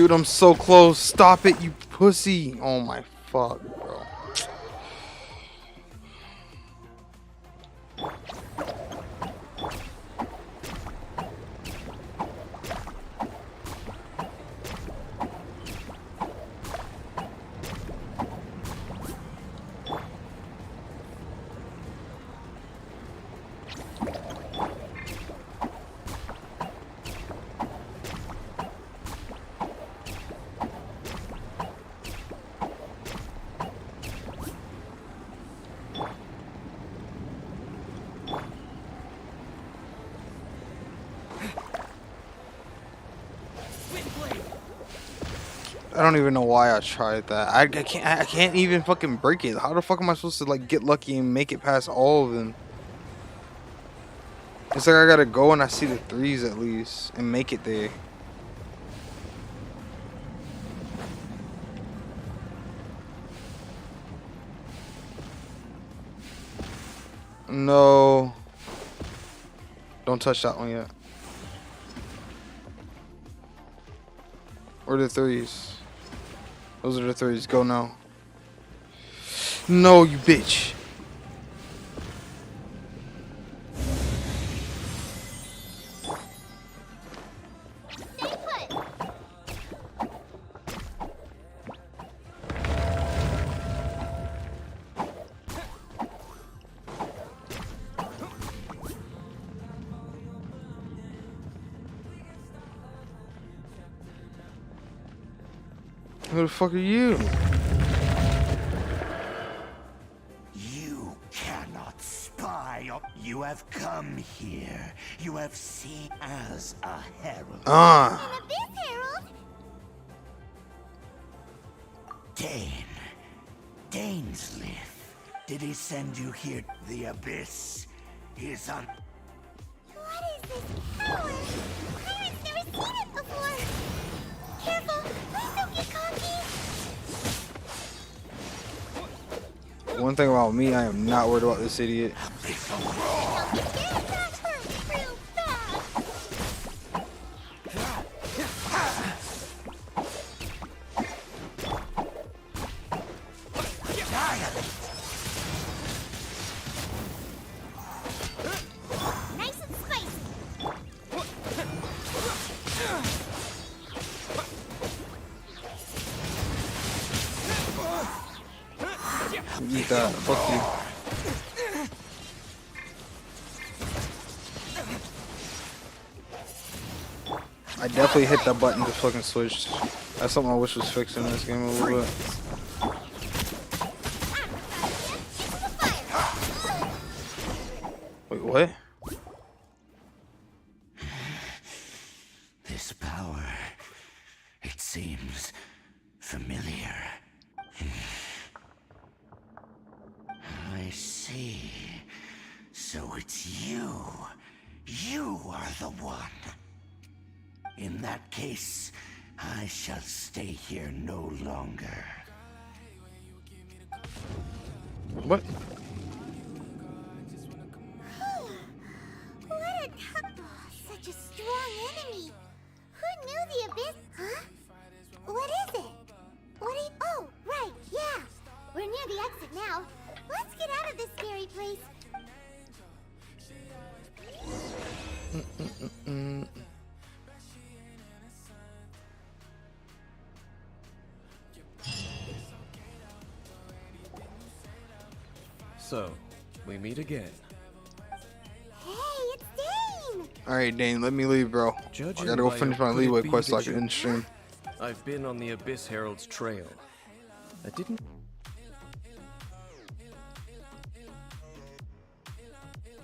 [SPEAKER 1] Dude, I'm so close. Stop it, you pussy. Oh my fuck, bro. I don't even know why I tried that. I can't even fucking break it. How the fuck am I supposed to like get lucky and make it past all of them? It's like I gotta go and I see the 3s at least and make it there. No. Don't touch that one yet. Where are the 3s? Those are the 3s. Go now. No, you bitch. Who the fuck are you?
[SPEAKER 5] You cannot spy. You have come here. You have seen as a herald.
[SPEAKER 3] An abyss herald?
[SPEAKER 5] Dainsleif. Did he send you here? The abyss is on.
[SPEAKER 3] What is this power? Pirates never seen it before. Careful, please don't get cocky.
[SPEAKER 1] One thing about me, I am not worried about this idiot.
[SPEAKER 3] Nice and spicy.
[SPEAKER 1] Eat that. Fuck you. I definitely hit that button to fucking switch. That's something I wish was fixed in this game a little bit. Wait, what?
[SPEAKER 5] This power, it seems familiar. I see. So it's you. You are the one. In that case, I shall stay here no longer.
[SPEAKER 1] What?
[SPEAKER 3] What a such a strong enemy. Who knew the abyss? Huh? What is it? What are you? Oh, right, yeah. We're near the exit now. Let's get out of this scary place.
[SPEAKER 11] So, we meet again.
[SPEAKER 3] Hey, it's Dane!
[SPEAKER 1] Alright, Dane, let me leave, bro. I gotta go finish my Liyue quest so I can end stream.
[SPEAKER 11] I've been on the Abyss Herald's trail. I didn't.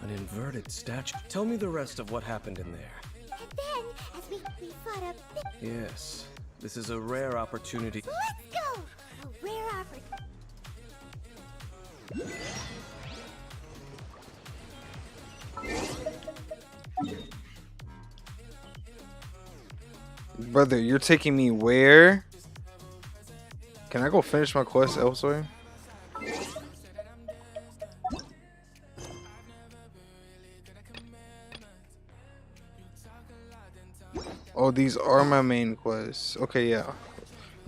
[SPEAKER 11] An inverted statue. Tell me the rest of what happened in there.
[SPEAKER 3] And then, as we fought a big...
[SPEAKER 11] Yes, this is a rare opportunity.
[SPEAKER 3] Let's go! A rare opportunity.
[SPEAKER 1] Brother, you're taking me where? Can I go finish my quest elsewhere? Oh, these are my main quests. Okay, yeah.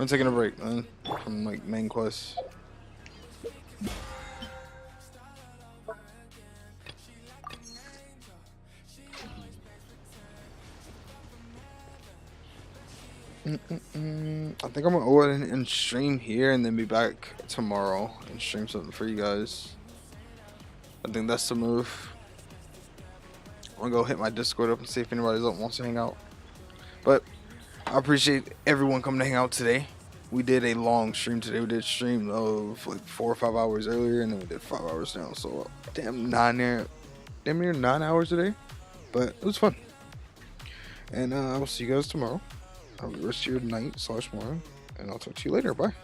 [SPEAKER 1] I'm taking a break, man, from like main quests. I think I'm gonna go ahead and stream here and then be back tomorrow and stream something for you guys. I think that's the move. I'm gonna go hit my Discord up and see if anybody else wants to hang out. But I appreciate everyone coming to hang out today. We did a long stream today. We did stream of like 4 or 5 hours earlier, and then we did 5 hours now. So damn near 9 hours today. But it was fun. And I will see you guys tomorrow. Have the rest of your night / morning, and I'll talk to you later. Bye.